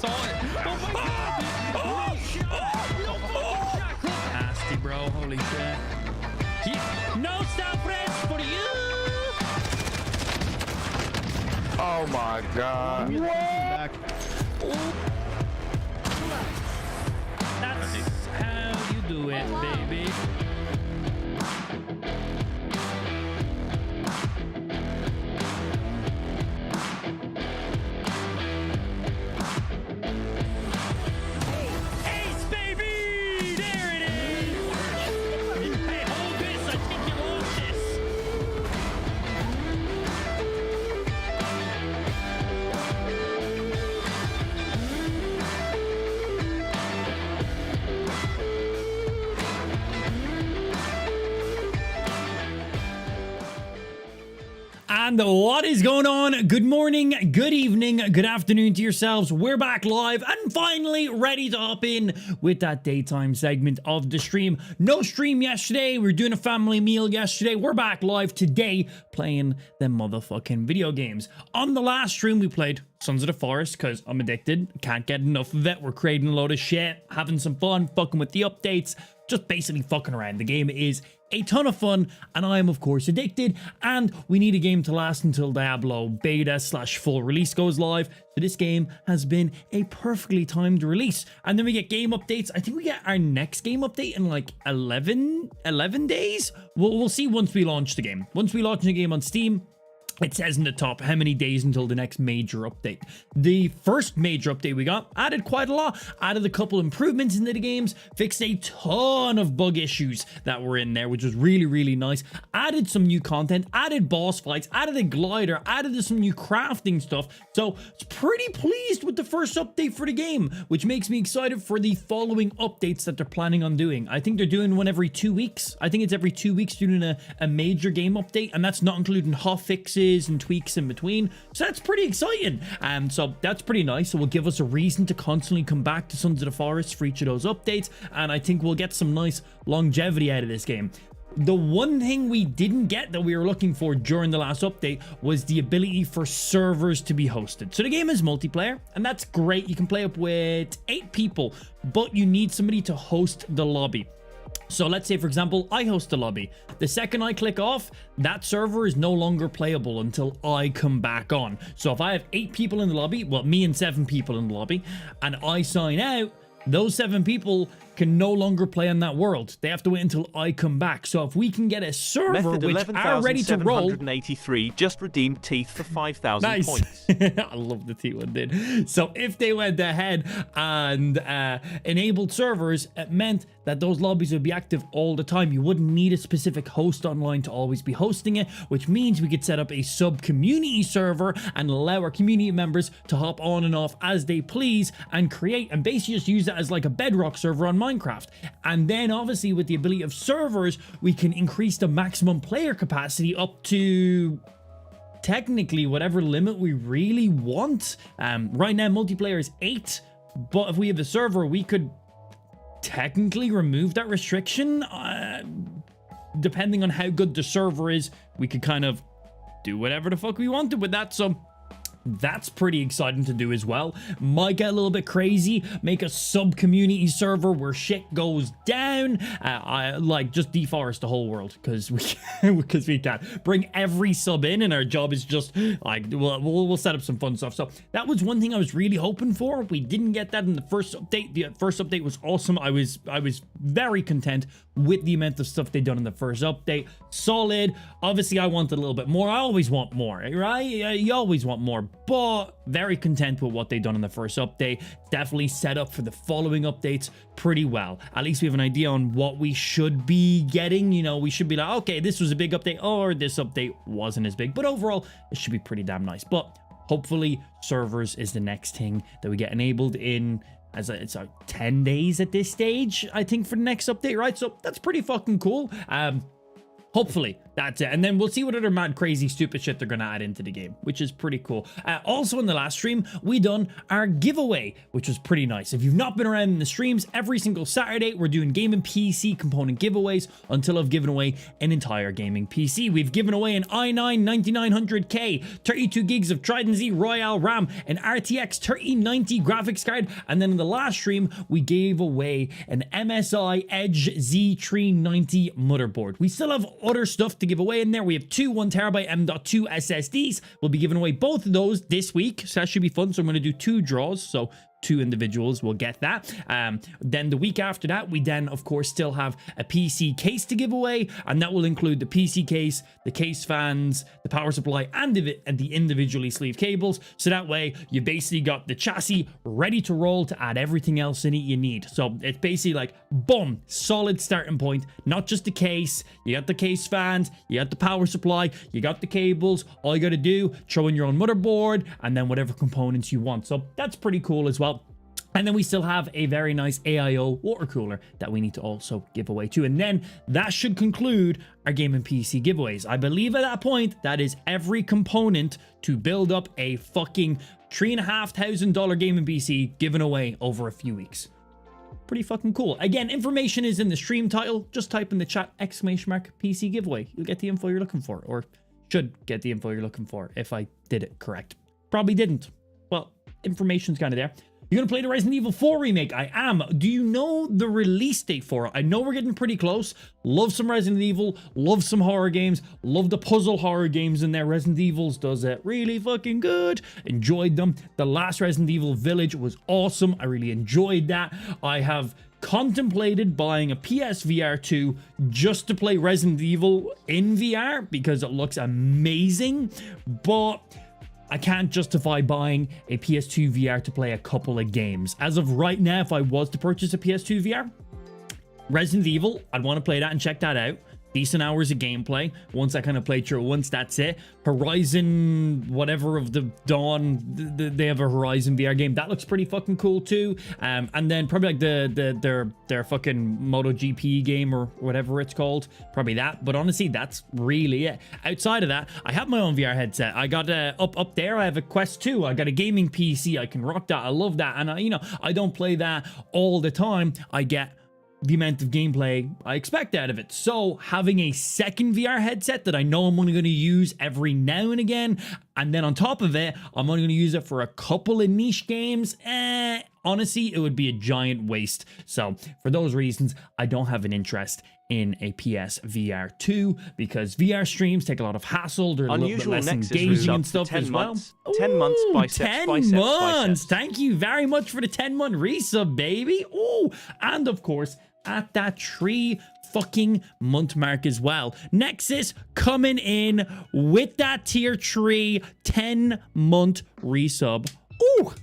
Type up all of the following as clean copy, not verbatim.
saw it. Oh my god. Nasty, bro. Holy shit. No stop rest for you. Oh my god. Back. That's how you do it, baby. Ace, baby! There it is! Hey, hold this. I think you lost this. And what is going on? Good morning, good evening, good afternoon to yourselves. We're back live and finally ready to hop in with that daytime segment of the stream. No stream yesterday. We were doing a family meal yesterday. We're back live today playing them motherfucking video games. On the last stream, we played Sons of the Forest because I'm addicted. Can't get enough of it. We're creating a load of shit, having some fun, fucking with the updates, just basically fucking around. The game is a ton of fun and I am of course addicted, and we need a game to last until Diablo beta / full release goes live. So this game has been a perfectly timed release, and then we get game updates. I think we get our next game update in like 11 days. We'll see once we launch the game. Once we launch the game on Steam, it says in the top how many days until the next major update. The first major update we got added quite a lot, added a couple improvements into the games, fixed a ton of bug issues that were in there, which was really, really nice. Added some new content, added boss fights, added a glider, added some new crafting stuff. So it's pretty pleased with the first update for the game, which makes me excited for the following updates that they're planning on doing. I think they're doing one every 2 weeks. I think it's every 2 weeks doing a major game update, and that's not including hot fixes and tweaks in between. So that's pretty exciting. So that's pretty nice. So will give us a reason to constantly come back to Sons of the Forest for each of those updates, and I think we'll get some nice longevity out of this game. The one thing we didn't get that we were looking for during the last update was the ability for servers to be hosted. So the game is multiplayer, and that's great. You can play up with 8 people, but you need somebody to host the lobby. So let's say, for example, I host a lobby. The second I click off, that server is no longer playable until I come back on. So if I have 8 people in the lobby, well, me and 7 people in the lobby, and I sign out, those 7 people can no longer play on that world. They have to wait until I come back. So if we can get a server which are ready to roll. 11,783 just redeemed teeth for 5,000 nice. points. I love the T1 did. So if they went ahead and enabled servers, it meant that those lobbies would be active all the time. You wouldn't need a specific host online to always be hosting it, which means we could set up a sub-community server and allow our community members to hop on and off as they please and create and basically just use that as like a bedrock server on Minecraft. And then obviously with the ability of servers, we can increase the maximum player capacity up to technically whatever limit we really want. Right now multiplayer is 8, but if we have the server, we could technically remove that restriction. Depending on how good the server is, we could kind of do whatever the fuck we wanted with that. So that's pretty exciting to do as well. Might get a little bit crazy, make a sub-community server where shit goes down. I like just deforest the whole world because we can bring every sub in, and our job is just like we'll set up some fun stuff. So that was one thing I was really hoping for. We didn't get that in the first update. The first update was awesome. I was very content with the amount of stuff they done in the first update. Solid. Obviously I wanted a little bit more. I always want more, right? You always want more, but very content with what they done in the first update. Definitely set up for the following updates pretty well. At least we have an idea on what we should be getting. You know, we should be like, okay, this was a big update, or this update wasn't as big, but overall it should be pretty damn nice. But hopefully servers is the next thing that we get enabled in, as it's like 10 days at this stage, I think, for the next update, right? So that's pretty fucking cool. Hopefully, that's it. And then we'll see what other mad, crazy, stupid shit they're going to add into the game, which is pretty cool. Also, in the last stream, we done our giveaway, which was pretty nice. If you've not been around in the streams, every single Saturday, we're doing gaming PC component giveaways until I've given away an entire gaming PC. We've given away an i9-9900K, 32 gigs of Trident Z Royale RAM, an RTX 3090 graphics card, and then in the last stream, we gave away an MSI Edge Z390 motherboard. We still have other stuff to give away in there. We have two 1TB M.2 SSDs. We'll be giving away both of those this week, so that should be fun. So I'm going to do 2 draws, so 2 individuals will get that. Then the week after that, we then of course still have a PC case to give away, and that will include the PC case, the case fans, the power supply, and the individually sleeved cables. So that way you basically got the chassis ready to roll to add everything else in it you need. So it's basically like boom, solid starting point. Not just the case, you got the case fans, you got the power supply, you got the cables. All you got to do, throw in your own motherboard and then whatever components you want. So that's pretty cool as well. And then we still have a very nice AIO water cooler that we need to also give away too. And then that should conclude our gaming PC giveaways. I believe at that point, that is every component to build up a fucking $3,500 gaming PC given away over a few weeks. Pretty fucking cool. Again, information is in the stream title. Just type in the chat !PC giveaway. You'll get the info you're looking for, or should get the info you're looking for if I did it correct. Probably didn't. Well, information's kind of there. You're going to play the Resident Evil 4 remake? I am. Do you know the release date for it? I know we're getting pretty close. Love some Resident Evil. Love some horror games. Love the puzzle horror games in there. Resident Evil does it really fucking good. Enjoyed them. The last Resident Evil Village was awesome. I really enjoyed that. I have contemplated buying a PSVR 2 just to play Resident Evil in VR because it looks amazing. But I can't justify buying a PS2 VR to play a couple of games. As of right now, if I was to purchase a PS2 VR, Resident Evil, I'd want to play that and check that out. Decent hours of gameplay. Once I kind of play through it once, that's it. Horizon, whatever of the Dawn, they have a Horizon VR game. That looks pretty fucking cool too. And then probably like their fucking MotoGP game or whatever it's called. Probably that. But honestly, that's really it. Outside of that, I have my own VR headset. I got up there, I have a Quest 2. I got a gaming PC. I can rock that. I love that. And I don't play that all the time. I get the amount of gameplay I expect out of it. So having a second VR headset that I know I'm only going to use every now and again, and then on top of it, I'm only going to use it for a couple of niche games, honestly, it would be a giant waste. So for those reasons, I don't have an interest in a PSVR 2 because VR streams take a lot of hassle. They're a little bit less engaging and stuff as well. 10 months, biceps, 10 biceps, months. biceps. Thank you very much for the 10-month resub, baby. Ooh, and of course, at that 3 fucking month mark as well. Nexus coming in with that tier 3 10-month resub. Ooh.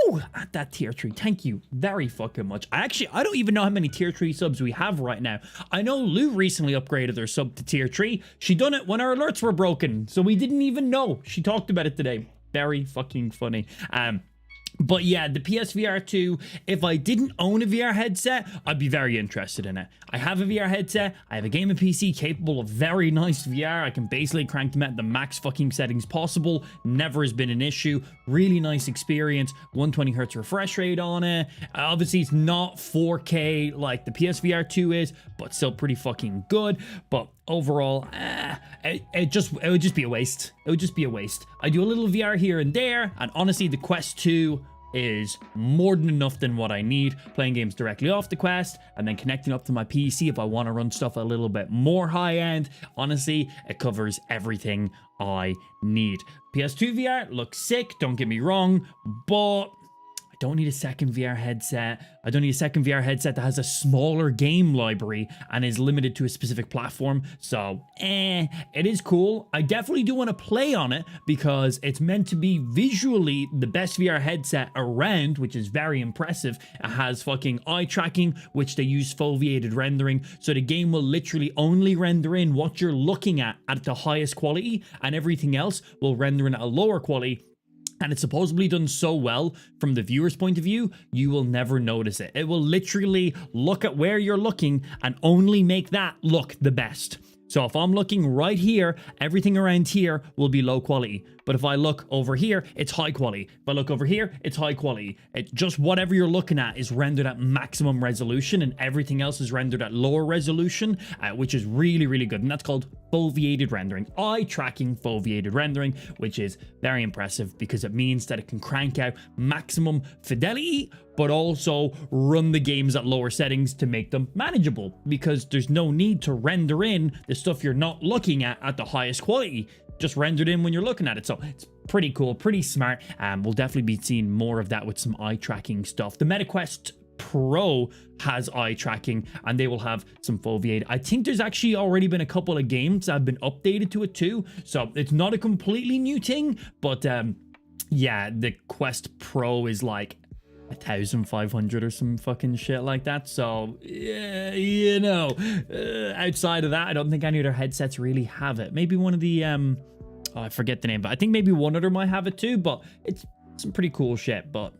Ooh, at that tier 3. Thank you very fucking much. I don't even know how many tier 3 subs we have right now. I know Lou recently upgraded her sub to tier 3. She done it when our alerts were broken, so we didn't even know. She talked about it today. Very fucking funny. But yeah, the PSVR 2, if I didn't own a VR headset, I'd be very interested in it. I have a VR headset, I have a gaming PC capable of very nice VR, I can basically crank them at the max fucking settings possible, never has been an issue, really nice experience, 120Hz refresh rate on it. Obviously it's not 4K like the PSVR 2 is, but still pretty fucking good. But overall, it would just be a waste. It would just be a waste. I do a little VR here and there, and honestly, the Quest 2 is more than enough than what I need. Playing games directly off the Quest, and then connecting up to my PC if I want to run stuff a little bit more high-end. Honestly, it covers everything I need. PS2 VR looks sick, don't get me wrong, but I don't need a second VR headset. I don't need a second VR headset that has a smaller game library and is limited to a specific platform. So, it is cool. I definitely do want to play on it because it's meant to be visually the best VR headset around, which is very impressive. It has fucking eye tracking, which they use foveated rendering. So the game will literally only render in what you're looking at the highest quality, and everything else will render in at a lower quality. And it's supposedly done so well from the viewer's point of view, you will never notice it. It will literally look at where you're looking and only make that look the best. So if I'm looking right here, everything around here will be low quality. But if I look over here, it's high quality. If I look over here, it's high quality. It's just whatever you're looking at is rendered at maximum resolution, and everything else is rendered at lower resolution, which is really, really good. And that's called foveated rendering, eye tracking foveated rendering, which is very impressive because it means that it can crank out maximum fidelity, but also run the games at lower settings to make them manageable, because there's no need to render in the stuff you're not looking at the highest quality. Just rendered in when you're looking at it. So it's pretty cool, pretty smart. We'll definitely be seeing more of that with some eye tracking stuff. The MetaQuest Pro has eye tracking, and they will have some foveated. I think there's actually already been a couple of games that have been updated to it too. So it's not a completely new thing, but yeah, the Quest Pro is like 1,500 or some fucking shit like that. So yeah, you know, outside of that, I don't think any other headsets really have it. Maybe one of the oh, I forget the name, but I think maybe one other might have it too. But it's some pretty cool shit. But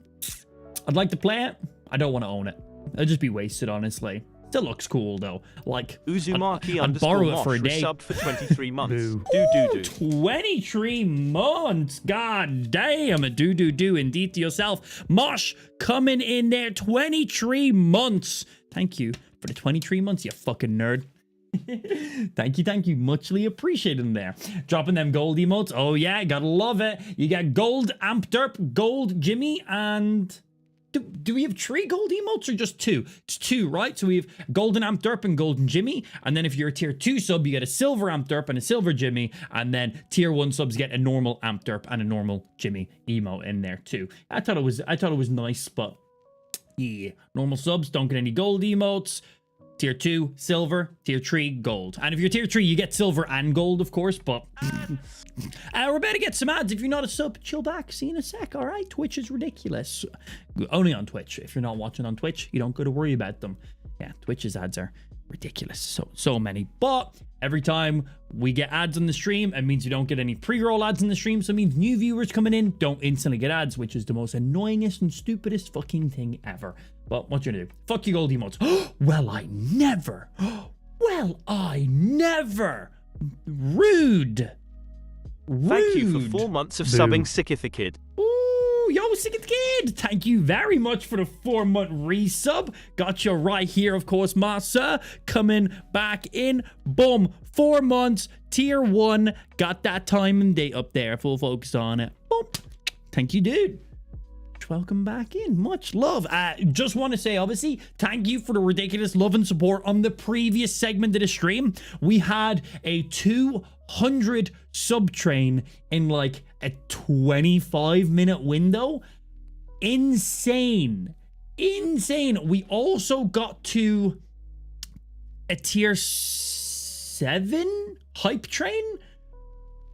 I'd like to play it. I don't want to own it. It'll just be wasted, honestly. Still looks cool though. Like Uzumaki I'd borrow it for a day. Subbed for 23 months. Ooh, 23 months. God damn. Do indeed to yourself. Mosh coming in there. 23 months. Thank you for the 23 months, you fucking nerd. Thank you. Muchly appreciated in there. Dropping them gold emotes. Oh yeah, gotta love it. You got gold Amp Derp, gold Jimmy, and do we have 3 gold emotes or just 2? It's 2, right? So we have golden Amp Derp and golden Jimmy. And then if you're a tier 2 sub, you get a silver Amp Derp and a silver Jimmy. And then tier 1 subs get a normal Amp Derp and a normal Jimmy emote in there too. I thought it was nice, but yeah, normal subs don't get any gold emotes. Tier 2, silver. Tier 3, gold. And if you're tier 3, you get silver and gold, of course, but we're about to get some ads. If you're not a sub, chill back. See you in a sec, all right? Twitch is ridiculous. Only on Twitch. If you're not watching on Twitch, you don't got to worry about them. Yeah, Twitch's ads are ridiculous. So many. But every time we get ads on the stream, it means you don't get any pre-roll ads on the stream. So it means new viewers coming in don't instantly get ads, which is the most annoyingest and stupidest fucking thing ever. But what you gonna do? Fuck you, gold emotes. Well, I never. Rude. Thank you for 4 months of subbing, Sicketh the Kid. Ooh, yo, Sicketh the Kid. Thank you very much for the 4-month resub. Got you right here, of course, Massa. Coming back in. Boom. 4 months. Tier 1. Got that time and date up there. Full focus on it. Boom. Thank you, dude. Welcome back in. Much love. Just want to say, obviously, thank you for the ridiculous love and support on the previous segment of the stream. We had a 200 sub train in like a 25-minute window. Insane. We also got to a tier 7 hype train.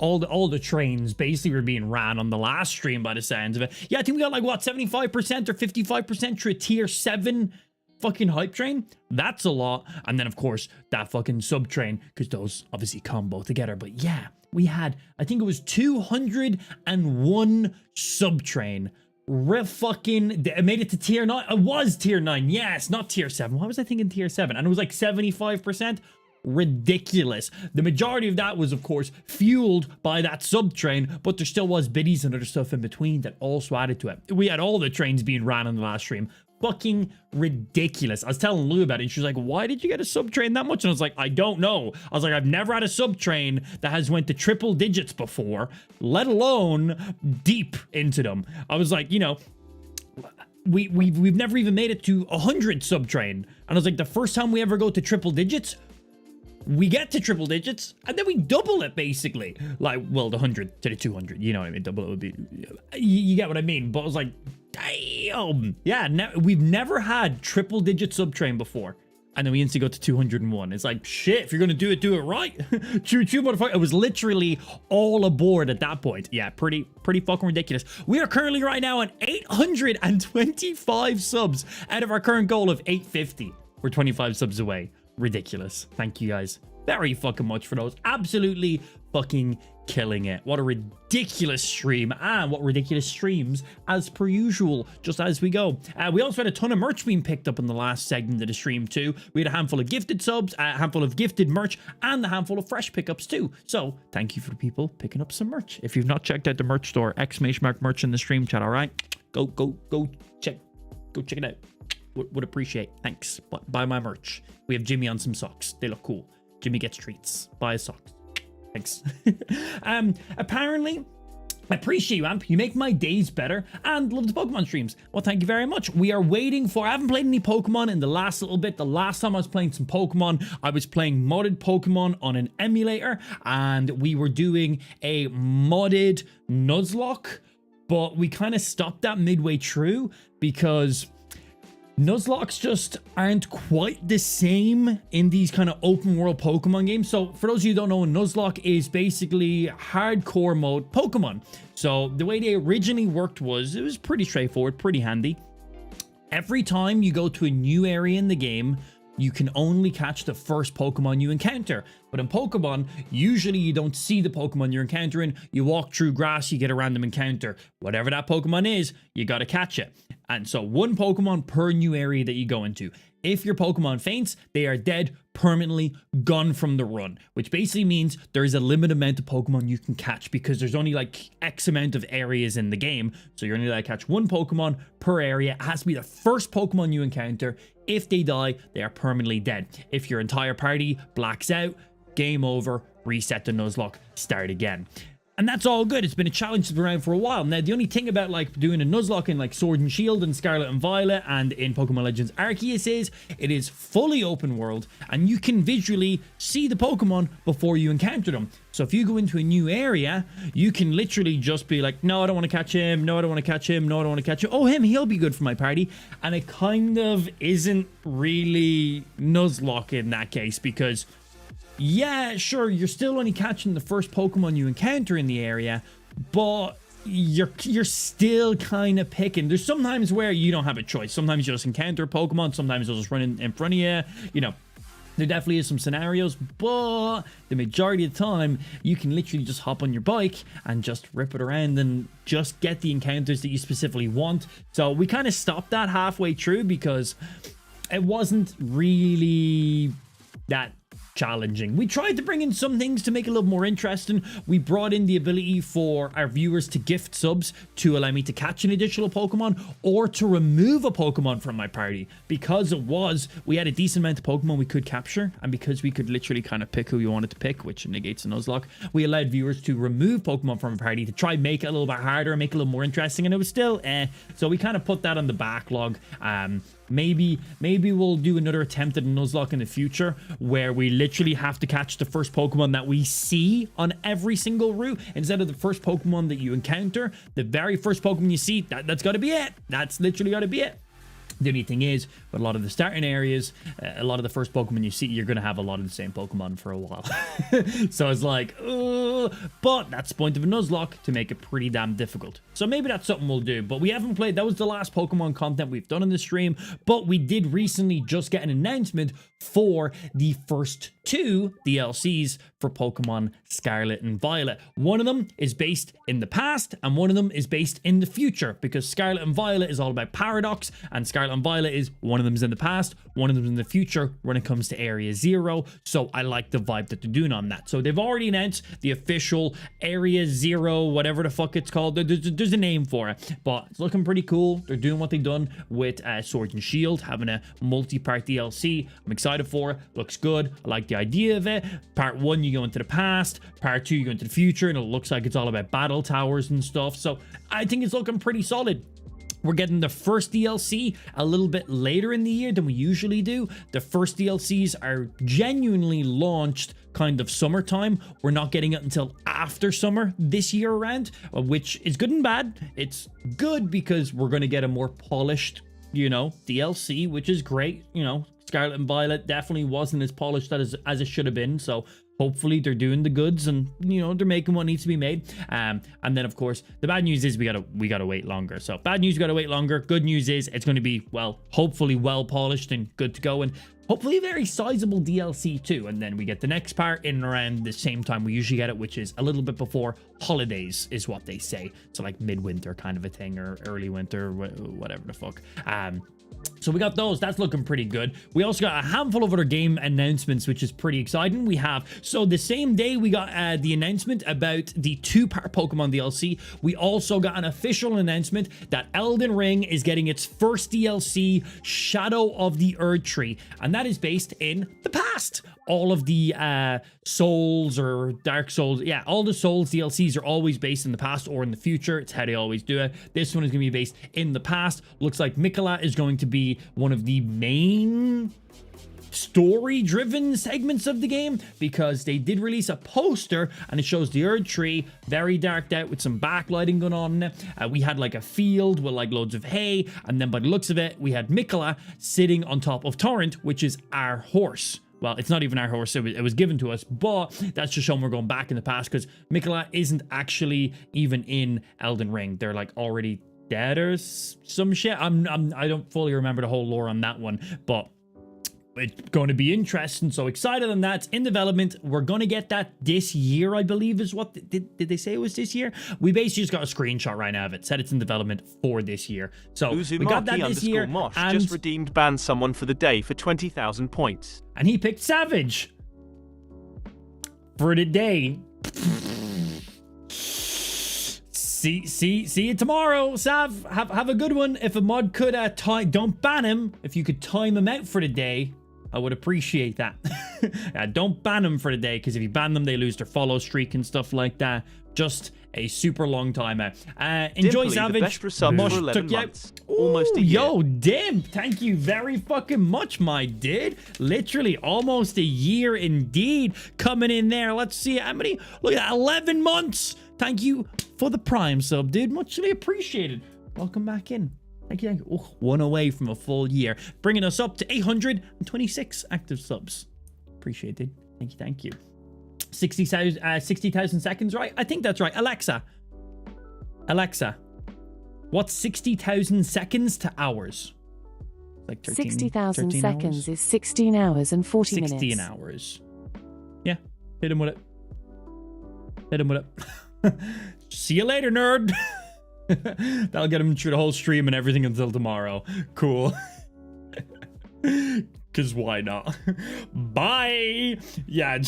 All the trains basically were being ran on the last stream by the sounds of it. Yeah, I think we got like, what, 75% or 55% through a tier 7 fucking hype train? That's a lot. And then, of course, that fucking sub train, because those obviously combo together. But yeah, we had, I think it was 201 sub train. It made it to tier 9. It was tier 9. Yes, not tier 7. Why was I thinking tier 7? And it was like 75%. Ridiculous. The majority of that was, of course, fueled by that sub train, but there still was biddies and other stuff in between that also added to it. We had all the trains being ran on the last stream. Fucking ridiculous. I was telling Lou about it, and she was like, why did you get a sub train that much? And I was like, I don't know. I was like, I've never had a sub train that has went to triple digits before, let alone deep into them. I was like, you know, we've never even made it to 100 sub train. And I was like, the first time we ever go to triple digits, we get to triple digits and then we double it, basically. Like, well, the 100 to the 200, you know what I mean? Double it would be, you get what I mean? But I was like, damn. Yeah, we've never had triple digit sub train before. And then we instantly go to 201. It's like, shit, if you're gonna do it right. Choo choo, motherfucker. It was literally all aboard at that point. Yeah, pretty fucking ridiculous. We are currently right now at 825 subs out of our current goal of 850. We're 25 subs away. Ridiculous. Thank you guys very fucking much for those. Absolutely fucking killing it. What a ridiculous stream, and what ridiculous streams as per usual, just as we go. We also had a ton of merch being picked up in the last segment of the stream too. We had a handful of gifted subs, a handful of gifted merch, and a handful of fresh pickups too. So thank you for the people picking up some merch. If you've not checked out the merch store, !merch in the stream chat, all right? Go check it out. Would appreciate. Thanks. Buy my merch. We have Jimmy on some socks. They look cool. Jimmy gets treats. Buy his socks. Thanks. Apparently, I appreciate you, Amp. You make my days better and love the Pokemon streams. Well, thank you very much. We are waiting for... I haven't played any Pokemon in the last little bit. The last time I was playing some Pokemon, I was playing modded Pokemon on an emulator, and we were doing a modded Nuzlocke, but we kind of stopped that midway through because Nuzlocks just aren't quite the same in these kind of open world Pokemon games. So for those of you who don't know, a Nuzlocke is basically hardcore mode Pokemon. So the way they originally worked was, it was pretty straightforward, pretty handy. Every time you go to a new area in the game, you can only catch the first Pokemon you encounter. But in Pokemon, usually you don't see the Pokemon you're encountering. You walk through grass, you get a random encounter. Whatever that Pokemon is, you gotta catch it. And so one Pokemon per new area that you go into. If your Pokemon faints, they are dead, permanently gone from the run, which basically means there's a limited amount of Pokemon you can catch because there's only like X amount of areas in the game. So you're only allowed to catch one Pokemon per area. It has to be the first Pokemon you encounter. If they die, they are permanently dead. If your entire party blacks out, game over, reset the Nuzlocke, start again. And that's all good. It's been a challenge that's been around for a while. Now, the only thing about like doing a Nuzlocke in like Sword and Shield and Scarlet and Violet and in Pokemon Legends Arceus is it is fully open world and you can visually see the Pokemon before you encounter them. So if you go into a new area, you can literally just be like, no, I don't want to catch him. No, I don't want to catch him. No, I don't want to catch him. Oh, him, he'll be good for my party. And it kind of isn't really Nuzlocke in that case because... yeah, sure, you're still only catching the first Pokemon you encounter in the area, but you're still kind of picking. There's sometimes where you don't have a choice. Sometimes you just encounter a Pokemon, sometimes they'll just run in front of you. You know, there definitely is some scenarios, but the majority of the time, you can literally just hop on your bike and just rip it around and just get the encounters that you specifically want. So we kind of stopped that halfway through because it wasn't really that challenging. We tried to bring in some things to make it a little more interesting. We brought in the ability for our viewers to gift subs to allow me to catch an additional Pokemon or to remove a Pokemon from my party because we had a decent amount of Pokemon we could capture, and because we could literally kind of pick who we wanted to pick, which negates a Nuzlocke, we allowed viewers to remove Pokemon from a party to try make it a little bit harder, make it a little more interesting, and it was still so we kind of put that on the backlog. Maybe we'll do another attempt at a Nuzlocke in the future where we literally have to catch the first Pokemon that we see on every single route instead of the first Pokemon that you encounter. The very first Pokemon you see, that's got to be it. That's literally got to be it. The only thing is, with a lot of the starting areas, a lot of the first Pokemon you see, you're going to have a lot of the same Pokemon for a while. So it's like, but that's the point of a Nuzlocke, to make it pretty damn difficult. So maybe that's something we'll do, but we haven't played. That was the last Pokemon content we've done in the stream, but we did recently just get an announcement for the first 2 DLCs for Pokemon Scarlet and Violet. One of them is based in the past, and one of them is based in the future, because Scarlet and Violet is all about Paradox, and Scarlet and Violet is one of them's in the past, one of them's in the future when it comes to Area Zero. So I like the vibe that they're doing on that. So they've already announced the official Area Zero, whatever the fuck it's called. There's a name for it, but it's looking pretty cool. They're doing what they've done with Sword and Shield, having a multi-part DLC. I'm excited for it. Looks good. I like the idea of it. Part 1, you go into the past. Part 2, you go into the future, and it looks like it's all about battle towers and stuff. So I think it's looking pretty solid. We're getting the first DLC a little bit later in the year than we usually do. The first DLCs are genuinely launched kind of summertime. We're not getting it until after summer this year around, which is good and bad. It's good because we're going to get a more polished, DLC, which is great. Scarlet and Violet definitely wasn't as polished as it should have been. So hopefully they're doing the goods and, you know, they're making what needs to be made. And then, of course, the bad news is we gotta wait longer. So bad news, we gotta wait longer. Good news is it's going to be, well, hopefully well polished and good to go. And hopefully a very sizable DLC too. And then we get the next part in and around the same time we usually get it, which is a little bit before holidays is what they say. So like midwinter kind of a thing, or early winter, whatever the fuck. So we got those. That's looking pretty good. We also got a handful of other game announcements, which is pretty exciting. We have, so the same day we got the announcement about the 2-part Pokemon DLC, we also got an official announcement that Elden Ring is getting its first DLC, Shadow of the Erdtree, and that is based in the past. All of the Souls or Dark Souls, yeah, all the Souls DLCs are always based in the past or in the future. It's how they always do it. This one is going to be based in the past. Looks like Mikola is going to be one of the main story-driven segments of the game, because they did release a poster and it shows the Erdtree very darked out with some backlighting going on. We had like a field with like loads of hay, and then by the looks of it, we had Mikola sitting on top of Torrent, which is our horse. Well, it's not even our horse, it was given to us, but that's just showing we're going back in the past, because Mikola isn't actually even in Elden Ring. They're like already dead or some shit. I don't fully remember the whole lore on that one, but it's going to be interesting. So excited on that. It's in development. We're going to get that this year, I believe is what, did they say it was this year? We basically just got a screenshot right now of it. Said it's in development for this year. So we got that this year. Mosh and just redeemed ban someone for the day for 20,000 points. And he picked Savage for the day. See you tomorrow, Sav. Have a good one. If a mod could don't ban him. If you could time him out for the day, I would appreciate that. Don't ban them for the day, because if you ban them, they lose their follow streak and stuff like that. Just a super long time out. Enjoy, Dimply, Savage. The best result for 11 months. Almost a year. Yo, Dimp, thank you very fucking much, my dude. Literally almost a year indeed coming in there. Let's see how many. Look at that, 11 months. Thank you for the Prime sub, dude. Muchly appreciated. Welcome back in. Thank you. Oh, one away from a full year, bringing us up to 826 active subs. Appreciated. Thank you. 60,000 seconds, right? I think that's right. Alexa, what's 60,000 seconds to hours? Like 60,000 seconds is 16 hours and 40 minutes. 16 hours. Yeah, hit him with it. See you later, nerd. That'll get him through the whole stream and everything until tomorrow. Cool. Because why not? Bye. Yeah,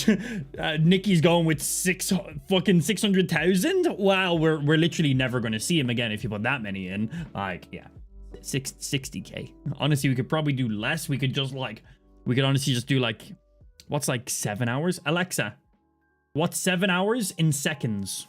Nikki's going with 600,000. Wow, we're literally never going to see him again if you put that many in. Like, yeah, 60k. Honestly, we could probably do less. We could honestly just do like, what's like 7 hours? Alexa, what's 7 hours in seconds?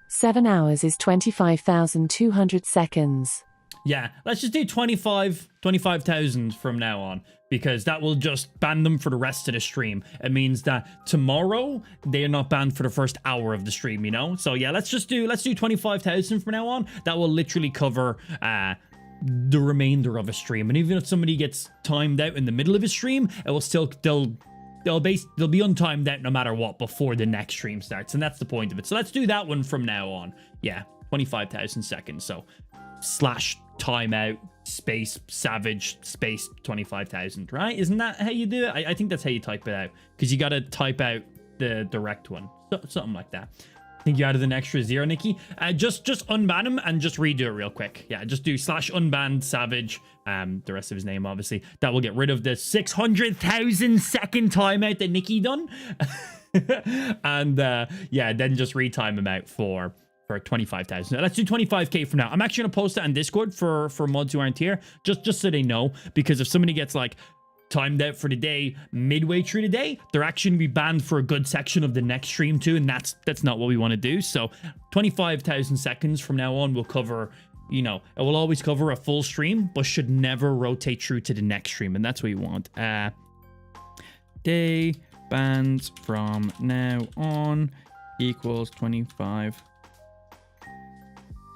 7 hours is 25,200 seconds. Yeah, let's just do 25,000 from now on, because that will just ban them for the rest of the stream. It means that tomorrow they are not banned for the first hour of the stream, you know? So yeah, let's do 25,000 from now on. That will literally cover the remainder of a stream. And even if somebody gets timed out in the middle of a stream, it will still they'll be untimed out no matter what before the next stream starts, and that's the point of it. So let's do that one from now on. Yeah, 25,000 seconds. So /timeout space savage space 25,000, right? Isn't that how you do it? I think that's how you type it out, because you got to type out the direct one, something like that. I think you added an extra 0, Nikki. Just unban him and just redo it real quick. Yeah, just do /unbanned savage, the rest of his name, obviously. That will get rid of the 600,000 second timeout that Nikki done. And yeah, then just retime him out for 25,000. Let's do 25k for now. I'm actually gonna post that on Discord for mods who aren't here, just so they know, because if somebody gets like timed out for the day midway through the day, they're actually gonna be banned for a good section of the next stream too, and that's not what we want to do. So 25,000 seconds from now on will cover, you know, it will always cover a full stream, but should never rotate through to the next stream, and that's what you want. Day bans from now on equals 25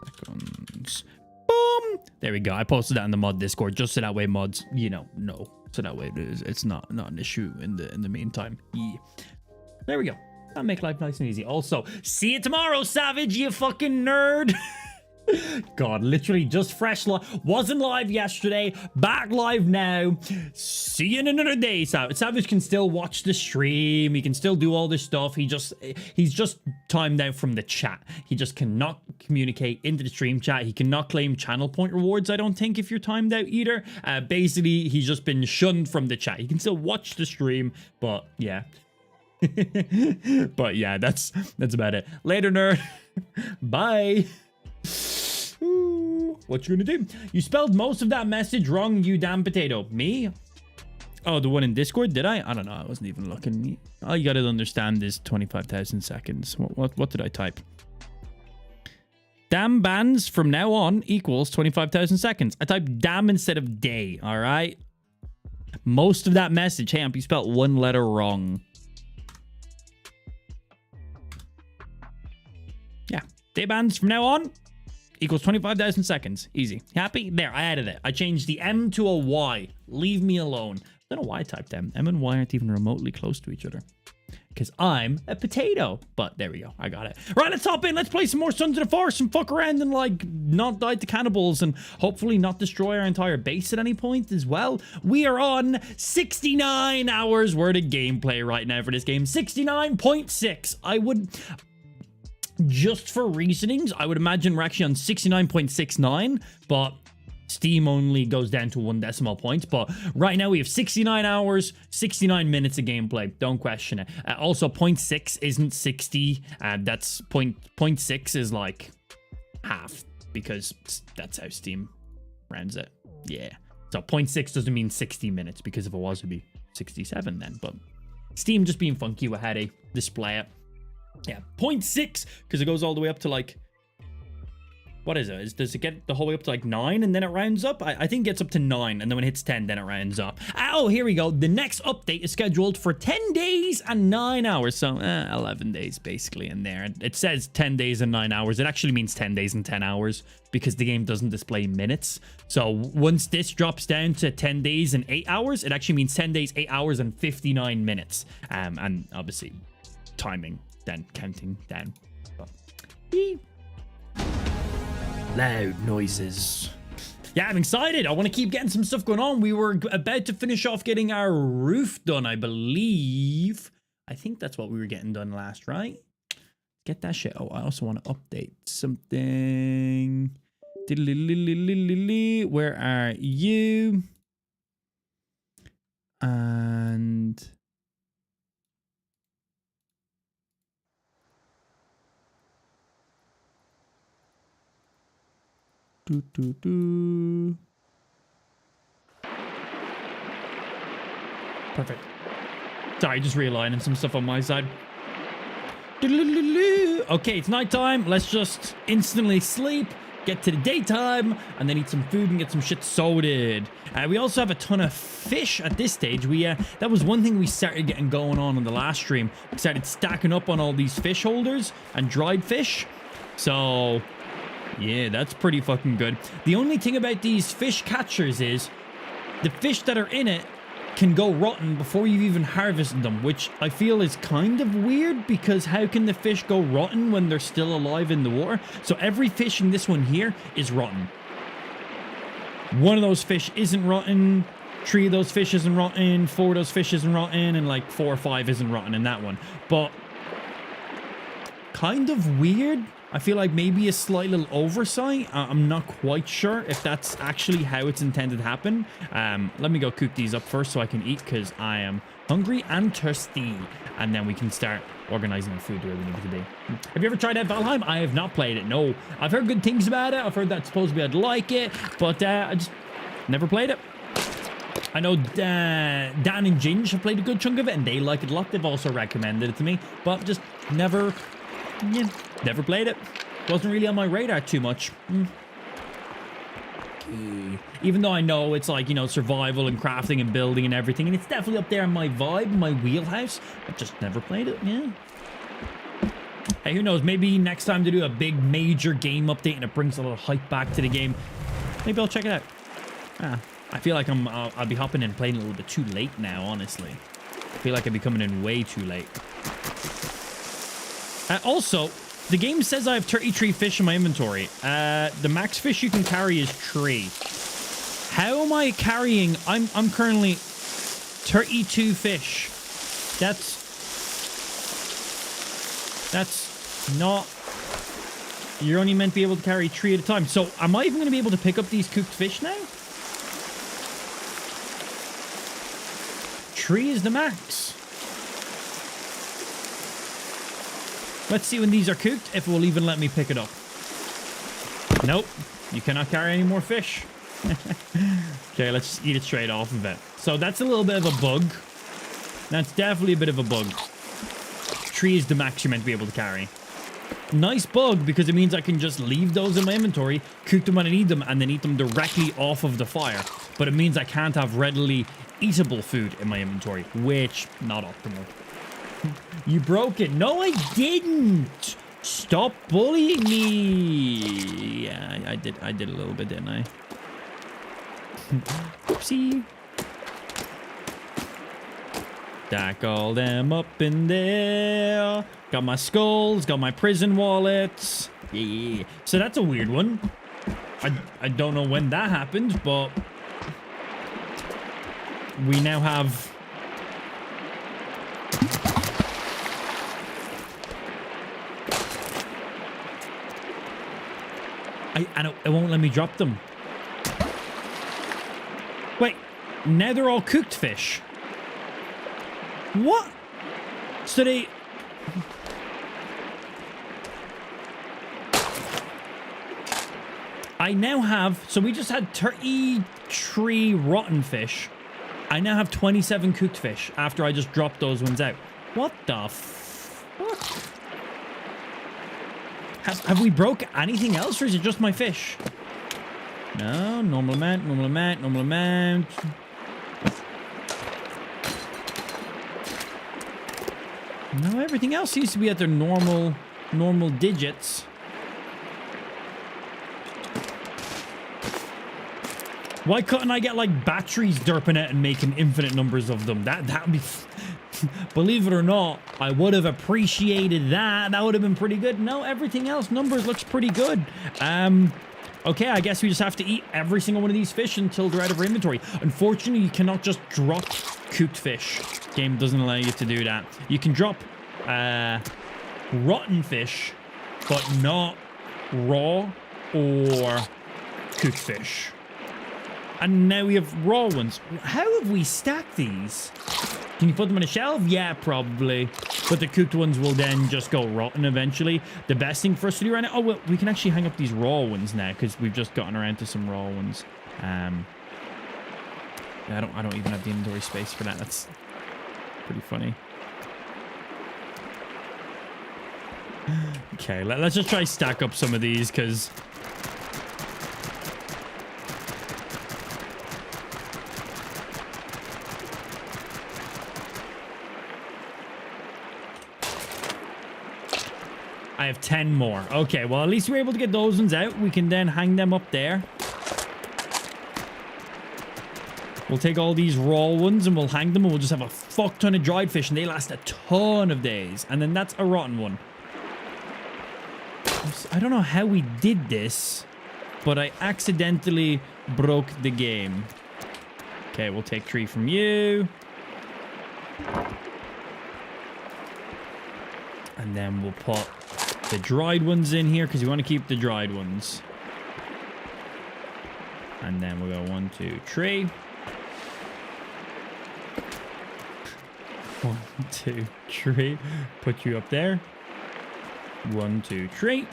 seconds. Boom! There we go. I posted that in the mod Discord, just so that way mods, you know, so that way it's not an issue in the meantime. Yeah. There we go. That'll make life nice and easy. Also, see you tomorrow, Savage, you fucking nerd. God, literally just fresh wasn't live yesterday, back live now. See you in another day. Savage can still watch the stream, he can still do all this stuff. He's just timed out from the chat. He just cannot communicate into the stream chat. He cannot claim channel point rewards, I don't think, if you're timed out either. Basically, he's just been shunned from the chat. He can still watch the stream, but yeah. But yeah, that's about it. Later, nerd. Bye. Ooh, what you gonna do? You spelled most of that message wrong, you damn potato. Me? Oh, the one in Discord? Did I? I don't know. I wasn't even looking. All you gotta understand is 25,000 seconds. What did I type? Damn bans from now on equals 25,000 seconds. I typed damn instead of day, all right? Most of that message, hey, you spelled one letter wrong. Yeah, day bans from now on equals 25,000 seconds. Easy. Happy? There, I added it. I changed the M to a Y. Leave me alone. I don't know why I typed M. M and Y aren't even remotely close to each other. Because I'm a potato. But there we go. I got it. Right, let's hop in. Let's play some more Sons of the Forest and fuck around and, like, not die to cannibals and hopefully not destroy our entire base at any point as well. We are on 69 hours worth of gameplay right now for this game. 69.6. I would... Just for reasonings, I would imagine we're actually on 69.69, but Steam only goes down to 1 decimal point. But right now we have 69 hours, 69 minutes of gameplay. Don't question it. Also, 0.6 isn't 60. That's 0.6 is like half because that's how Steam rounds it. Yeah. So 0.6 doesn't mean 60 minutes because if it was, it'd be 67 then. But Steam just being funky with how they display it. Yeah, 0.6 because it goes all the way up to like, what is it? Does it get the whole way up to like 9 and then it rounds up? I think it gets up to 9 and then when it hits 10, then it rounds up. Oh, here we go. The next update is scheduled for 10 days and 9 hours. So 11 days basically in there. It says 10 days and 9 hours. It actually means 10 days and 10 hours because the game doesn't display minutes. So once this drops down to 10 days and 8 hours, it actually means 10 days, 8 hours and 59 minutes. And obviously timing. Then counting down. Loud noises. Yeah, I'm excited. I want to keep getting some stuff going on. We were about to finish off getting our roof done, I believe. I think that's what we were getting done last, right? Get that shit. Oh, I also want to update something. Where are you? And... Perfect. Sorry, just realigning some stuff on my side. Okay, it's nighttime. Let's just instantly sleep, get to the daytime, and then eat some food and get some shit sorted. We also have a ton of fish at this stage. That was one thing we started getting going on the last stream. We started stacking up on all these fish holders and dried fish. So... yeah, that's pretty fucking good. The only thing about these fish catchers is the fish that are in it can go rotten before you've even harvested them, which I feel is kind of weird because how can the fish go rotten when they're still alive in the water? So every fish in this one here is rotten. One of those fish isn't rotten. 3 of those fish isn't rotten. 4 of those fish isn't rotten. And like 4 or 5 isn't rotten in that one. But kind of weird. I feel like maybe a slight little oversight. I'm not quite sure if that's actually how it's intended to happen. Let me go cook these up first so I can eat because I am hungry and thirsty. And then we can start organizing the food where we need it to be. Have you ever tried out Valheim? I have not played it, no. I've heard good things about it. I've heard that supposedly I'd like it, but I just never played it. I know Dan and Ginge have played a good chunk of it and they like it a lot. They've also recommended it to me, but just never... yeah, never played it. Wasn't really on my radar too much. Even though I know it's like, you know, survival and crafting and building and everything, and it's definitely up there in my vibe, my wheelhouse. I just never played it, yeah. Hey, who knows? Maybe next time to do a big major game update and it brings a little hype back to the game. Maybe I'll check it out. I feel like I'll be hopping in playing a little bit too late now, honestly. I feel like I'll be coming in way too late. Also, the game says I have 33 fish in my inventory. The max fish you can carry is 3. How am I carrying? I'm currently 32 fish. That's not... You're only meant to be able to carry 3 at a time. So am I even going to be able to pick up these cooked fish now? 3 is the max. Let's see when these are cooked, if it will even let me pick it up. Nope. You cannot carry any more fish. Okay, let's just eat it straight off of it. So that's a little bit of a bug. That's definitely a bit of a bug. 3 is the max you're meant to be able to carry. Nice bug, because it means I can just leave those in my inventory, cook them when I need them, and then eat them directly off of the fire. But it means I can't have readily eatable food in my inventory, which, not optimal. You broke it. No, I didn't. Stop bullying me. Yeah, I did a little bit, didn't I? Oopsie. Stack all them up in there. Got my skulls, got my prison wallets. Yeah. So that's a weird one. I don't know when that happened, but we now have... I don't, it won't let me drop them. Wait, now they're all cooked fish. What? So they... I now have... So we just had 33 rotten fish. I now have 27 cooked fish after I just dropped those ones out. What the fuck? Have we broke anything else, or is it just my fish? No, normal amount, normal amount, normal amount. No, everything else seems to be at their normal digits. Why couldn't I get, like, batteries derping it and making infinite numbers of them? That would be... Believe it or not, I would have appreciated that. That would have been pretty good. No, everything else, numbers looks pretty good. Okay, I guess we just have to eat every single one of these fish until they're out of our inventory. Unfortunately, you cannot just drop cooked fish. Game doesn't allow you to do that. You can drop rotten fish, but not raw or cooked fish. And now we have raw ones. How have we stacked these? Can you put them on a shelf? Yeah, probably. But the cooked ones will then just go rotten eventually. The best thing for us to do right now... Oh, well, we can actually hang up these raw ones now because we've just gotten around to some raw ones. I don't even have the inventory space for that. That's pretty funny. Okay, let's just try stack up some of these because... I have 10 more. Okay, well, at least we're able to get those ones out. We can then hang them up there. We'll take all these raw ones and we'll hang them and we'll just have a fuck ton of dried fish and they last a ton of days. And then that's a rotten one. I don't know how we did this, but I accidentally broke the game. Okay, we'll take 3 from you. And then we'll put the dried ones in here because we want to keep the dried ones. And then we'll go 1, 2, 3. 1, 2, 3. Put you up there. 1, 2, 3.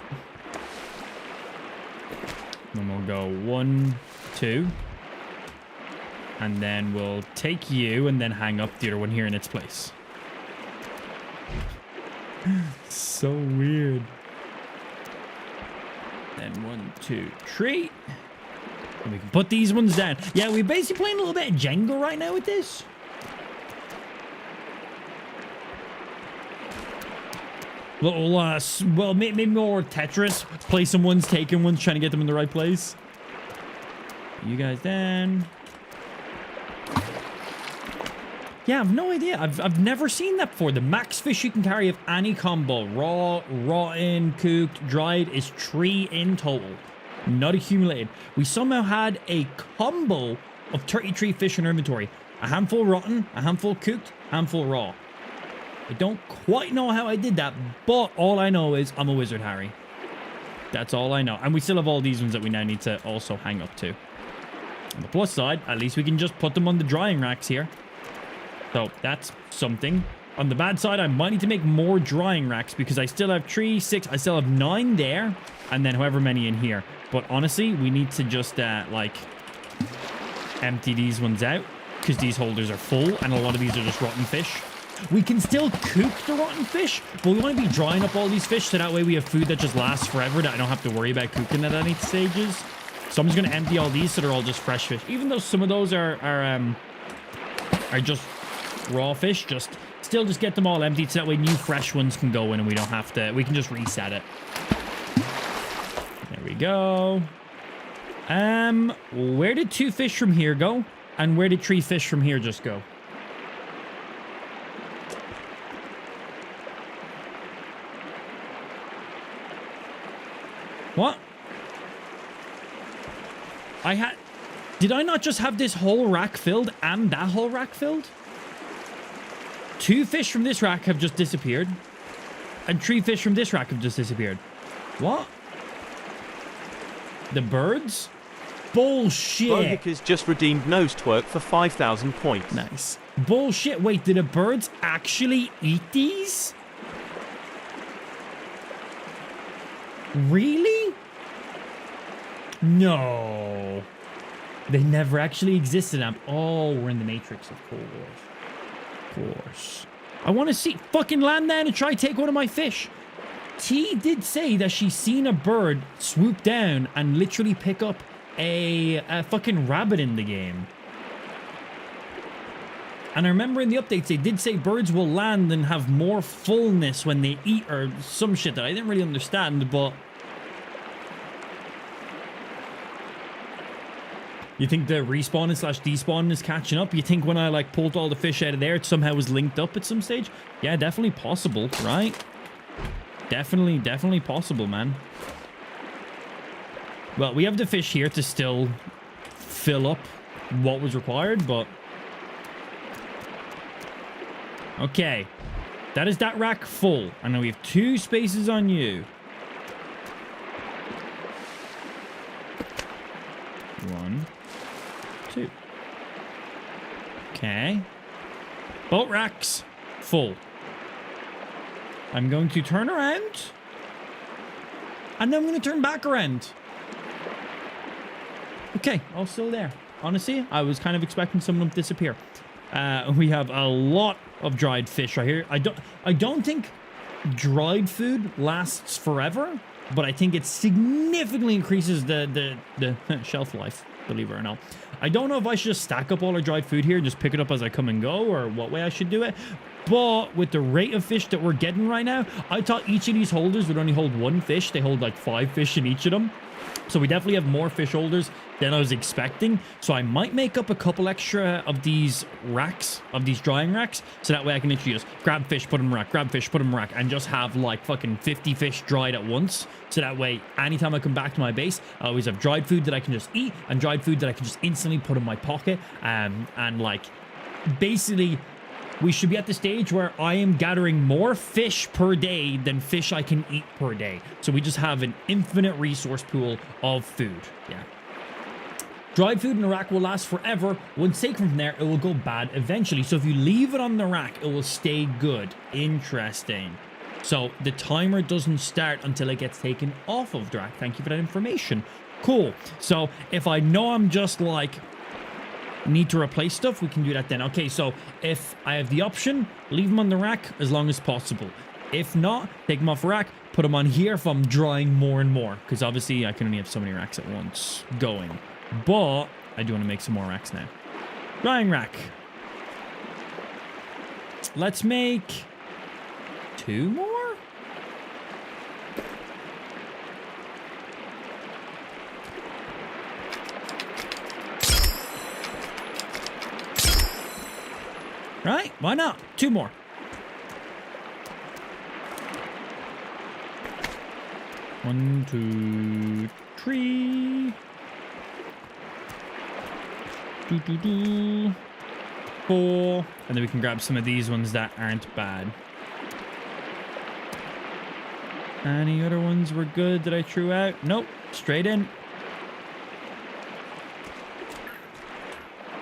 Then we'll go 1, 2. And then we'll take you and then hang up the other one here in its place. So weird. Then 1, 2, 3. And we can put these ones down. Yeah, we're basically playing a little bit of Jenga right now with this. Little, well, maybe more Tetris. Play some ones, taking ones, trying to get them in the right place. You guys down. Yeah, I've no idea. I've never seen that before. The max fish you can carry of any combo, raw, rotten, cooked, dried, is 3 in total. Not accumulated. We somehow had a combo of 33 fish in our inventory. A handful rotten, a handful cooked, a handful raw. I don't quite know how I did that, but all I know is I'm a wizard, Harry. That's all I know. And we still have all these ones that we now need to also hang up to. On the plus side, at least we can just put them on the drying racks here. So that's something. On the bad side, I might need to make more drying racks because I still have 3, 6, I still have 9 there. And then however many in here. But honestly, we need to just, like, empty these ones out because these holders are full and a lot of these are just rotten fish. We can still cook the rotten fish, but we want to be drying up all these fish so that way we have food that just lasts forever that I don't have to worry about cooking at any stages. So I'm just going to empty all these so they're all just fresh fish. Even though some of those are just raw fish, just get them all emptied so that way new fresh ones can go in and we don't have to, we can just reset it. There we go. Where did 2 fish from here go? And where did 3 fish from here just go? What? Did I not just have this whole rack filled and that whole rack filled? 2 fish from this rack have just disappeared. And 3 fish from this rack have just disappeared. What? The birds? Bullshit. Bohickers just redeemed nose twerk for 5,000 points. Nice. Bullshit. Wait, did the birds actually eat these? Really? No. They never actually existed. Oh, we're in the Matrix, of course. Of course. I want to see fucking land down and try to take one of my fish. T did say that she's seen a bird swoop down and literally pick up a fucking rabbit in the game. And I remember in the updates, they did say birds will land and have more fullness when they eat or some shit that I didn't really understand, but... You think the respawn and slash despawn is catching up? You think when I like pulled all the fish out of there, it somehow was linked up at some stage? Yeah, definitely possible, right? Definitely possible, man. Well, we have the fish here to still fill up what was required, but... Okay. That is that rack full. And now we have 2 spaces on you. 1, 2. Okay. Boat racks full. I'm going to turn around. And then I'm going to turn back around. Okay, all still there. Honestly, I was kind of expecting some of them to disappear. We have a lot of dried fish right here. I don't think dried food lasts forever, but I think it significantly increases the shelf life, believe it or not. I don't know if I should just stack up all our dried food here and just pick it up as I come and go, or what way I should do it. But with the rate of fish that we're getting right now, I thought each of these holders would only hold 1 fish. They hold like 5 fish in each of them. So we definitely have more fish holders than I was expecting. So I might make up a couple extra of these racks, of these drying racks. So that way I can literally just grab fish, put them in rack, grab fish, put them in rack, and just have like fucking 50 fish dried at once. So that way, anytime I come back to my base, I always have dried food that I can just eat and dried food that I can just instantly put in my pocket. And like, basically... we should be at the stage where I am gathering more fish per day than fish I can eat per day. So we just have an infinite resource pool of food. Yeah. Dried food in the rack will last forever. Once taken from there, it will go bad eventually. So if you leave it on the rack, it will stay good. Interesting. So the timer doesn't start until it gets taken off of the rack. Thank you for that information. Cool. So if I know I'm just like... need to replace stuff, we can do that then. Okay, so if I have the option, leave them on the rack as long as possible. If not, take them off the rack, put them on here if I'm drying more and more, because obviously I can only have so many racks at once going. But I do want to make some more racks now. Drying rack. Let's make 2 more. Right? Why not? 2 more. One, 2, 3. 4. And then we can grab some of these ones that aren't bad. Any other ones were good that I threw out? Nope. Straight in.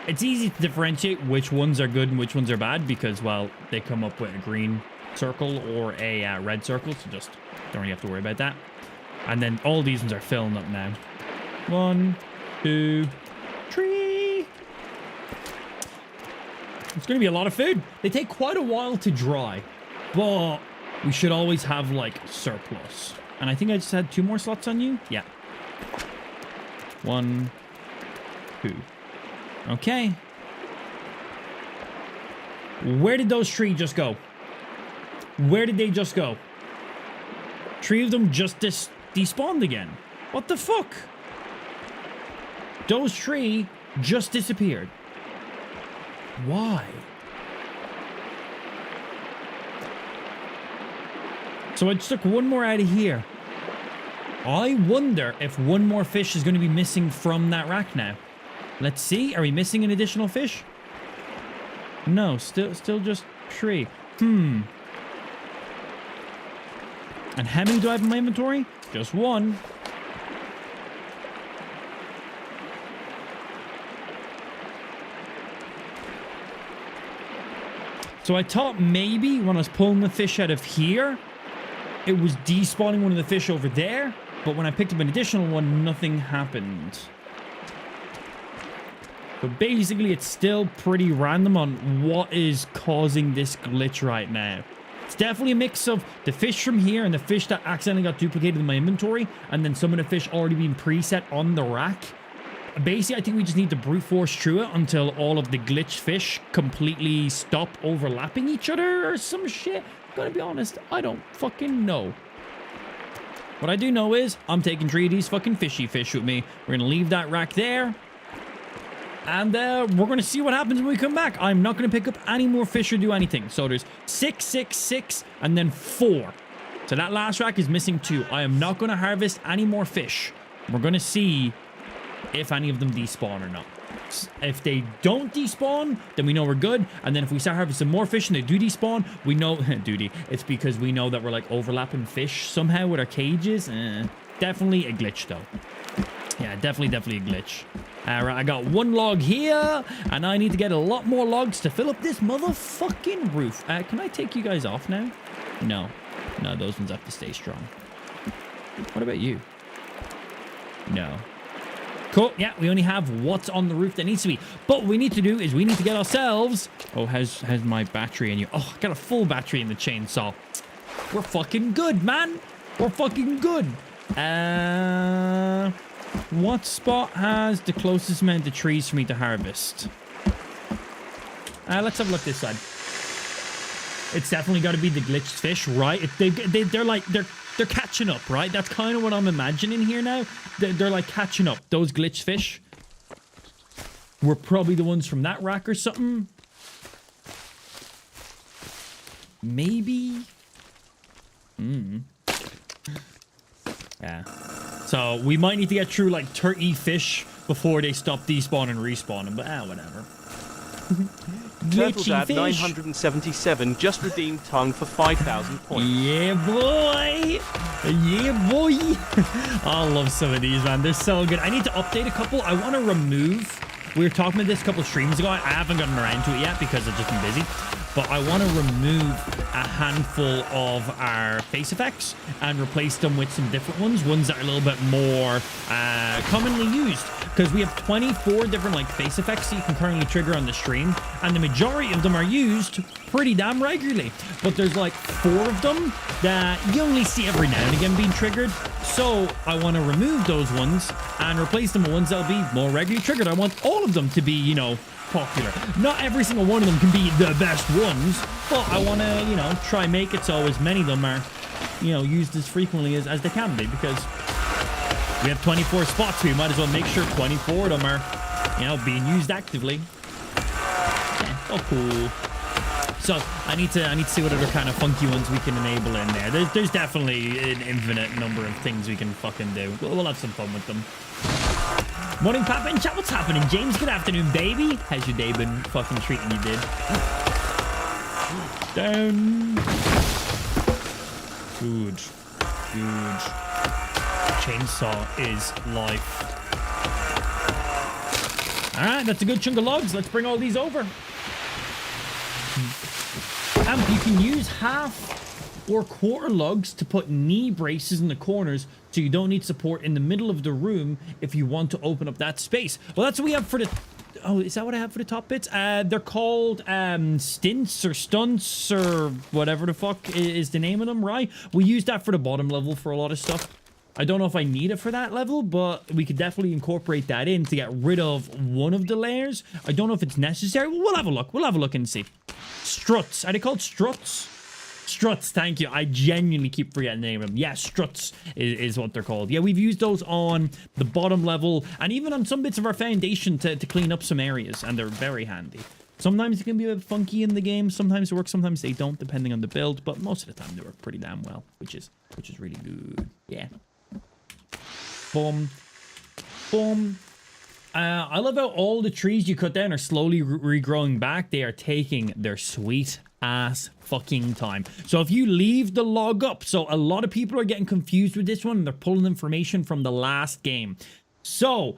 It's easy to differentiate which ones are good and which ones are bad because, well, they come up with a green circle or a red circle, so just don't really have to worry about that. And then all these ones are filling up now. 1, 2, 3. It's going to be a lot of food. They take quite a while to dry, but we should always have, like, surplus. And I think I just had 2 more slots on you. Yeah. 1, 2. Okay. Where did those 3 just go? Where did they just go? 3 of them just despawned again. What the fuck? Those 3 just disappeared. Why? So I just took 1 more out of here. I wonder if 1 more fish is going to be missing from that rack now. Let's see. Are we missing an additional fish? No, still just 3. And how many do I have in my inventory? Just 1. So I thought maybe when I was pulling the fish out of here, it was despawning one of the fish over there. But when I picked up an additional one, nothing happened. But basically, it's still pretty random on what is causing this glitch right now. It's definitely a mix of the fish from here and the fish that accidentally got duplicated in my inventory, and then some of the fish already being preset on the rack. Basically, I think we just need to brute force through it until all of the glitched fish completely stop overlapping each other or some shit. Gotta be honest, I don't fucking know. What I do know is I'm taking 3 of these fucking fishy fish with me. We're gonna leave that rack there. And we're going to see what happens when we come back. I'm not going to pick up any more fish or do anything. So there's 6, 6, 6, and then 4. So that last rack is missing 2. I am not going to harvest any more fish. We're going to see if any of them despawn or not. If they don't despawn, then we know we're good. And then if we start harvesting more fish and they do despawn, we know... Duty. It's because we know that we're like overlapping fish somehow with our cages. Definitely a glitch though. Yeah, definitely a glitch. Alright, I got 1 log here, and I need to get a lot more logs to fill up this motherfucking roof. Can I take you guys off now? No. No, those ones have to stay strong. What about you? No. Cool. Yeah, we only have what's on the roof that needs to be. But what we need to do is we need to get ourselves... Oh, how's my battery in you? Oh, I got a full battery in the chainsaw. We're fucking good, man. We're fucking good. What spot has the closest amount of trees for me to harvest? Let's have a look this side. It's definitely got to be the glitched fish, right? They're catching up, right? That's kind of what I'm imagining here now. They're like catching up. Those glitched fish were probably the ones from that rack or something. Maybe. Yeah. So we might need to get through like 30 fish before they stop despawning and respawning, but whatever. Turtle Dad 977 just redeemed tongue for 5,000 points. Yeah, boy. Yeah, boy. I love some of these, man. They're so good. I need to update a couple. I want to remove... We were talking about this a couple of streams ago. I haven't gotten around to it yet because I've just been busy. But I want to remove a handful of our face effects and replace them with some different ones. Ones that are a little bit more commonly used. Because we have 24 different like face effects that you can currently trigger on the stream. And the majority of them are used pretty damn regularly. But there's like 4 of them that you only see every now and again being triggered. So I want to remove those ones and replace them with ones that'll be more regularly triggered. I want all of them to be, you know, popular. Not every single one of them can be the best ones, but I want to, you know, try make it so as many of them are, you know, used as frequently as they can be, because we have 24 spots. We might as well make sure 24 of them are, you know, being used actively. Yeah, oh, cool. So I need to see what other kind of funky ones we can enable in there. There's definitely an infinite number of things we can fucking do. We'll have some fun with them. Morning, Papa and chat. What's happening, James? Good afternoon, baby. How's your day been fucking treating you, dude? Down. Good. Good. Chainsaw is life. All right, that's a good chunk of logs. Let's bring all these over. You can use half or quarter logs to put knee braces in the corners so you don't need support in the middle of the room if you want to open up that space. Well, that's what we have for the... Oh, is that what I have for the top bits? They're called stints or stunts or whatever the fuck is the name of them, right? We use that for the bottom level for a lot of stuff. I don't know if I need it for that level, but we could definitely incorporate that in to get rid of one of the layers. I don't know if it's necessary. We'll have a look. We'll have a look and see. Struts. Are they called struts? Struts, thank you. I genuinely keep forgetting the name of them. Yeah, struts is what they're called. Yeah, we've used those on the bottom level and even on some bits of our foundation to clean up some areas, and they're very handy. Sometimes it can be a bit funky in the game. Sometimes they work, sometimes they don't, depending on the build, but most of the time they work pretty damn well, which is really good. Yeah. Boom. Boom. I love how all the trees you cut down are slowly regrowing back. They are taking their sweet ass fucking time. So if you leave the log up, so a lot of people are getting confused with this one and they're pulling information from the last game. So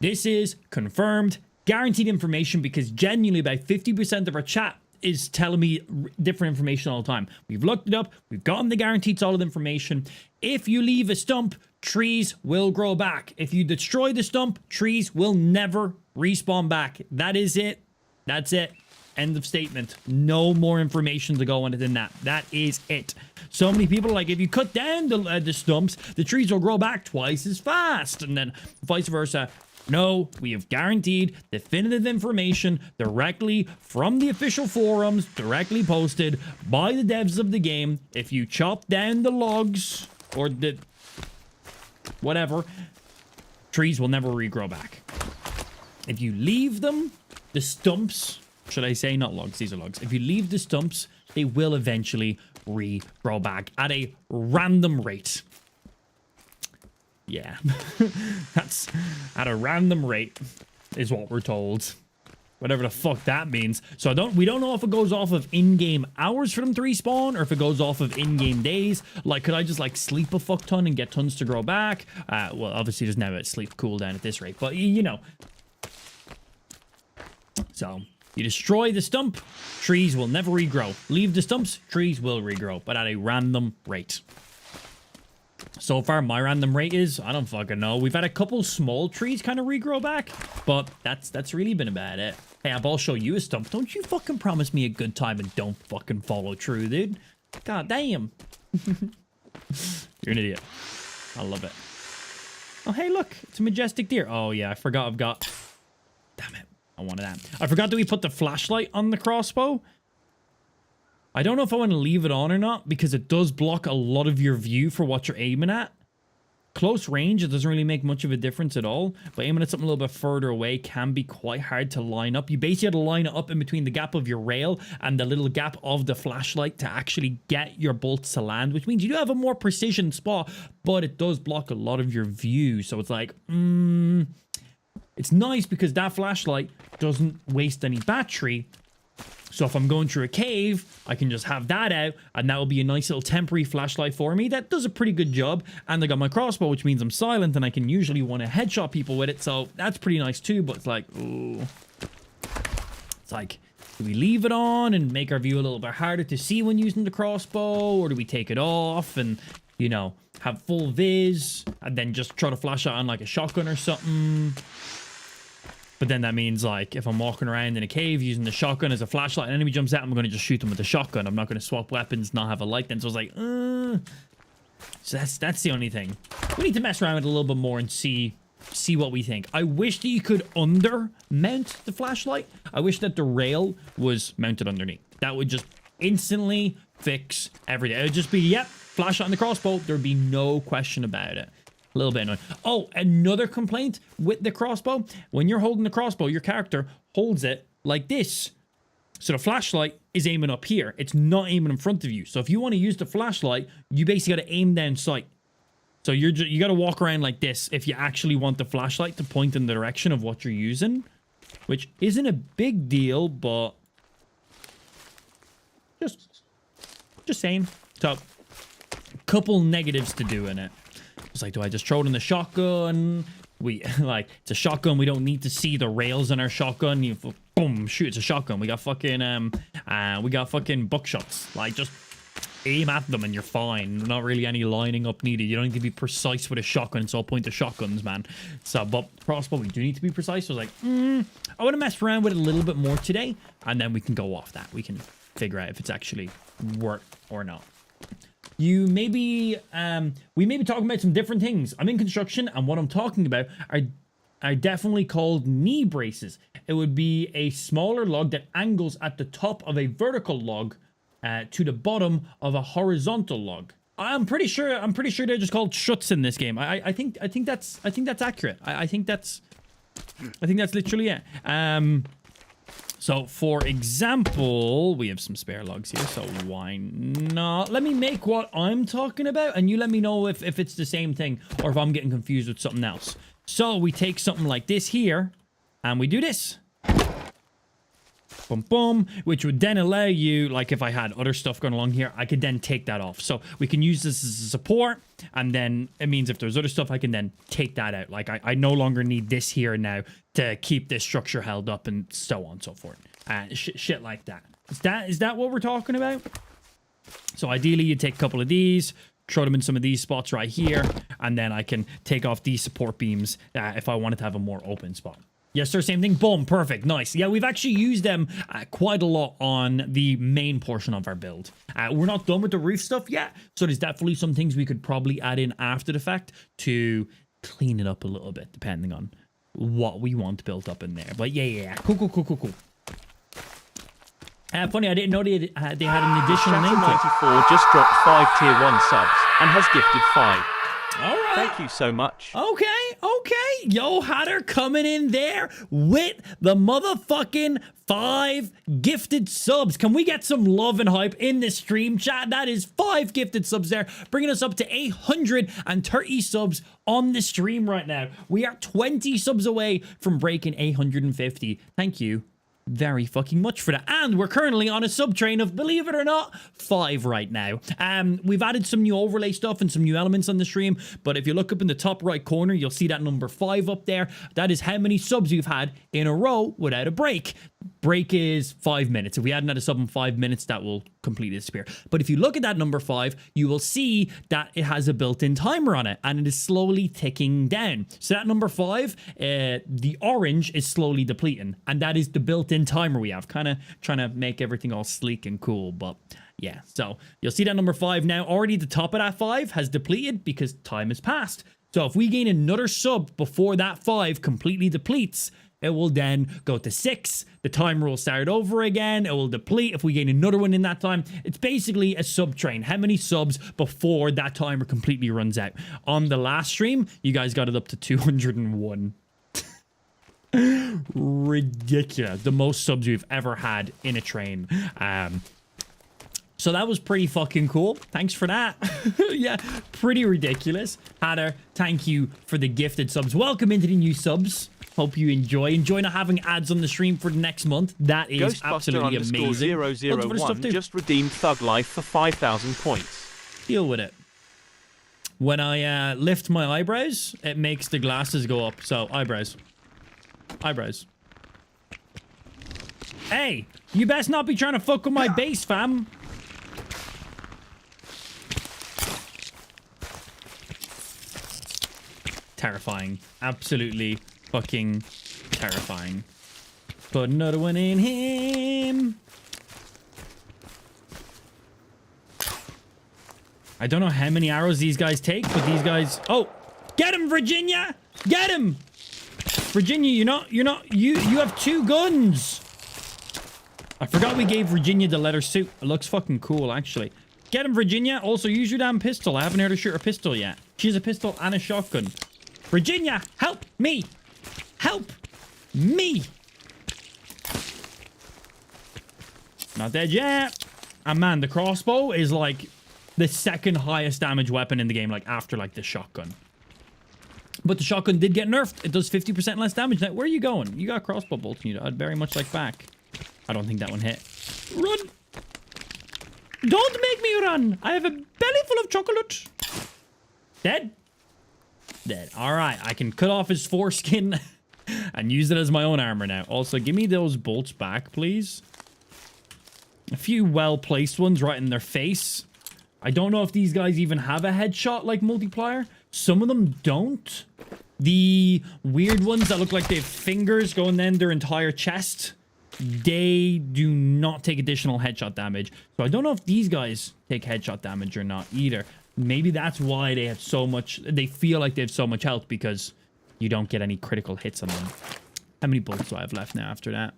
this is confirmed, guaranteed information, because genuinely about 50% of our chat is telling me different information all the time. We've looked it up. We've gotten the guaranteed solid information. If you leave a stump, trees will grow back. If you destroy the stump, trees will never respawn back. That is it. That's it. End of statement. No more information to go on it than that. That is it. So many people are like, if you cut down the stumps, the trees will grow back twice as fast. And then vice versa. No, we have guaranteed definitive information directly from the official forums, directly posted by the devs of the game. If you chop down the logs or the whatever, trees will never regrow back. If you leave them, the stumps, should I say, not logs, these are logs. If you leave the stumps, they will eventually regrow back at a random rate. Yeah, that's at a random rate is what we're told. Whatever the fuck that means. So we don't know if it goes off of in-game hours for them to respawn or if it goes off of in-game days. Like, could I just like sleep a fuck ton and get tons to grow back? Well, obviously there's never a sleep cooldown at this rate, but you know. So you destroy the stump, trees will never regrow. Leave the stumps, trees will regrow, but at a random rate. So far, my random rate is, I don't fucking know. We've had a couple small trees kind of regrow back, but that's really been about it. Hey, I'll show you a stump. Don't you fucking promise me a good time and don't fucking follow through, dude. God damn. You're an idiot. I love it. Oh, hey, look. It's a majestic deer. Oh, yeah, I forgot I've got... Damn it. I wanted that. I forgot that we put the flashlight on the crossbow. I don't know if I want to leave it on or not because it does block a lot of your view for what you're aiming at. Close range, it doesn't really make much of a difference at all, but aiming at something a little bit further away can be quite hard to line up. You basically have to line it up in between the gap of your rail and the little gap of the flashlight to actually get your bolts to land, which means you do have a more precision spot, but it does block a lot of your view. So it's like, it's nice because that flashlight doesn't waste any battery. So if I'm going through a cave, I can just have that out, and that will be a nice little temporary flashlight for me. That does a pretty good job. And I got my crossbow, which means I'm silent, and I can usually want to headshot people with it. So that's pretty nice too, but it's like, ooh. It's like, do we leave it on and make our view a little bit harder to see when using the crossbow? Or do we take it off and, you know, have full viz, and then just try to flash it on like a shotgun or something? But then that means, like, if I'm walking around in a cave using the shotgun as a flashlight, an enemy jumps out, I'm going to just shoot them with the shotgun. I'm not going to swap weapons, not have a light then. So I was like, So that's the only thing. We need to mess around with it a little bit more and see what we think. I wish that you could under-mount the flashlight. I wish that the rail was mounted underneath. That would just instantly fix everything. It would just be, yep, flashlight on the crossbow. There'd be no question about it. A little bit annoying. Oh, another complaint with the crossbow. When you're holding the crossbow, your character holds it like this. So the flashlight is aiming up here. It's not aiming in front of you. So if you want to use the flashlight, you basically got to aim down sight. So you got to walk around like this if you actually want the flashlight to point in the direction of what you're using, which isn't a big deal, but just saying. So, couple negatives to doing it. It's like, do I just throw it in the shotgun? It's a shotgun. We don't need to see the rails in our shotgun. You boom, shoot, it's a shotgun. We got fucking buckshots. Like, just aim at them and you're fine. Not really any lining up needed. You don't need to be precise with a shotgun. It's all point to shotguns, man. So, but crossbow, we do need to be precise. So I was like, I want to mess around with it a little bit more today, and then we can go off that. We can figure out if it's actually worth or not. We may be talking about some different things. I'm in construction, and what I'm talking about are definitely called knee braces. It would be a smaller log that angles at the top of a vertical log to the bottom of a horizontal log. I'm pretty sure they're just called shuts in this game. I think that's accurate. I think that's literally it. So, for example, we have some spare logs here, so why not? Let me make what I'm talking about, and you let me know if it's the same thing, or if I'm getting confused with something else. So, we take something like this here, and we do this. Boom, boom, which would then allow you, like if I had other stuff going along here, I could then take that off. So, we can use this as a support, and then it means if there's other stuff, I can then take that out. Like, I no longer need this here now to keep this structure held up and so on and so forth. Shit like that. Is that what we're talking about? So ideally, you take a couple of these, throw them in some of these spots right here, and then I can take off these support beams if I wanted to have a more open spot. Yes, sir, same thing. Boom, perfect, nice. Yeah, we've actually used them quite a lot on the main portion of our build. We're not done with the roof stuff yet, so there's definitely some things we could probably add in after the fact to clean it up a little bit, depending on what we want built up in there. But yeah. Cool. Funny, I didn't know they had an additional name to it. 94 just dropped 5 tier 1 subs and has gifted 5. All right. Thank you so much. Okay. Yo, Hatter coming in there with the motherfucking 5 gifted subs. Can we get some love and hype in the stream chat? That is 5 gifted subs there, bringing us up to 830 subs on the stream right now. We are 20 subs away from breaking 850. Thank you very fucking much for that. And we're currently on a sub train of, believe it or not, 5 right now. We've added some new overlay stuff and some new elements on the stream, but if you look up in the top right corner, you'll see that number 5 up there. That is how many subs you've had in a row without a break. Break is 5 minutes. If we hadn't had a sub in 5 minutes, that will completely disappear. But if you look at that number 5, you will see that it has a built-in timer on it, and it is slowly ticking down. So that number 5, the orange is slowly depleting, and that is the built-in timer we have. Kind of trying to make everything all sleek and cool, but yeah. So you'll see that number 5 now already the top of that 5 has depleted because time has passed. So if we gain another sub before that 5 completely depletes, it will then go to 6. The timer will start over again. It will deplete if we gain another one in that time. It's basically a sub train. How many subs before that timer completely runs out? On the last stream, you guys got it up to 201. Ridiculous. The most subs we've ever had in a train. So that was pretty fucking cool. Thanks for that. Yeah, pretty ridiculous. Hatter, thank you for the gifted subs. Welcome into the new subs. Hope you enjoy. Enjoy not having ads on the stream for the next month. That is absolutely amazing. Ghostbuster_001 just redeemed Thug Life for 5,000 points. Deal with it. When I lift my eyebrows, it makes the glasses go up. So, eyebrows. Hey, you best not be trying to fuck with my base, fam. Terrifying. Absolutely fucking terrifying. Put another one in him. I don't know how many arrows these guys take, but these guys... Oh! Get him, Virginia! Get him! Virginia, you have 2 guns! I forgot we gave Virginia the leather suit. It looks fucking cool, actually. Get him, Virginia. Also, use your damn pistol. I haven't heard her shoot her pistol yet. She has a pistol and a shotgun. Virginia, help me! Help me! Not dead yet. And man, the crossbow is like the second highest damage weapon in the game, like after like the shotgun. But the shotgun did get nerfed. It does 50% less damage. Now, where are you going? You got crossbow bolts. I'd very much like back. I don't think that one hit. Run! Don't make me run! I have a belly full of chocolate. Dead? Dead. Alright, I can cut off his foreskin and use it as my own armor now. Also, give me those bolts back, please. A few well-placed ones right in their face. I don't know if these guys even have a headshot like multiplier. Some of them don't. The weird ones that look like they have fingers going down their entire chest, they do not take additional headshot damage. So I don't know if these guys take headshot damage or not either. Maybe that's why they have so much, they feel like they have so much health, because you don't get any critical hits on them. How many bullets do I have left now after that?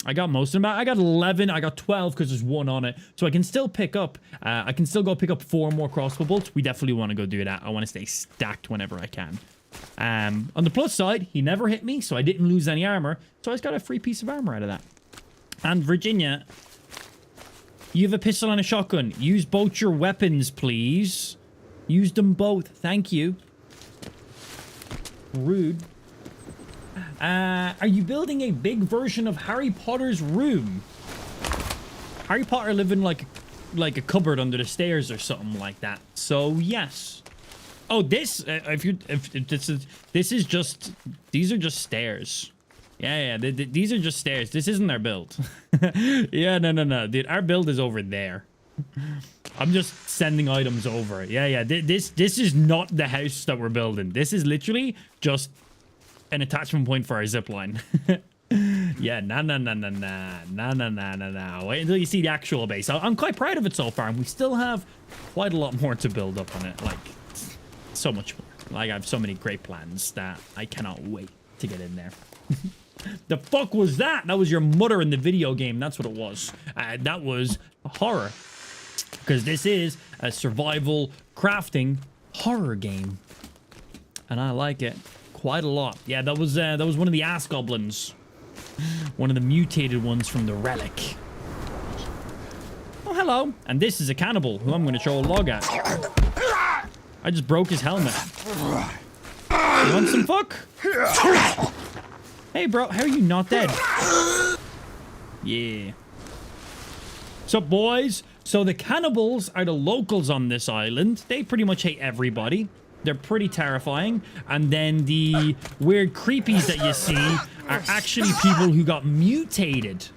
I got most of them. I got 11. I got 12 because there's one on it. So I can still pick up, I can still go pick up 4 more crossbow bolts. We definitely want to go do that. I want to stay stacked whenever I can. On the plus side, he never hit me, so I didn't lose any armor. So I just got a free piece of armor out of that. And Virginia, you have a pistol and a shotgun. Use both your weapons, please. Use them both. Thank you. Rude. Are you building a big version of Harry Potter's room? Harry Potter lived in like a cupboard under the stairs or something like that. So yes. Oh, this this is just, these are just stairs. Yeah, these are just stairs. This isn't our build. Yeah, no, dude, our build is over there. I'm just sending items over. Yeah, this is not the house that we're building. This is literally just an attachment point for our zipline. Yeah, no. Wait until you see the actual base. I'm quite proud of it so far, and we still have quite a lot more to build up on it. Like, so much more. Like, I have so many great plans that I cannot wait to get in there. The fuck was that? That was your mother in the video game. That's what it was. That was horror. Because this is a survival crafting horror game. And I like it quite a lot. Yeah, that was one of the ass goblins. One of the mutated ones from the relic. Oh, hello. And this is a cannibal who I'm going to throw a log at. I just broke his helmet. You want some fuck? Hey, bro. How are you not dead? Yeah. What's up, boys? So the cannibals are the locals on this island. They pretty much hate everybody. They're pretty terrifying. And then the weird creepies that you see are actually people who got mutated.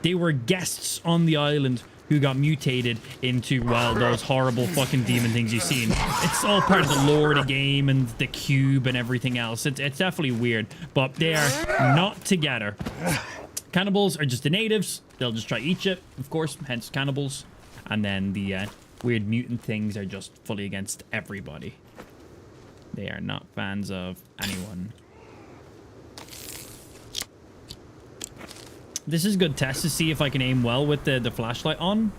They were guests on the island who got mutated into, well, those horrible fucking demon things you've seen. It's all part of the lore of the game and the cube and everything else. It's definitely weird, but they are not together. Cannibals are just the natives. They'll just try to eat you, of course, hence cannibals. And then the weird mutant things are just fully against everybody. They are not fans of anyone. This is a good test to see if I can aim well with the flashlight on.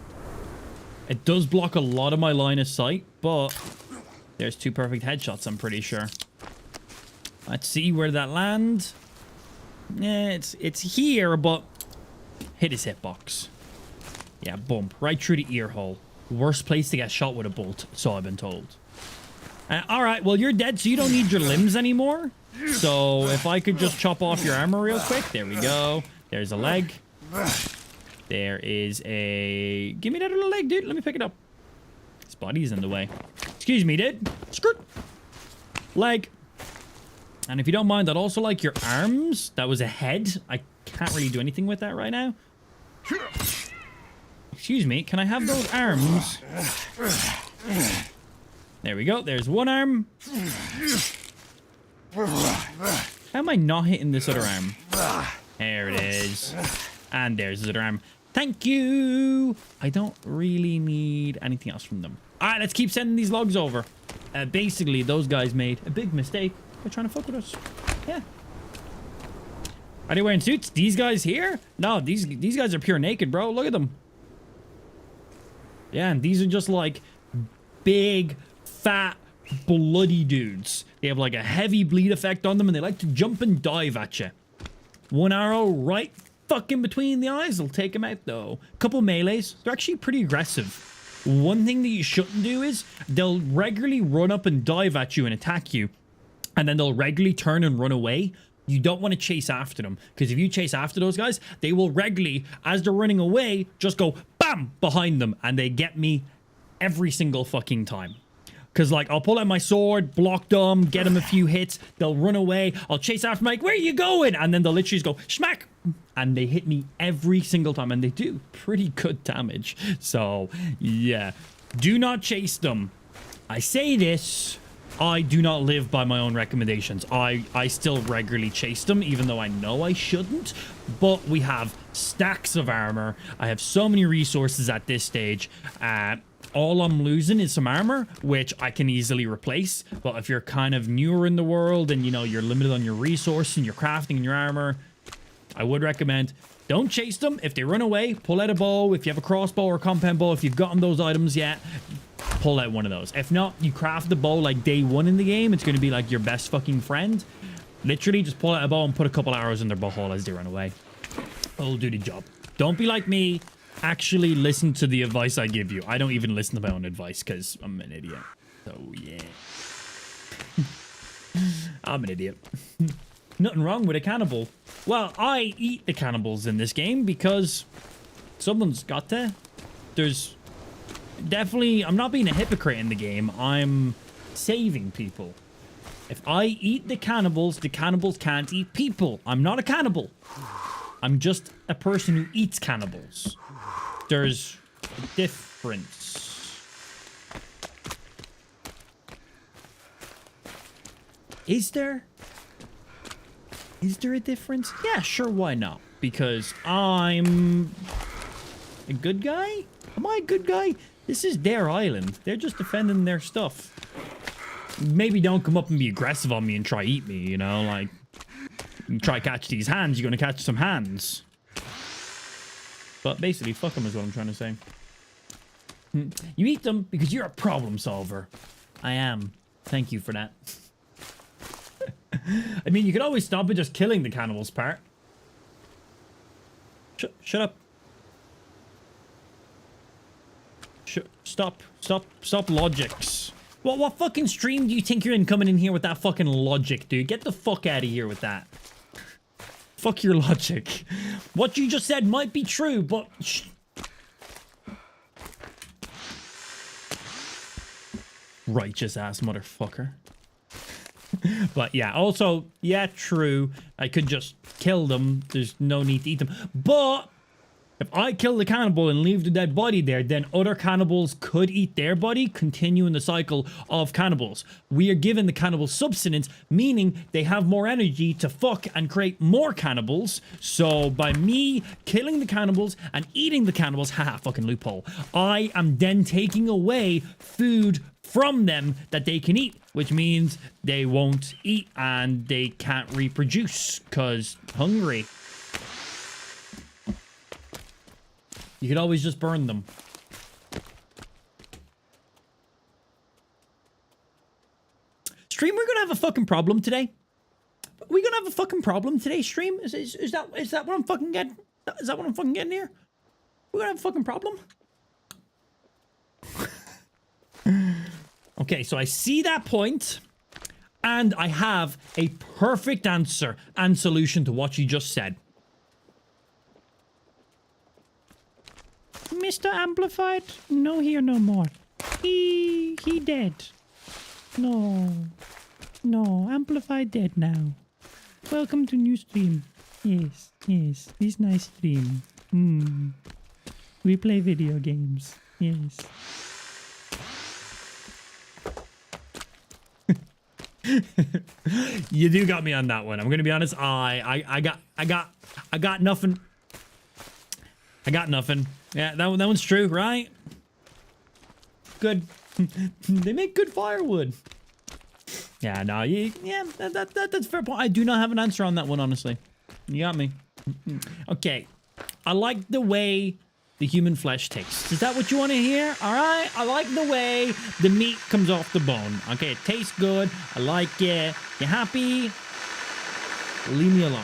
It does block a lot of my line of sight, but there's 2 perfect headshots, I'm pretty sure. Let's see where that lands. Yeah, it's here, but hit his hitbox. Yeah, bump. Right through the ear hole. Worst place to get shot with a bolt, so I've been told. Alright, well, you're dead, so you don't need your limbs anymore. So if I could just chop off your armor real quick. There we go. There's a leg. There is a... Give me that little leg, dude. Let me pick it up. His body's in the way. Excuse me, dude. Skirt. Leg. And if you don't mind, I'd also like your arms. That was a head. I can't really do anything with that right now. Excuse me. Can I have those arms? There we go. There's one arm. How am I not hitting this other arm? There it is. And there's the other arm. Thank you. I don't really need anything else from them. All right, let's keep sending these logs over. Basically, those guys made a big mistake by trying to fuck with us. Yeah. Are they wearing suits? These guys here? No, these guys are pure naked, bro. Look at them. Yeah, and these are just like big, fat, bloody dudes. They have like a heavy bleed effect on them, and they like to jump and dive at you. One arrow right fuck in between the eyes will take him out, though. Couple melees. They're actually pretty aggressive. One thing that you shouldn't do is they'll regularly run up and dive at you and attack you. And then they'll regularly turn and run away. You don't want to chase after them, because if you chase after those guys, they will regularly, as they're running away, just go BAM! Behind them, and they get me every single fucking time. Because, like, I'll pull out my sword, block them, get them a few hits, they'll run away, I'll chase after them, like, where are you going? And then they'll literally just go, smack! And they hit me every single time, and they do pretty good damage. So, yeah. Do not chase them. I say this... I do not live by my own recommendations. I still regularly chase them, even though I know I shouldn't. But we have stacks of armor. I have so many resources at this stage. All I'm losing is some armor, which I can easily replace. But if you're kind of newer in the world and, you know, you're limited on your resource and your crafting and your armor, I would recommend don't chase them. If they run away, pull out a bow. If you have a crossbow or a compound bow, if you've gotten those items yet, pull out one of those. If not, you craft the bow like day one in the game. It's going to be like your best fucking friend. Literally just pull out a bow and put a couple arrows in their butthole as they run away. It'll do the job. Don't be like me. Actually listen to the advice I give you. I don't even listen to my own advice because I'm an idiot. So yeah. I'm an idiot. Nothing wrong with a cannibal. Well, I eat the cannibals in this game because someone's got to. There's definitely... I'm not being a hypocrite in the game. I'm saving people. If I eat the cannibals can't eat people. I'm not a cannibal. I'm just a person who eats cannibals. There's a difference. Is there? Is there a difference? Yeah, sure, why not? Because I'm a good guy? Am I a good guy? This is their island. They're just defending their stuff. Maybe don't come up and be aggressive on me and try eat me, you know? Like, you try catch these hands, you're gonna catch some hands. But basically, fuck them is what I'm trying to say. You eat them because you're a problem solver. I am. Thank you for that. I mean, you could always stop at just killing the cannibals part. Shut up. Stop logics. What fucking stream do you think you're in coming in here with that fucking logic, dude? Get the fuck out of here with that. Fuck your logic. What you just said might be true, but... Righteous ass motherfucker. But yeah, also, yeah, true. I could just kill them. There's no need to eat them. But if I kill the cannibal and leave the dead body there, then other cannibals could eat their body, continuing the cycle of cannibals. We are given the cannibal subsistence, meaning they have more energy to fuck and create more cannibals. So by me killing the cannibals and eating the cannibals, haha, fucking loophole, I am then taking away food from them that they can eat, which means they won't eat and they can't reproduce because hungry. You could always just burn them. Stream, we're gonna have a fucking problem today. We're gonna have a fucking problem today, stream. Is that what I'm fucking getting? Is that what I'm fucking getting here? We're gonna have a fucking problem. Okay, so I see that point, and I have a perfect answer and solution to what you just said. Mr. Amplified, no here no more. He dead. No, Amplified dead now. Welcome to new stream. Yes, this nice stream. We play video games. Yes. You do got me on that one. I'm gonna be honest. I got nothing. I got nothing. Yeah, that one's true, right? Good. They make good firewood. Yeah, no, yeah, that's a fair point. I do not have an answer on that one, honestly. You got me. Okay. I like the way the human flesh tastes. Is that what you want to hear? All right. I like the way the meat comes off the bone. Okay, it tastes good. I like it. You happy? Leave me alone.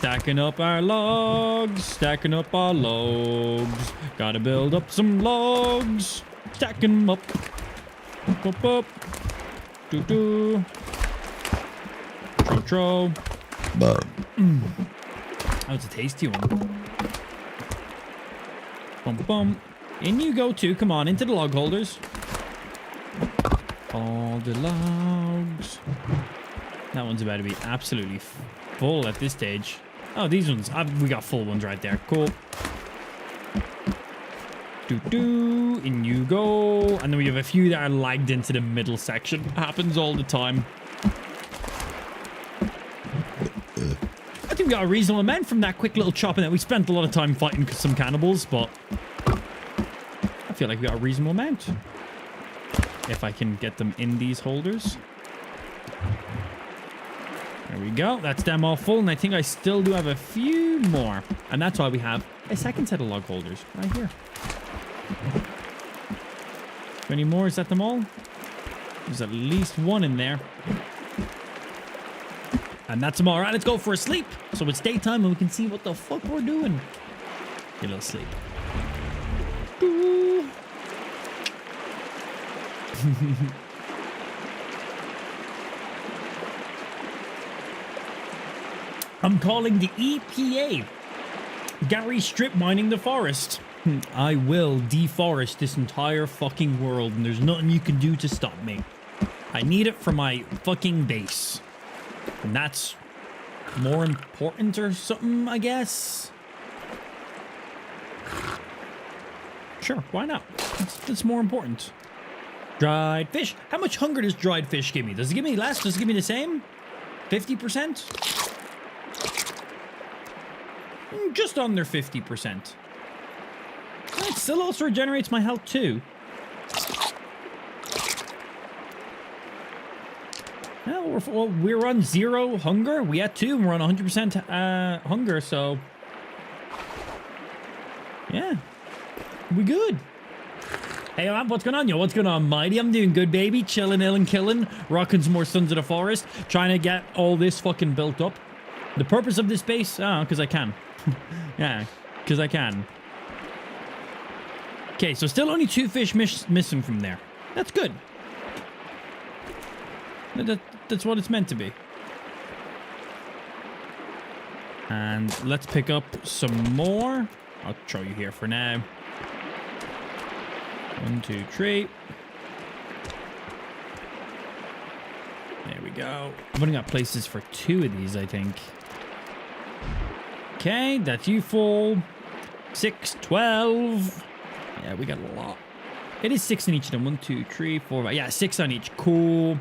Stacking up our logs. Stacking up our logs. Gotta build up some logs. Stacking them up. Up, up, up. Doo-doo. Tro-tro. That was a tasty one. Bum, bum. In you go too. Come on, into the log holders. All the logs. That one's about to be absolutely full at this stage. Oh, these ones. We got full ones right there. Cool. Doo-doo. In you go. And then we have a few that are lagged into the middle section. Happens all the time. I think we got a reasonable amount from that quick little chopping that we spent a lot of time fighting some cannibals, but I feel like we got a reasonable amount. If I can get them in these holders. There we go. That's them all full. And I think I still do have a few more. And that's why we have a second set of log holders right here. Any more? Is that them all? There's at least one in there. And that's them all. All right, let's go for a sleep. So it's daytime and we can see what the fuck we're doing. Get a little sleep. Ooh. I'm calling the EPA. Gary strip mining the forest. I will deforest this entire fucking world and there's nothing you can do to stop me. I need it for my fucking base. And that's more important or something, I guess. Sure, why not? It's more important. Dried fish. How much hunger does dried fish give me? Does it give me less? Does it give me the same? 50%? Just under 50%. It still also regenerates my health too. Well, we're on 0 hunger. We had 2 and we're on 100% hunger, so... Yeah. We good. Hey, what's going on, yo? What's going on, Mighty? I'm doing good, baby. Chilling, ill, and killing. Rocking some more Sons of the Forest. Trying to get all this fucking built up. The purpose of this base? Oh, because I can. Yeah, because I can. Okay, so still only 2 fish missing from there. That's good. That's what it's meant to be. And let's pick up some more. I'll throw you here for now. 1, 2, 3. There we go. I've only got places for 2 of these, I think. Okay, that's you full. 6, 12. Yeah, we got a lot. It is 6 in each of them. 1, 2, 3, 4, 5. Yeah, 6 on each. Cool.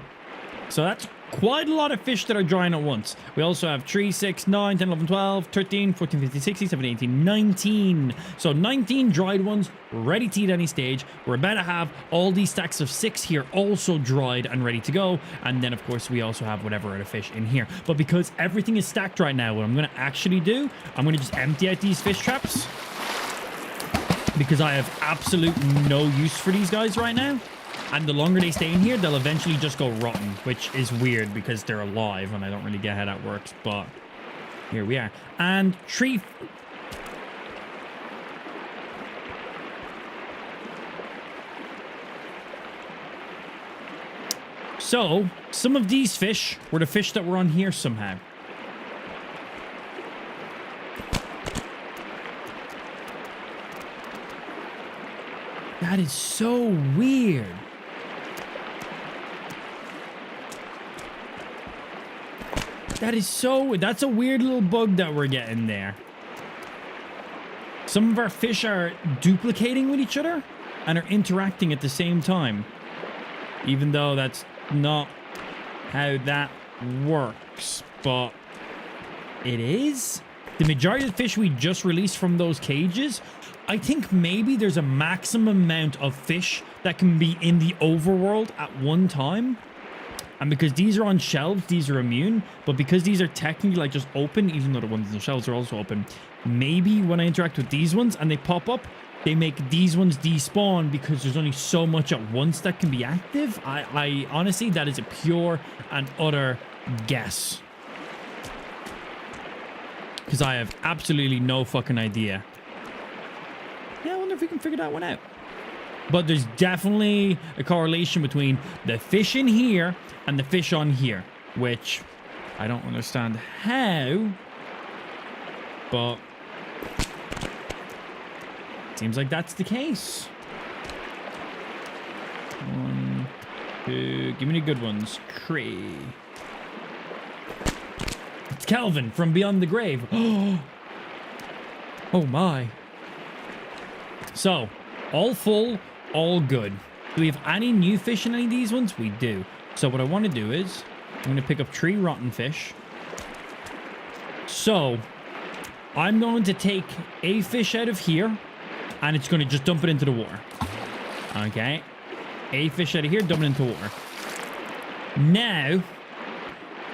So that's quite a lot of fish that are drying at once. We also have 3, 6, 9, 10, 11, 12, 13, 14, 15, 16, 17, 18, 19. So 19 dried ones ready to eat any stage. We're about to have all these stacks of 6 here also dried and ready to go. And then, of course, we also have whatever other fish in here. But because everything is stacked right now, what I'm going to actually do, I'm going to just empty out these fish traps. Because I have absolute no use for these guys right now. And the longer they stay in here, they'll eventually just go rotten, which is weird because they're alive and I don't really get how that works, but here we are. And 3... So, some of these fish were the fish that were on here somehow. That is so weird. That's a weird little bug that we're getting there. Some of our fish are duplicating with each other and are interacting at the same time. Even though that's not how that works, but it is. The majority of the fish we just released from those cages, I think maybe there's a maximum amount of fish that can be in the overworld at one time. And because these are on shelves, these are immune. But because these are technically like just open, even though the ones on the shelves are also open, maybe when I interact with these ones and they pop up, they make these ones despawn because there's only so much at once that can be active. I honestly, that is a pure and utter guess. because I have absolutely no fucking idea. Yeah, I wonder if we can figure that one out. But there's definitely a correlation between the fish in here and the fish on here, which I don't understand how, but seems like that's the case. 1, 2, give me the good ones. 3. It's Calvin from Beyond the Grave. Oh my. So, all full, all good. Do we have any new fish in any of these ones? We do. So what I want to do is, I'm going to pick up 3 rotten fish. So, I'm going to take a fish out of here, and it's going to just dump it into the water. Okay. A fish out of here, dump it into water. Now,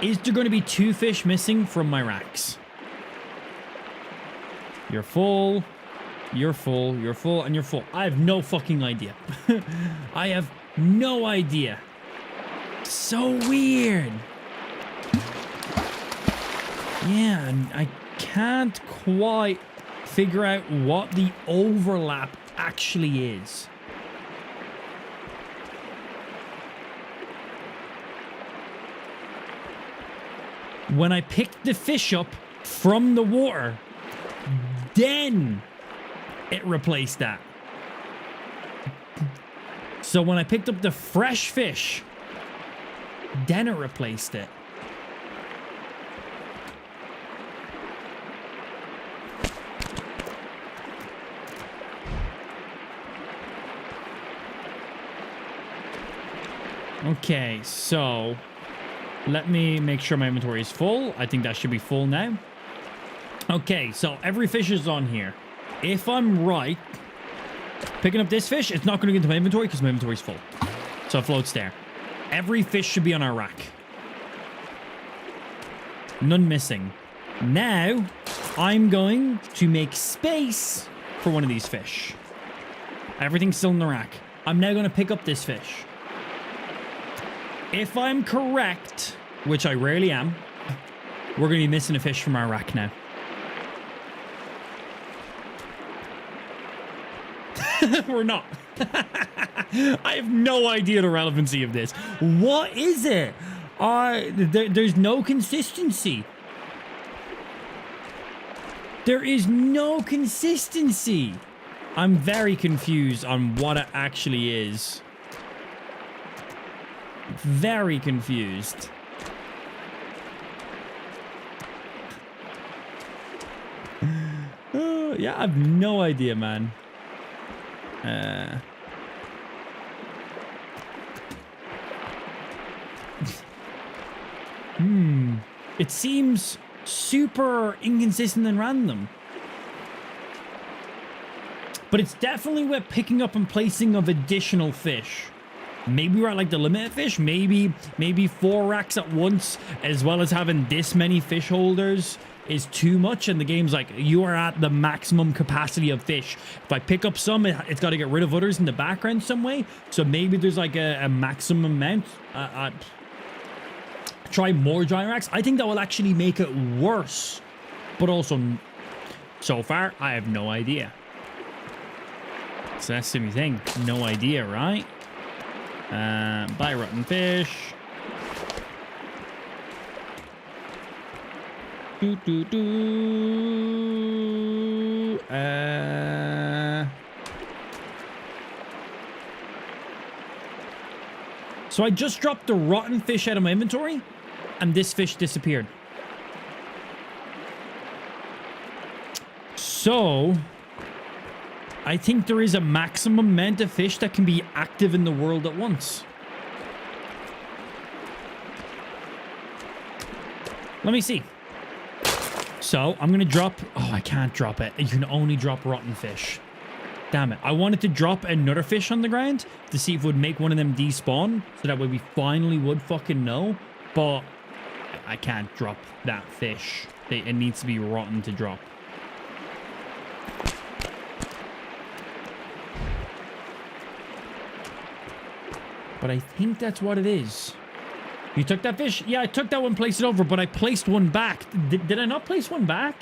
is there going to be 2 fish missing from my racks? You're full. You're full, you're full, and you're full. I have no fucking idea. I have no idea. So weird. Yeah, and I can't quite figure out what the overlap actually is. When I picked the fish up from the water, then it replaced that. So when I picked up the fresh fish, then it replaced it. Okay, so let me make sure my inventory is full. I think that should be full now. Okay, so every fish is on here. If I'm right, picking up this fish, it's not going to get into my inventory because my inventory is full. So it floats there. Every fish should be on our rack. None missing. Now, I'm going to make space for one of these fish. Everything's still in the rack. I'm now going to pick up this fish. If I'm correct, which I rarely am, we're going to be missing a fish from our rack now. We're not. I have no idea the relevancy of this. What is it? There's no consistency. There is no consistency. I'm very confused on what it actually is. Very confused. Yeah, I have no idea, man. It seems super inconsistent and random. But it's definitely with picking up and placing of additional fish. Maybe we're at like the limit of fish. Maybe 4 racks at once, as well as having this many fish holders, is too much, and the game's like, you are at the maximum capacity of fish. If I pick up some, it's got to get rid of others in the background some way. So maybe there's like a maximum amount. Try more giant racks. I think that will actually make it worse. But also, so far, I have no idea. So that's the only thing. No idea, right? Buy rotten fish. So I just dropped the rotten fish out of my inventory, and this fish disappeared. So I think there is a maximum amount of fish that can be active in the world at once. Let me see. So I'm going to drop... Oh, I can't drop it. You can only drop rotten fish. Damn it. I wanted to drop another fish on the ground to see if it would make one of them despawn. So that way we finally would fucking know. But I can't drop that fish. It needs to be rotten to drop. But I think that's what it is. You took that fish? Yeah, I took that one, placed it over, but I placed one back. Did I not place one back?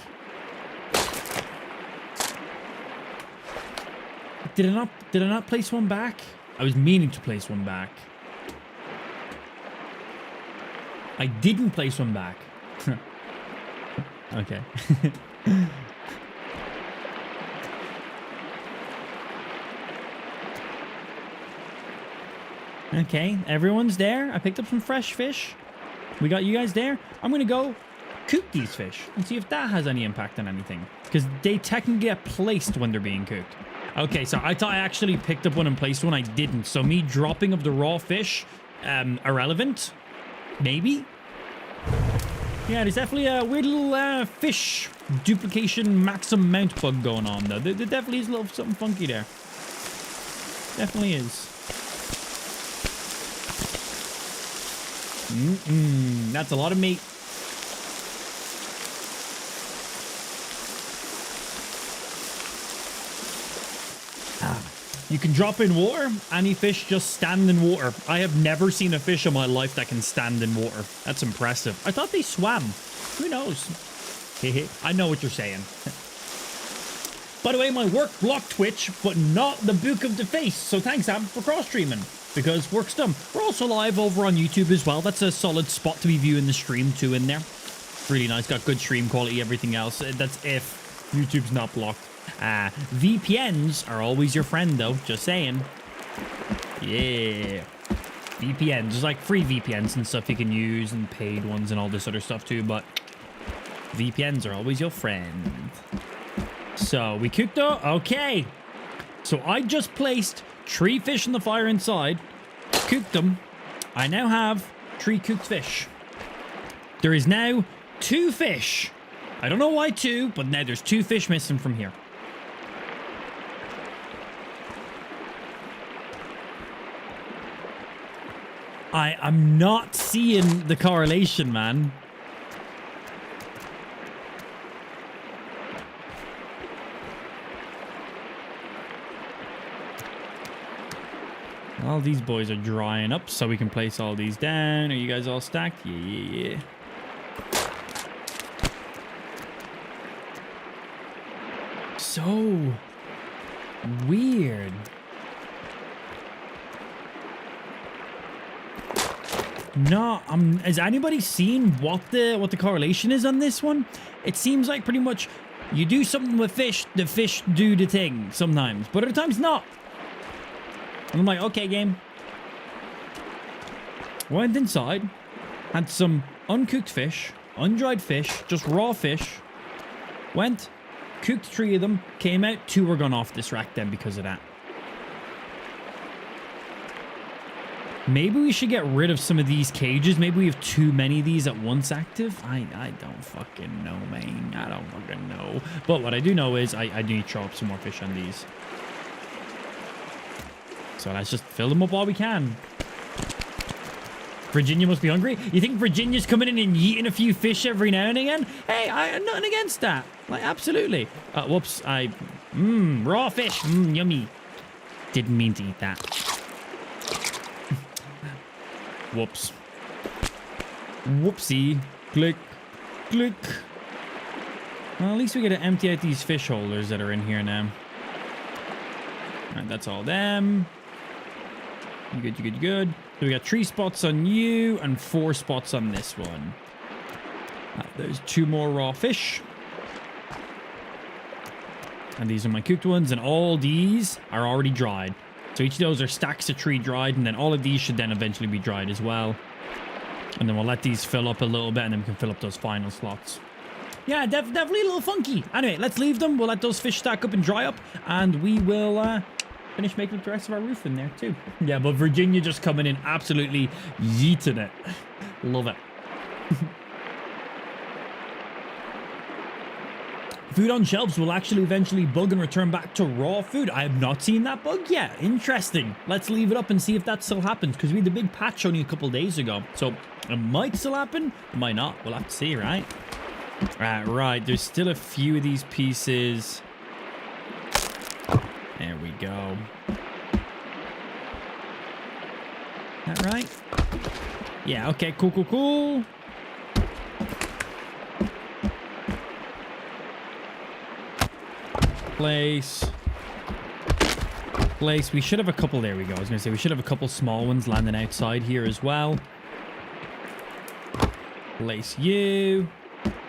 Did I not place one back? I was meaning to place one back. I didn't place one back. Okay. Okay, everyone's there. I picked up some fresh fish. We got you guys there. I'm going to go cook these fish and see if that has any impact on anything. Because they technically get placed when they're being cooked. Okay, so I thought I actually picked up one and placed one. I didn't. So me dropping of the raw fish, irrelevant. Maybe. Yeah, there's definitely a weird little fish duplication maximum mount bug going on, though. There definitely is a little something funky there. Definitely is. That's a lot of meat. You can drop in water. Any fish just stand in water. I have never seen a fish in my life that can stand in water. That's impressive. I thought they swam. Who knows? I know what you're saying. By the way, my work blocked Twitch, but not the Book of the Face. So thanks, Am, for cross-streaming. Because work's done. We're also live over on YouTube as well. That's a solid spot to be viewing the stream too in there. Really nice. Got good stream quality, everything else. That's if YouTube's not blocked. VPNs are always your friend, though. Just saying. Yeah. VPNs. There's like free VPNs and stuff you can use and paid ones and all this other stuff too, but VPNs are always your friend. So we cooked up. Okay. So I just placed 3 fish in the fire inside, cooked them. I now have 3 cooked fish. There is now 2 fish. I don't know why 2, but now there's 2 fish missing from here. I'm not seeing the correlation, man. All these boys are drying up, so we can place all these down. Are you guys all stacked? Yeah. So weird. No, has anybody seen what the correlation is on this one? It seems like pretty much you do something with fish, the fish do the thing sometimes, but other times not. And I'm like, okay, game. Went inside, had some uncooked fish, undried fish, just raw fish. Went, cooked 3 of them, came out, 2 were gone off this rack then because of that. Maybe we should get rid of some of these cages. Maybe we have too many of these at once active. I don't fucking know, man. I don't fucking know. But what I do know is I do need to throw up some more fish on these. So let's just fill them up while we can. Virginia must be hungry. You think Virginia's coming in and eating a few fish every now and again? Hey, I'm nothing against that. Like, absolutely. Whoops. Raw fish. Yummy. Didn't mean to eat that. Whoops. Whoopsie. Click. Click. Well, at least we get to empty out these fish holders that are in here now. Alright, that's all them. You good, you good, you good. So we got 3 spots on you and 4 spots on this one. There's 2 more raw fish. And these are my cooked ones, and all these are already dried. So each of those are stacks of 3 dried, and then all of these should then eventually be dried as well. And then we'll let these fill up a little bit, and then we can fill up those final slots. Yeah, definitely a little funky. Anyway, let's leave them. We'll let those fish stack up and dry up, and we will finish making up the rest of our roof in there too. Yeah, but Virginia just coming in absolutely yeeting it. Love it. Food on shelves will actually eventually bug and return back to raw food. I have not seen that bug yet. Interesting. Let's leave it up and see if that still happens, because we had a big patch only a couple days ago. So it might still happen. It might not. We'll have to see, right? Right. There's still a few of these pieces. There we go. That right? Yeah, okay. Cool, cool, cool. Place. Place. We should have a couple. There we go. I was going to say we should have a couple small ones landing outside here as well. Place you.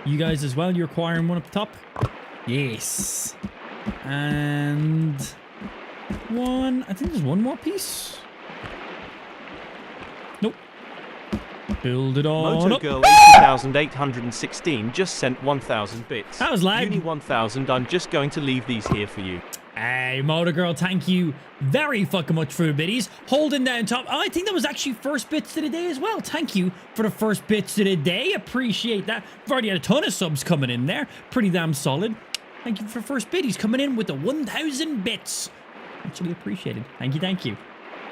You guys as well. You're acquiring one up top. Yes. And one. I think there's one more piece. Nope. Build it on up. Motogirl 80,816 just sent 1,000 bits. That was lag. Uni 1,000. I'm just going to leave these here for you. Hey, Motor Girl, thank you very fucking much for the biddies. Holding down top. Oh, I think that was actually first bits of the day as well. Thank you for the first bits of the day. Appreciate that. We've already had a ton of subs coming in there. Pretty damn solid. Thank you for first biddies coming in with the 1,000 bits. Actually appreciated. Thank you, thank you.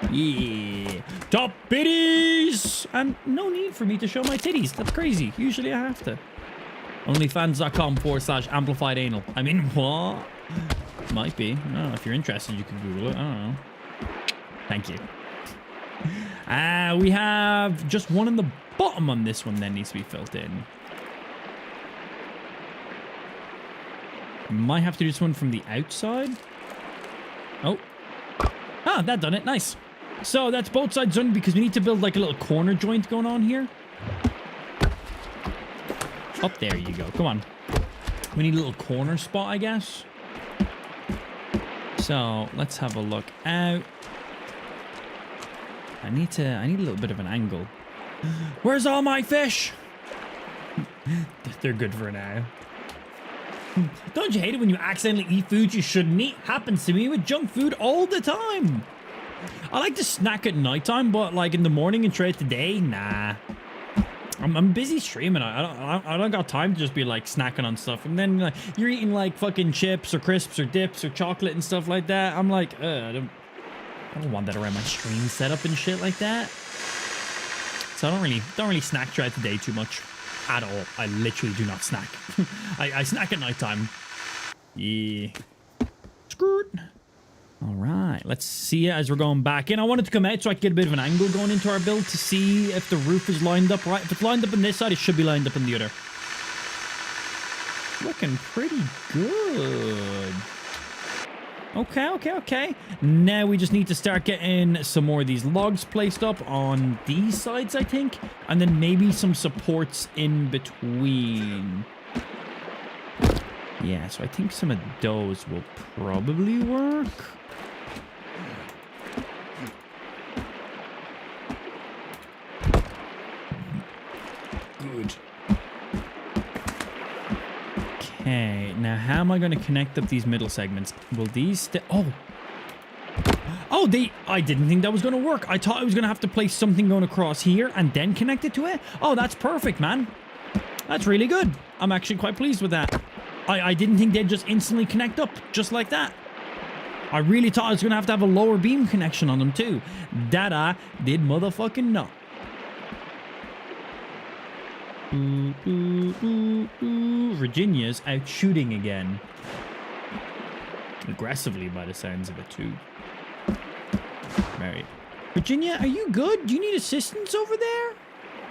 Yeah. Top biddies! And no need for me to show my titties. That's crazy. Usually I have to. Onlyfans.com/amplified anal. I mean, what? Might be. I don't know. If you're interested, you can Google it. I don't know. Thank you. We have just one on the bottom on this one that needs to be filled in. Might have to do this one from the outside. Oh. Ah, that done it. Nice. So that's both sides done because we need to build like a little corner joint going on here. Up there you go. Come on. We need a little corner spot, I guess. So let's have a look out. I need a little bit of an angle. Where's all my fish? They're good for now. Don't you hate it when you accidentally eat food you shouldn't eat? Happens to me with junk food all the time. I like to snack at nighttime, but like in the morning and throughout the day, nah. I'm busy streaming. I don't got time to just be like snacking on stuff. And then like, you're eating like fucking chips or crisps or dips or chocolate and stuff like that. I'm like, I don't want that around my stream setup and shit like that. So I don't really snack throughout the day too much at all. I literally do not snack. I snack at nighttime. Yeah. Skirt. All right, let's see it as we're going back in. I wanted to come out so I could get a bit of an angle going into our build to see if the roof is lined up right. If it's lined up on this side, it should be lined up on the other. Looking pretty good. Okay. Now we just need to start getting some more of these logs placed up on these sides, I think. And then maybe some supports in between. Yeah, so I think some of those will probably work. Good. Okay, now how am I going to connect up these middle segments? Will these I didn't think that was going to work. I thought I was going to have to place something going across here and then connect it to it. Oh, that's perfect, man. That's really good. I'm actually quite pleased with that. I didn't think they'd just instantly connect up just like that. I really thought I was going to have a lower beam connection on them too. That I did motherfucking not. Virginia's out shooting again. Aggressively by the sounds of it too. Right. Virginia, are you good? Do you need assistance over there?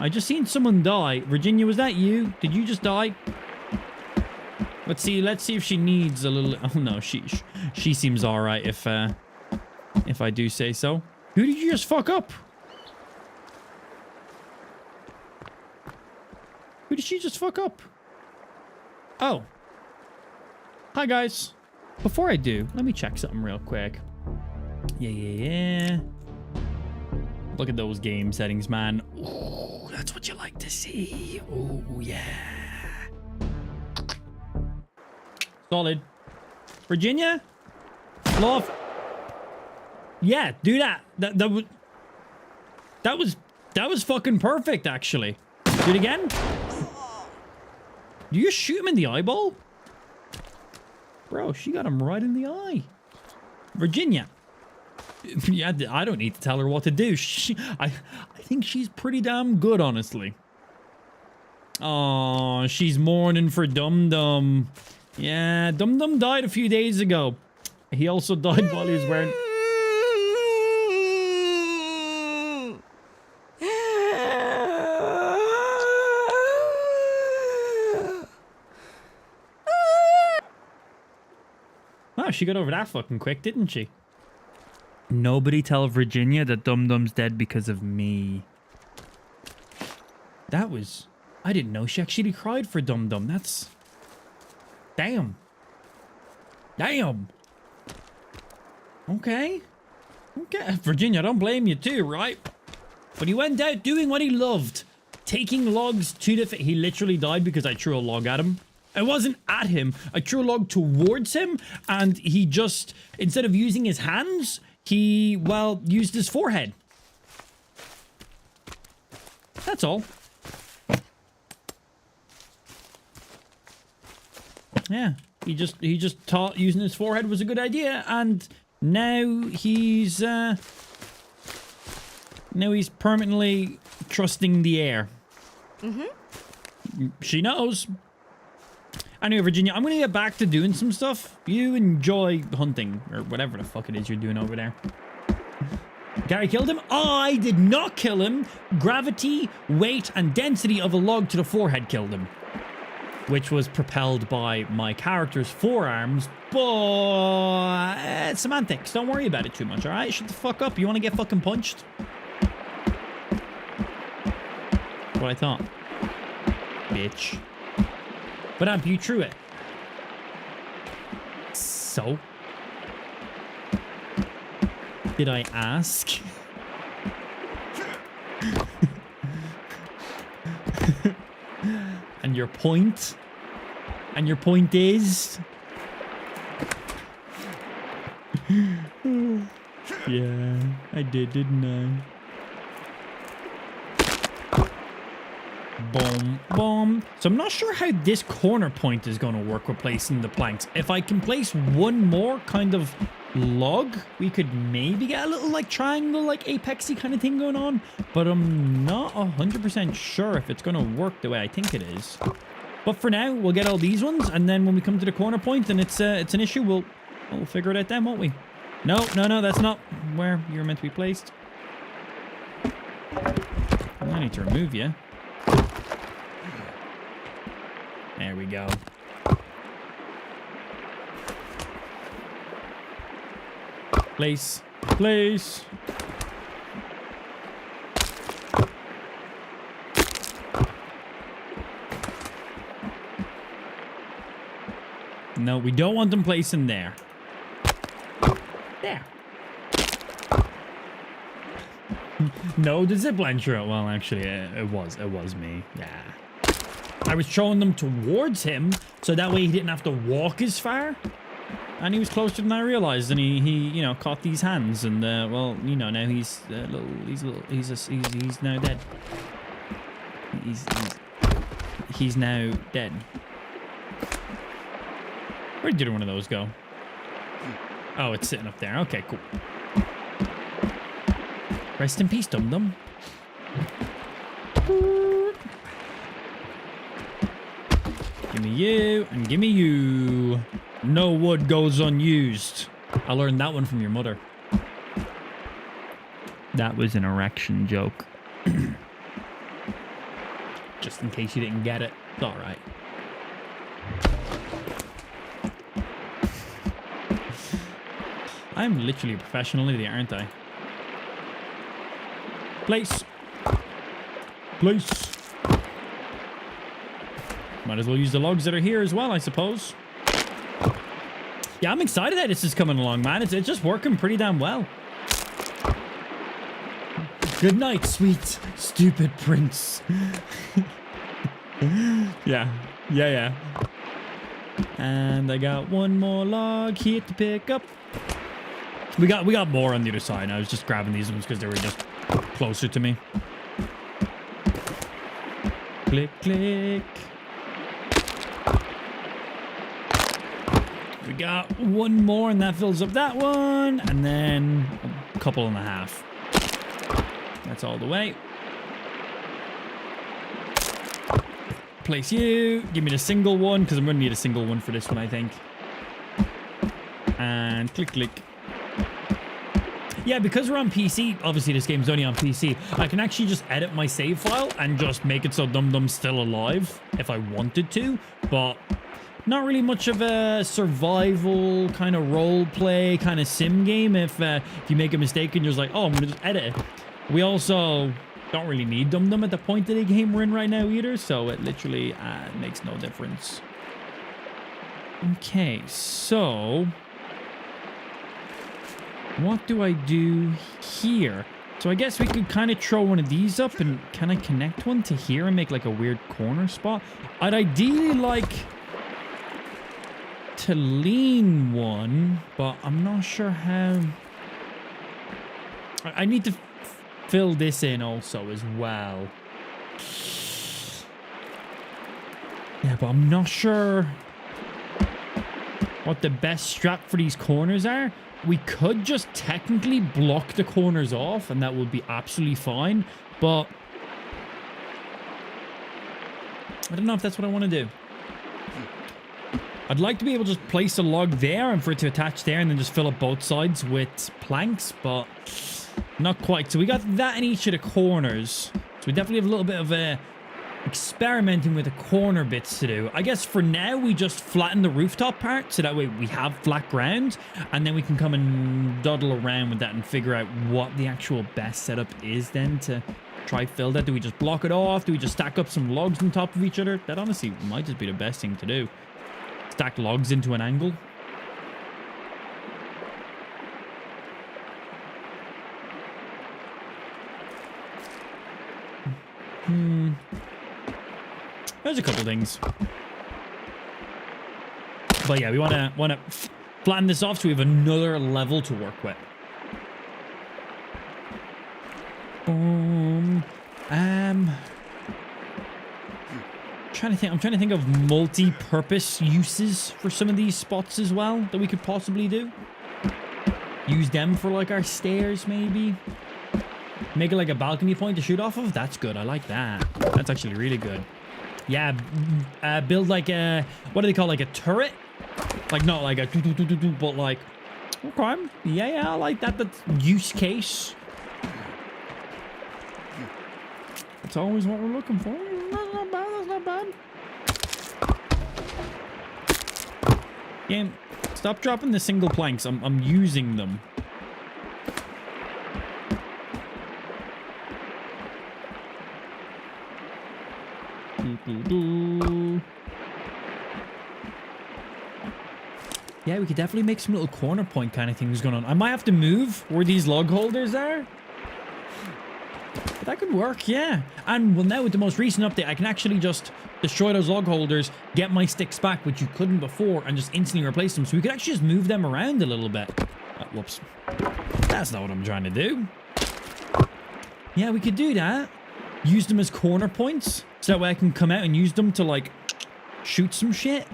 I just seen someone die. Virginia, was that you? Did you just die? Let's see if she needs a little... Oh no, she seems alright if I do say so. Who did you just fuck up? Who did she just fuck up? Oh. Hi, guys. Before I do, let me check something real quick. Yeah. Look at those game settings, man. Ooh, that's what you like to see. Oh, yeah. Solid. Virginia? Love. Yeah, do that. That was fucking perfect, actually. Do it again. Do you shoot him in the eyeball? Bro, she got him right in the eye. Virginia. Yeah, I don't need to tell her what to do. I think she's pretty damn good, honestly. Oh, she's mourning for Dum Dum. Yeah, Dum Dum died a few days ago. He also died while he was wearing... Wow, she got over that fucking quick, didn't she? Nobody tell Virginia that Dum Dum's dead because of me. That was... I didn't know she actually cried for Dum Dum. That's... Damn. Damn. Okay. Okay. Virginia, I don't blame you too, right? But he went out doing what he loved. Taking logs to the... He literally died because I threw a log at him. I wasn't at him. I threw a log towards him, and he just... Instead of using his hands, he, well, used his forehead. That's all. Yeah. He just thought using his forehead was a good idea, and now he's permanently trusting the air. Mm-hmm. She knows. Anyway, Virginia, I'm gonna get back to doing some stuff. You enjoy hunting, or whatever the fuck it is you're doing over there. Gary killed him? I did not kill him. Gravity, weight, and density of a log to the forehead killed him. Which was propelled by my character's forearms, but semantics. Don't worry about it too much, alright? Shut the fuck up. You want to get fucking punched? What I thought. Bitch. But Amp, you threw it. So? Did I ask? And your point? And your point is? Yeah, I did, didn't I? Boom, boom. So I'm not sure how this corner point is going to work with placing the planks. If I can place one more kind of log, we could maybe get a little like triangle, like apexy kind of thing going on. But I'm not 100% sure if it's going to work the way I think it is. But for now, we'll get all these ones, and then when we come to the corner point and it's an issue, we'll figure it out then, won't we? No, that's not where you're meant to be placed. I need to remove you. There we go. Place. No, we don't want them placing there. There. No, the zipline throw. Well, actually, it was me. Yeah. I was throwing them towards him, so that way he didn't have to walk as far. And he was closer than I realized, and he you know, caught these hands, and well, you know, now he's now dead. He's now dead. Where did one of those go? Oh, it's sitting up there. Okay, cool. Rest in peace, Dum Dum. Give me you, and give me you. No wood goes unused. I learned that one from your mother. That was an erection joke. Just in case you didn't get it. It's alright. I'm literally a professional idiot, aren't I? Place. Might as well use the logs that are here as well, I suppose. Yeah, I'm excited that this is coming along, man. It's just working pretty damn well. Good night, sweet, stupid prince. Yeah. And I got one more log here to pick up. We got more on the other side. I was just grabbing these ones because they were just closer to me. Click, click. We got one more, and that fills up that one, and then a couple and a half. That's all the way. Place you. Give me the single one, because I'm going to need a single one for this one, I think. And click, click. Yeah, because we're on PC, obviously this game's only on PC, I can actually just edit my save file and just make it so Dum Dum's still alive if I wanted to, but not really much of a survival kind of role play kind of sim game. If you make a mistake and you're just like, oh, I'm gonna just edit it. We also don't really need Dum at the point of the game we're in right now either, so it literally makes no difference. Okay, so what do I do here? So I guess we could kind of throw one of these up, and can I connect one to here and make like a weird corner spot? I'd ideally like to lean one, but I'm not sure how. I need to fill this in also as well. Yeah, but I'm not sure what the best strat for these corners are. We could just technically block the corners off, and that would be absolutely fine. But I don't know if that's what I want to do. I'd like to be able to just place a log there and for it to attach there and then just fill up both sides with planks, but not quite. So we got that in each of the corners. So we definitely have a little bit of experimenting with the corner bits to do. I guess for now we just flatten the rooftop part so that way we have flat ground, and then we can come and dawdle around with that and figure out what the actual best setup is then to try fill that. Do we just block it off? Do we just stack up some logs on top of each other? That honestly might just be the best thing to do. Stack logs into an angle. There's a couple things. But yeah, we want to flatten this off so we have another level to work with. I'm trying to think of multi-purpose uses for some of these spots as well that we could possibly do. Use them for like our stairs maybe. Make it like a balcony point to shoot off of. That's good. I like that. That's actually really good. Yeah, build like a, what do they call, like a turret? Like not like a but like, okay, yeah, I like that. That's use case. That's always what we're looking for. That's not bad, that's not bad. Game, stop dropping the single planks. I'm using them. Yeah, we could definitely make some little corner point kind of things going on. I might have to move where these log holders are. But that could work, yeah. And well, now with the most recent update, I can actually just destroy those log holders, get my sticks back, which you couldn't before, and just instantly replace them. So we could actually just move them around a little bit. Whoops. That's not what I'm trying to do. Yeah, we could do that. Use them as corner points. So that way I can come out and use them to, like, shoot some shit.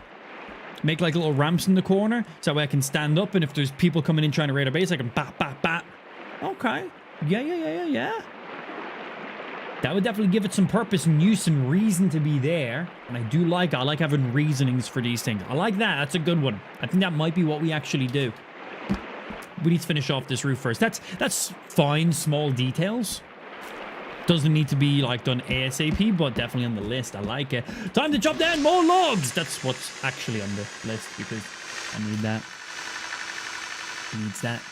Make, like, little ramps in the corner. So that way I can stand up, and if there's people coming in trying to raid our base, I can bat, bat, bat. Okay. Yeah. That would definitely give it some purpose and use and reason to be there. And I like having reasonings for these things. I like that. That's a good one. I think that might be what we actually do. We need to finish off this roof first. That's fine, small details. Doesn't need to be like done ASAP, but definitely on the list. I like it. Time to chop down more logs. That's what's actually on the list because I need that. Needs that.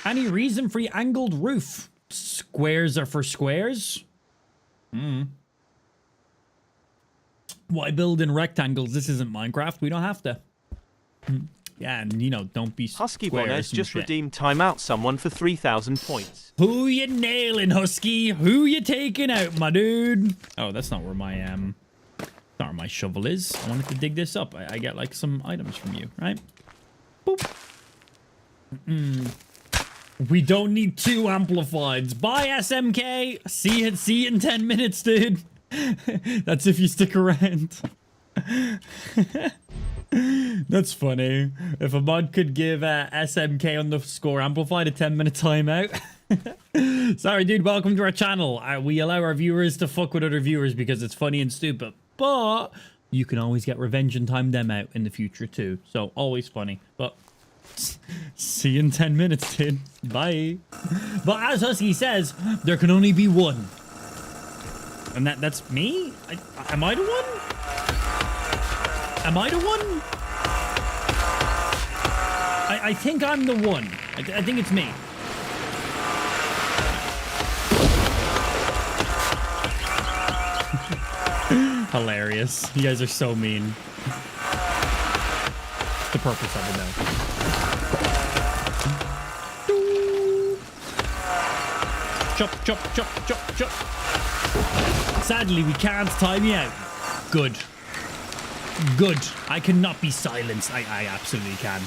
Any reason for the angled roof? Squares are for squares. Why build in rectangles? This isn't Minecraft. We don't have to. Yeah, and you know, don't be Husky Bonnet just redeemed timeout someone for 3,000 points. Who you nailing, Husky? Who you taking out, my dude? Oh, that's not where my not where my shovel is. I wanted to dig this up. I get like some items from you, right? Boop. We don't need 2 amplifieds. Bye, SMK. See you in 10 minutes, dude. That's if you stick around. That's funny. If a mod could give SMK underscore amplified a 10-minute timeout. Sorry, dude. Welcome to our channel. We allow our viewers to fuck with other viewers because it's funny and stupid. But you can always get revenge and time them out in the future too. So always funny. But see you in 10 minutes, dude. Bye. But as Husky says, there can only be one. And that's me? Am I the one? Am I the one? I think I'm the one. I think it's me. Hilarious. You guys are so mean. The purpose of it, though. Chop, chop, chop, chop, chop. Sadly, we can't time you out. Good. Good. I cannot be silenced. I absolutely can.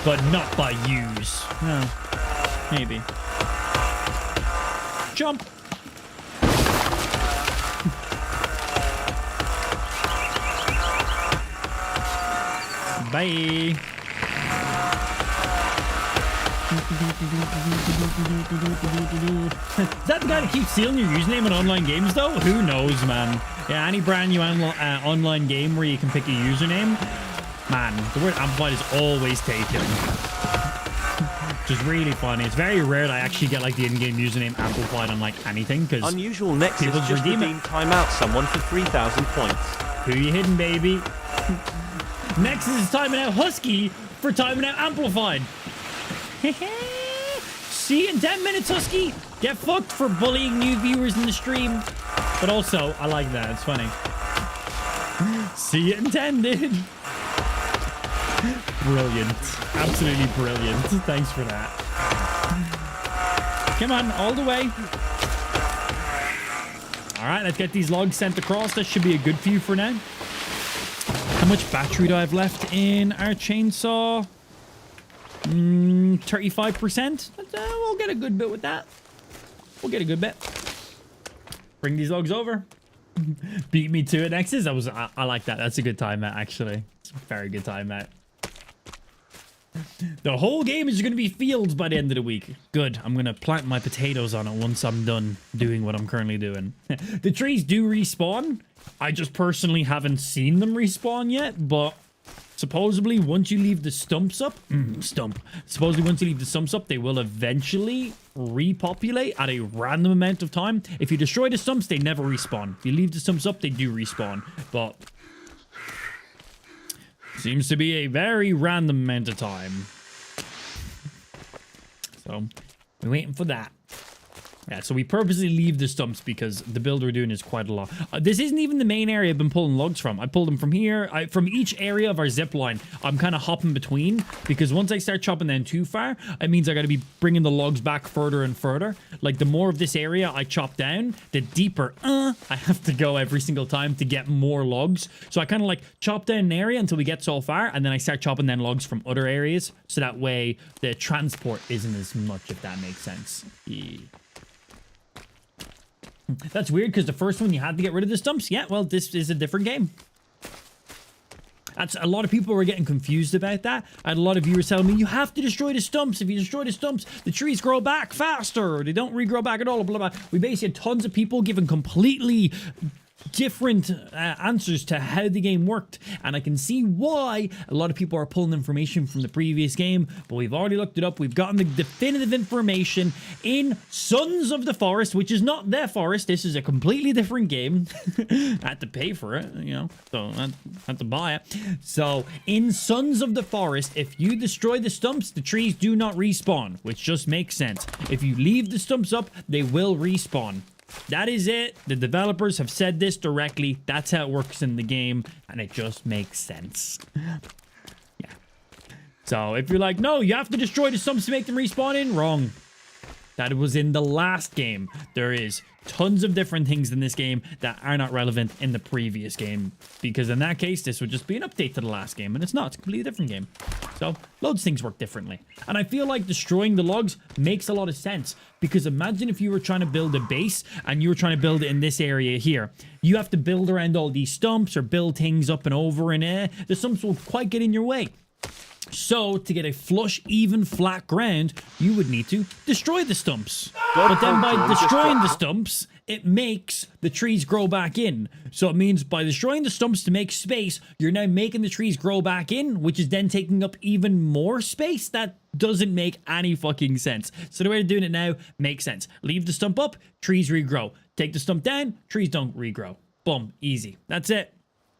But not by yous. No. Maybe. Jump. Bye. Is that the guy that keeps stealing your username in online games, though? Who knows, man? Yeah, any brand new online game where you can pick a username, man, the word amplified is always taken. Which is really funny. It's very rare that I actually get like the in-game username amplified on like anything, because Unusual Nexus just redeemed timeout someone for 3,000 points. Who you hitting, baby? Nexus is timing out Husky for timing out amplified. See you in 10 minutes, Husky. Get fucked for bullying new viewers in the stream. But also, I like that. It's funny. See you in 10, dude. Brilliant. Absolutely brilliant. Thanks for that. Come on, all the way. All right, let's get these logs sent across. That should be a good few for now. How much battery do I have left in our chainsaw? 35%. We'll get a good bit with that. We'll get a good bit. Bring these logs over. Beat me to it, Nexus. I like that. That's a good time, Matt, actually. It's a very good time, Matt. The whole game is going to be fields by the end of the week. Good. I'm going to plant my potatoes on it once I'm done doing what I'm currently doing. The trees do respawn. I just personally haven't seen them respawn yet, but supposedly once you leave the stumps up, supposedly once you leave the stumps up, they will eventually repopulate at a random amount of time. If you destroy the stumps, they never respawn. If you leave the stumps up, they do respawn, but seems to be a very random amount of time. So we're waiting for that. Yeah, so we purposely leave the stumps because the build we're doing is quite a lot. This isn't even the main area I've been pulling logs from. I pulled them from here. From each area of our zip line, I'm kind of hopping between, because once I start chopping down too far, it means I got to be bringing the logs back further and further. Like, the more of this area I chop down, the deeper I have to go every single time to get more logs. So I kind of like chop down an area until we get so far, and then I start chopping down logs from other areas. So that way the transport isn't as much, if that makes sense. Yeah. That's weird, because the first one you had to get rid of the stumps. Yeah, well, this is a different game. That's a lot of people were getting confused about that. I had a lot of viewers telling me, you have to destroy the stumps. If you destroy the stumps, the trees grow back faster. They don't regrow back at all, blah, blah, blah. We basically had tons of people giving completely different answers to how the game worked, and I can see why a lot of people are pulling information from the previous game, but we've already looked it up. We've gotten the definitive information in Sons of the Forest, which is not their forest. This is a completely different game. I had to pay for it, you know, so I had to buy it. So in Sons of the Forest, if you destroy the stumps, the trees do not respawn, which just makes sense. If you leave the stumps up, they will respawn. That is it. The developers have said this directly. That's how it works in the game, and it just makes sense. Yeah. So if you're like, no, you have to destroy the stumps to make them respawn in, wrong. That was in the last game. There is tons of different things in this game that are not relevant in the previous game, because in that case, this would just be an update to the last game, and it's not. It's a completely different game. So loads of things work differently, and I feel like destroying the logs makes a lot of sense, because imagine if you were trying to build a base and you were trying to build it in this area here. You have to build around all these stumps or build things up and over, and the stumps will quite get in your way. So, to get a flush, even, flat ground, you would need to destroy the stumps. But then by destroying the stumps, it makes the trees grow back in. So it means by destroying the stumps to make space, you're now making the trees grow back in, which is then taking up even more space. That doesn't make any fucking sense. So the way they're doing it now makes sense. Leave the stump up, trees regrow. Take the stump down, trees don't regrow. Boom, easy. That's it.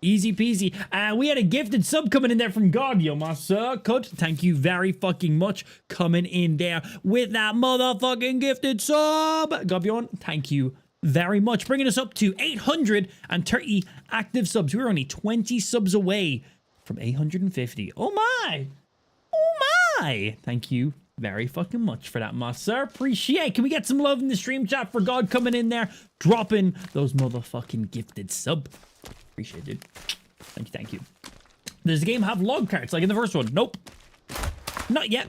Easy peasy. We had a gifted sub coming in there from Guardio, my sir. Cut. Thank you very fucking much coming in there with that motherfucking gifted sub. Gabion, thank you very much. Bringing us up to 830 active subs. We're only 20 subs away from 850. Oh my. Oh my. Thank you very fucking much for that, my sir. Appreciate. Can we get some love in the stream chat for God coming in there, dropping those motherfucking gifted sub? Appreciate it. Thank you, thank you. Does the game have log carts like in the first one? Nope. Not yet.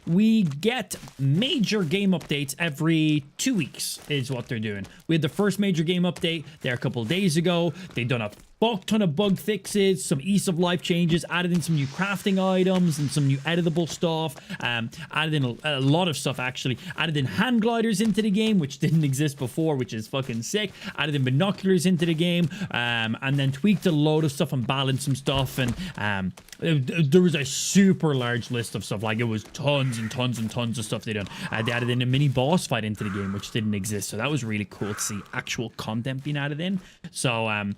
We get major game updates every 2 weeks is what they're doing. We had the first major game update there a couple of days ago. They've done a fuck ton of bug fixes, some ease of life changes, added in some new crafting items and some new editable stuff. Added in a lot of stuff actually. Added in hand gliders into the game, which didn't exist before, which is fucking sick. Added in binoculars into the game, and then tweaked a load of stuff and balanced some stuff. And there was a super large list of stuff. Like it was tons and tons and tons of stuff they done. They added in a mini boss fight into the game, which didn't exist. So that was really cool to see actual content being added in. So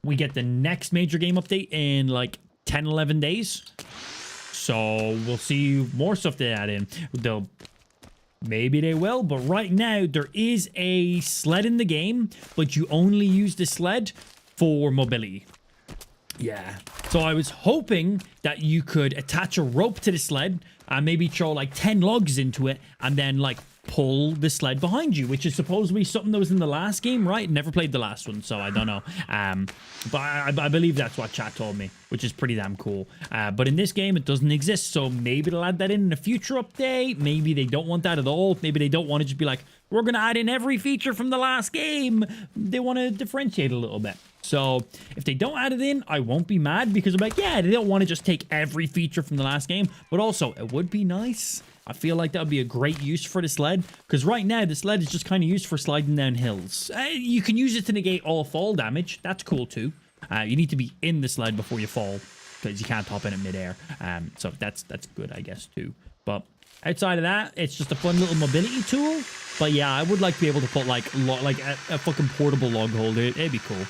we get the next major game update in like 10, 11 days. So we'll see more stuff they add in. Maybe they will, but right now there is a sled in the game, but you only use the sled for mobility. Yeah. So I was hoping that you could attach a rope to the sled and maybe throw like 10 logs into it and then like pull the sled behind you, which is supposedly something that was in the last game, right? Never played the last one, so I don't know. But I believe that's what chat told me, which is pretty damn cool. But in this game, it doesn't exist, so maybe they'll add that in a future update. Maybe they don't want that at all. Maybe they don't want to just be like, we're going to add in every feature from the last game. They want to differentiate a little bit. So if they don't add it in, I won't be mad because I'm like, yeah, they don't want to just take every feature from the last game. But also, it would be nice. I feel like that would be a great use for the sled. Because right now, the sled is just kind of used for sliding down hills. You can use it to negate all fall damage. That's cool too. You need to be in the sled before you fall. Because you can't hop in it midair. So that's good, I guess, too. But outside of that, it's just a fun little mobility tool. But yeah, I would like to be able to put like a fucking portable log holder. It'd be cool.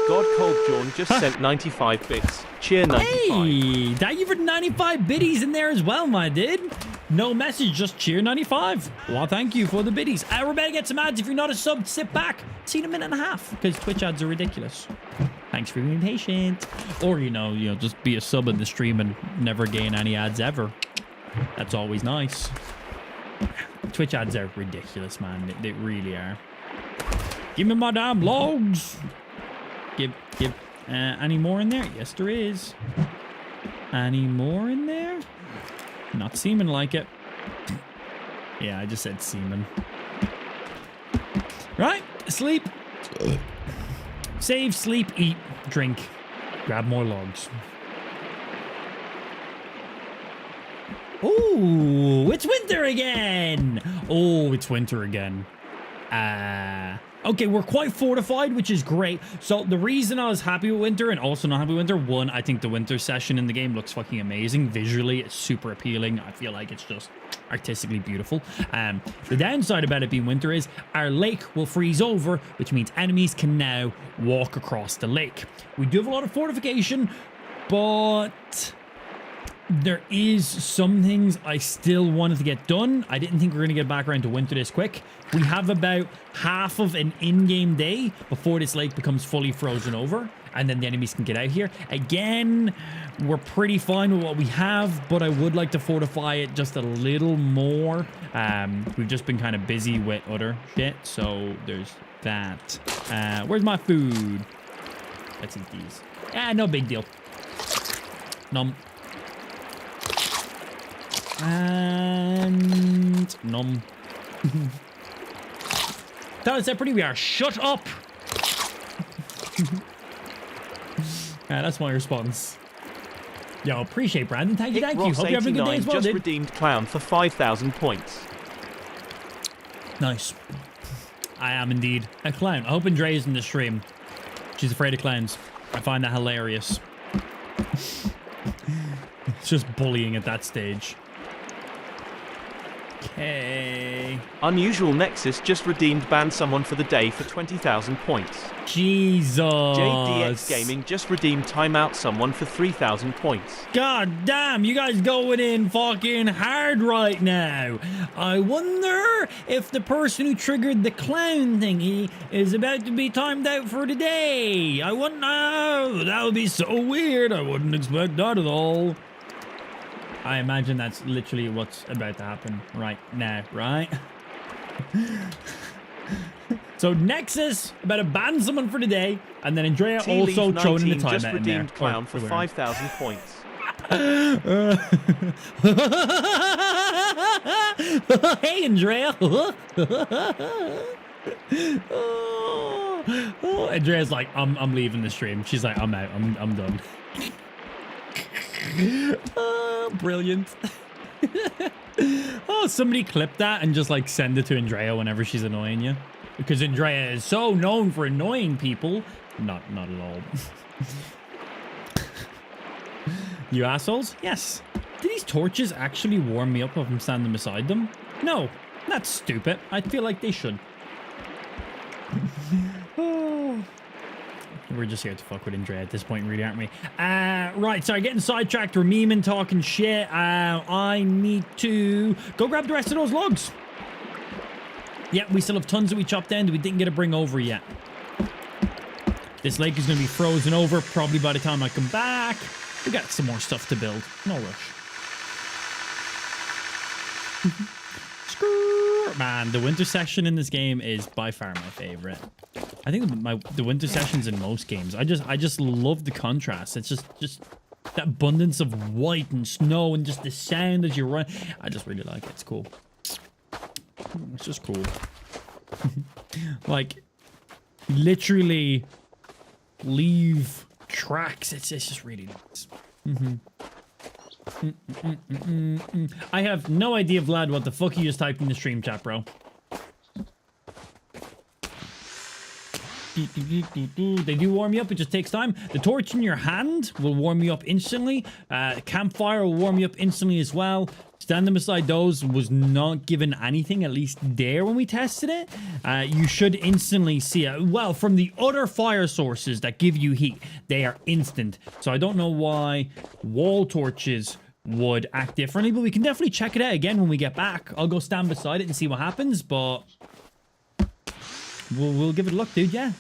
God Cold John just sent 95 bits. Cheer 95. Hey, thank you for 95 biddies in there as well, my dude. No message, just cheer 95. Well, thank you for the biddies. We're about to get some ads. If you're not a sub, sit back. See in a minute and a half because Twitch ads are ridiculous. Thanks for being patient. Or, you know, just be a sub in the stream and never gain any ads ever. That's always nice. Twitch ads are ridiculous, man. They really are. Give me my damn logs. Give. Any more in there? Yes, there is. Any more in there? Not seeming like it. Yeah, I just said semen. Right, sleep. Save, sleep, eat, drink. Grab more logs. Ooh, it's winter again. Oh, it's winter again. Okay, we're quite fortified, which is great. So the reason I was happy with winter and also not happy with winter, one, I think the winter session in the game looks fucking amazing. Visually, it's super appealing. I feel like it's just artistically beautiful. The downside about it being winter is our lake will freeze over, which means enemies can now walk across the lake. We do have a lot of fortification, but there is some things I still wanted to get done. I didn't think we were going to get back around to winter this quick. We have about half of an in-game day before this lake becomes fully frozen over, and then the enemies can get out here. Again, we're pretty fine with what we have, but I would like to fortify it just a little more. We've just been kind of busy with other shit, so there's that. Where's my food? Let's eat these. No big deal. Nom. And nom. That was pretty. We are shut up. That's my response. Yo, appreciate Brandon. Thank you. Hope you're having a good day as well, just dude. redeemed clown for 5,000 points. Nice. I am indeed a clown. I hope Andrea's in the stream. She's afraid of clowns. I find that hilarious. It's just bullying at that stage. Hey. Unusual Nexus just redeemed banned someone for the day for 20,000 points. Jesus. JDX Gaming just redeemed timeout someone for 3,000 points. God damn, you guys going in fucking hard right now. I wonder if the person who triggered the clown thingy is about to be timed out for the day. I wouldn't know. That would be so weird. I wouldn't expect that at all. I imagine that's literally what's about to happen right now, right? So Nexus about to ban someone for the day, and then Andrea also thrown in the timeout just in redeemed there. clown for 5,000 points. Hey, Andrea. Andrea's like, I'm leaving the stream. She's like, I'm out. I'm done. Brilliant. Oh, somebody clip that and just like send it to Andrea whenever she's annoying you, because Andrea is so known for annoying people. Not at all. You assholes. Yes. Do these torches actually warm me up if I'm standing beside them? No. That's stupid. I feel like they should. Oh. We're just here to fuck with Andrea at this point, really, aren't we? Right, sorry, getting sidetracked. We're memeing, talking shit. I need to go grab the rest of those logs. Yeah, we still have tons that we chopped down that we didn't get to bring over yet. This lake is going to be frozen over probably by the time I come back. We got some more stuff to build. No rush. Man, the winter session in this game is by far my favorite. I think the winter sessions in most games. I just love the contrast. It's just that abundance of white and snow and just the sound as you run. I just really like it. It's cool. It's just cool. Like, literally leave tracks. It's just really nice. I have no idea, Vlad, what the fuck you just typed in the stream chat, bro. They do warm you up. It just takes time. The torch in your hand will warm you up instantly. Campfire will warm you up instantly as well. Standing beside those was not given anything, at least there when we tested it. You should instantly see it. Well, from the other fire sources that give you heat, they are instant. So I don't know why wall torches would act differently, but we can definitely check it out again when we get back. I'll go stand beside it and see what happens, but we'll give it a look, dude, yeah.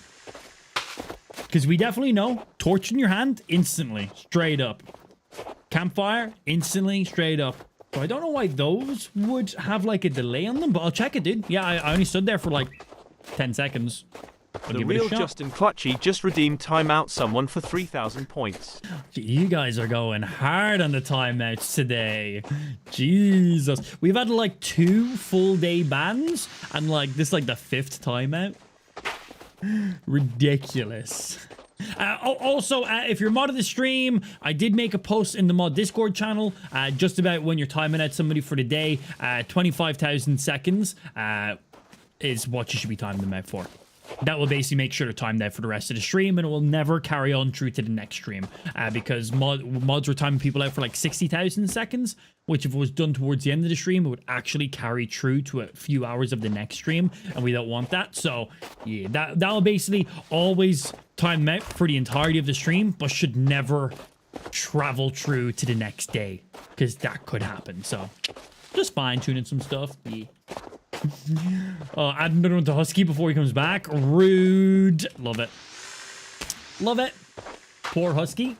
Because we definitely know torch in your hand, instantly, straight up. Campfire, instantly, straight up. So I don't know why those would have like a delay on them, but I'll check it, dude. Yeah, I only stood there for like 10 seconds. The real Justin Clutchy just redeemed timeout someone for 3,000 points. You guys are going hard on the timeouts today. Jesus. We've had like 2 full day bans and like this like the 5th timeout. Ridiculous. Also, if you're modding the stream, I did make a post in the mod Discord channel just about when you're timing out somebody for the day. 25,000 seconds is what you should be timing them out for. That will basically make sure to time that for the rest of the stream, and it will never carry on through to the next stream because mods were timing people out for like 60,000 seconds, which if it was done towards the end of the stream, it would actually carry true to a few hours of the next stream, and we don't want that. So yeah, that'll basically always time out for the entirety of the stream, but should never travel through to the next day because that could happen. So just fine-tuning some stuff. Yeah. Add another one to Husky before he comes back. Rude. Love it. Love it. Poor Husky.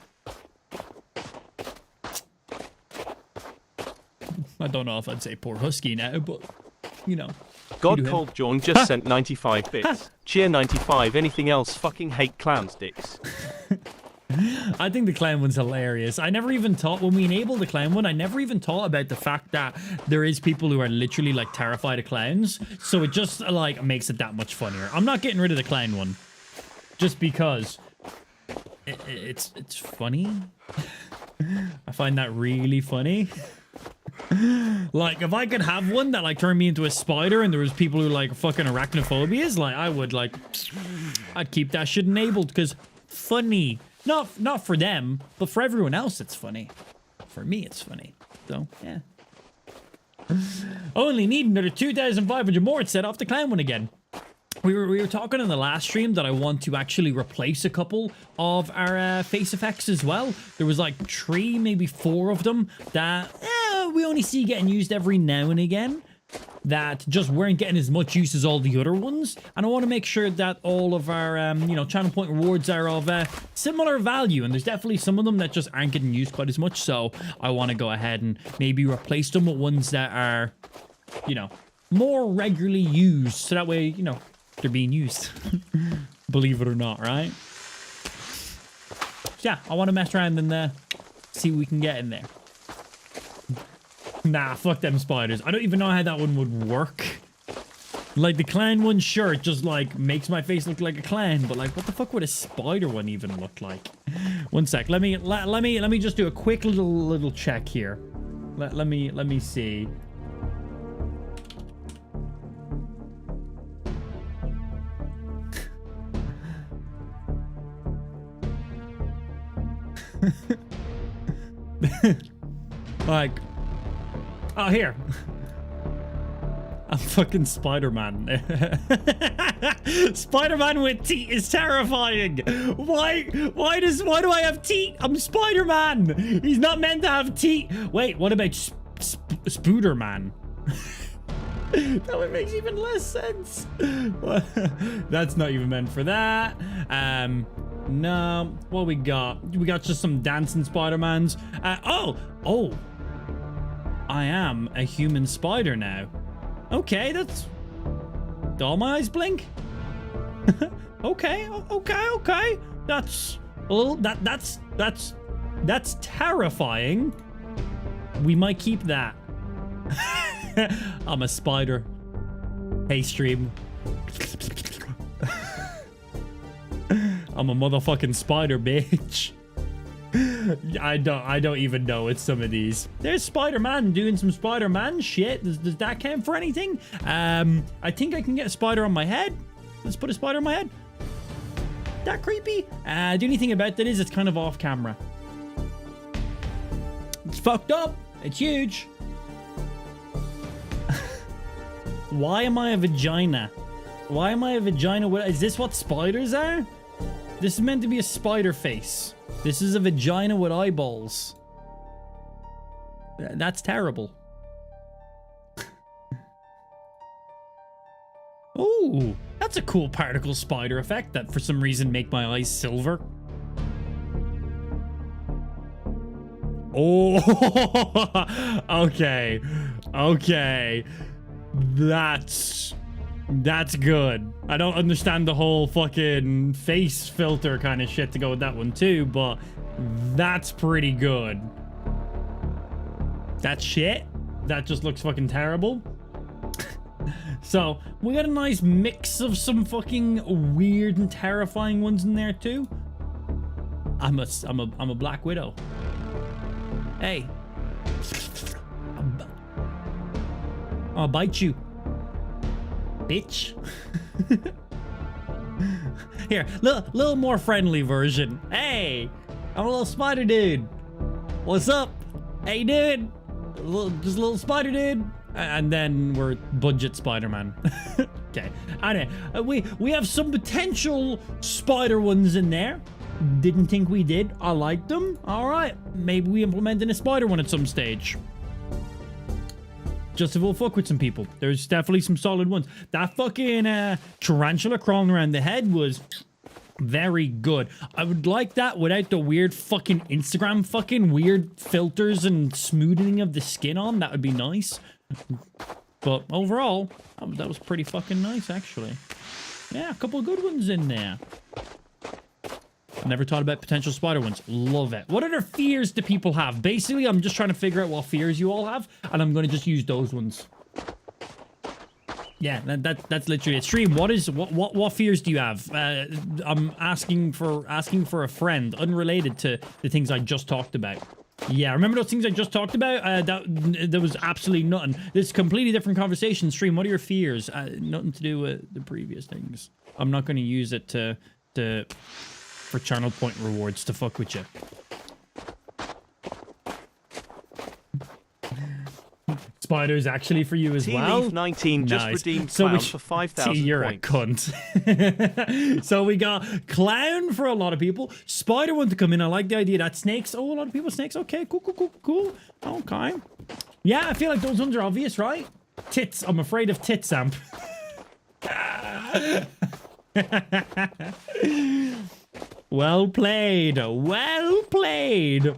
I don't know if I'd say poor Husky now, but, you know. God Cold John just sent 95 bits. Cheer 95. Anything else? Fucking hate clowns, dicks. I think the clown one's hilarious. I never even thought, when we enabled the clown one, I never even thought about the fact that there is people who are literally like terrified of clowns. So it just like makes it that much funnier. I'm not getting rid of the clown one just because it's funny. I find that really funny. Like if I could have one that like turned me into a spider and there was people who like fucking arachnophobias, like I would like, I'd keep that shit enabled because funny. Not for them, but for everyone else, it's funny. For me, it's funny. So, yeah. Only need another 2,500 more to set off the clown one again. We were talking in the last stream that I want to actually replace a couple of our face effects as well. There was like 3, maybe 4 of them that we only see getting used every now and again, that just weren't getting as much use as all the other ones. And I want to make sure that all of our, you know, channel point rewards are of similar value. And there's definitely some of them that just aren't getting used quite as much. So I want to go ahead and maybe replace them with ones that are, you know, more regularly used. So that way, you know, they're being used. Believe it or not, right? So yeah, I want to mess around and see what we can get in there. Nah, fuck them spiders. I don't even know how that one would work. Like, the clown one, sure, it just, like, makes my face look like a clown, but, like, what the fuck would a spider one even look like? One sec. Let me just do a quick little check here. Let me see. Like, oh, here. I'm fucking Spider-Man. Spider-Man with teeth is terrifying. Why do I have teeth? I'm Spider-Man. He's not meant to have teeth. Wait, what about Spooderman? That one makes even less sense. That's not even meant for that. No, what we got? We got just some dancing Spider-Mans. Oh, I am a human spider now. Okay, that's... Do all my eyes blink? Okay. That's a little... That's terrifying. We might keep that. I'm a spider. Hey, stream. I'm a motherfucking spider, bitch. I don't even know it's some of these. There's Spider-Man doing some Spider-Man shit. Does that count for anything? I think I can get a spider on my head. Let's put a spider on my head. That creepy? The only thing about that is it's kind of off camera. It's fucked up. It's huge. Why am I a vagina? Why am I a vagina? Is this what spiders are? This is meant to be a spider face. This is a vagina with eyeballs. That's terrible. Oh, that's a cool particle spider effect that for some reason make my eyes silver. Oh, okay. That's good. I don't understand the whole fucking face filter kind of shit to go with that one too, but that's pretty good. That shit, that just looks fucking terrible. So we got a nice mix of some fucking weird and terrifying ones in there too. I'm a Black Widow. Hey, I'll bite you, bitch. Here, little more friendly version. Hey, I'm a little spider dude. What's up? Hey, dude. Just a little spider dude. And then we're budget Spider-Man. Okay. Anyway, we have some potential spider ones in there. Didn't think we did. I like them. All right. Maybe we implement in a spider one at some stage. Just if we'll fuck with some people. There's definitely some solid ones. That fucking tarantula crawling around the head was very good. I would like that without the weird fucking Instagram fucking weird filters and smoothing of the skin on. That would be nice. But overall, that was pretty fucking nice, actually. Yeah, a couple of good ones in there. Never thought about potential spider ones. Love it. What other fears do people have? Basically, I'm just trying to figure out what fears you all have, and I'm going to just use those ones. Yeah, that's literally it. Stream, what fears do you have? I'm asking for a friend, unrelated to the things I just talked about. Yeah, remember those things I just talked about? There was absolutely nothing. This is a completely different conversation. Stream, what are your fears? Nothing to do with the previous things. I'm not going to use it for channel point rewards to fuck with you. Spiders actually for you as well. Leaf 19 just Nice. redeemed So clown for 5,000 you're points. a cunt. So we got clown for a lot of people. Spider one to come in. I like the idea that snakes. Oh, a lot of people snakes. Okay, cool. Okay. Yeah, I feel like those ones are obvious, right? Tits. I'm afraid of tits, Amp. Well played. Well played.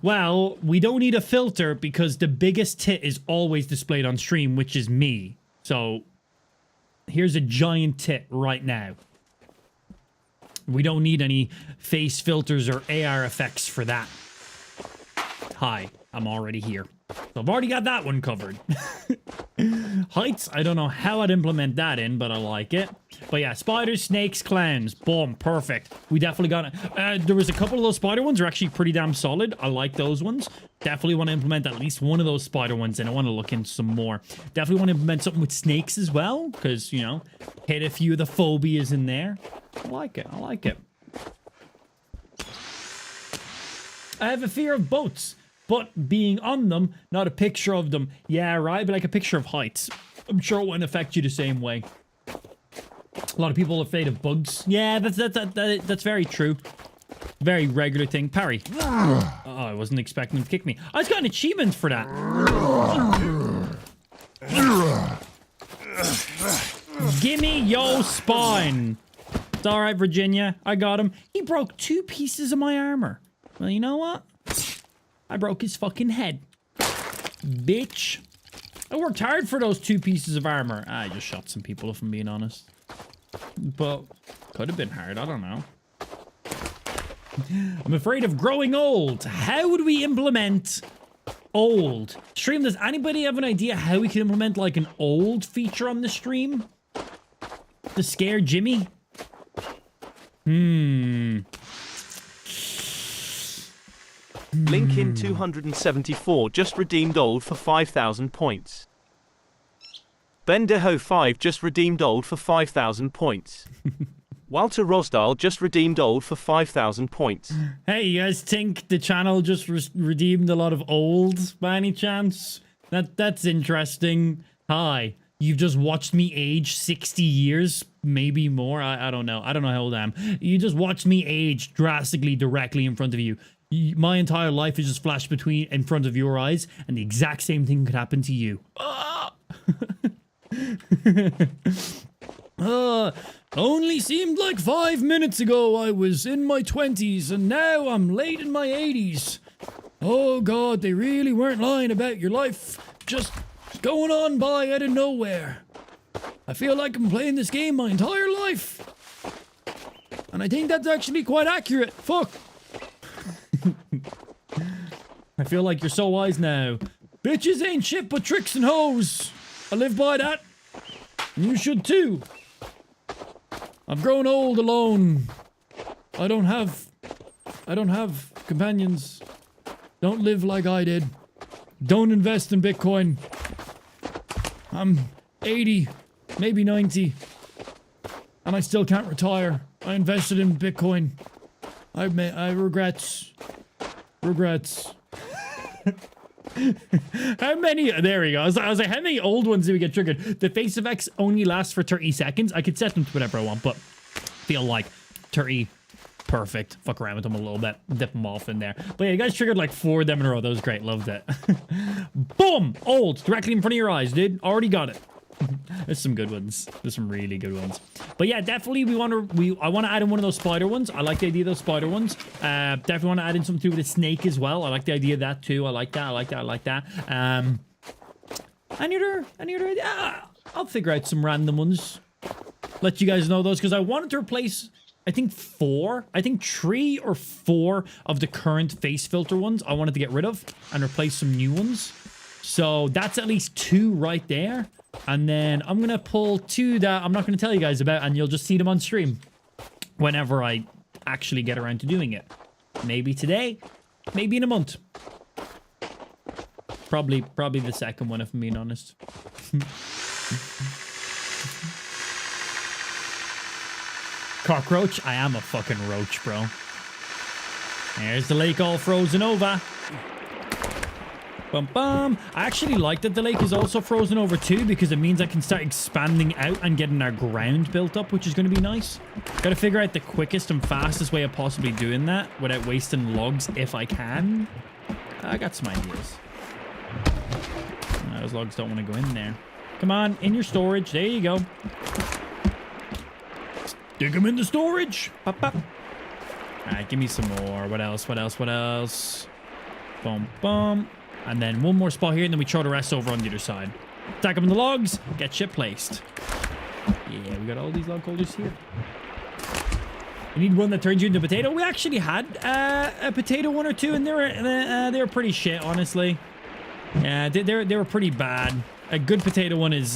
Well, we don't need a filter because the biggest tit is always displayed on stream, which is me. So here's a giant tit right now. We don't need any face filters or AR effects for that. Hi, I'm already here. So I've already got that one covered. Heights, I don't know how I'd implement that in, but I like it. But yeah, spiders, snakes, clowns. Boom, perfect. We definitely got it. There was a couple of those spider ones are actually pretty damn solid. I like those ones. Definitely want to implement at least one of those spider ones, and I want to look into some more. Definitely want to implement something with snakes as well, because, you know, hit a few of the phobias in there. I like it. I like it. I have a fear of boats. But being on them, not a picture of them. Yeah, right, but like a picture of heights. I'm sure it wouldn't affect you the same way. A lot of people are afraid of bugs. Yeah, that's very true. Very regular thing. Parry. Oh, I wasn't expecting him to kick me. I just got an achievement for that. Gimme yo spine. It's alright, Virginia. I got him. He broke 2 pieces of my armor. Well, you know what? I broke his fucking head. Bitch. I worked hard for those 2 pieces of armor. I just shot some people, if I'm being honest. But could have been hard. I don't know. I'm afraid of growing old. How would we implement old? Stream, does anybody have an idea how we can implement like an old feature on the stream? To scare Jimmy? Linkin 274 just redeemed old for 5,000 points. Bendeho 5 just redeemed old for 5,000 points. Walter Rosdahl just redeemed old for 5,000 points. Hey, you guys think the channel just redeemed a lot of old by any chance? That's interesting. Hi, you've just watched me age 60 years, maybe more. I don't know. I don't know how old I am. You just watched me age drastically directly in front of you. My entire life is just flashed in front of your eyes, and the exact same thing could happen to you. Only seemed like 5 minutes ago I was in my 20s, and now I'm late in my 80s. Oh god, they really weren't lying about your life just going on by out of nowhere. I feel like I'm playing this game my entire life. And I think that's actually quite accurate. Fuck. I feel like you're so wise now. Bitches ain't shit but tricks and hoes. I live by that. And you should too. I've grown old alone. I don't have companions. Don't live like I did. Don't invest in Bitcoin. I'm 80, maybe 90. And I still can't retire. I invested in Bitcoin. I regrets. How many? There we go. I was like, how many old ones do we get triggered? The face effects only last for 30 seconds. I could set them to whatever I want, but feel like 30. Perfect. Fuck around with them a little bit. Dip them off in there. But yeah, you guys triggered like 4 of them in a row. That was great. Loved it. Boom! Old. Directly in front of your eyes, dude. Already got it. There's some good ones. There's some really good ones. But yeah, definitely I want to add in one of those spider ones. I like the idea of those spider ones. Definitely want to add in something to do with a snake as well. I like the idea of that too. I like that. Any other idea? I'll figure out some random ones. Let you guys know those, because I wanted to replace, I think 3 or 4 of the current face filter ones I wanted to get rid of and replace some new ones. So that's at least 2 right there. And then I'm going to pull 2 that I'm not going to tell you guys about, and you'll just see them on stream whenever I actually get around to doing it. Maybe today, maybe in a month. Probably the second one, if I'm being honest. Cockroach? I am a fucking roach, bro. There's the lake all frozen over. Bum, bum. I actually like that the lake is also frozen over too, because it means I can start expanding out and getting our ground built up, which is going to be nice. Gotta figure out the quickest and fastest way of possibly doing that without wasting logs if I can. I got some ideas. Those logs don't want to go in there. Come on, in your storage. There you go. Stick them in the storage. Pop, pop. All right, give me some more. What else? What else? What else? Boom, boom. And then one more spot here, and then we throw the rest over on the other side. Stack them in the logs. Get shit placed. Yeah, we got all these log holders here. You need one that turns you into a potato. We actually had a potato one or two, and they were pretty shit, honestly. Yeah, they were pretty bad. A good potato one is,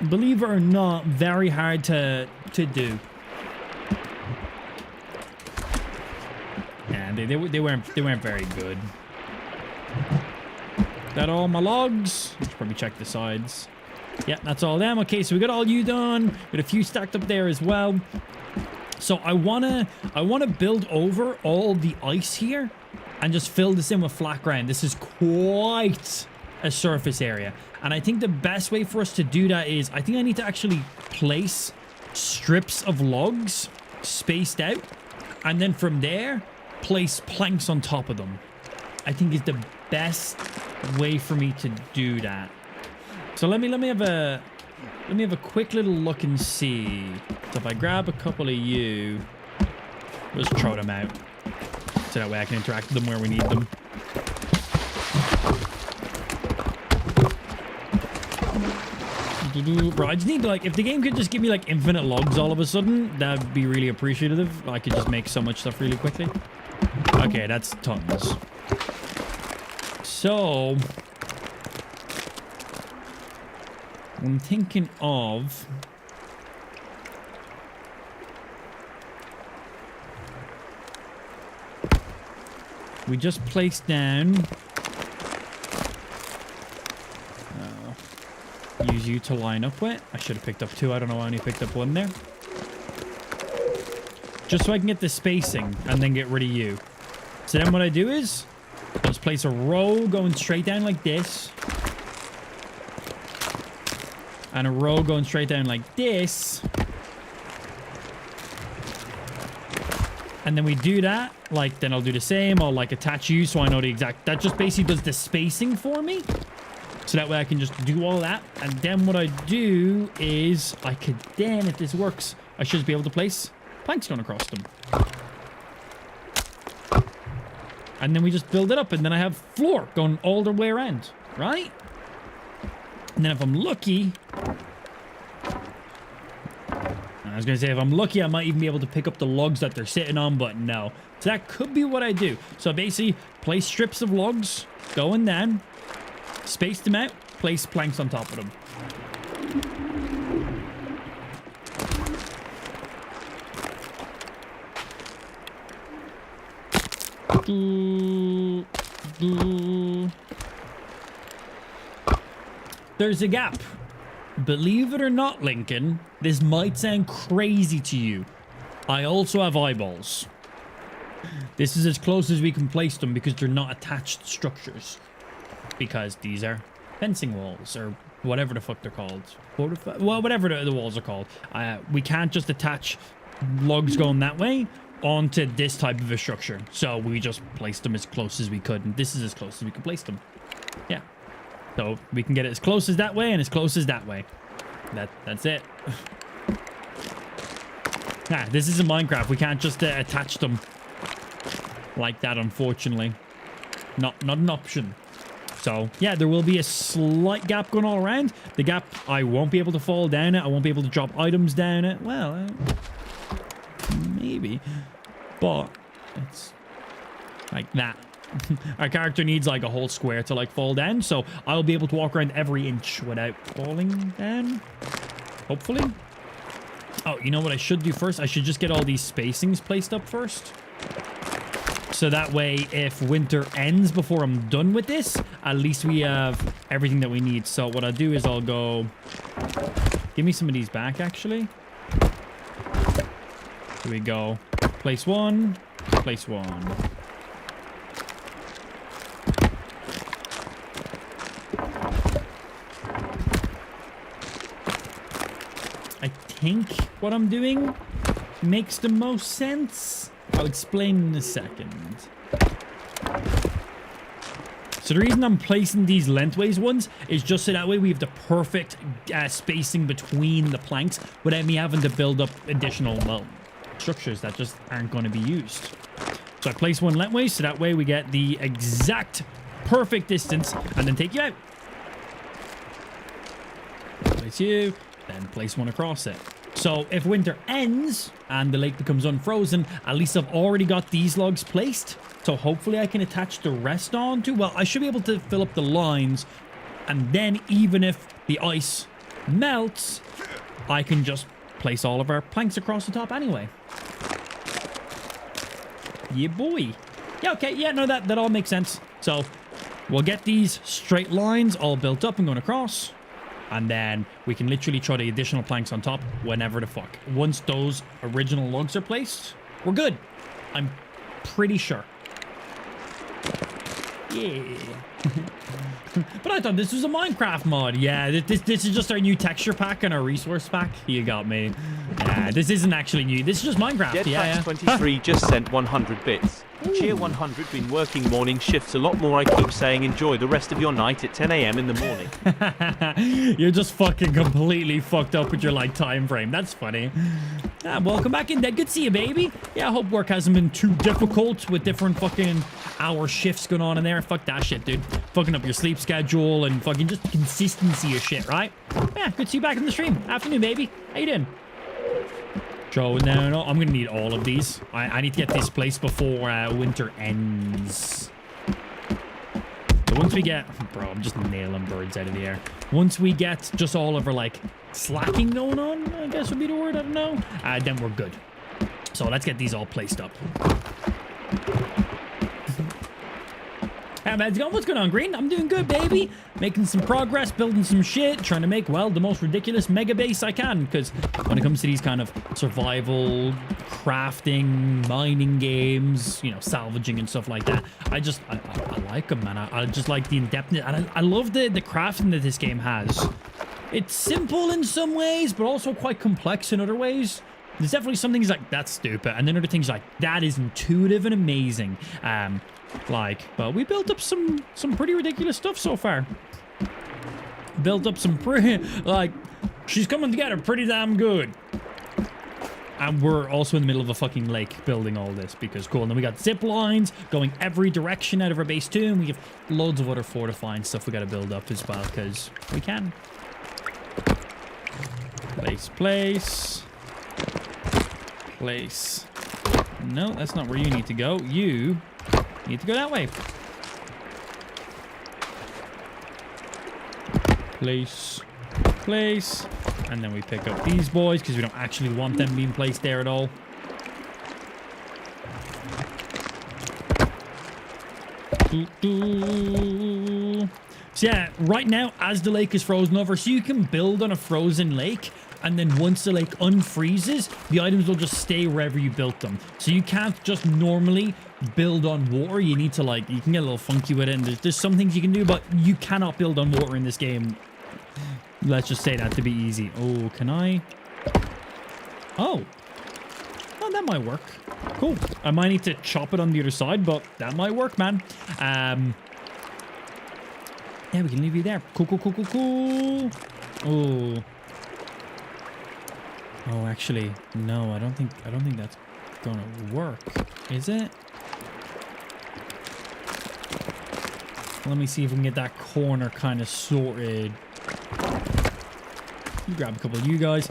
believe it or not, very hard to do. Yeah, they weren't very good. That all my logs? Let's probably check the sides. Yeah, that's all them. Okay, so we got all you done. Got a few stacked up there as well. So I wanna build over all the ice here and just fill this in with flat ground. This is quite a surface area. And I think the best way for us to do that is, I think I need to actually place strips of logs spaced out. And then from there, place planks on top of them. I think is the best way for me to do that. So let me have a quick little look and see. So if I grab a couple of you, just throw them out. So that way I can interact with them where we need them. Bro, I just need to, like, if the game could just give me, like, infinite logs all of a sudden, that'd be really appreciative. I could just make so much stuff really quickly. Okay, that's tons. So, I'm thinking of... we just placed down... use you to line up with. I should have picked up two. I don't know why I only picked up one there. Just so I can get the spacing and then get rid of you. So then what I do is just place a row going straight down like this. And a row going straight down like this. And then we do that. Like, then I'll do the same. I'll, like, attach you so I know the exact... that just basically does the spacing for me. So that way I can just do all that. And then what I do is I could then, if this works, I should be able to place planks going across them. And then we just build it up. And then I have floor going all the way around. Right? And then if I'm lucky... I was going to say, if I'm lucky, I might even be able to pick up the logs that they're sitting on, but no. So that could be what I do. So basically, place strips of logs going down, space them out, place planks on top of them. There's a gap. Believe it or not, Lincoln, this might sound crazy to you. I also have eyeballs. This is as close as we can place them because they're not attached structures. Because these are fencing walls or whatever the fuck they're called. Well, whatever the walls are called. We can't just attach logs going that way onto this type of a structure. So we just placed them as close as we could. And this is as close as we can place them. Yeah. So we can get it as close as that way and as close as that way. That's it. This isn't Minecraft. We can't just attach them like that, unfortunately. Not an option. So, yeah, there will be a slight gap going all around. The gap, I won't be able to fall down it. I won't be able to drop items down it. Well, maybe. But it's like that. Our character needs like a whole square to like fall down, so I'll be able to walk around every inch without falling down, hopefully. Oh, you know what I should do first? I should just get all these spacings placed up first, so that way if winter ends before I'm done with this, at least we have everything that we need. So what I'll do is I'll go give me some of these back, actually. Here we go. Place one, place one. think what I'm doing makes the most sense. I'll explain in a second. So the reason I'm placing these lengthways ones is just so that way we have the perfect spacing between the planks without me having to build up additional structures that just aren't going to be used. So I place one lengthways so that way we get the exact perfect distance and then take you out. Place you, then place one across it. So if winter ends and the lake becomes unfrozen, at least I've already got these logs placed. So hopefully I can attach the rest onto. Well, I should be able to fill up the lines. And then even if the ice melts, I can just place all of our planks across the top anyway. Yeah, boy. Yeah, okay. Yeah, no, that all makes sense. So we'll get these straight lines all built up and going across. And then we can literally throw the additional planks on top whenever the fuck. Once those original logs are placed, we're good. I'm pretty sure. Yeah. But I thought this was a Minecraft mod. Yeah, this is just our new texture pack and our resource pack. You got me. This isn't actually new. This is just Minecraft. Yeah. 23 just sent 100 bits. Cheer 100 been working morning shifts a lot more. I keep saying enjoy the rest of your night at 10 a.m. in the morning. You're just fucking completely fucked up with your like time frame. That's funny. Welcome back in, Dead. Good to see you, baby. Yeah, I hope work hasn't been too difficult with different fucking hour shifts going on in there. Fuck that shit, dude. Fucking up your sleep schedule and fucking just consistency of shit, right? Yeah, good to see you back in the stream. Afternoon, baby. How you doing? So, no, I'm gonna need all of these. I need to get this place before winter ends. So once we get... Bro, I'm just nailing birds out of the air. Once we get just all of our, like, slacking going on, I guess would be the word, I don't know. Then we're good. So let's get these all placed up. Hey, man, what's going on, Green? I'm doing good, baby. Making some progress, building some shit, trying to make, well, the most ridiculous mega base I can. Because when it comes to these kind of survival, crafting, mining games, you know, salvaging and stuff like that, I like them, man. I just like the in-depthness. And I love the crafting that this game has. It's simple in some ways, but also quite complex in other ways. There's definitely some things like, that's stupid. And then other things like, that is intuitive and amazing. But we built up some pretty ridiculous stuff so far. Built up some pretty, like, she's coming together pretty damn good. And we're also in the middle of a fucking lake building all this because cool. And then we got zip lines going every direction out of our base too. And we have loads of other fortifying stuff we got to build up as well because we can. Place. No, that's not where you need to go. You need to go that way. Place. And then we pick up these boys because we don't actually want them being placed there at all. So yeah, right now, as the lake is frozen over, so you can build on a frozen lake. And then once the lake unfreezes, the items will just stay wherever you built them. So you can't just normally build on water. You need to, like, you can get a little funky with it. And there's some things you can do, but you cannot build on water in this game. Let's just say that to be easy. Oh, can I? Oh, that might work. Cool. I might need to chop it on the other side, but that might work, man. Yeah, we can leave you there. Cool. Oh, actually, no, I don't think that's gonna work, is it? Let me see if we can get that corner kind of sorted. You grab a couple of you guys.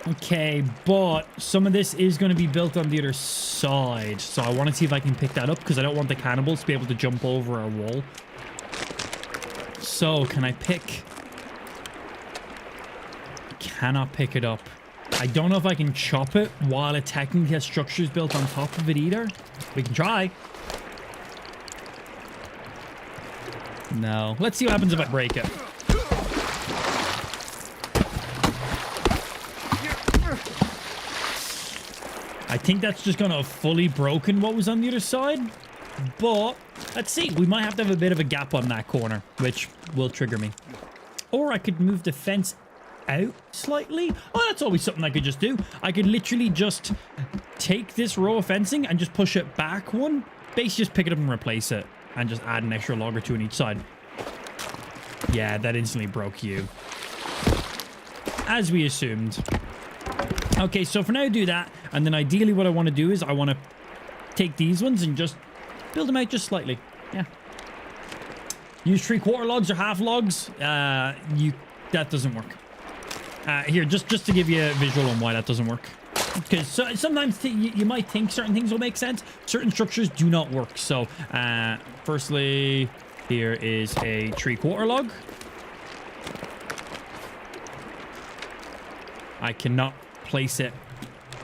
Okay, but some of this is going to be built on the other side. So I want to see if I can pick that up because I don't want the cannibals to be able to jump over our wall. So, can I pick? Cannot pick it up. I don't know if I can chop it while it technically has structures built on top of it either. We can try. No. Let's see what happens if I break it. I think that's just gonna have fully broken what was on the other side. But let's see. We might have to have a bit of a gap on that corner, which will trigger me. Or I could move the fence out slightly. Oh, that's always something I could just do. I could literally just take this row of fencing and just push it back one. Basically just pick it up and replace it. And just add an extra log or two on each side. Yeah, that instantly broke you. As we assumed. Okay, so for now do that. And then ideally what I want to do is I want to take these ones and just build them out just slightly. Yeah. Use 3/4 logs or half logs. That doesn't work. Here, just to give you a visual on why that doesn't work. Because sometimes you might think certain things will make sense. Certain structures do not work. So, firstly, here is a 3/4 log. I cannot place it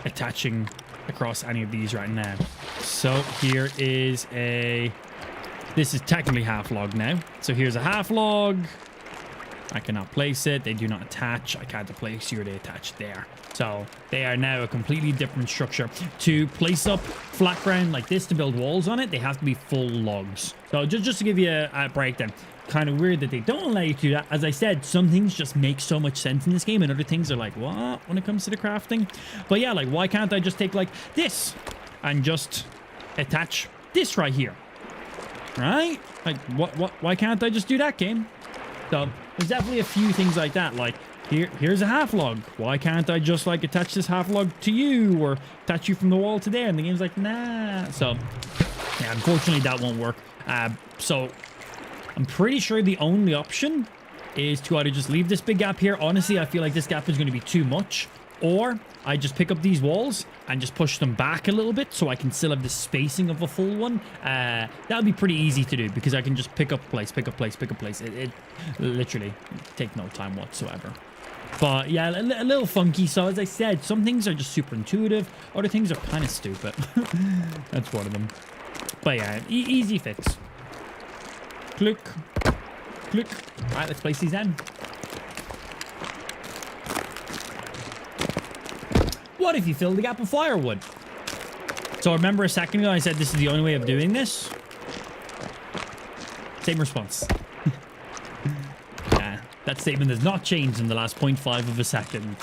attaching across any of these right now. So here is this is technically half log now. So here's a half log. I cannot place it. They do not attach. I can't place here. They attach there. So they are now a completely different structure. To place up flat ground like this to build walls on it, they have to be full logs. So just to give you a breakdown. Kind of weird that they don't allow you to do that. As I said, some things just make so much sense in this game and other things are like, what? When it comes to the crafting. But yeah, like, why can't I just take like this and just attach this right here? Right? Like, why can't I just do that, game? So there's definitely a few things like that. Like, here's a half log. Why can't I just like attach this half log to you or attach you from the wall to there? And the game's like, nah. So yeah, unfortunately that won't work. So I'm pretty sure the only option is to either just leave this big gap here. Honestly, I feel like this gap is going to be too much. Or I just pick up these walls and just push them back a little bit so I can still have the spacing of a full one. That would be pretty easy to do because I can just pick up place, pick up place, pick up place. It literally take no time whatsoever. But yeah, a little funky. So as I said, some things are just super intuitive. Other things are kind of stupid. That's one of them. But yeah, easy fix. Click. Click. All right, let's place these in. What if you fill the gap with firewood? So remember a second ago I said this is the only way of doing this? Same response. Yeah, that statement has not changed in the last 0.5 of a second.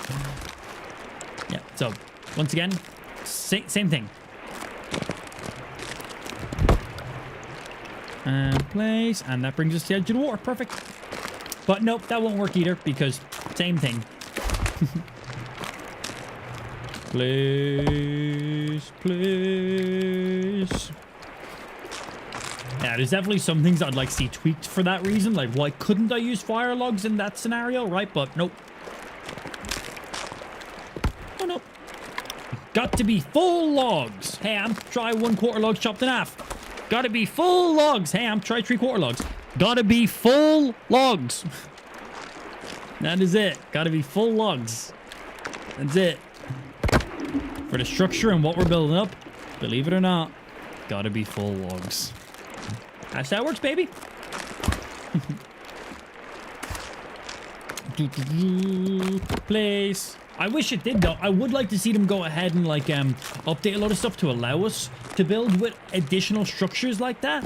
Yeah, so once again, same thing. And place, and that brings us to the edge of the water. Perfect. But nope, that won't work either because same thing. Please. Yeah, there's definitely some things I'd like to see tweaked for that reason. Like, why couldn't I use fire logs in that scenario, right? But nope. Oh, nope. Got to be full logs. Hey, I'm try 1/4 logs chopped in half. Gotta be full logs. Hey, I'm try 3/4 logs. Gotta be full logs. That is it. Gotta be full logs. That's it. For the structure and what we're building up, believe it or not, gotta be full logs. That's how it works, baby. Place. I wish it did though. I would like to see them go ahead and like update a lot of stuff to allow us to build with additional structures like that.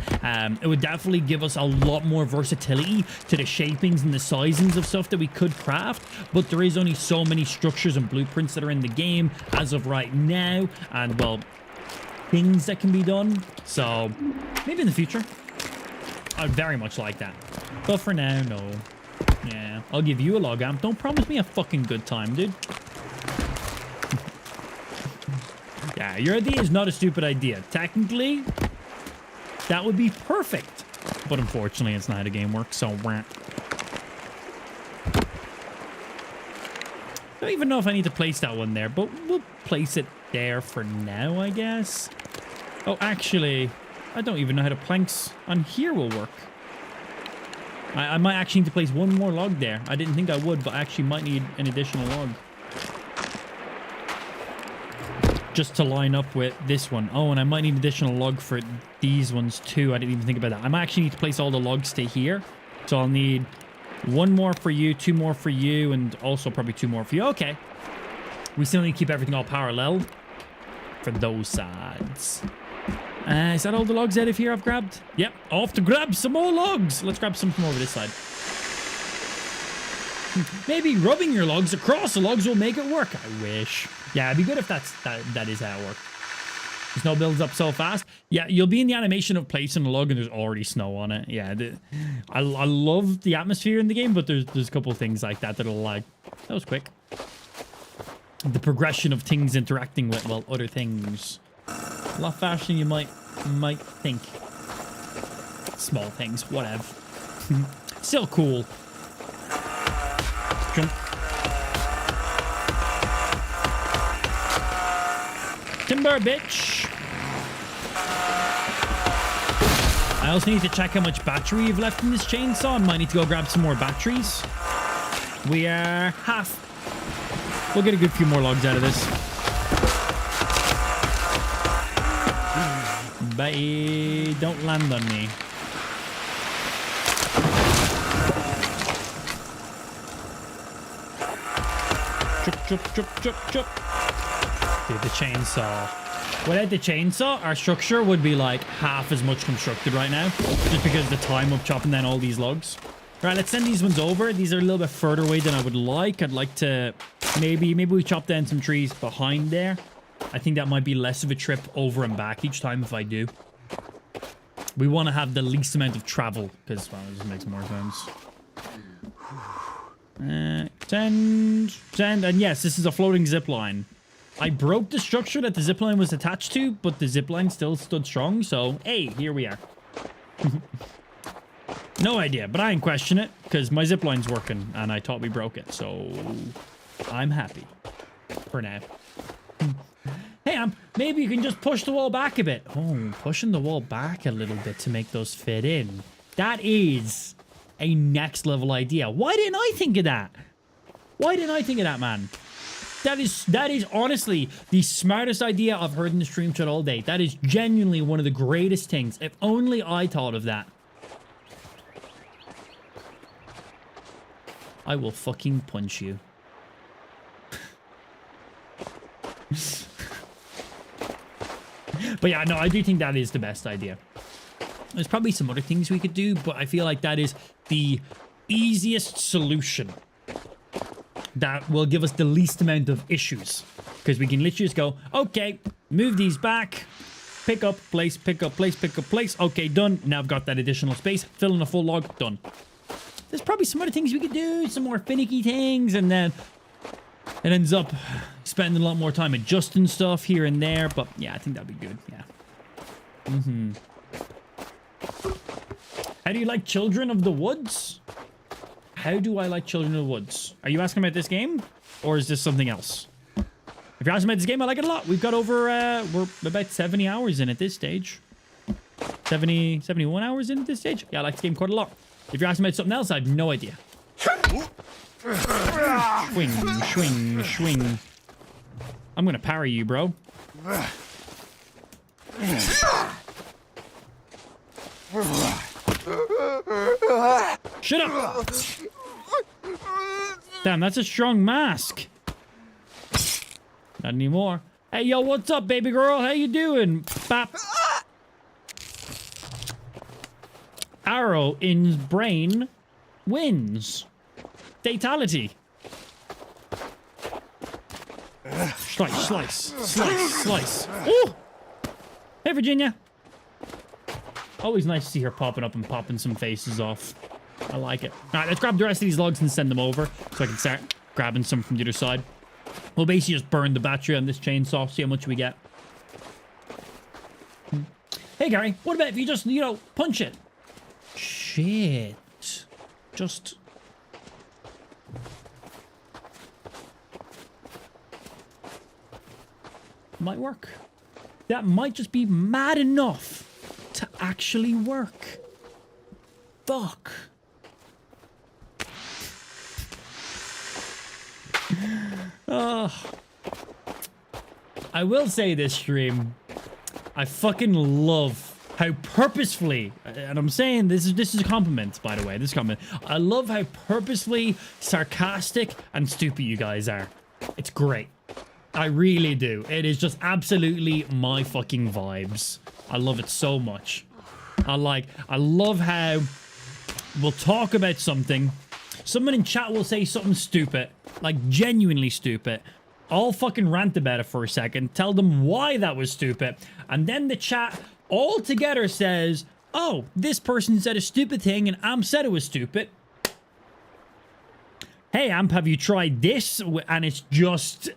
It would definitely give us a lot more versatility to the shapings and the sizings of stuff that we could craft. But there is only so many structures and blueprints that are in the game as of right now, and well, things that can be done. So maybe in the future, I'd very much like that. But for now, no. Yeah, I'll give you a log amp. Don't promise me a fucking good time, dude. Yeah, your idea is not a stupid idea. Technically, that would be perfect. But unfortunately, it's not how the game works, so... I don't even know if I need to place that one there, but we'll place it there for now, I guess. Oh, actually, I don't even know how the planks on here will work. I might actually need to place one more log there. I didn't think I would, but I actually might need an additional log. Just to line up with this one. Oh, and I might need additional log for these ones too. I didn't even think about that. I might actually need to place all the logs to here. So I'll need one more for you, two more for you, and also probably two more for you. Okay. We still need to keep everything all parallel for those sides. Is that all the logs out of here I've grabbed? Yep, off to grab some more logs. Let's grab some from over this side. Maybe rubbing your logs across the logs will make it work. I wish. Yeah, it'd be good if that is how it works. The snow builds up so fast. Yeah, you'll be in the animation of placing a log and there's already snow on it. Yeah, I love the atmosphere in the game, but there's a couple of things like that that'll lag. That was quick. The progression of things interacting with, well, other things. A lot faster than you might think. Small things, whatever. Still cool. Jump. Timber, bitch. I also need to check how much battery you've left in this chainsaw. I might need to go grab some more batteries. We are half. We'll get a good few more logs out of this. Bye. Don't land on me. Chop, chop, chop, chop, chop. Dude, the chainsaw. Without the chainsaw, our structure would be like half as much constructed right now. Just because of the time of chopping down all these logs. Right, let's send these ones over. These are a little bit further away than I would like. I'd like to... Maybe we chop down some trees behind there. I think that might be less of a trip over and back each time if I do. We want to have the least amount of travel. Because, well, it just makes more sense. Send. And yes, this is a floating zip line. I broke the structure that the zipline was attached to, but the zipline still stood strong, so, hey, here we are. No idea, but I ain't question it, because my zipline's working, and I thought we broke it, so I'm happy. For now. Hey, maybe you can just push the wall back a bit. Oh, pushing the wall back a little bit to make those fit in. That is a next level idea. Why didn't I think of that? Why didn't I think of that, man? That is honestly the smartest idea I've heard in the stream chat all day. That is genuinely one of the greatest things. If only I thought of that. I will fucking punch you. But yeah, no, I do think that is the best idea. There's probably some other things we could do, but I feel like that is the easiest solution. That will give us the least amount of issues. Because we can literally just go, okay, move these back, pick up, place, pick up, place, pick up, place. Okay, done. Now I've got that additional space. Fill in a full log, done. There's probably some other things we could do, some more finicky things, and then it ends up spending a lot more time adjusting stuff here and there. But yeah, I think that'd be good, yeah. How do you like Children of the Woods? How do I like Children of the Woods? Are you asking about this game? Or is this something else? If you're asking about this game, I like it a lot. We've got over, we're about 70 hours in at this stage. 71 hours in at this stage? Yeah, I like this game quite a lot. If you're asking about something else, I have no idea. Swing, swing, swing. I'm gonna parry you, bro. Shut up! Damn, that's a strong mask. Not anymore. Hey, yo, what's up, baby girl? How you doing? Bop. Arrow in brain wins. Fatality. Slice, slice, slice, slice. Ooh! Hey, Virginia. Always nice to see her popping up and popping some faces off. I like it. All right, let's grab the rest of these logs and send them over so I can start grabbing some from the other side. We'll basically just burn the battery on this chainsaw, see how much we get. Hey, Gary, what about if you just, you know, punch it? Shit. Just... might work. That might just be mad enough to actually work. Fuck. I will say this stream, I fucking love how purposefully, and I'm saying this is a compliment, by the way, this comment. I love how purposefully sarcastic and stupid you guys are. It's great. I really do. It is just absolutely my fucking vibes. I love it so much. I love how we'll talk about something. Someone in chat will say something stupid, like genuinely stupid. I'll fucking rant about it for a second, tell them why that was stupid, and then the chat all together says, oh, this person said a stupid thing and Amp said it was stupid. Hey, Amp, have you tried this? And it's just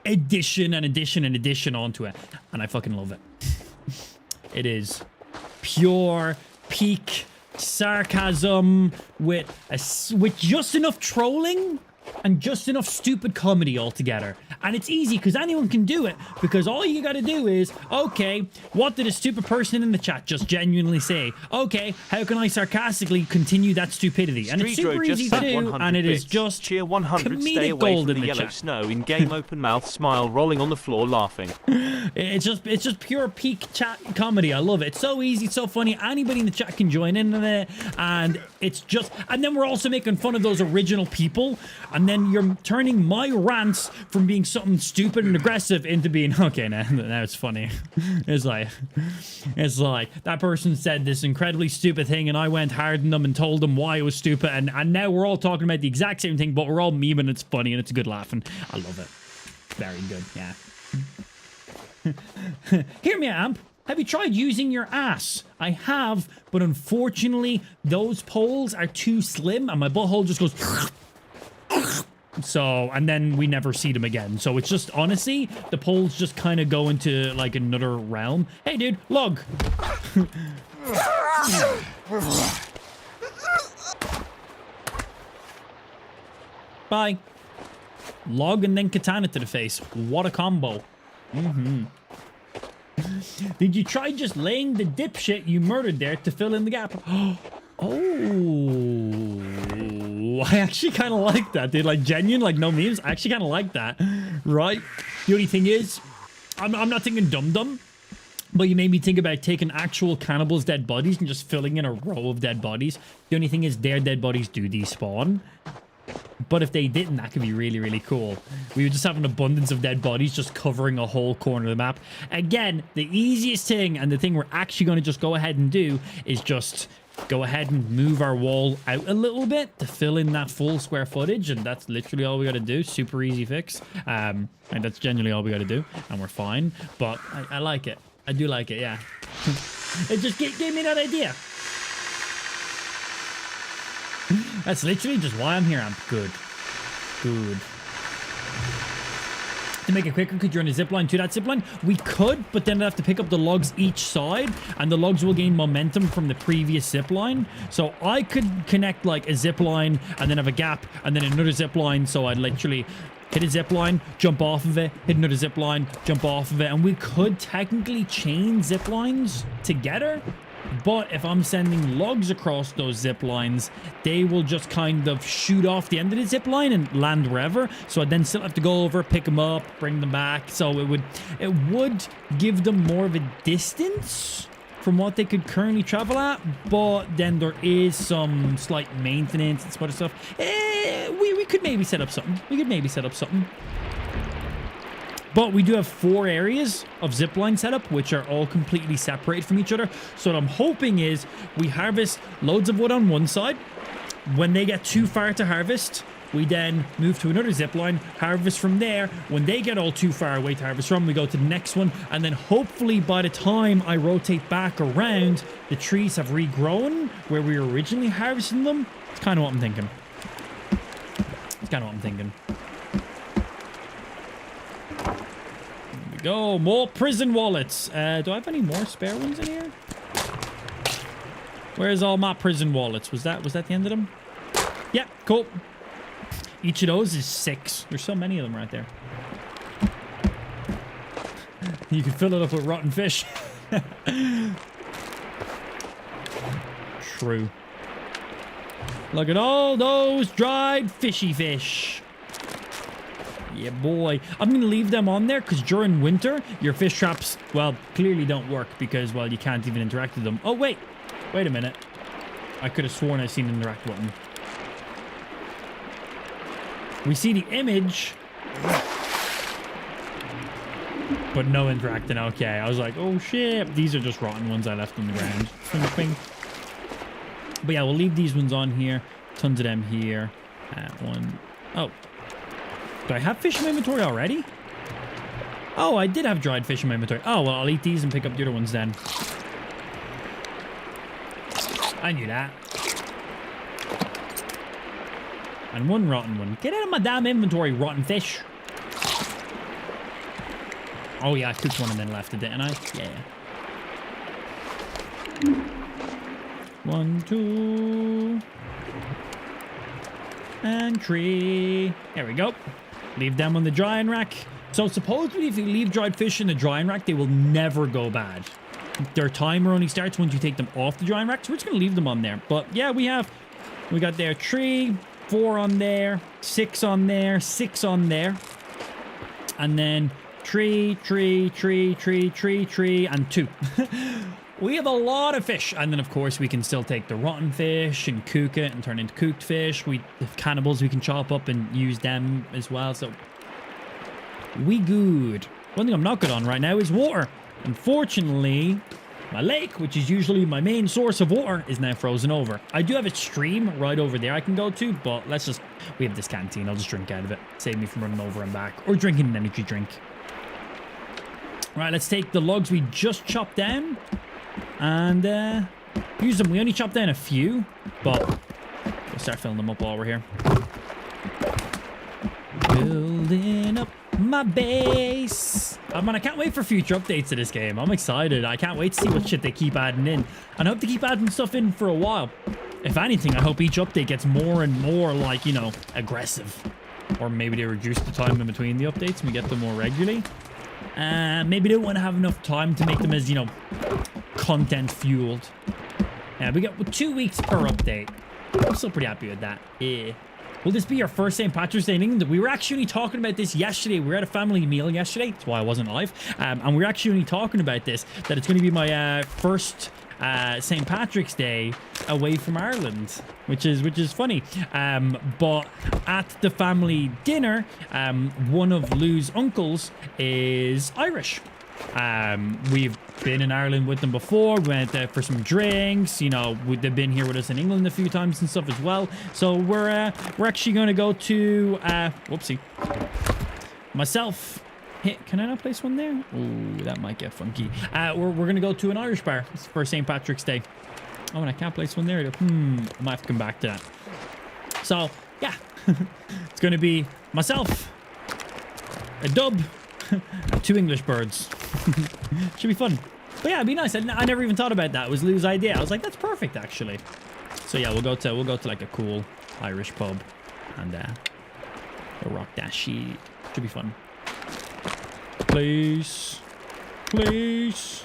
addition and addition and addition onto it. And I fucking love it. It is pure peak sarcasm with just enough trolling and just enough stupid comedy altogether. And it's easy because anyone can do it, because all you got to do is, okay, what did a stupid person in the chat just genuinely say? Okay, how can I sarcastically continue that stupidity? And it's super easy to do, and it is just cheer 100, stay comedic away gold from in the the yellow chat. snow, in game open mouth smile, rolling on the floor laughing. It's just pure peak chat comedy. I love it. It's so easy, it's so funny. Anybody in the chat can join in on it, and it's just, and then we're also making fun of those original people, and then you're turning my rants from being something stupid and aggressive into being, okay, now it's funny. It's like that person said this incredibly stupid thing, and I went hard on them and told them why it was stupid, and now we're all talking about the exact same thing, but we're all memeing. It's funny and it's a good laugh, and I love it. Very good, yeah. Hear me, Amp. Have you tried using your ass? I have, but unfortunately, those poles are too slim, and my butthole just goes. So, and then we never see them again. So it's just, honestly, the poles just kind of go into like another realm. Hey, dude, log. Bye. Log and then katana to the face. What a combo. Did you try just laying the dipshit you murdered there to fill in the gap? Oh, I actually kind of like that, dude. Like, genuine, like, no memes. I actually kind of like that, right? The only thing is, I'm not thinking dum-dum, but you made me think about taking actual cannibals' dead bodies and just filling in a row of dead bodies. The only thing is, their dead bodies do despawn. But if they didn't, that could be really, really cool. We would just have an abundance of dead bodies just covering a whole corner of the map. Again, the easiest thing, and the thing we're actually going to just go ahead and do, is just go ahead and move our wall out a little bit to fill in that full square footage, and that's literally all we got to do. Super easy fix. And that's genuinely all we got to do, and we're fine. But I like it. I do like it, yeah. It just gave me that idea. That's literally just why I'm here. I'm good. Good. To make it quicker, could you run a zipline to that zipline? We could, but then I'd have to pick up the logs each side, and the logs will gain momentum from the previous zipline. So I could connect like a zipline and then have a gap and then another zipline. So I'd literally hit a zipline, jump off of it, hit another zipline, jump off of it. And we could technically chain ziplines together. But if I'm sending logs across those zip lines, they will just kind of shoot off the end of the zip line and land wherever. So I then still have to go over, pick them up, bring them back. So it would give them more of a distance from what they could currently travel at. But then there is some slight maintenance and sort of stuff. We could maybe set up something. But we do have 4 areas of zipline setup, which are all completely separated from each other. So what I'm hoping is we harvest loads of wood on one side. When they get too far to harvest, we then move to another zipline, harvest from there. When they get all too far away to harvest from, we go to the next one. And then hopefully by the time I rotate back around, the trees have regrown where we were originally harvesting them. It's kind of what I'm thinking. Go, more prison wallets. Do I have any more spare ones in here? Where's all my prison wallets? Was that the end of them? Yeah, cool. Each of those is 6. There's so many of them right there. You can fill it up with rotten fish. True. Look at all those dried fishy fish. Yeah, boy. I'm going to leave them on there because during winter, your fish traps, well, clearly don't work because, well, you can't even interact with them. Oh, wait. Wait a minute. I could have sworn I seen an interact button. We see the image. but no interacting. Okay, I was like, oh shit. These are just rotten ones I left on the ground. But yeah, we'll leave these ones on here. Tons of them here. One. Oh. Do I have fish in my inventory already? Oh, I did have dried fish in my inventory. Oh, well, I'll eat these and pick up the other ones then. I knew that. And one rotten one. Get out of my damn inventory, rotten fish. Oh, yeah, I cooked one and then left it, didn't I? Yeah. 1, 2. And 3. There we go. Leave them on the drying rack. So supposedly if you leave dried fish in the drying rack, they will never go bad. Their timer only starts once you take them off the drying rack. So we're just going to leave them on there. But yeah, we got there 3, 4 on there, 6 on there, 6 on there. And then 3, 3, 3, 3, 3, 3, and 2. We have a lot of fish. And then, of course, we can still take the rotten fish and cook it and turn into cooked fish. We have cannibals we can chop up and use them as well. So, we good. One thing I'm not good on right now is water. Unfortunately, my lake, which is usually my main source of water, is now frozen over. I do have a stream right over there I can go to, but we have this canteen. I'll just drink out of it. Save me from running over and back or drinking an energy drink. Right, let's take the logs we just chopped down and use them. We only chopped down a few, but we'll start filling them up while we're here. Building up my base. Man, I can't wait for future updates to this game. I'm excited. I can't wait to see what shit they keep adding in. And I hope to keep adding stuff in for a while. If anything, I hope each update gets more and more, like, you know, aggressive. Or maybe they reduce the time in between the updates and we get them more regularly. Maybe they won't have enough time to make them as, you know, content fueled. Yeah, we got 2 weeks per update. I'm still pretty happy with that. Yeah. Will this be your first St. Patrick's Day in England? We were actually talking about this yesterday. We were at a family meal yesterday. That's why I wasn't live. And we were actually talking about this, that it's going to be my first St. Patrick's Day away from Ireland, which is funny. But at the family dinner, one of Lou's uncles is Irish. We've been in Ireland with them before. We went there for some drinks. You know, they've been here with us in England a few times and stuff as well. So we're actually going to go to whoopsie. Myself. Hey, can I not place one there? Ooh, that might get funky. We're going to go to an Irish bar for St. Patrick's Day. Oh, and I can't place one there. I might have to come back to that. So, yeah. It's going to be myself, a dub, and 2 English birds. Should be fun. But yeah, it'd be nice. I never even thought about that. It was Lou's idea. I was like, that's perfect, actually. So yeah, we'll go to like a cool Irish pub and we'll rock that shit. Should be fun. Please. Please.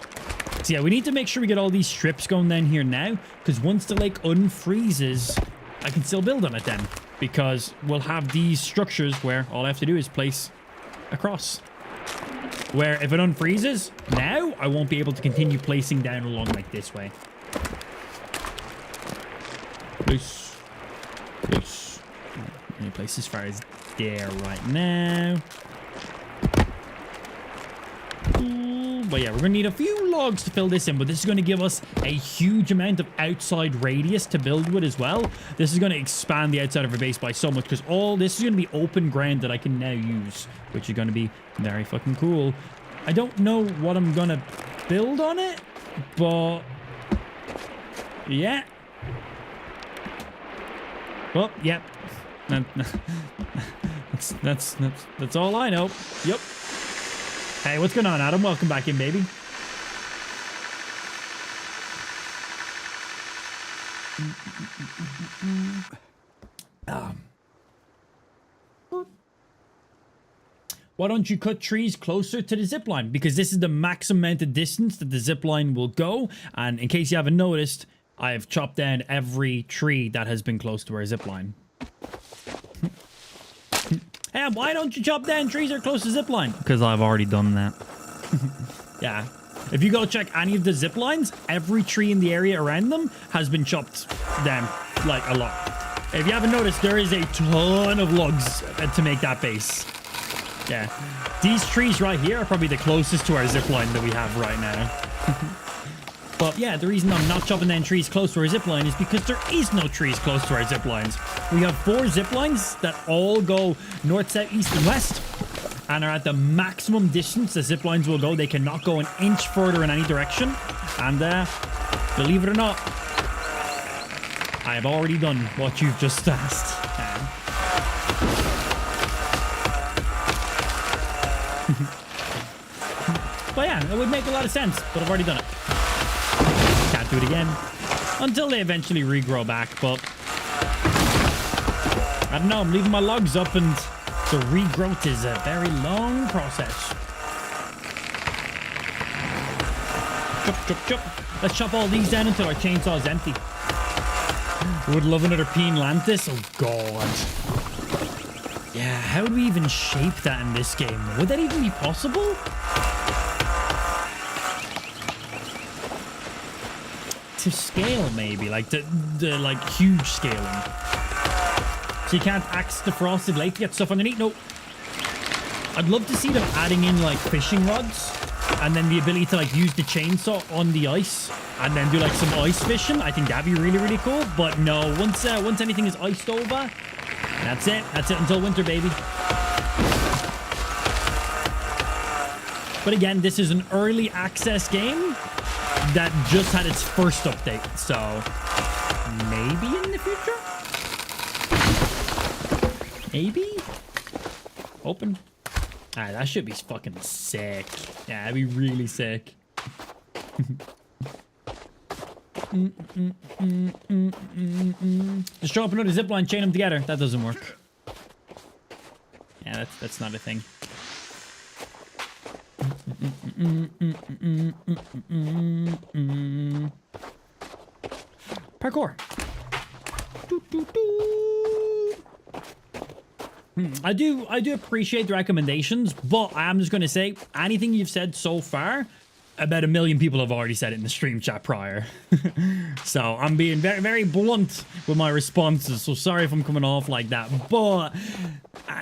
So yeah, we need to make sure we get all these strips going down here now, because once the lake unfreezes, I can still build on it then, because we'll have these structures where all I have to do is place across. Where if it unfreezes, now I won't be able to continue placing down along like this way. Please. Please. I'm going to place as far as there right now. But yeah, we're going to need a few logs to fill this in, but this is going to give us a huge amount of outside radius to build with as well. This is going to expand the outside of our base by so much, because all this is going to be open ground that I can now use, which is going to be very fucking cool. I don't know what I'm going to build on it, but yeah. Well, yep. That's all I know. Yep. Hey, what's going on, Adam? Welcome back in, baby. Why don't you cut trees closer to the zip line? Because this is the max amount of distance that the zip line will go. And in case you haven't noticed, I have chopped down every tree that has been close to our zip line. Hey, why don't you chop down trees that are close to zip line? Because I've already done that. Yeah. If you go check any of the zip lines, every tree in the area around them has been chopped down, like, a lot. If you haven't noticed, there is a ton of logs to make that base. Yeah. These trees right here are probably the closest to our zip line that we have right now. But yeah, the reason I'm not chopping down trees close to our zip line is because there is no trees close to our zip lines. We have 4 zip lines that all go north, south, east, and west, and are at the maximum distance the zip lines will go. They cannot go an inch further in any direction. And believe it or not, I have already done what you've just asked. But yeah, it would make a lot of sense, but I've already done it. Can't do it again until they eventually regrow back, but I don't know, I'm leaving my logs up and the regrowth is a very long process. Chop, chop, chop. Let's chop all these down until our chainsaw is empty. Would love another peen lantis. Oh god. Yeah, how would we even shape that in this game? Would that even be possible? To scale, maybe, like the like huge scaling. So you can't axe the frosted lake to get stuff underneath. No. I'd love to see them adding in like fishing rods, and then the ability to like use the chainsaw on the ice, and then do like some ice fishing. I think that'd be really, really cool. But no, once anything is iced over, that's it. That's it until winter, baby. But again, this is an early access game that just had its first update, so maybe in the future? Maybe? Open. Ah, that should be fucking sick. Yeah, that'd be really sick. Just show up another zipline, chain them together. That doesn't work. Yeah, that's not a thing. Parkour. I do appreciate the recommendations, but I am just going to say anything you've said so far, about 1 million people have already said it in the stream chat prior. So I'm being very, very blunt with my responses. So sorry if I'm coming off like that, but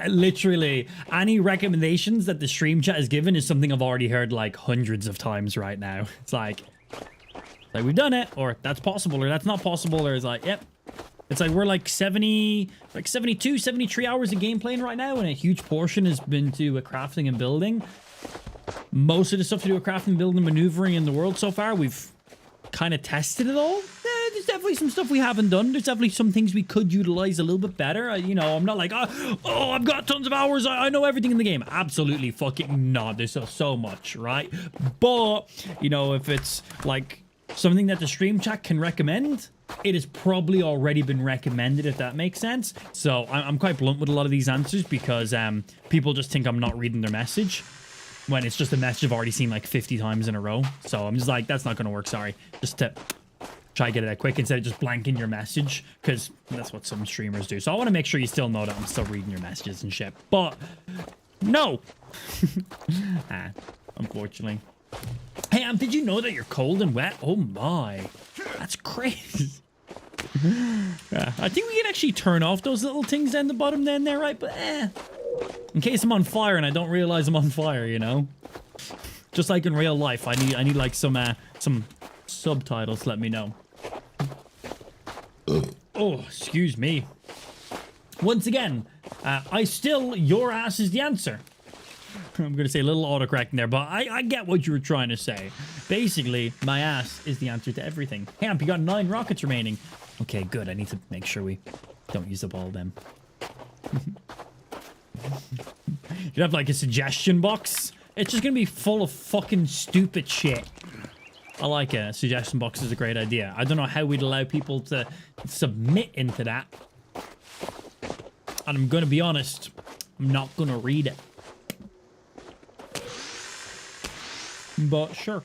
literally any recommendations that the stream chat has given is something I've already heard like hundreds of times right now. It's like we've done it, or that's possible, or that's not possible, or it's like, yep. It's like we're like 72, 73 hours of gameplay right now, and a huge portion has been to crafting and building. Most of the stuff to do with crafting, building, maneuvering in the world so far, we've kind of tested it all. There's definitely some stuff we haven't done. There's definitely some things we could utilize a little bit better. You know, I'm not like, oh, I've got tons of hours. I know everything in the game. Absolutely fucking not. There's so much, right? But, you know, if it's like something that the stream chat can recommend, it has probably already been recommended, if that makes sense. So I'm quite blunt with a lot of these answers because people just think I'm not reading their message when it's just a message I've already seen like 50 times in a row. So I'm just like, that's not going to work, sorry. Just to try to get it out quick instead of just blanking your message, because that's what some streamers do. So I want to make sure you still know that I'm still reading your messages and shit. But no. Unfortunately. Hey, did you know that you're cold and wet? Oh my. That's crazy. I think we can actually turn off those little things down the bottom then there, right? But in case I'm on fire and I don't realize I'm on fire, you know? Just like in real life, I need like some subtitles to let me know. Oh, excuse me. Once again, your ass is the answer. I'm going to say a little autocorrecting there, but I get what you were trying to say. Basically, my ass is the answer to everything. Hamp, you got 9 rockets remaining. Okay, good. I need to make sure we don't use up all of them. You have like a suggestion box. It's just going to be full of fucking stupid shit. I like it. A suggestion box is a great idea. I don't know how we'd allow people to submit into that. And I'm going to be honest, I'm not going to read it. But sure.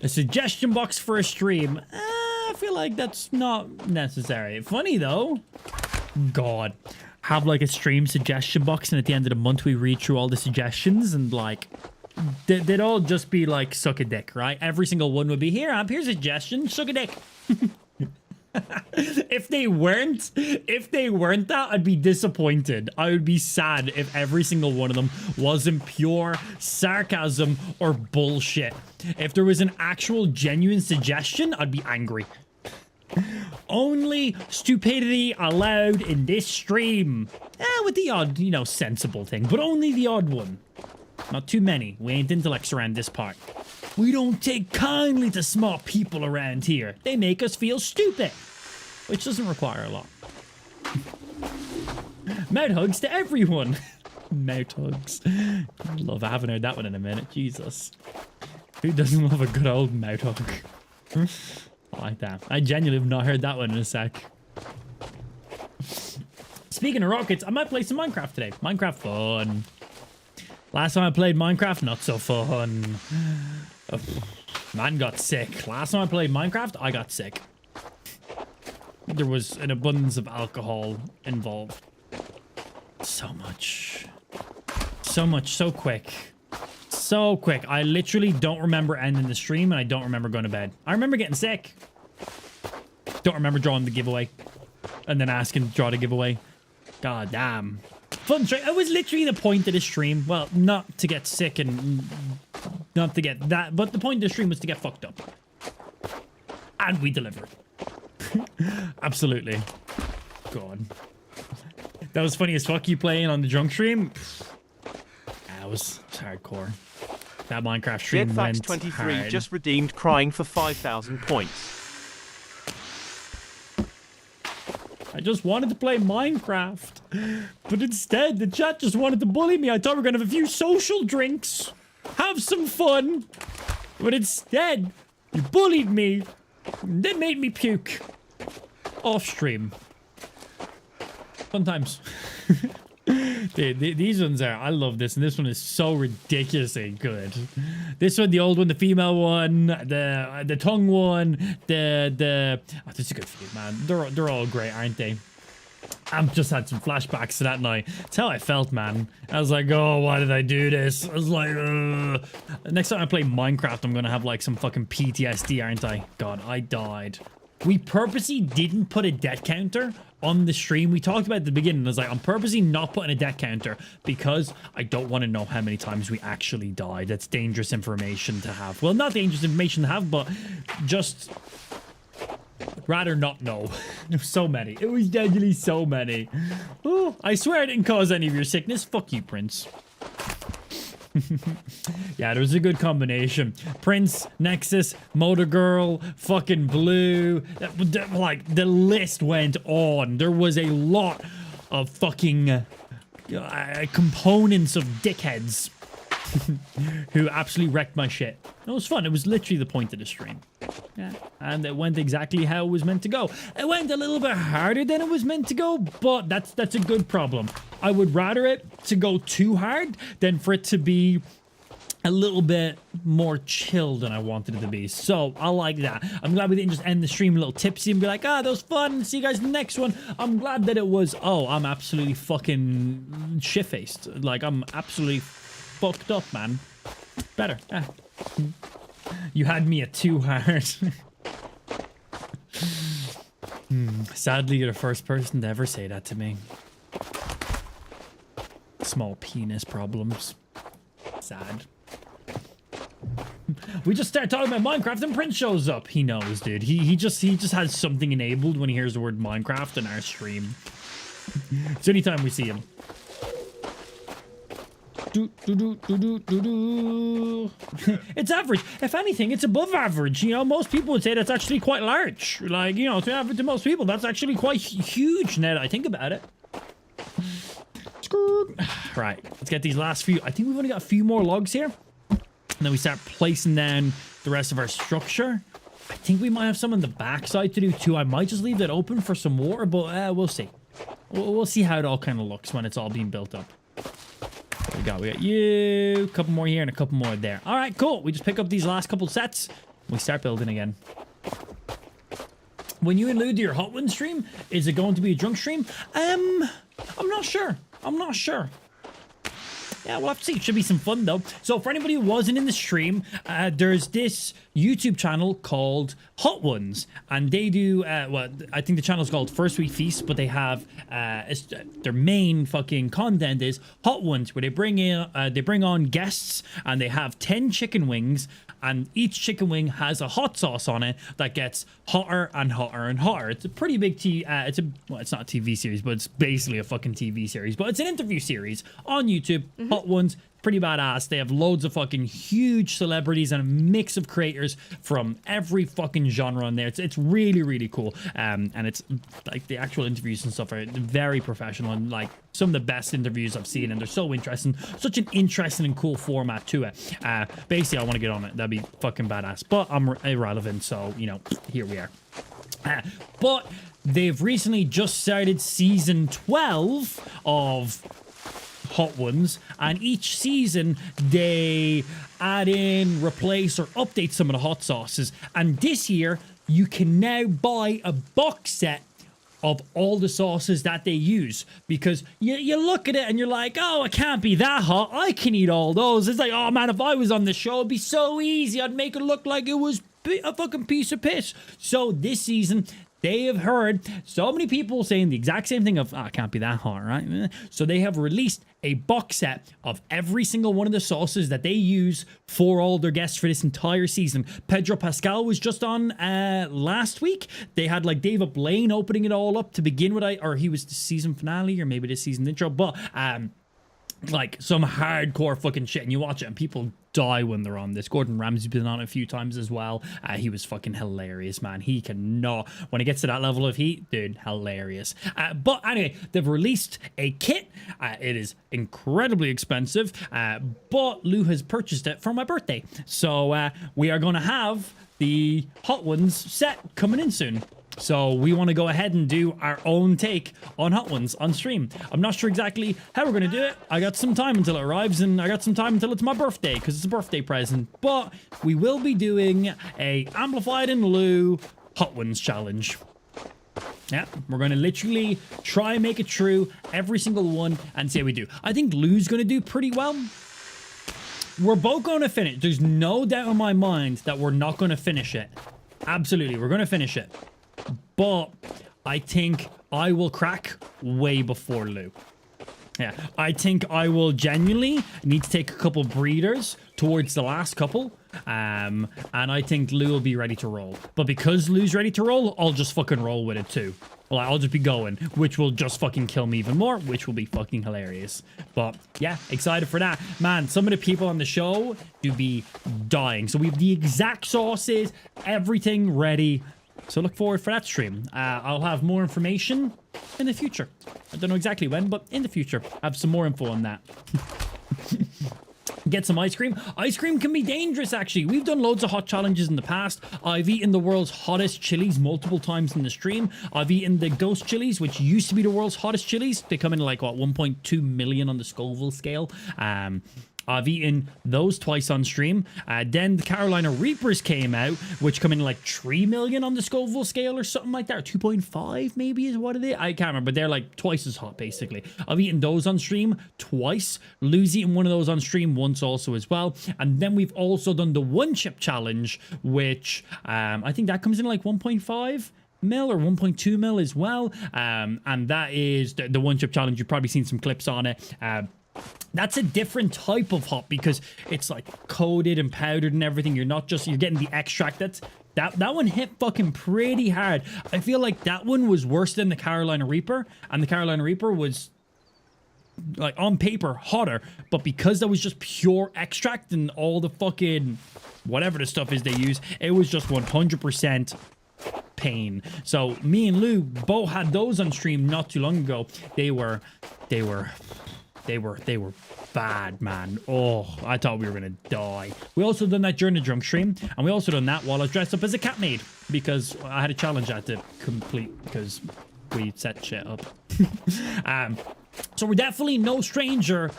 A suggestion box for a stream. I feel like that's not necessary. Funny though. God. Have like a stream suggestion box, and at the end of the month we read through all the suggestions, and like they'd all just be like suck a dick, right? Every single one would be here, here's a suggestion, suck a dick. If they weren't that, I'd be disappointed. I would be sad if every single one of them wasn't pure sarcasm or bullshit. If there was an actual genuine suggestion, I'd be angry. Only stupidity allowed in this stream. With the odd, you know, sensible thing, but only the odd one. Not too many. We ain't intellects around this part. We don't take kindly to smart people around here. They make us feel stupid. Which doesn't require a lot. Mouth hugs to everyone. Mouth hugs. Love, I haven't heard that one in a minute. Jesus. Who doesn't love a good old mouth hug? I like that. I genuinely have not heard that one in a sec. Speaking of rockets, I might play some Minecraft today. Minecraft fun. Last time I played Minecraft, not so fun. Oh, man got sick. Last time I played Minecraft, I got sick. There was an abundance of alcohol involved. So much. So much, so quick. So quick. I literally don't remember ending the stream, and I don't remember going to bed. I remember getting sick. Don't remember drawing the giveaway. And then asking to draw the giveaway. God damn. Fun stream. It was literally the point of the stream. Well, not to get sick and not to get that, but the point of the stream was to get fucked up. And we delivered. Absolutely. God. That was funny as fuck, you playing on the drunk stream. That was hardcore. That Minecraft stream went 23 hard. just redeemed crying for 5,000 points. I just wanted to play Minecraft. But instead, the chat just wanted to bully me. I thought we were going to have a few social drinks. Have some fun. But instead, you bullied me. And then made me puke. Off stream. Fun times. These ones are, I love this, and this one is so ridiculously good. This one, the old one, the female one, the tongue one, oh, this is good for you, man. They're all great, aren't they? I've just had some flashbacks to that night. It's how I felt, man. I was like, oh, why did I do this? I was like, ugh. Next time I play Minecraft, I'm gonna have like some fucking PTSD, aren't I? God, I died. We purposely didn't put a death counter on the stream. We talked about it at the beginning. I was like, I'm purposely not putting a death counter because I don't want to know how many times we actually died. That's dangerous information to have. Well, not dangerous information to have, but just rather not know. There was so many. It was genuinely so many. Oh, I swear I didn't cause any of your sickness. Fuck you, Prince. Yeah, there was a good combination. Prince, Nexus, Motor Girl, fucking Blue. Like, the list went on. There was a lot of fucking components of dickheads who absolutely wrecked my shit. It was fun. It was literally the point of the stream. Yeah, and it went exactly how it was meant to go. It went a little bit harder than it was meant to go, but that's a good problem. I would rather it to go too hard than for it to be a little bit more chill than I wanted it to be. So I like that. I'm glad we didn't just end the stream a little tipsy and be like, ah, that was fun. See you guys in the next one. I'm glad that it was, oh, I'm absolutely fucking shit-faced. Like, I'm absolutely fucked up, man. Better. Ah. You had me at too hard. Sadly, you're the first person to ever say that to me. Small penis problems. Sad. We just start talking about Minecraft and Prince shows up. He knows, dude. He just has something enabled when he hears the word Minecraft in our stream. It's anytime we see him. It's average. If anything, it's above average. You know, most people would say that's actually quite large. Like, you know, to most people, that's actually quite huge now that I think about it. Right, let's get these last few. I think we've only got a few more logs here. And then we start placing down the rest of our structure. I think we might have some on the backside to do too. I might just leave that open for some water, but we'll see. We'll see how it all kind of looks when it's all being built up. We got you, a couple more here and a couple more there. All right, cool. We just pick up these last couple sets. We start building again. When you allude to your Hot One stream, is it going to be a drunk stream? I'm not sure. I'm not sure. yeah, we'll have to see. It should be some fun though. So for anybody who wasn't in the stream, there's this YouTube channel called Hot Ones, and they do well, I think the channel's called First Week Feast, but they have their main fucking content is Hot Ones, where they bring on guests, and they have 10 chicken wings, and each chicken wing has a hot sauce on it that gets hotter and hotter and hotter. It's a pretty big well, it's not a TV series, but it's basically a fucking TV series, but it's an interview series on YouTube. Hot Ones, pretty badass. They have loads of fucking huge celebrities and a mix of creators from every fucking genre in there. It's really, really cool. And it's like the actual interviews and stuff are very professional and like some of the best interviews I've seen, and they're so interesting. Such an interesting and cool format to it. Basically, I want to get on it. That'd be fucking badass, but I'm irrelevant, so you know, here we are. But they've recently just started season 12 of Hot Ones, and each season they add in, replace, or update some of the hot sauces. And this year you can now buy a box set of all the sauces that they use, because you look at it and you're like, oh, it can't be that hot, I can eat all those. It's like, oh man, if I was on the show, it'd be so easy, I'd make it look like it was a fucking piece of piss. So this season they have heard so many people saying the exact same thing of, it can't be that hot, right? So they have released a box set of every single one of the sauces that they use for all their guests for this entire season. Pedro Pascal was just on last week. They had like David Blaine opening it all up to begin with, or he was the season finale, or maybe the season intro, but like some hardcore fucking shit, and you watch it and people die when they're on this. Gordon Ramsay's been on it a few times as well. He was fucking hilarious, man. He cannot, when it gets to that level of heat, dude, hilarious. But anyway, they've released a kit. It is incredibly expensive, but Lou has purchased it for my birthday, so we are going to have the Hot Ones set coming in soon. So we want to go ahead and do our own take on Hot Ones on stream. I'm not sure exactly how we're going to do it. I got some time until it arrives, and I got some time until it's my birthday, because it's a birthday present. But we will be doing a Amplified and Lou Hot Ones challenge. Yeah, we're going to literally try and make it through every single one and see how we do. I think Lou's going to do pretty well. We're both going to finish. There's no doubt in my mind that we're not going to finish it. Absolutely, we're going to finish it. But I think I will crack way before Lou. Yeah, I think I will genuinely need to take a couple breathers towards the last couple. And I think Lou will be ready to roll. But because Lou's ready to roll, I'll just fucking roll with it too. Well, I'll just be going, which will just fucking kill me even more, which will be fucking hilarious. But yeah, excited for that. Man, some of the people on the show do be dying. So we have the exact sauces, everything ready. So look forward for that stream. I'll have more information in the future. I don't know exactly when, but in the future, I have some more info on that. Get some ice cream. Ice cream can be dangerous, actually. We've done loads of hot challenges in the past. I've eaten the world's hottest chilies multiple times in the stream. I've eaten the ghost chilies, which used to be the world's hottest chilies. They come in like, what, 1.2 million on the Scoville scale. I've eaten those twice on stream. Then the Carolina Reapers came out, which come in like 3 million on the Scoville scale or something like that. Or 2.5 maybe is what it is. I can't remember. They're like twice as hot, basically. I've eaten those on stream twice. Lou's eaten one of those on stream once also as well. And then we've also done the one chip challenge, which I think that comes in like 1.5 mil or 1.2 mil as well. And that is the one chip challenge. You've probably seen some clips on it. That's a different type of hot because it's like coated and powdered and everything. You're getting the extract. That one hit fucking pretty hard. I feel like that one was worse than the Carolina Reaper, and the Carolina Reaper was like on paper hotter, but because that was just pure extract and all the fucking whatever the stuff is they use, it was just 100% pain. So me and Lou both had those on stream not too long ago. They were bad, man. Oh, I thought we were gonna die. We also done that during the drunk stream, and we also done that while I was dressed up as a cat maid because I had a challenge I had to complete because we set shit up. So we're definitely no stranger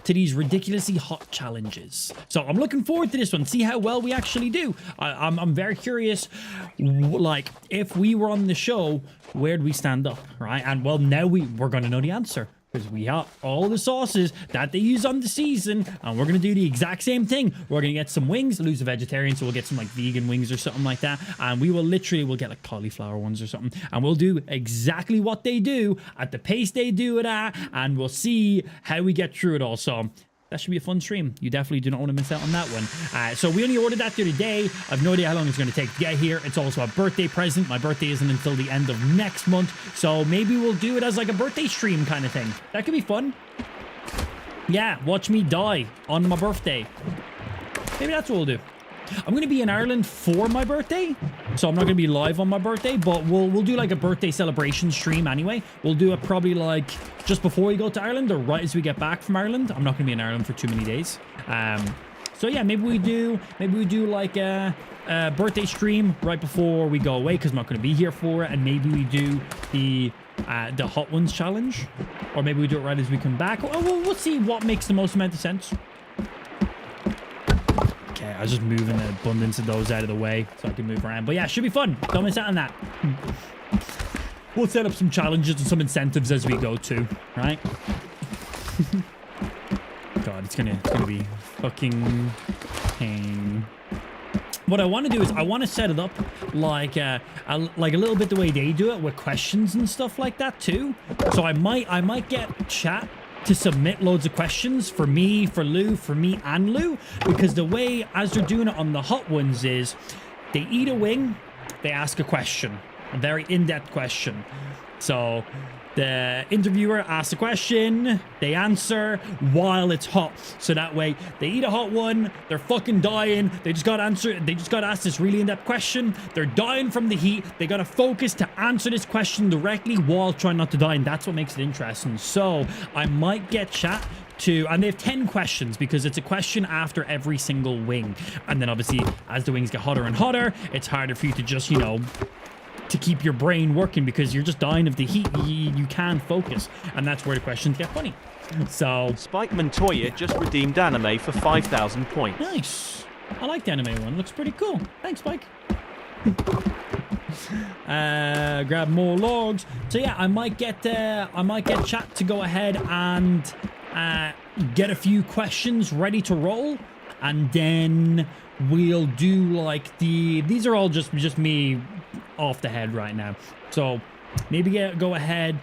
to these ridiculously hot challenges. So I'm looking forward to this one. See how well we actually do. I'm very curious, like, if we were on the show, where'd we stand up, right? And well, now we're going to know the answer. because we have all the sauces that they use on the season, and we're gonna do the exact same thing. We're gonna get some wings. Lou's a vegetarian, so we'll get some like vegan wings or something like that, and we'll get like cauliflower ones or something, and we'll do exactly what they do at the pace they do it at, and we'll see how we get through it all. So that should be a fun stream. You definitely do not want to miss out on that one. So we only ordered that the other day. I've no idea how long it's going to take to get here. It's also a birthday present. My birthday isn't until the end of next month. So maybe we'll do it as like a birthday stream kind of thing. That could be fun. Yeah, watch me die on my birthday. Maybe that's what we'll do. I'm going to be in Ireland for my birthday, so I'm not going to be live on my birthday, but we'll do like a birthday celebration stream anyway. We'll do it probably like just before we go to Ireland or right as we get back from Ireland. I'm not going to be in Ireland for too many days. So yeah, maybe we do like a birthday stream right before we go away because I'm not going to be here for it, and maybe we do the Hot Ones challenge, or maybe we do it right as we come back. We'll see what makes the most amount of sense. Okay, I was just moving an abundance of those out of the way so I can move around. But yeah, should be fun. Don't miss out on that. We'll set up some challenges and some incentives as we go too, right? God, it's gonna be fucking pain. What I want to do is I want to set it up like a little bit the way they do it with questions and stuff like that too. So I might get chat to submit loads of questions for me, for Lou, for me and Lou, because the way as they're doing it on the Hot Ones is they eat a wing, they ask a question, a very in-depth question. So the interviewer asks a question, they answer while it's hot. So that way they eat a hot one, they're fucking dying, they just got asked this really in-depth question, they're dying from the heat, they gotta focus to answer this question directly while trying not to die, and that's what makes it interesting. So I might get chat to, and they have 10 questions because it's a question after every single wing, and then obviously as the wings get hotter and hotter, it's harder for you to just, you know, to keep your brain working because you're just dying of the heat. You can't focus, and that's where the questions get funny. So Spike Montoya just redeemed anime for 5,000 points. Nice. I like the anime one. Looks pretty cool. Thanks, Spike. Grab more logs. So yeah, I might get chat to go ahead and get a few questions ready to roll, and then we'll do like these are all just me off the head right now. So maybe go ahead,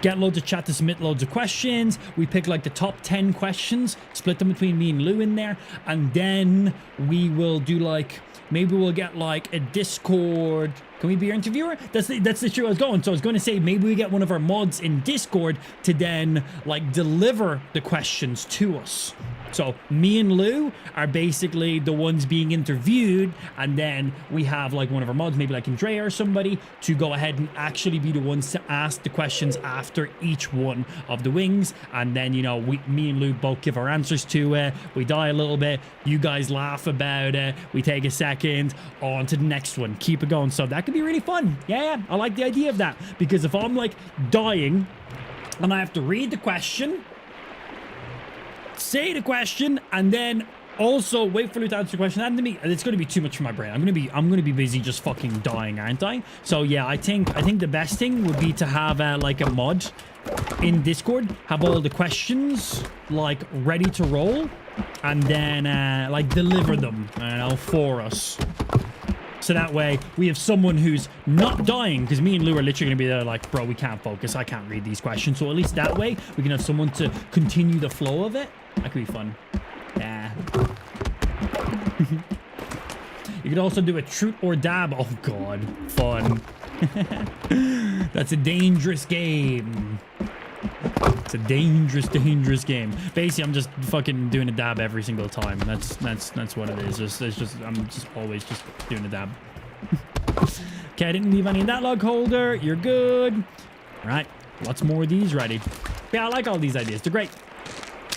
get loads of chat to submit loads of questions. We pick like the top 10 questions, split them between me and Lou in there, and then we will do like, maybe we'll get like a Discord. Can we be your interviewer? That's the show I was going. So I was going to say maybe we get one of our mods in Discord to then like deliver the questions to us. So me and Lou are basically the ones being interviewed, and then we have like one of our mods, maybe like Andrea or somebody, to go ahead and actually be the ones to ask the questions after each one of the wings. And then, you know, me and Lou both give our answers to it. We die a little bit. You guys laugh about it. We take a second, on to the next one. Keep it going. So that could be really fun. Yeah, I like the idea of that, because if I'm like dying and I have to read the question, say the question, and then also wait for Lou to answer the question, and to me, it's going to be too much for my brain. I'm going to be busy just fucking dying, aren't I? So yeah, I think the best thing would be to have like a mod in Discord, have all the questions like ready to roll, and then like deliver them, you know, for us. So that way we have someone who's not dying, because me and Lou are literally going to be there like, bro, we can't focus, I can't read these questions. So at least that way we can have someone to continue the flow of it. That could be fun. Yeah. You could also do a truth or dab. Oh god, fun. That's a dangerous game. It's a dangerous game. Basically, I'm just fucking doing a dab every single time. That's what it is. I'm just always just doing a dab. Okay, I didn't leave any in that log holder. You're good. All right, lots more of these ready. Yeah, I like all these ideas. They're great.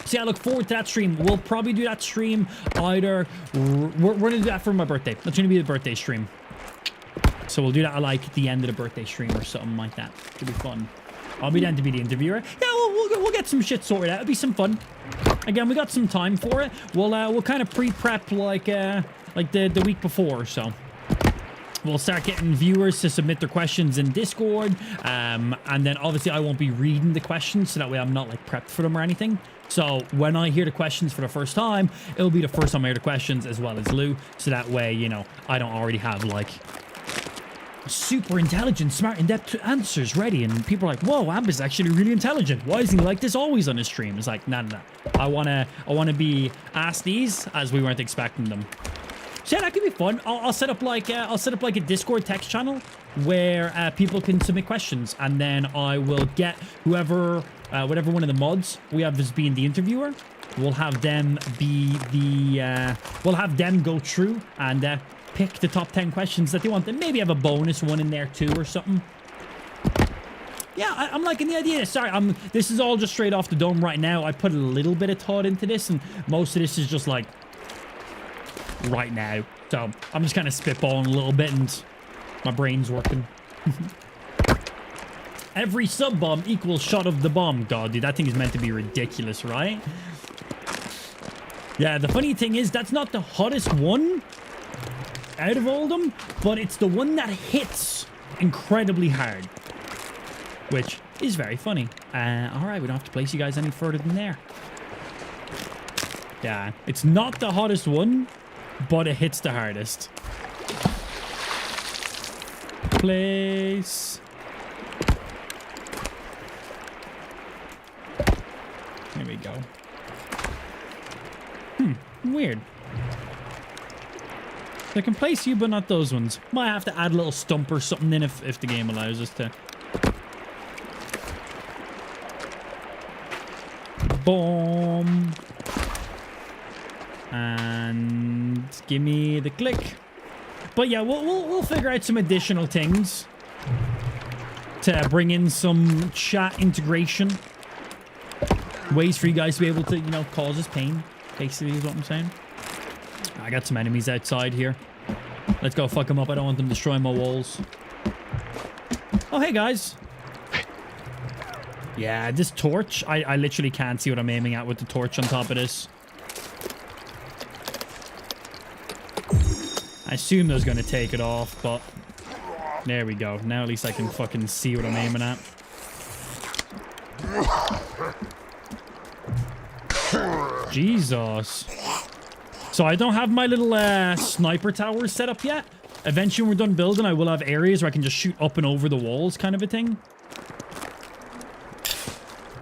So yeah, I look forward to that stream. We'll probably do that stream either... We're going to do that for my birthday. That's going to be the birthday stream. So we'll do that at like the end of the birthday stream or something like that. It'll be fun. I'll be down to be the interviewer. Yeah, we'll get some shit sorted out. It'll be some fun. Again, we got some time for it. We'll kind of pre-prep like the week before or so. we'll start getting viewers to submit their questions in Discord. And then obviously I won't be reading the questions, so that way I'm not like prepped for them or anything. So when I hear the questions for the first time, it'll be the first time I hear the questions as well as Lou. So that way, you know, I don't already have like super intelligent, smart, in-depth answers ready. And people are like, whoa, Amber's actually really intelligent. Why isn't he like this always on his stream? It's like, no. I wanna be asked these as we weren't expecting them. So yeah, that could be fun. I'll set up like a Discord text channel where people can submit questions, and then I will get whatever one of the mods we have as being the interviewer. We'll have them be the we'll have them go through and pick the top 10 questions that they want, and maybe have a bonus one in there too or something. Yeah, I'm liking the idea. Sorry, this is all just straight off the dome right now. I put a little bit of thought into this, and most of this is just like right now. So I'm just kind of spitballing a little bit, and my brain's working. Every sub bomb equals shot of the bomb. God, dude, that thing is meant to be ridiculous, right? Yeah, the funny thing is that's not the hottest one out of all of them, but it's the one that hits incredibly hard, which is very funny. All right, we don't have to place you guys any further than there. Yeah, it's not the hottest one, but it hits the hardest. Place. There we go. Weird. I can place you, but not those ones. Might have to add a little stump or something in if the game allows us to. Boom. And give me the click. But yeah, we'll figure out some additional things to bring in some chat integration. Ways for you guys to be able to, you know, cause us pain, basically is what I'm saying. I got some enemies outside here. Let's go fuck them up. I don't want them destroying my walls. Oh, hey, guys. Yeah, this torch, I literally can't see what I'm aiming at with the torch on top of this. I assume they're going to take it off, but there we go. Now at least I can fucking see what I'm aiming at. Jesus. So I don't have my little sniper towers set up yet. Eventually when we're done building, I will have areas where I can just shoot up and over the walls kind of a thing.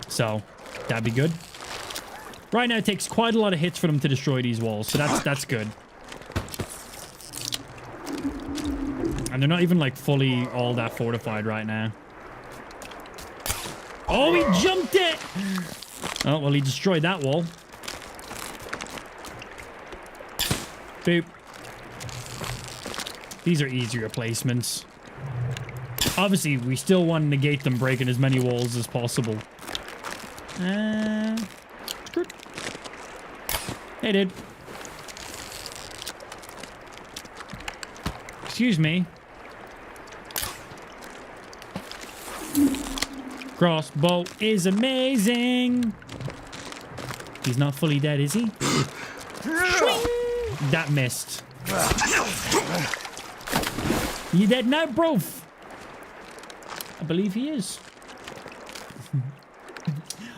So that'd be good. Right now it takes quite a lot of hits for them to destroy these walls, so that's good. And they're not even like fully all that fortified right now. Oh, he jumped it! Oh, well, he destroyed that wall. Boop. These are easy replacements. Obviously, we still want to negate them breaking as many walls as possible. Hey, dude. Excuse me. Crossbow is amazing. He's not fully dead, is he? That missed. You dead now, bro? I believe he is.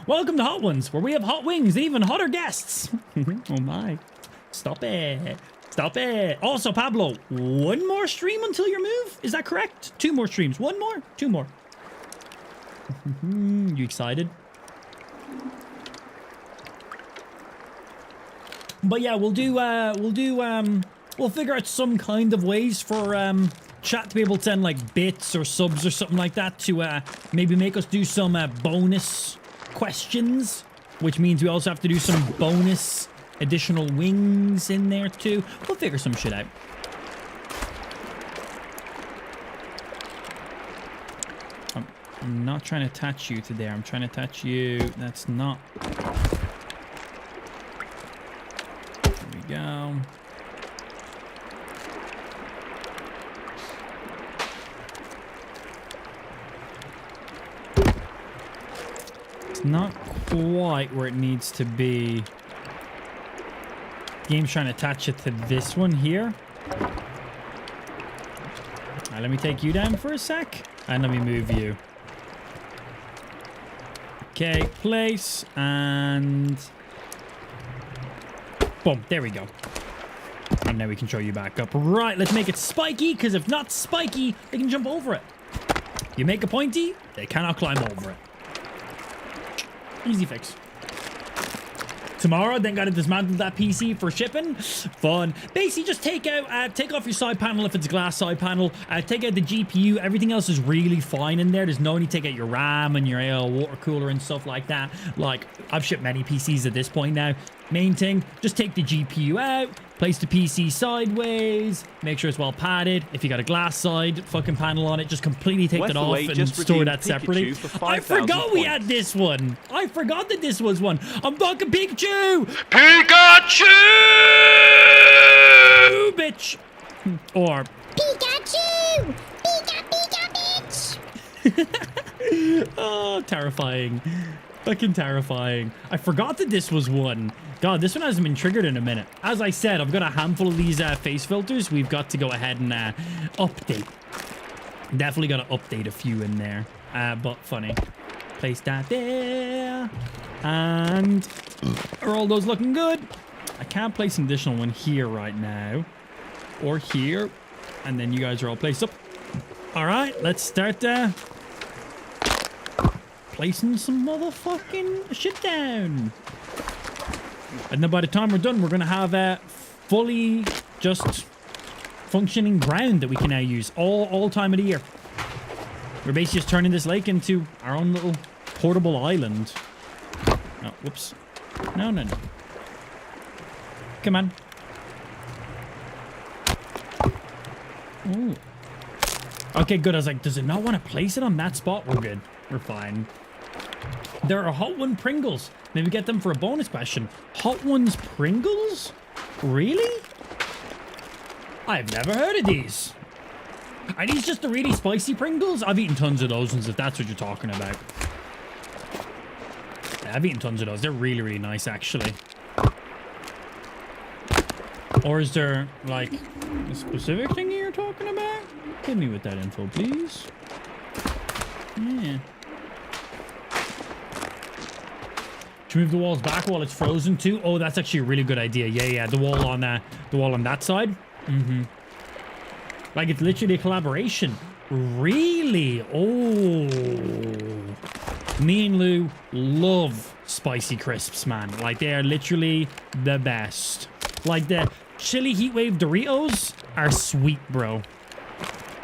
Welcome to Hot Ones, where we have hot wings and even hotter guests. Oh my. Stop it. Stop it. Also, Pablo, one more stream until your move? Is that correct? 2 more streams. 1 more? 2 more. You excited? But yeah, we'll figure out some kind of ways for chat to be able to send like bits or subs or something like that to maybe make us do some bonus questions, which means we also have to do some bonus additional wings in there too. We'll figure some shit out. I'm not trying to attach you to there. I'm trying to attach you. That's not. There we go. It's not quite where it needs to be. The game's trying to attach it to this one here. right, let me take you down for a sec. And let me move you. Okay, place. And... boom, there we go. And now we can show you back up. Right, let's make it spiky, because if not spiky, they can jump over it. You make a pointy, they cannot climb over it. Easy fix. Tomorrow, then gotta dismantle that PC for shipping. Fun. Basically, just take off your side panel if it's a glass side panel. Take out the GPU. Everything else is really fine in there. There's no need to take out your RAM and your water cooler and stuff like that. Like, I've shipped many PCs at this point now. Main thing, just take the GPU out. Place the PC sideways. Make sure it's well padded. If you got a glass side fucking panel on it, just completely take that off and store that separately. I forgot we had this one. I forgot that this was one. I'm fucking Pikachu! Pikachu! Bitch! Or... Pikachu! Pika, bitch! oh, terrifying. Fucking terrifying. I forgot that this was one. God, this one hasn't been triggered in a minute. As I said, I've got a handful of these face filters. We've got to go ahead and update. Definitely got to update a few in there. But funny. Place that there. And are all those looking good? I can't place an additional one here right now. Or here. And then you guys are all placed up. All right, let's start placing some motherfucking shit down. And then by the time we're done, we're going to have a fully just functioning ground that we can now use all time of the year. We're basically just turning this lake into our own little portable island. Oh, whoops. No, no, no. Come on. Ooh. Okay, good. I was like, does it not want to place it on that spot? We're good. We're fine. There are Hot One Pringles. Maybe get them for a bonus question. Hot Ones Pringles? Really? I've never heard of these. Are these just the really spicy Pringles? I've eaten tons of those ones, if that's what you're talking about. Yeah, I've eaten tons of those. They're really, really nice, actually. Or is there, like, a specific thing you're talking about? Hit me with that info, please. Yeah. Should we move the walls back while it's frozen too? Oh, that's actually a really good idea. Yeah, yeah. The wall on that side. Mm-hmm. Like, it's literally a collaboration. Really? Oh. Me and Lou love spicy crisps, man. Like, they are literally the best. Like, the chili heatwave Doritos are sweet, bro.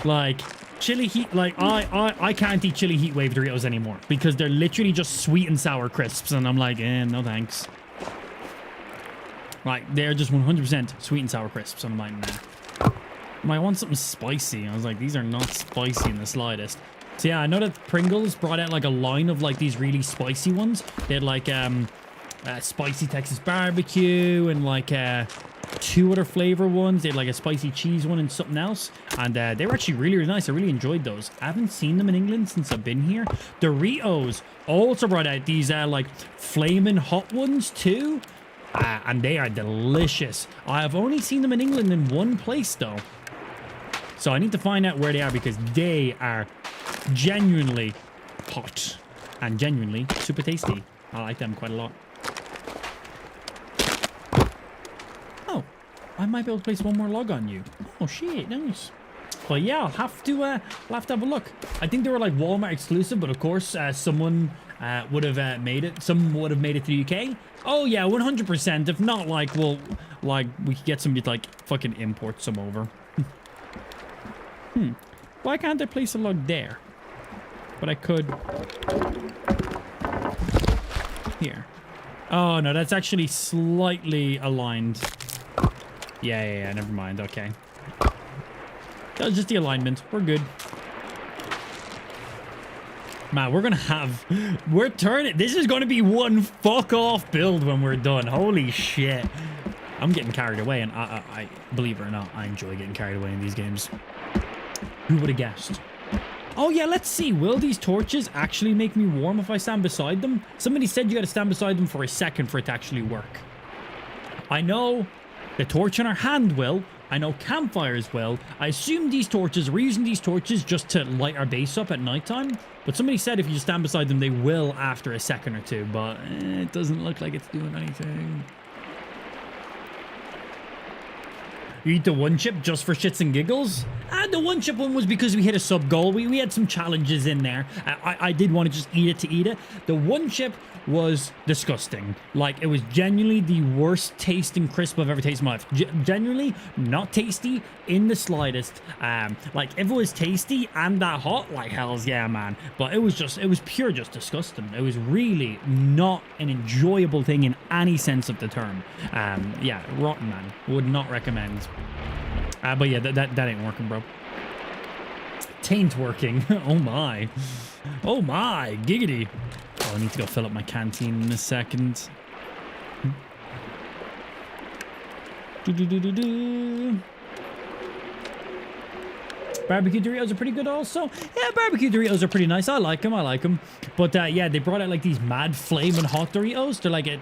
Like, chili heat, like, I can't eat chili heatwave Doritos anymore because they're literally just sweet and sour crisps, and I'm like, no thanks. Like, they're just 100% sweet and sour crisps, and I'm like, nah. I want something spicy. I was like, these are not spicy in the slightest. So yeah, I know that Pringles brought out like a line of like these really spicy ones. They had like spicy Texas barbecue and like 2 other flavor ones. They had like a spicy cheese one and something else, and they were actually really, really nice. I really enjoyed those. I haven't seen them in England since I've been here. Doritos also brought out these like flaming hot ones too, and they are delicious. I have only seen them in England in one place though, so I need to find out where they are because they are genuinely hot and genuinely super tasty. I like them quite a lot. Oh, I might be able to place one more log on you. Oh shit, nice. But yeah, I'll have to have a look. I think they were like Walmart exclusive, but of course someone would have made it. Someone would have made it to the UK. Oh yeah, 100%. If not, like, well, like we could get somebody to like fucking import some over. Why can't I place a log there? But I could here. Oh no, that's actually slightly aligned. Yeah, never mind. Okay. That was just the alignment. We're good. Man, we're turning. This is going to be one fuck off build when we're done. Holy shit. I'm getting carried away, and I believe it or not, I enjoy getting carried away in these games. Who would have guessed? Oh yeah, let's see. Will these torches actually make me warm if I stand beside them? Somebody said you got to stand beside them for a second for it to actually work. I know the torch in our hand will, I know campfires will. I assume these torches, we're using these torches just to light our base up at nighttime. But somebody said if you just stand beside them, they will after a second or two. But it doesn't look like it's doing anything. You eat the one chip just for shits and giggles? And the one chip one was because we hit a sub goal. We had some challenges in there. I did want to just eat it to eat it. The one chip was disgusting. Like, it was genuinely the worst tasting crisp I've ever tasted in my life. Genuinely not tasty in the slightest. Like, if it was tasty and that hot, like, hells yeah, man. But it was pure just disgusting. It was really not an enjoyable thing in any sense of the term. Yeah, rotten, man. Would not recommend. But yeah, that ain't working, bro. Taint working. Oh my. Oh my. Giggity. Oh, I need to go fill up my canteen in a second. Barbecue Doritos are pretty good also. Yeah, barbecue Doritos are pretty nice. I like them. But yeah, they brought out like these mad flaming hot Doritos. They're like a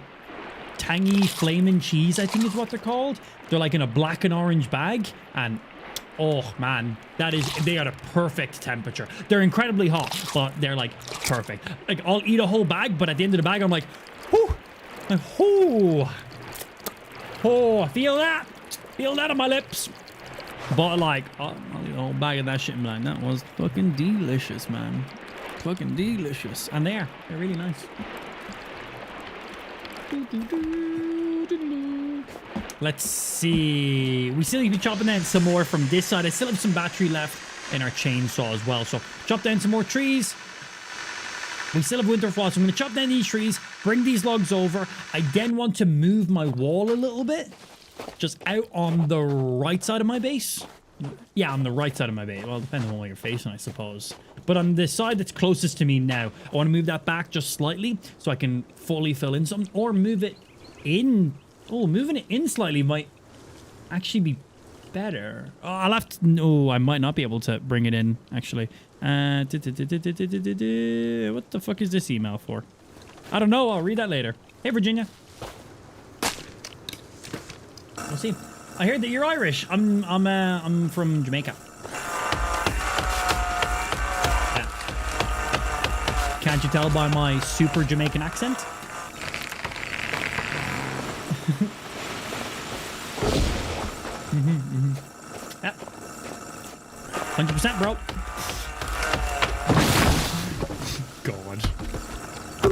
tangy flaming cheese, I think is what they're called. They're like in a black and orange bag. And oh man, they are the perfect temperature. They're incredibly hot, but they're like perfect. Like, I'll eat a whole bag, but at the end of the bag, I'm like, whoo, like, oh, feel that on my lips. But like, I'll eat a whole bag of that shit and be like, that was fucking delicious, man. Fucking delicious. And they're really nice. Let's see. We still need to be chopping down some more from this side. I still have some battery left in our chainsaw as well. So chop down some more trees. We still have winter frost. So I'm going to chop down these trees, bring these logs over. I then want to move my wall a little bit. Just out on the right side of my base. Yeah, on the right side of my base. Well, depending on where you're facing, I suppose. But on the side that's closest to me now, I want to move that back just slightly so I can fully fill in something. Or move it in. Oh, moving it in slightly might actually be better. Oh, I'll have to... No, I might not be able to bring it in, actually. What the fuck is this email for? I don't know. I'll read that later. Hey, Virginia. We'll see. I heard that you're Irish. I'm from Jamaica. Yeah. Can't you tell by my super Jamaican accent? Yep. 100%, bro. God.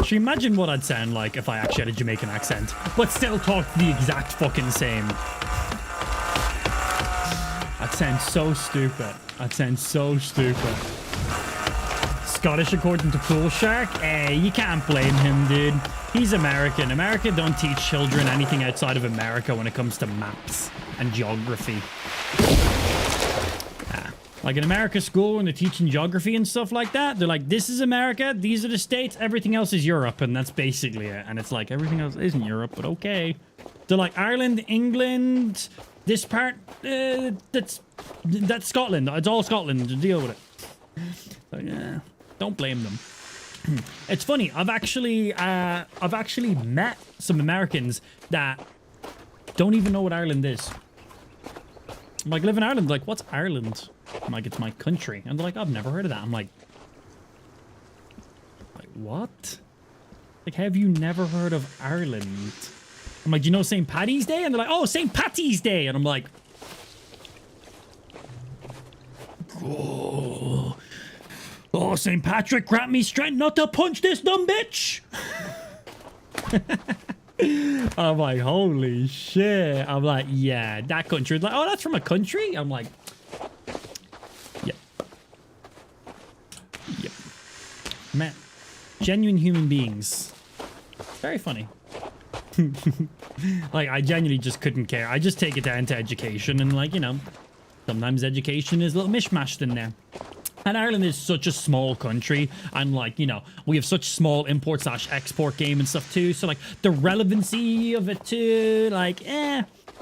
Should you imagine what I'd sound like if I actually had a Jamaican accent, but still talked the exact fucking same? That sounds so stupid. That sounds so stupid. Scottish according to Pool Shark? You can't blame him, dude. He's American. America don't teach children anything outside of America when it comes to maps and geography. Like in America school, when they're teaching geography and stuff like that, they're like, this is America, these are the states, everything else is Europe, and that's basically it. And it's like, everything else isn't Europe, but okay. They're like, Ireland, England, this part, that's Scotland. It's all Scotland. Deal with it. So, yeah, don't blame them. It's funny. I've actually met some Americans that don't even know what Ireland is. I'm like, live in Ireland. Like, what's Ireland? I'm like, it's my country. And they're like, I've never heard of that. I'm like, what? Like, have you never heard of Ireland? I'm like, do you know St. Paddy's Day? And they're like, oh, St. Patty's Day. And I'm like, oh, St. Patrick, grant me strength not to punch this dumb bitch. I'm like, holy shit. I'm like, yeah, that country. Like, oh, that's from a country? I'm like, yep. Yep. Man, genuine human beings. Very funny. Like, I genuinely just couldn't care. I just take it down to education, and like, you know, sometimes education is a little mishmashed in there. And Ireland is such a small country, and like, you know, we have such small import/export game and stuff too, so like the relevancy of it too, like,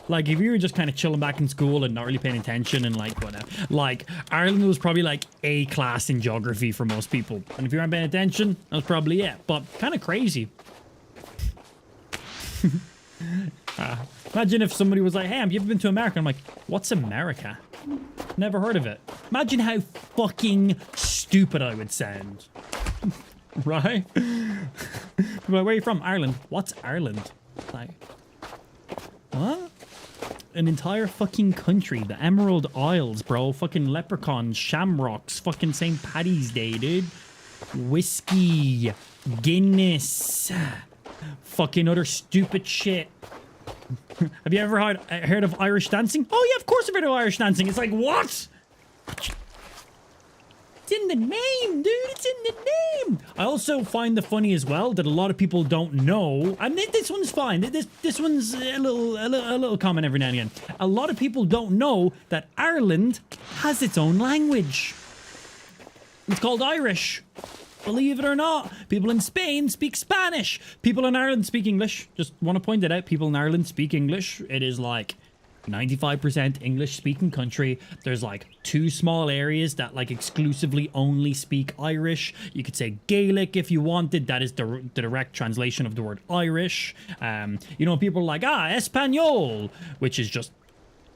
like if you were just kind of chilling back in school and not really paying attention and like whatever, like Ireland was probably like A class in geography for most people, and if you weren't paying attention, that was probably it. But kind of crazy. Imagine if somebody was like, hey, have you ever been to America? I'm like, what's America? Never heard of it. Imagine how fucking stupid I would sound. Right? People are like, where are you from? Ireland. What's Ireland? Like, what? An entire fucking country. The Emerald Isles, bro. Fucking leprechauns, shamrocks, fucking St. Paddy's Day, dude. Whiskey, Guinness, fucking other stupid shit. Have you ever heard of Irish dancing? Oh yeah, of course I've heard of Irish dancing. It's like, what? It's in the name, dude. It's in the name. I also find the funny as well that a lot of people don't know. I mean, this one's fine. This one's a little common every now and again. A lot of people don't know that Ireland has its own language. It's called Irish. Believe it or not, people in Spain speak Spanish. People in Ireland speak English. Just want to point it out. People in Ireland speak English. It is like 95% English speaking country. There's like 2 small areas that like exclusively only speak Irish. You could say Gaelic if you wanted. That is the direct translation of the word Irish. You know, people are like, Espanol, which is just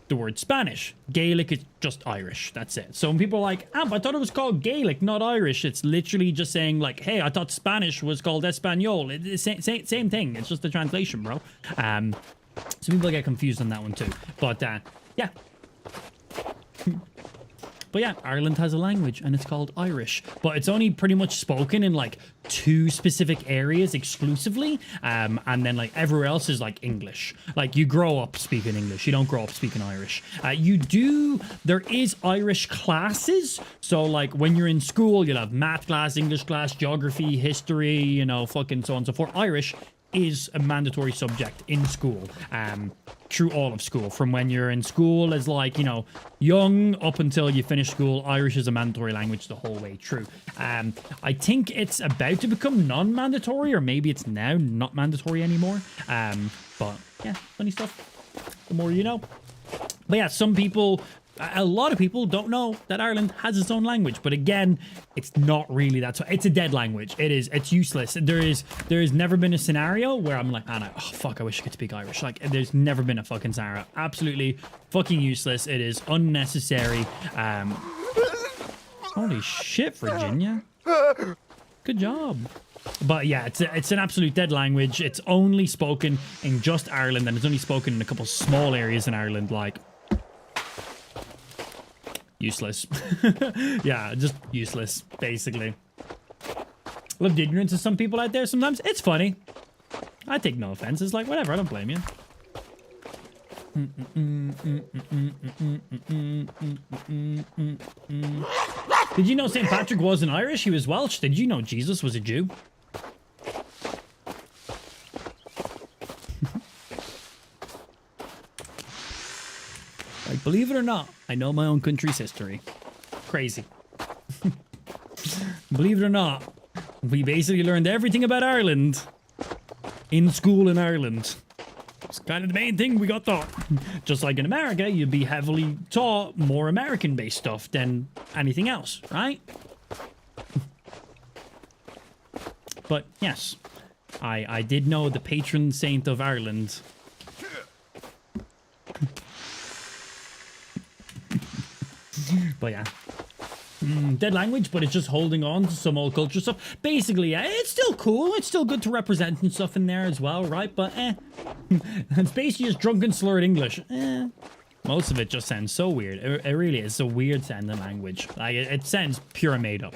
the word Spanish. Gaelic is just Irish. That's it. So when people are like, I thought it was called Gaelic, not Irish. It's literally just saying like, hey, I thought Spanish was called Espanol. It's same thing. It's just the translation, bro. So people get confused on that one too. But yeah. But yeah, Ireland has a language and it's called Irish. But it's only pretty much spoken in like 2 specific areas exclusively. And then like everywhere else is like English. Like you grow up speaking English. You don't grow up speaking Irish. There is Irish classes. So like when you're in school, you'll have math class, English class, geography, history, you know, fucking so on and so forth. Irish is a mandatory subject in school. Through all of school, from when you're in school as like, you know, young up until you finish school. Irish is a mandatory language the whole way through. I think it's about to become non-mandatory, or maybe it's now not mandatory anymore. But yeah, funny stuff. The more you know. But yeah, a lot of people don't know that Ireland has its own language, but again, it's not really that. It's a dead language. It's useless. There has never been a scenario where I'm like, oh fuck, I wish I could speak Irish. Like, there's never been a fucking scenario. Absolutely fucking useless. It is unnecessary. Holy shit, Virginia. Good job. But yeah, it's an absolute dead language. It's only spoken in just Ireland, and it's only spoken in a couple small areas in Ireland, like useless. Yeah, just useless, basically. Love the ignorance of some people out there sometimes. It's funny. I take no offense. It's like, whatever, I don't blame you. Did you know St. Patrick wasn't Irish? He was Welsh. Did you know Jesus was a Jew? Like, believe it or not, I know my own country's history. Crazy. Believe it or not, we basically learned everything about Ireland in school in Ireland. It's kind of the main thing we got taught. Just like in America, you'd be heavily taught more American-based stuff than anything else, right? But yes, I did know the patron saint of Ireland. But yeah, dead language, but it's just holding on to some old culture stuff. Basically, yeah, it's still cool. It's still good to represent and stuff in there as well, right? But it's basically just drunken slurred English. Most of it just sounds so weird. It really is a weird sounding language. Like it sounds pure made up.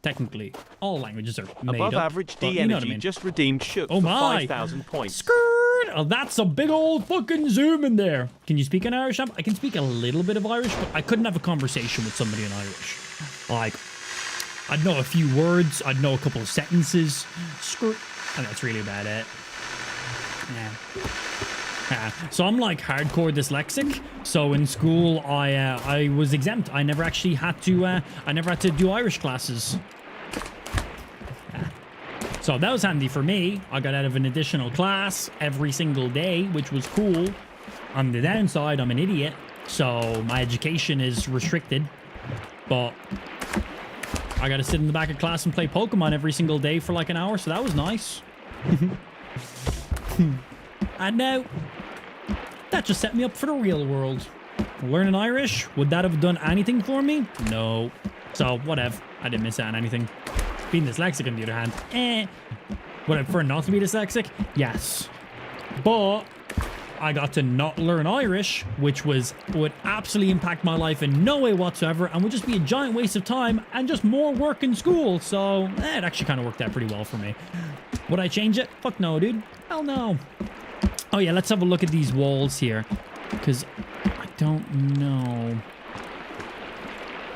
Technically, all languages are made Above up. average D but you energy know what I mean. just redeemed Shook Oh for my. 5,000 points. Skirt! Oh, that's a big old fucking zoom in there. Can you speak an Irish? I can speak a little bit of Irish, but I couldn't have a conversation with somebody in Irish. Like, I'd know a few words. I'd know a couple of sentences. Skirt. And that's really about it. Yeah. So I'm like hardcore dyslexic. So in school, I was exempt. I never actually had to do Irish classes. So that was handy for me. I got out of an additional class every single day, which was cool. On the downside, I'm an idiot, so my education is restricted. But I got to sit in the back of class and play Pokemon every single day for like an hour, so that was nice. And now, that just set me up for the real world. Learning Irish, would that have done anything for me? No. So, whatever. I didn't miss out on anything. Being dyslexic, on the other hand, would I prefer not to be dyslexic? Yes. But I got to not learn Irish, which would absolutely impact my life in no way whatsoever and would just be a giant waste of time and just more work in school. So, it actually kind of worked out pretty well for me. Would I change it? Fuck no, dude. Hell no. Oh yeah, let's have a look at these walls here, because I don't know.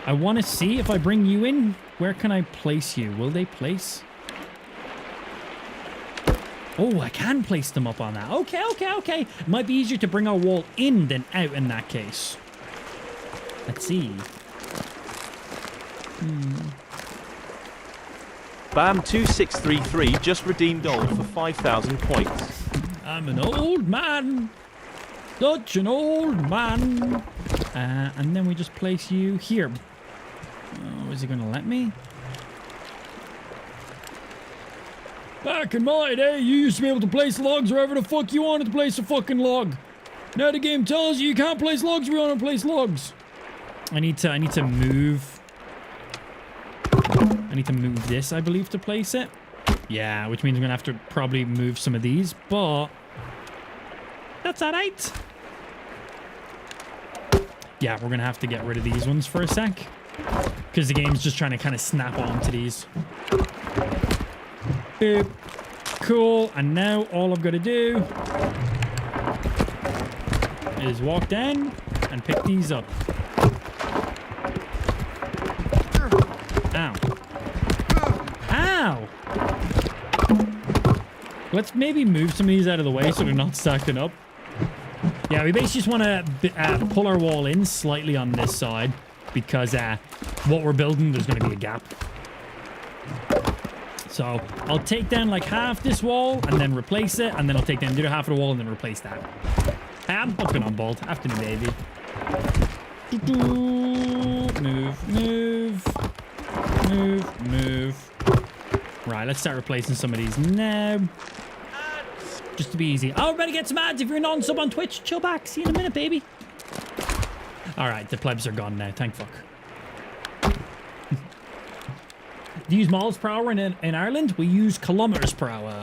I want to see if I bring you in, where can I place you? Will they place? Oh, I can place them up on that. Okay, okay, okay. Might be easier to bring our wall in than out in that case. Let's see. Bam2633 just redeemed old for 5,000 points. I'm an old man. Such an old man. And then we just place you here. Oh, is he going to let me? Back in my day, you used to be able to place logs wherever the fuck you wanted to place a fucking log. Now the game tells you you can't place logs where you want to place logs. I need to move. I need to move this, I believe, to place it. Yeah, which means I'm going to have to probably move some of these, but that's alright. Yeah, we're going to have to get rid of these ones for a sec, because the game's just trying to kind of snap onto these. Boop. Cool. And now all I've got to do is walk down and pick these up. Ow. Ow! Let's maybe move some of these out of the way so they're not stacking up. Yeah, we basically just want to pull our wall in slightly on this side, because what we're building, there's going to be a gap. So I'll take down like half this wall and then replace it, and then I'll take down the other half of the wall and then replace that. I'm fucking on bolt. Afternoon, baby. Move, move, move, move. Right, let's start replacing some of these now. Just to be easy. Oh, better get some ads if you're non-sub on Twitch. Chill back. See you in a minute, baby. All right, the plebs are gone now. Thank fuck. Do you use miles per hour in Ireland? We use kilometers per hour.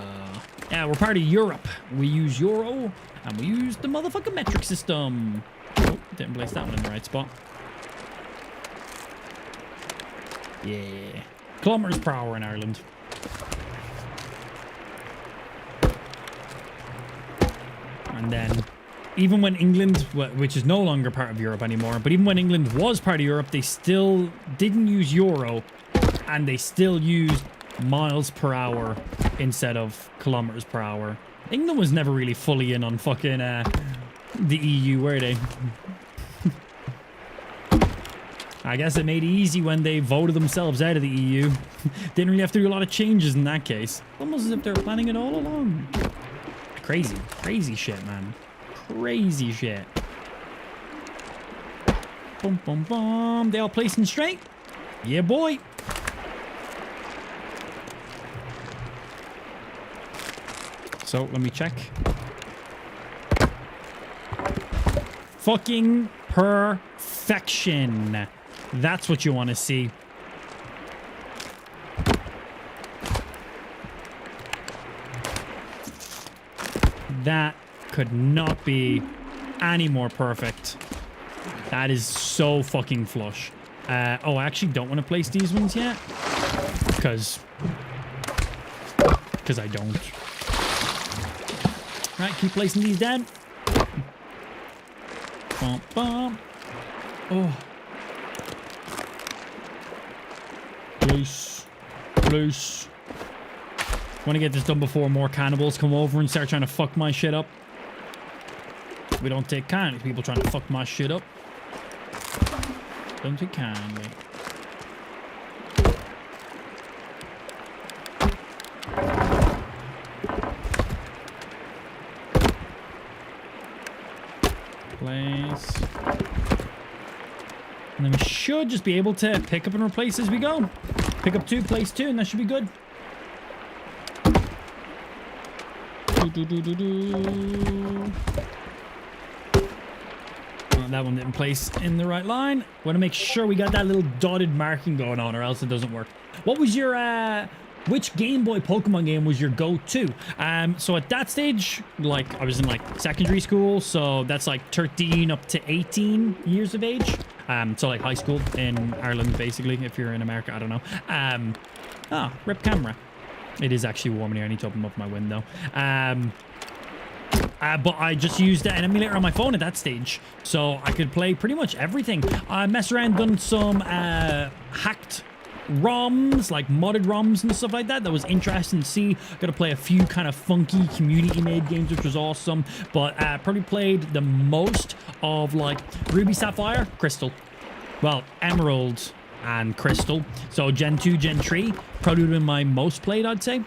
Yeah, we're part of Europe. We use euro, and we use the motherfucking metric system. Oh, didn't place that one in the right spot. Yeah. Kilometers per hour in Ireland. And then, even when England, which is no longer part of Europe anymore, but even when England was part of Europe, they still didn't use euro, and they still used miles per hour instead of kilometers per hour. England was never really fully in on fucking the EU, were they? I guess it made it easy when they voted themselves out of the EU. Didn't really have to do a lot of changes in that case. Almost as if they were planning it all along. Crazy. Crazy shit, man. Crazy shit. Boom, boom, boom. They all placing straight? Yeah, boy. So, let me check. Fucking perfection. That's what you want to see. That could not be any more perfect. That is so fucking flush. Oh, I actually don't want to place these ones yet. Because I don't. Right, keep placing these down. Bum, bum. Oh. Place. Place. Want to get this done before more cannibals come over and start trying to fuck my shit up. We don't take kindly people trying to fuck my shit up. Don't take kindly. Place. And then we should just be able to pick up and replace as we go. Pick up two, place two, and that should be good. That one didn't place in the right line. Want to make sure we got that little dotted marking going on, or else it doesn't work. What was your which Game Boy Pokemon game was your go-to? So at that stage, like I was in like secondary school, so that's like 13 up to 18 years of age. So like high school in Ireland, basically. If you're in America, I don't know. Rip camera. It is actually warm in here. I need to open up my window. But I just used an emulator on my phone at that stage, so I could play pretty much everything. I messed around, done some hacked ROMs, like modded ROMs and stuff like that. That was interesting to see. Got to play a few kind of funky community-made games, which was awesome. But probably played the most of like Ruby, Sapphire, Crystal. Well, Emerald and Crystal. So Gen 2, Gen 3 probably would have been my most played, I'd say.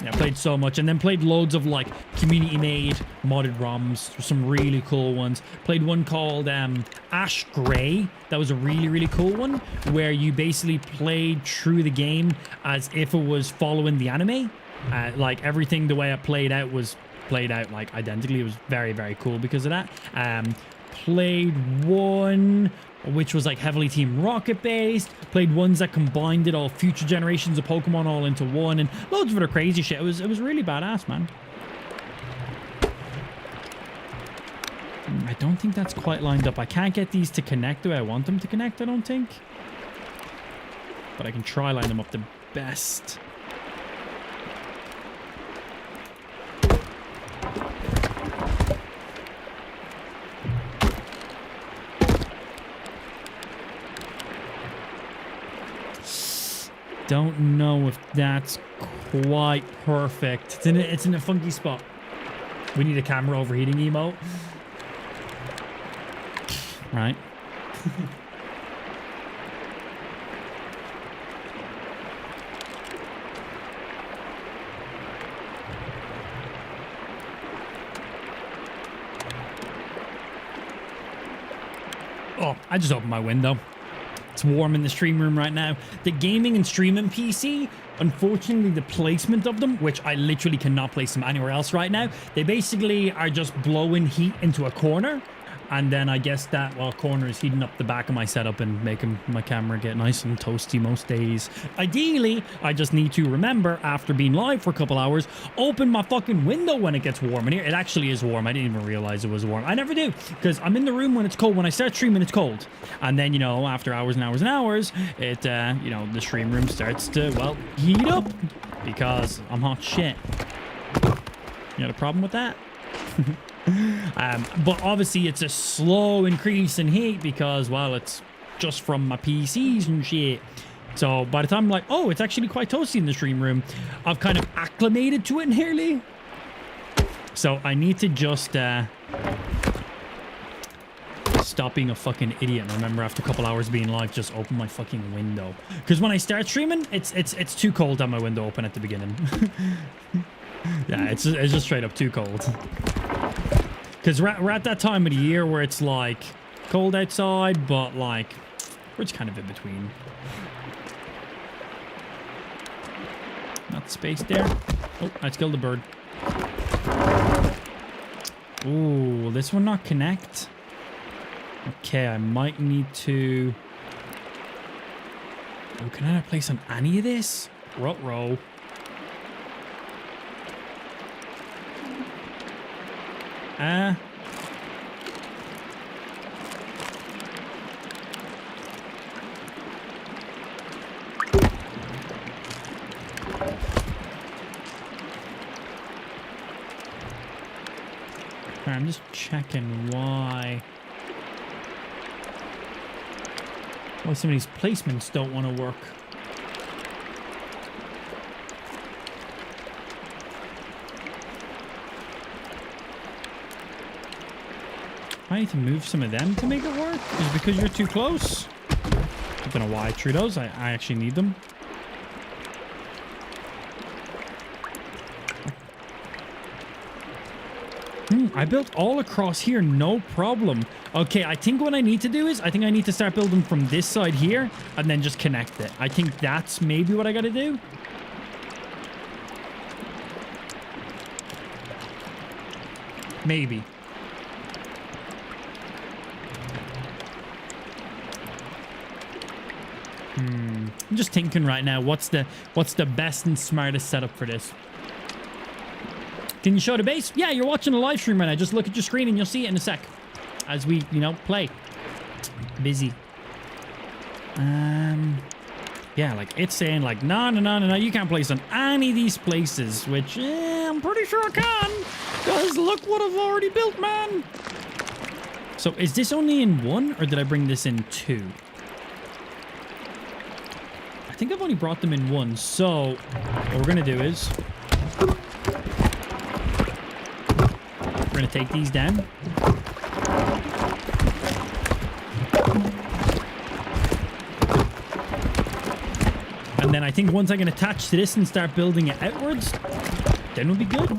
Yeah, played so much, and then played loads of like community-made modded ROMs. Some really cool ones. Played one called Ash Grey. That was a really, really cool one, where you basically played through the game as if it was following the anime. Like everything, the way it played out was played out like identically. It was very, very cool because of that. Played one which was like heavily Team Rocket based. Played ones that combined it all, future generations of Pokemon all into one, and loads of other crazy shit. It was really badass, man. I don't think that's quite lined up. I can't get these to connect the way I want them to connect, I don't think. But I can try line them up the best. Don't know if that's quite perfect. It's in a funky spot. We need a camera overheating emote. Right. Oh, I just opened my window. It's warm in the stream room right now. The gaming and streaming PC, unfortunately, the placement of them, which I literally cannot place them anywhere else right now, they basically are just blowing heat into a corner. And then I guess that, well, corner is heating up the back of my setup and making my camera get nice and toasty most days. Ideally, I just need to remember, after being live for a couple hours, open my fucking window when it gets warm in here. It actually is warm. I didn't even realize it was warm. I never do, because I'm in the room when it's cold. When I start streaming, it's cold. And then, you know, after hours and hours and hours, it, you know, the stream room starts to, well, heat up because I'm hot shit. You got a problem with that? But obviously it's a slow increase in heat because, well, it's just from my PCs and shit. So by the time I'm like, oh, it's actually quite toasty in the stream room, I've kind of acclimated to it nearly. So I need to just stop being a fucking idiot and remember, after a couple hours being live, just open my fucking window. Because when I start streaming, it's too cold to have my window open at the beginning. Yeah, it's just straight up too cold. Because we're at that time of the year where it's like cold outside, but like we're just kind of in between. Not space there. Oh, I just killed the bird. Ooh, this one not connect. Okay, I might need to... Oh, can I not place on any of this? Ruh-roh. I'm just checking why some of these placements don't want to work. I need to move some of them to make it work? Is it because you're too close? I don't know why I threw those. I actually need them. I built all across here, no problem. Okay, I think what I need to do is, I think I need to start building from this side here and then just connect it. I think that's maybe what I gotta do. Maybe. I'm just thinking right now, what's the best and smartest setup for this? Can you show the base? Yeah, you're watching a live stream right now. Just look at your screen and you'll see it in a sec. As we, play. Busy. Yeah, like, it's saying, like, no, you can't place on any of these places, which, I'm pretty sure I can. Because look what I've already built, man. So, is this only in 1, or did I bring this in 2? I think I've only brought them in 1, so what we're going to do is we're going to take these down. And then I think once I can attach to this and start building it outwards, then we'll be good.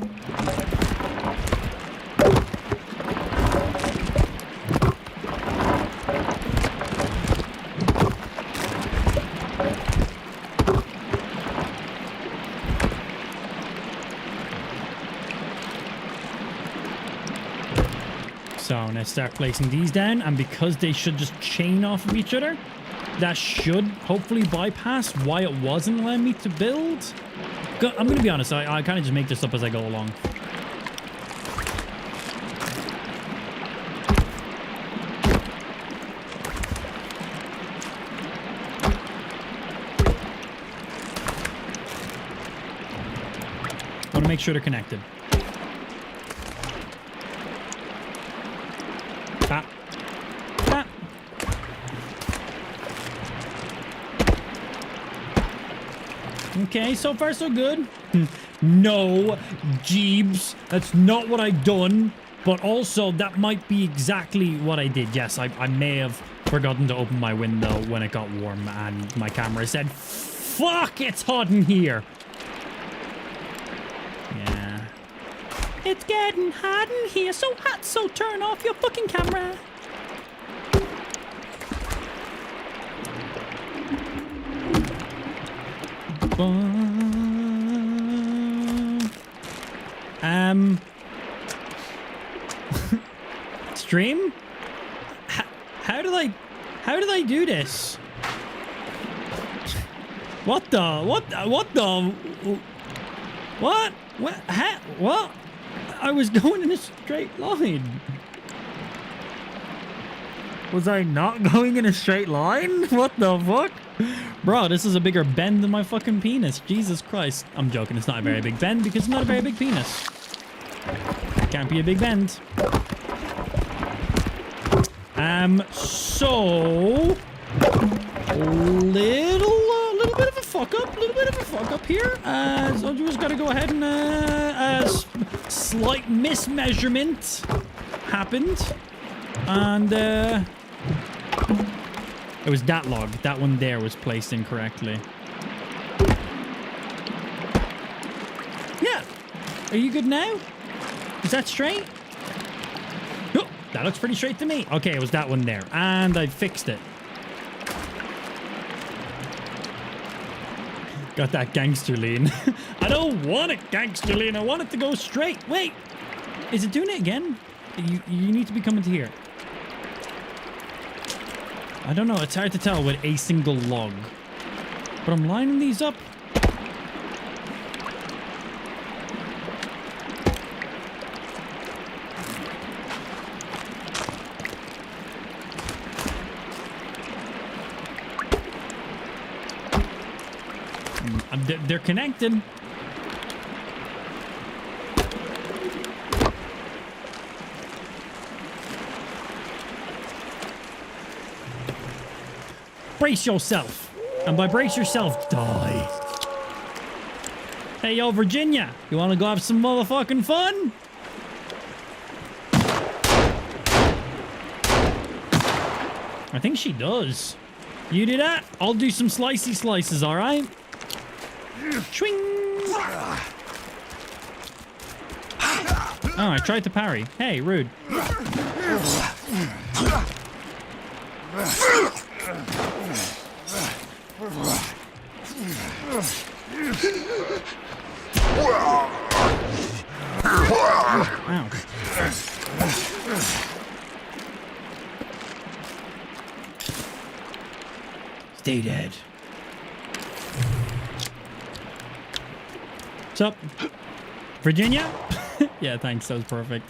So now start placing these down, and because they should just chain off of each other, that should hopefully bypass why it wasn't allowing me to build. I'm going to be honest, I kind of just make this up as I go along. I want to make sure they're connected. Ah. Ah. Okay, so far so good. No, Jeebs, that's not what I've done. But also, that might be exactly what I did. Yes, I may have forgotten to open my window when it got warm and my camera said, fuck, it's hot in here. Yeah. It's getting hot in here, so hot, so turn off your fucking camera. Stream? How did I do this? What? I was going in a straight line. Was I not going in a straight line? What the fuck? Bro, this is a bigger bend than my fucking penis. Jesus Christ. I'm joking. It's not a very big bend because it's not a very big penis. Can't be a big bend. So a little bit of a fuck up here. So you just gotta go ahead and slight mismeasurement happened, and it was that log. That one there was placed incorrectly. Yeah. Are you good now? Is that straight? Oh, that looks pretty straight to me. Okay, it was that one there. And I fixed it. Got that gangster lean. I don't want it gangster lean. I want it to go straight. Wait. Is it doing it again? You need to be coming to here. I don't know. It's hard to tell with a single log. But I'm lining these up. They're connected. Brace yourself. And by brace yourself, die. Hey, yo, Virginia. You want to go have some motherfucking fun? I think she does. You do that? I'll do some slicey slices, all right? Swing! Oh, I tried to parry. Hey, rude. Ow. Stay dead. What's up? Virginia? Yeah, thanks. That was perfect.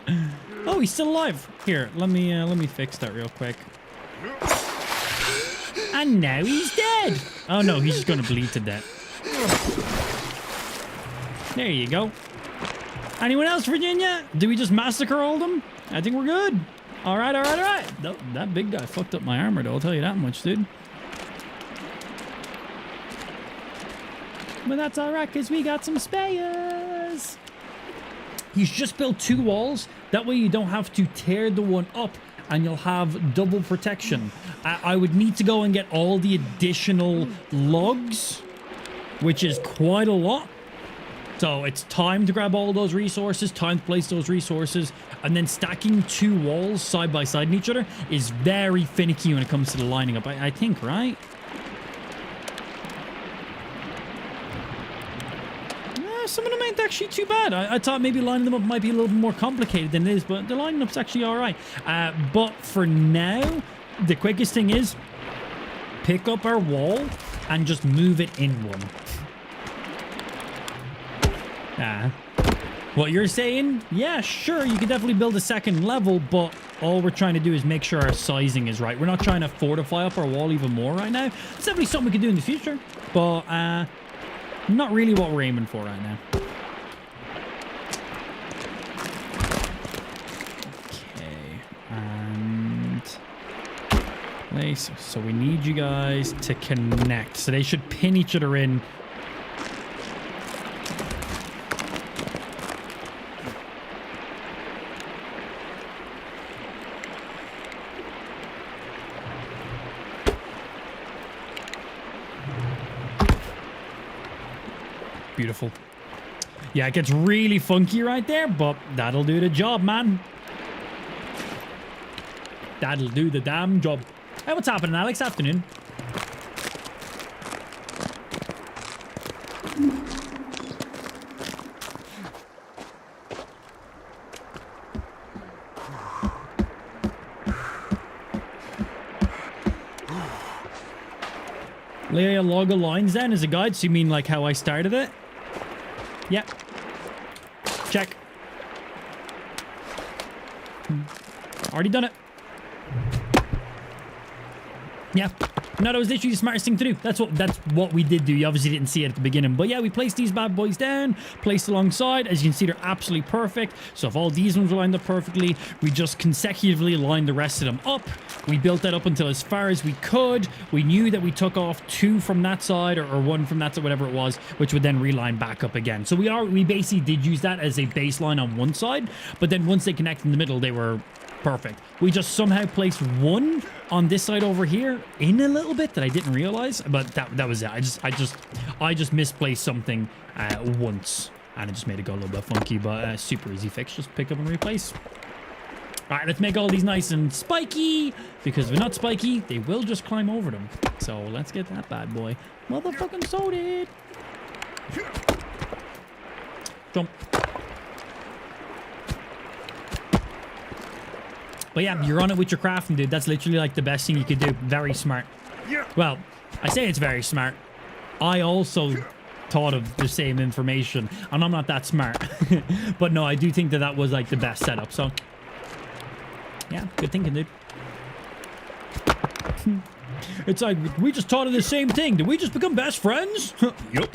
Oh, he's still alive. Here, let me fix that real quick. And now he's dead. Oh no, he's just gonna bleed to death. There you go. Anyone else, Virginia? Did we just massacre all of them? I think we're good. All right, all right, all right. That big guy fucked up my armor, though. I'll tell you that much, dude. But that's all right, because we got some spares. He's just built 2 walls. That way you don't have to tear the one up, and you'll have double protection. I would need to go and get all the additional logs, which is quite a lot. So it's time to grab all those resources, time to place those resources, and then stacking 2 walls side by side in each other is very finicky when it comes to the lining up, I think, right? Some of them ain't actually too bad. I thought maybe lining them up might be a little bit more complicated than it is, but the lining up's actually all right. But for now, the quickest thing is pick up our wall and just move it in one. What you're saying? Yeah, sure, you could definitely build a second level, but all we're trying to do is make sure our sizing is right. We're not trying to fortify up our wall even more right now. It's definitely something we could do in the future, but not really what we're aiming for right now. Okay, and place. So we need you guys to connect. So they should pin each other in. Beautiful. Yeah, it gets really funky right there, but that'll do the job, man. That'll do the damn job. Hey, what's happening, Alex? Afternoon. Lay a log of lines then as a guide, so you mean like how I started it? Yep. Check. Already done it. Yeah. No, that was literally the smartest thing to do. That's what we did do. You obviously didn't see it at the beginning. But yeah, we placed these bad boys down, placed alongside. As you can see, they're absolutely perfect. So if all these ones were lined up perfectly, we just consecutively lined the rest of them up. We built that up until as far as we could. We knew that we took off 2 from that side or 1 from that side, whatever it was, which would then reline back up again. So we basically did use that as a baseline on one side. But then once they connect in the middle, they were perfect. We just somehow placed 1 on this side over here in a little bit that I didn't realize, but that was it. I just misplaced something once, and it just made it go a little bit funky, but super easy fix. Just pick up and replace. All right, let's make all these nice and spiky, because if they're not spiky, they will just climb over them. So let's get that bad boy motherfucking sorted. Jump. But yeah, you're on it with your crafting, dude. That's literally like the best thing you could do. Very smart. Well, I say it's very smart. I also thought of the same information, and I'm not that smart. But no, I do think that was like the best setup. So yeah, good thinking, dude. It's like we just taught her the same thing. Did we just become best friends? Yup.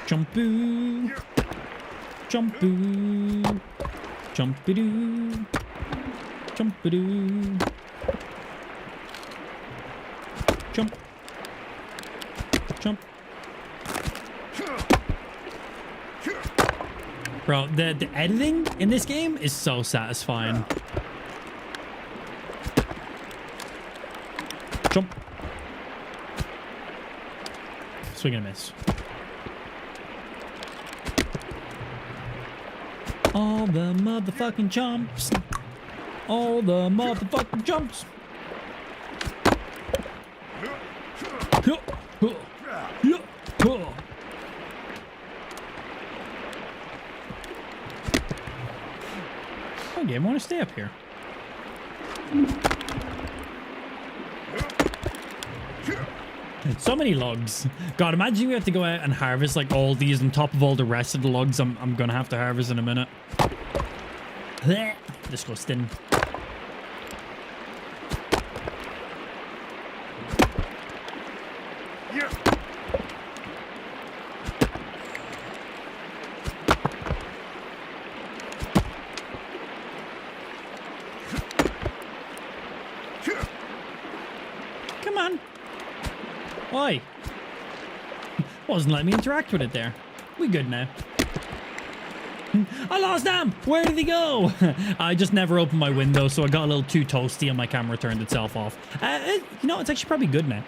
Jumpoo. Jumpoo. Jumpy-doo. Jumpy-doo. Jump. Jump. Bro, the editing in this game is so satisfying. Jump. Swing and a miss. All the motherfucking jumps. All the motherfucking jumps. Okay, I want to stay up here. So many logs. God, imagine we have to go out and harvest like all these on top of all the rest of the logs I'm gonna have to harvest in a minute. Disgusting. Come on. Why? Wasn't letting me interact with it there. We good now. I lost them! Where did he go? I just never opened my window, so I got a little too toasty and my camera turned itself off. You know, it's actually probably good now.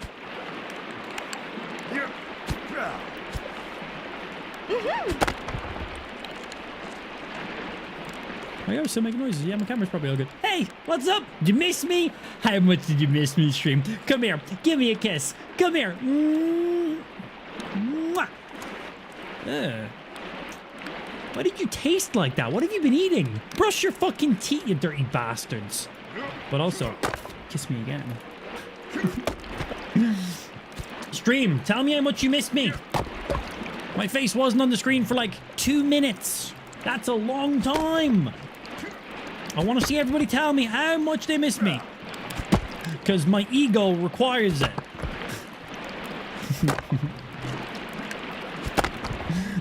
Oh yeah, we're still making noises. Yeah, my camera's probably all good. Hey, what's up? Did you miss me? How much did you miss me, stream? Come here. Give me a kiss. Come here. Mwah. Why did you taste like that? What have you been eating? Brush your fucking teeth, you dirty bastards. But also, kiss me again. Stream, tell me how much you missed me. My face wasn't on the screen for like 2 minutes. That's a long time. I want to see everybody tell me how much they miss me. Because my ego requires it.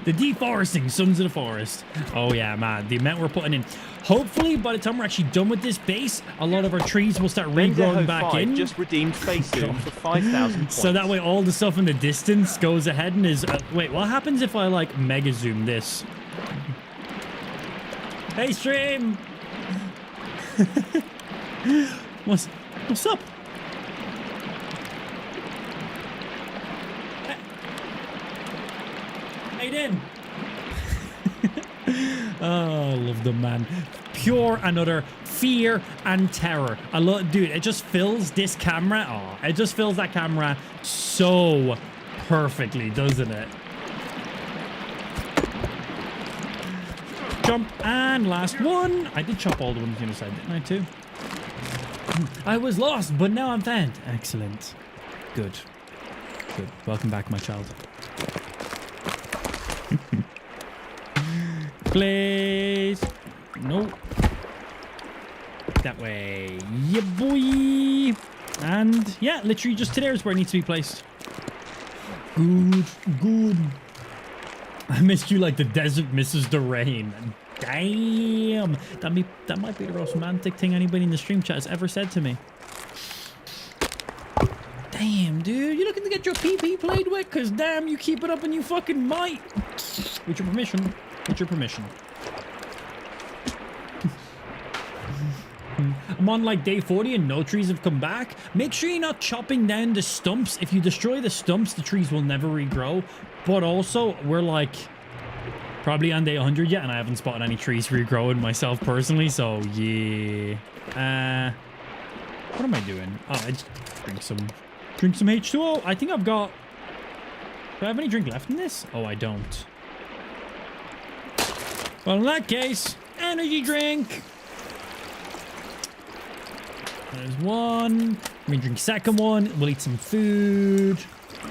The deforesting, Sons of the Forest. Oh yeah, man, the amount we're putting in. Hopefully, by the time we're actually done with this base, a lot of our trees will start regrowing back in. Just redeemed face zoom for 5,000 points. So that way all the stuff in the distance goes ahead and is... wait, what happens if I, like, mega zoom this? Hey, stream! What's up? How you doing? Oh, I love them, man. Pure and utter fear and terror. I love, dude, it just fills this camera. Oh, it just fills that camera so perfectly, doesn't it? Jump, and last one. I did chop all the ones on the side, didn't I, too? I was lost, but now I'm found. Excellent. Good. Good. Welcome back, my child. Please. Nope. That way. Yeah, boy. And, yeah, literally just to there is where it needs to be placed. Good. Good. I missed you like the desert misses the rain. Damn. That might be the most romantic thing anybody in the stream chat has ever said to me. Damn, dude. You looking to get your PP played with? Because damn, you keep it up and you fucking might. With your permission. With your permission. I'm on like day 40 and no trees have come back. Make sure you're not chopping down the stumps. If you destroy the stumps, the trees will never regrow. But also, we're like probably on day 100 yet, and I haven't spotted any trees regrowing myself personally. So yeah. What am I doing? Oh, I just drink some H2O. I think I've got. Do I have any drink left in this? Oh, I don't. Well, in that case, energy drink. There's one. We drink second one. We'll eat some food.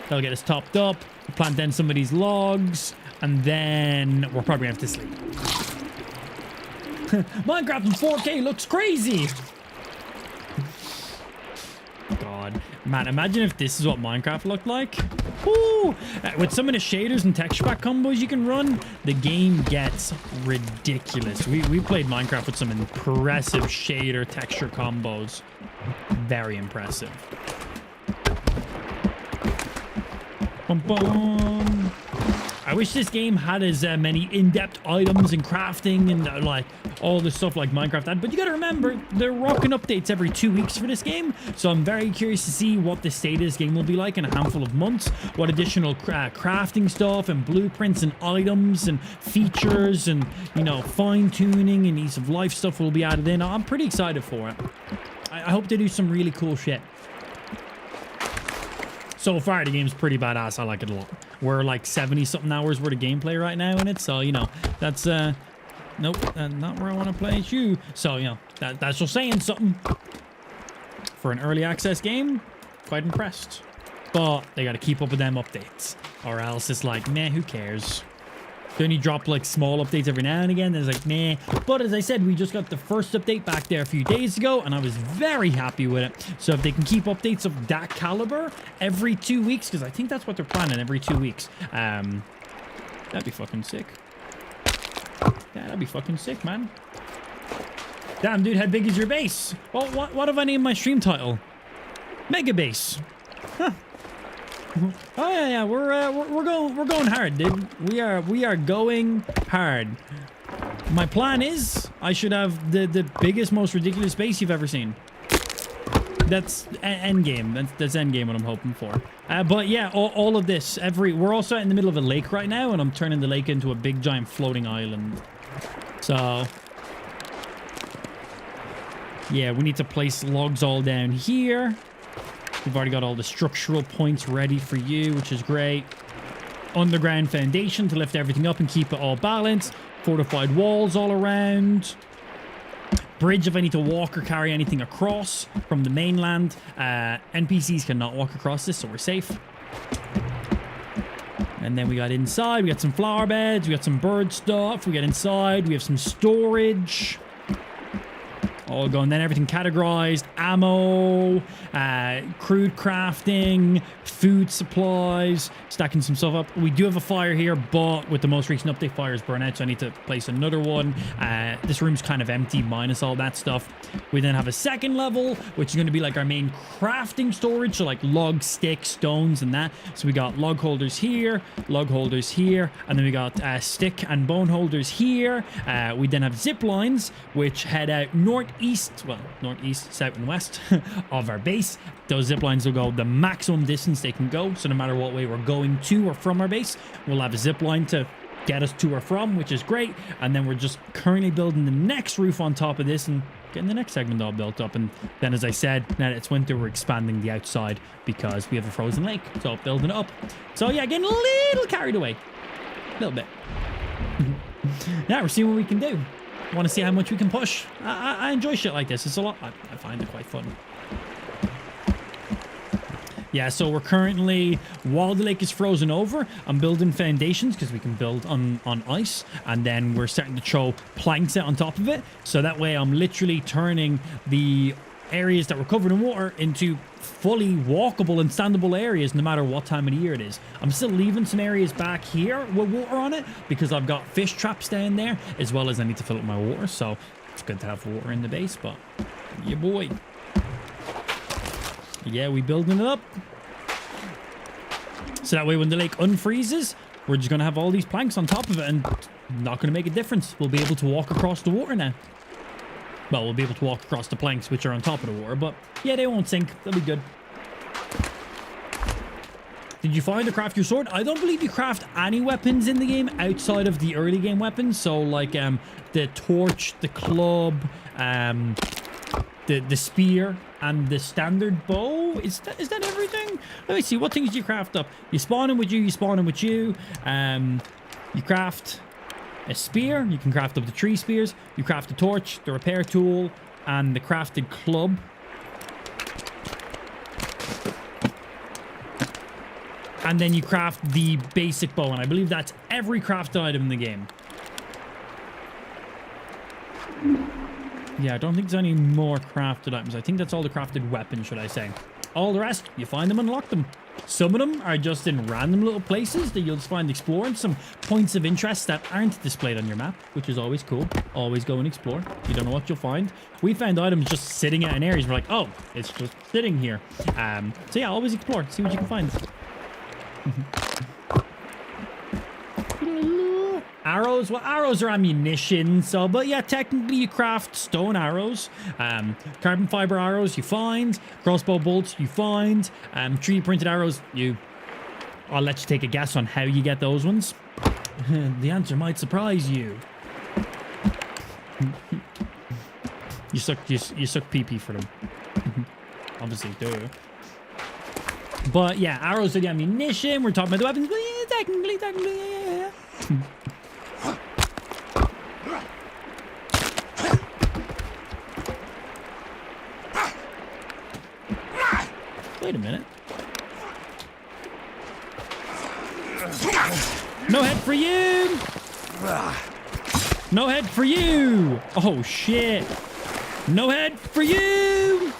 That'll get us topped up. We'll plant down some of these logs. And then we're probably going to have to sleep. Minecraft in 4K looks crazy. God. Man, imagine if this is what Minecraft looked like. Woo! With some of the shaders and texture pack combos you can run, the game gets ridiculous. We played Minecraft with some impressive shader texture combos. Very impressive. Bum, bum. I wish this game had as many in-depth items and crafting and like all the stuff like Minecraft had. But you gotta remember, they're rocking updates every 2 weeks for this game. So I'm very curious to see what the state of this game will be like in a handful of months. What additional crafting stuff and blueprints and items and features and, you know, fine-tuning and ease of life stuff will be added in. I'm pretty excited for it. I hope they do some really cool shit. So far, the game's pretty badass. I like it a lot. We're like 70-something hours worth of gameplay right now in it. So, you know, that's, nope, not where I want to play you. So, you know, that's just saying something. For an early access game, quite impressed. But they got to keep up with them updates, or else it's like, meh, who cares? They only drop like small updates every now and again. There's like, meh. But as I said, we just got the first update back there a few days ago, and I was very happy with it. So if they can keep updates of that caliber every 2 weeks, because I think that's what they're planning, every 2 weeks, that'd be fucking sick. Yeah, that'd be fucking sick, man. Damn, dude, how big is your base? Well, what have I named my stream title? Mega Base. Huh. Oh yeah, we're going hard, dude. We are going hard. My plan is I should have the biggest, most ridiculous base you've ever seen. That's end game. That's end game what I'm hoping for. But yeah, all of this, we're also in the middle of a lake right now, and I'm turning the lake into a big giant floating island. So yeah, we need to place logs all down here. We've already got all the structural points ready for you, which is great. Underground foundation to lift everything up and keep it all balanced. Fortified walls all around. Bridge if I need to walk or carry anything across from the mainland. NPCs cannot walk across this, so we're safe. And then we got inside. We got some flower beds. We got some bird stuff. We got inside. We have some storage. All going, then everything categorized, ammo, crude crafting, food supplies, stacking some stuff up. We do have a fire here, but with the most recent update, fires burn out, so I need to place another one. This room's kind of empty, minus all that stuff. We then have a second level, which is going to be like our main crafting storage, so like log, sticks, stones, and that. So we got log holders here, and then we got stick and bone holders here. We then have zip lines, which head out northeast, south, and west of our base. Those zip lines will go the maximum distance they can go, so no matter what way we're going to or from our base, we'll have a zip line to get us to or from, which is great. And then we're just currently building the next roof on top of this and getting the next segment all built up. And then, as I said, now that it's winter, we're expanding the outside because we have a frozen lake, so building it up. So yeah, getting a little carried away, a little bit. Yeah, we're seeing what we can do. Want to see how much we can push. I enjoy shit like this. It's a lot. I find it quite fun. Yeah, so we're currently, while the lake is frozen over, I'm building foundations because we can build on ice. And then we're starting to throw planks out on top of it. So that way I'm literally turning the areas that were covered in water into fully walkable and standable areas no matter what time of the year it is. I'm still leaving some areas back here with water on it because I've got fish traps down there, as well as I need to fill up my water. So it's good to have water in the base, but yeah, boy. Yeah, we building it up. So that way when the lake unfreezes, we're just going to have all these planks on top of it and not going to make a difference. We'll be able to walk across the water now. Well, we'll be able to walk across the planks, which are on top of the water, but yeah, they won't sink. They'll be good. Did you find or craft your sword? I don't believe you craft any weapons in the game outside of the early game weapons. So like the torch, the club, the spear, and the standard bow. Is that everything? Let me see. What things do you craft up? You spawn in with you. You spawn in with you. You craft a spear. You can craft up to 3 spears. You craft a torch, the repair tool, and the crafted club. And then you craft the basic bow, and I believe that's every crafted item in the game. Yeah, I don't think there's any more crafted items. I think that's all the crafted weapons, should I say. All the rest, you find them and unlock them. Some of them are just in random little places that you'll just find exploring. Some points of interest that aren't displayed on your map, which is always cool. Always go and explore. You don't know what you'll find. We found items just sitting out in areas. We're like, oh, it's just sitting here. So yeah, always explore. See what you can find. Arrows, well, arrows are ammunition, so, but yeah, technically you craft stone arrows, carbon fiber arrows you find, crossbow bolts you find, 3D printed arrows, I'll let you take a guess on how you get those ones. The answer might surprise you. You suck pee-pee for them. Obviously, duh. But yeah, arrows are the ammunition, we're talking about the weapons, but yeah, technically, yeah. Wait a minute. you. No head for you. Oh, shit. No head for you.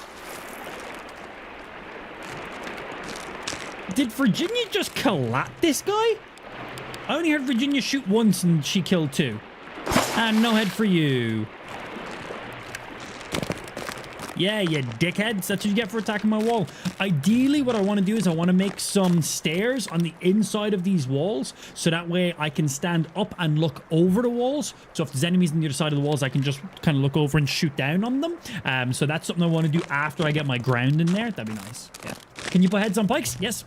Did Virginia just collapse this guy? I only heard Virginia shoot once and she killed 2. And no head for you. Yeah, you dickheads. That's what you get for attacking my wall. Ideally, what I want to do is I want to make some stairs on the inside of these walls. So that way I can stand up and look over the walls. So if there's enemies on the other side of the walls, I can just kind of look over and shoot down on them. So that's something I want to do after I get my ground in there. That'd be nice. Yeah. Can you put heads on pikes? Yes.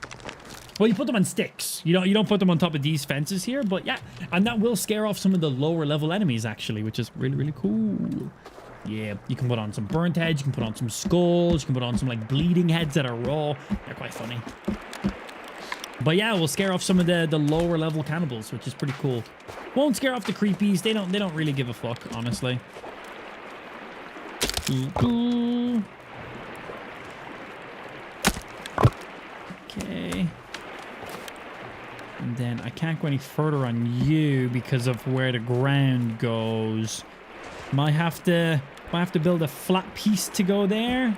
Well, you put them on sticks. You don't put them on top of these fences here. But yeah, and that will scare off some of the lower level enemies, actually, which is really, really cool. Yeah, you can put on some burnt heads, you can put on some skulls, you can put on some like bleeding heads that are raw. They're quite funny. But yeah, we'll scare off some of the lower level cannibals, which is pretty cool. Won't scare off the creepies. They don't really give a fuck, honestly. Okay. And then I can't go any further on you because of where the ground goes. Might have to build a flat piece to go there.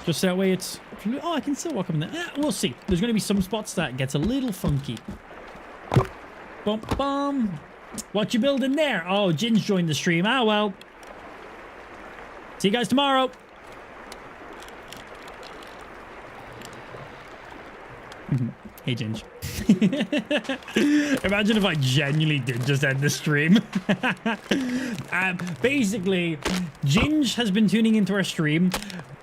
Just that way it's... Oh, I can still walk up in there. We'll see. There's going to be some spots that gets a little funky. Bum, bum. What you building there? Oh, Jin's joined the stream. Ah, well. See you guys tomorrow. Hey, Ginge. Imagine if I genuinely did just end the stream. Basically, Ginge has been tuning into our stream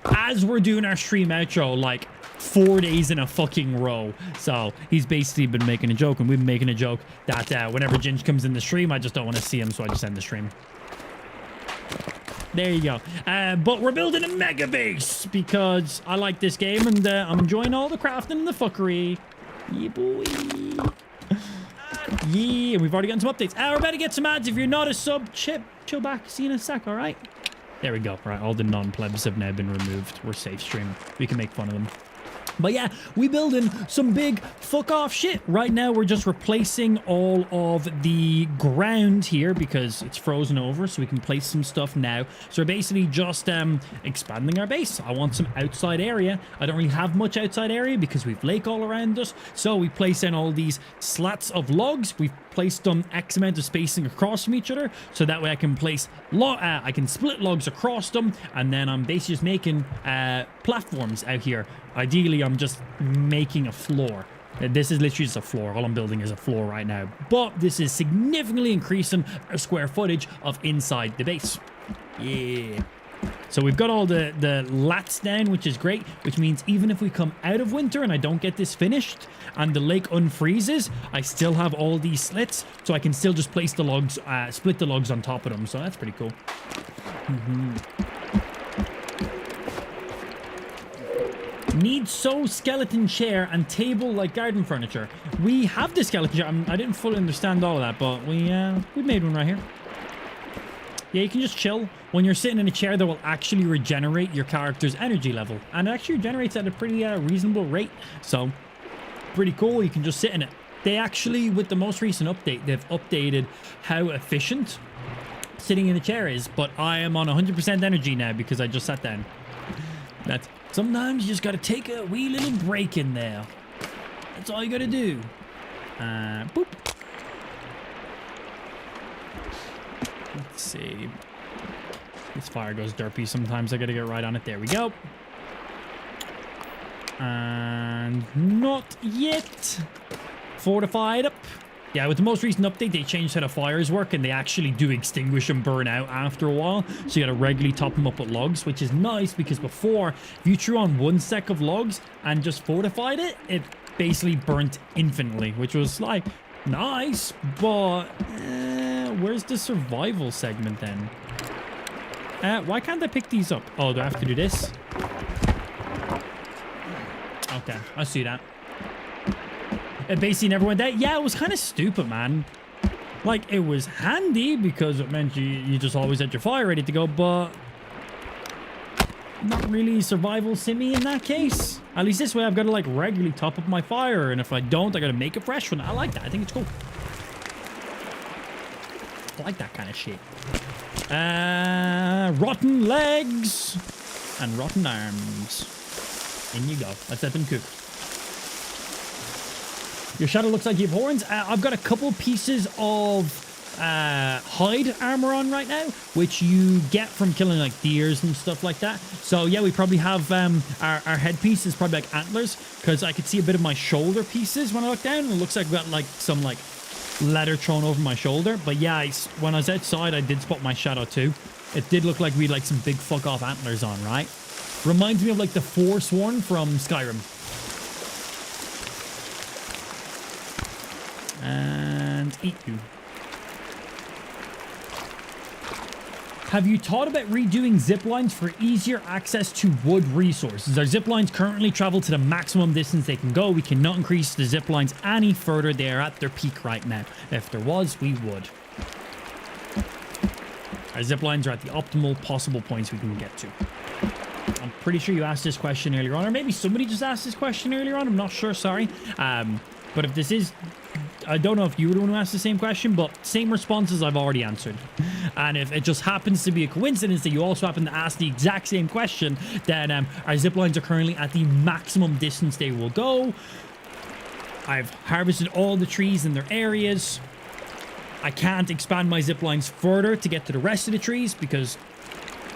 as we're doing our stream outro like 4 days in a fucking row. So he's basically been making a joke, and we've been making a joke that whenever Ginge comes in the stream, I just don't want to see him, so I just end the stream. There you go. But we're building a mega base because I like this game, and I'm enjoying all the crafting and the fuckery. Yeah, boy. Yeah, we've already gotten some updates. We're about to get some ads. If you're not a sub, chill back. See you in a sec, all right? There we go. Right, all the non-plebs have now been removed. We're safe stream. We can make fun of them. But yeah, we building some big fuck off shit. Right now, we're just replacing all of the ground here because it's frozen over, so we can place some stuff now. So we're basically just expanding our base. I want some outside area. I don't really have much outside area because we've lake all around us. So we place in all these slats of logs. We've placed them X amount of spacing across from each other, so that way I can place I can split logs across them, and then I'm basically just making platforms out here. Ideally, I'm just making a floor. This is literally just a floor. All I'm building is a floor right now. But this is significantly increasing our square footage of inside the base. Yeah. So we've got all the lats down, which is great, which means even if we come out of winter and I don't get this finished and the lake unfreezes, I still have all these slits, so I can still just place the logs, split the logs on top of them. So that's pretty cool. Need skeleton chair and table like garden furniture. We have the skeleton chair. I didn't fully understand all of that, but we made one right here. Yeah, you can just chill when you're sitting in a chair that will actually regenerate your character's energy level, and it actually regenerates at a pretty reasonable rate. So pretty cool. You can just sit in it. They actually, with the most recent update, they've updated how efficient sitting in a chair is, but I am on 100% energy now because I just sat down. That's sometimes you just gotta take a wee little break in there. That's all you gotta do. Boop. Let's see. This fire goes derpy sometimes. I gotta get right on it. There we go. And not yet. Fortified up. Yeah, with the most recent update, they changed how the fires work, and they actually do extinguish and burn out after a while. So you gotta regularly top them up with logs, which is nice because before, if you threw on one stack of logs and just fortified it, it basically burnt infinitely, which was like nice, but where's the survival segment then? Why can't I pick these up? Oh, do I have to do this? Okay, I see that. It basically never went out. Yeah, it was kind of stupid, man. Like, it was handy because it meant you just always had your fire ready to go, but not really survival simmy in that case. At least this way I've got to like regularly top up my fire, and if I don't, I got to make a fresh one. I like that. I think it's cool. I like that kind of shit. Rotten legs and rotten arms. In you go. Let's let them cook. Your shadow looks like you have horns. I've got a couple pieces of hide armor on right now, which you get from killing like deers and stuff like that. So yeah, we probably have our headpiece is probably like antlers, because I could see a bit of my shoulder pieces when I look down. It looks like I've got like some like leather thrown over my shoulder. But yeah, when I was outside, I did spot my shadow too. It did look like we had like some big fuck off antlers on, right? Reminds me of like the Forsworn from Skyrim. And eat you. Have you thought about redoing zip lines for easier access to wood resources? Our zip lines currently travel to the maximum distance they can go. We cannot increase the zip lines any further. They are at their peak right now. If there was, we would. Our zip lines are at the optimal possible points we can get to. I'm pretty sure you asked this question earlier on, or maybe somebody just asked this question earlier on. I'm not sure, sorry. But if this is... I don't know if you were the one who asked the same question, but same responses I've already answered. And if it just happens to be a coincidence that you also happen to ask the exact same question, then our zip lines are currently at the maximum distance they will go. I've harvested all the trees in their areas. I can't expand my zip lines further to get to the rest of the trees because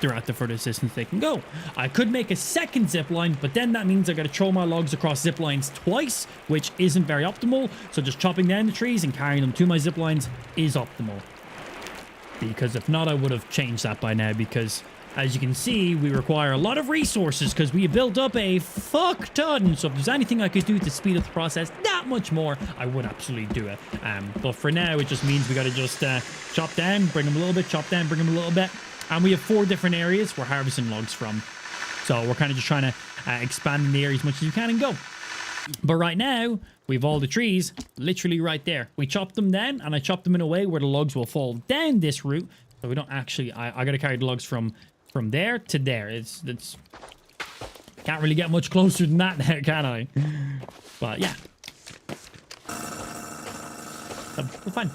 they're at the furthest distance they can go. I could make a second zip line, but then that means I got to throw my logs across zip lines twice, which isn't very optimal. So just chopping down the trees and carrying them to my zip lines is optimal. Because if not, I would have changed that by now, because as you can see, we require a lot of resources because we built up a fuck ton. So if there's anything I could do to speed up the process that much more, I would absolutely do it. But for now, it just means we got to just chop down, bring them a little bit, chop down, bring them a little bit. And we have 4 different areas we're harvesting logs from. So we're kind of just trying to expand in the area as much as you can and go. But right now, we have all the trees literally right there. We chopped them down, and I chopped them in a way where the logs will fall down this route. So we don't actually... I got to carry the logs from there to there. It's can't really get much closer than that there, can I? But yeah. So, we're fine.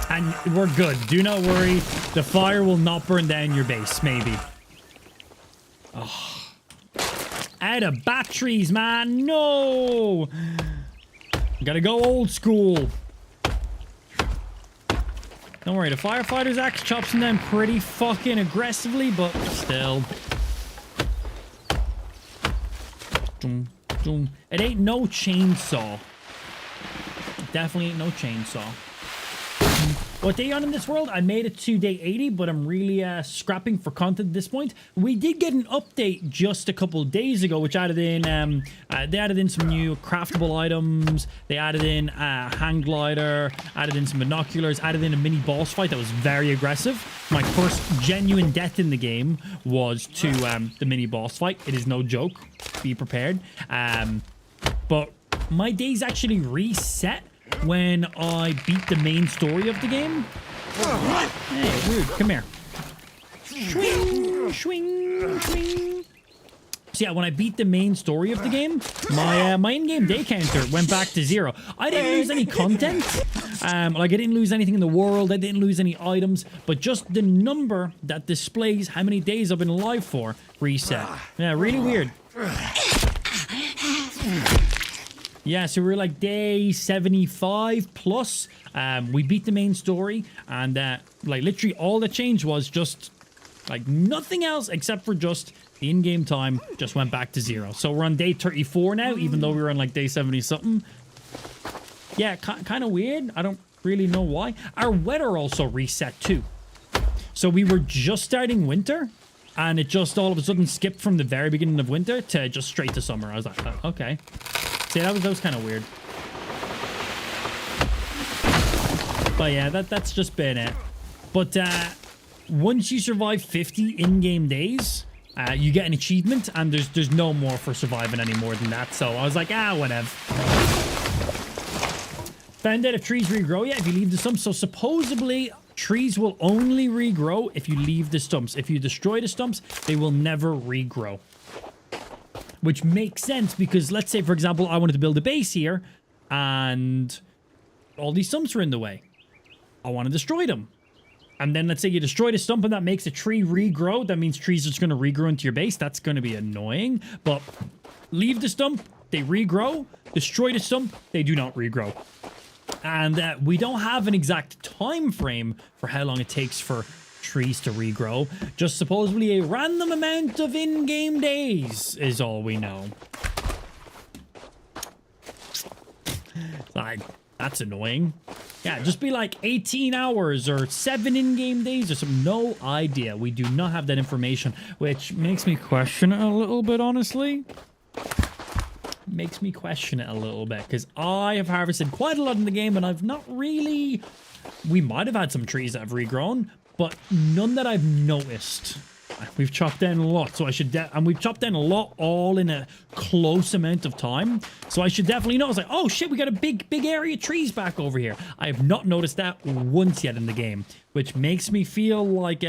And we're good. Do not worry. The fire will not burn down your base, maybe. Oh. Out of batteries, man. No. Gotta go old school. Don't worry. The firefighter's axe chops them down pretty fucking aggressively, but still. It ain't no chainsaw. It definitely ain't no chainsaw. What day on in this world? I made it to day 80, but I'm really scrapping for content at this point. We did get an update just a couple days ago, which added in, they added in some new craftable items. They added in a hang glider, added in some binoculars, added in a mini boss fight that was very aggressive. My first genuine death in the game was to the mini boss fight. It is no joke. Be prepared. But my days actually reset when I beat the main story of the game. Hey, rude. Come here. Swing, swing, swing. So yeah, when I beat the main story of the game, my in-game day counter went back to 0. I didn't lose any content. Like I didn't lose anything in the world. I didn't lose any items, but just the number that displays how many days I've been alive for reset. Yeah, really weird. Yeah, so we're like day 75 plus. We beat the main story, and like literally all that changed was just like nothing else except for just the in-game time just went back to 0. So we're on day 34 now, even though we were on like day 70 something. Yeah, kind of weird. I don't really know why. Our weather also reset too. So we were just starting winter, and it just all of a sudden skipped from the very beginning of winter to just straight to summer. I was like, okay. See, that was kind of weird. But yeah, that's just been it. But once you survive 50 in-game days, you get an achievement, and there's no more for surviving any more than that. So I was like, whatever. Found out if trees regrow yet if you leave the stumps. So supposedly trees will only regrow if you leave the stumps. If you destroy the stumps, they will never regrow. Which makes sense because let's say, for example, I wanted to build a base here. and all these stumps are in the way. I want to destroy them. And then let's say you destroy the stump and that makes a tree regrow. That means trees are just going to regrow into your base. That's going to be annoying. But leave the stump, they regrow. Destroy the stump, they do not regrow. And we don't have an exact time frame for how long it takes for trees to regrow. Just supposedly a random amount of in-game days is all we know. Like, that's annoying. Yeah, just be like 18 hours or 7 in-game days or something. No idea. We do not have that information, which makes me question it a little bit, honestly. Makes me question it a little bit, because I have harvested quite a lot in the game, and I've not really... We might have had some trees that have regrown, but none that I've noticed. We've chopped down a lot, so I should... And we've chopped down a lot all in a close amount of time, so I should definitely know. It's like, oh shit, we got a big area of trees back over here. I have not noticed that once yet in the game, which makes me feel like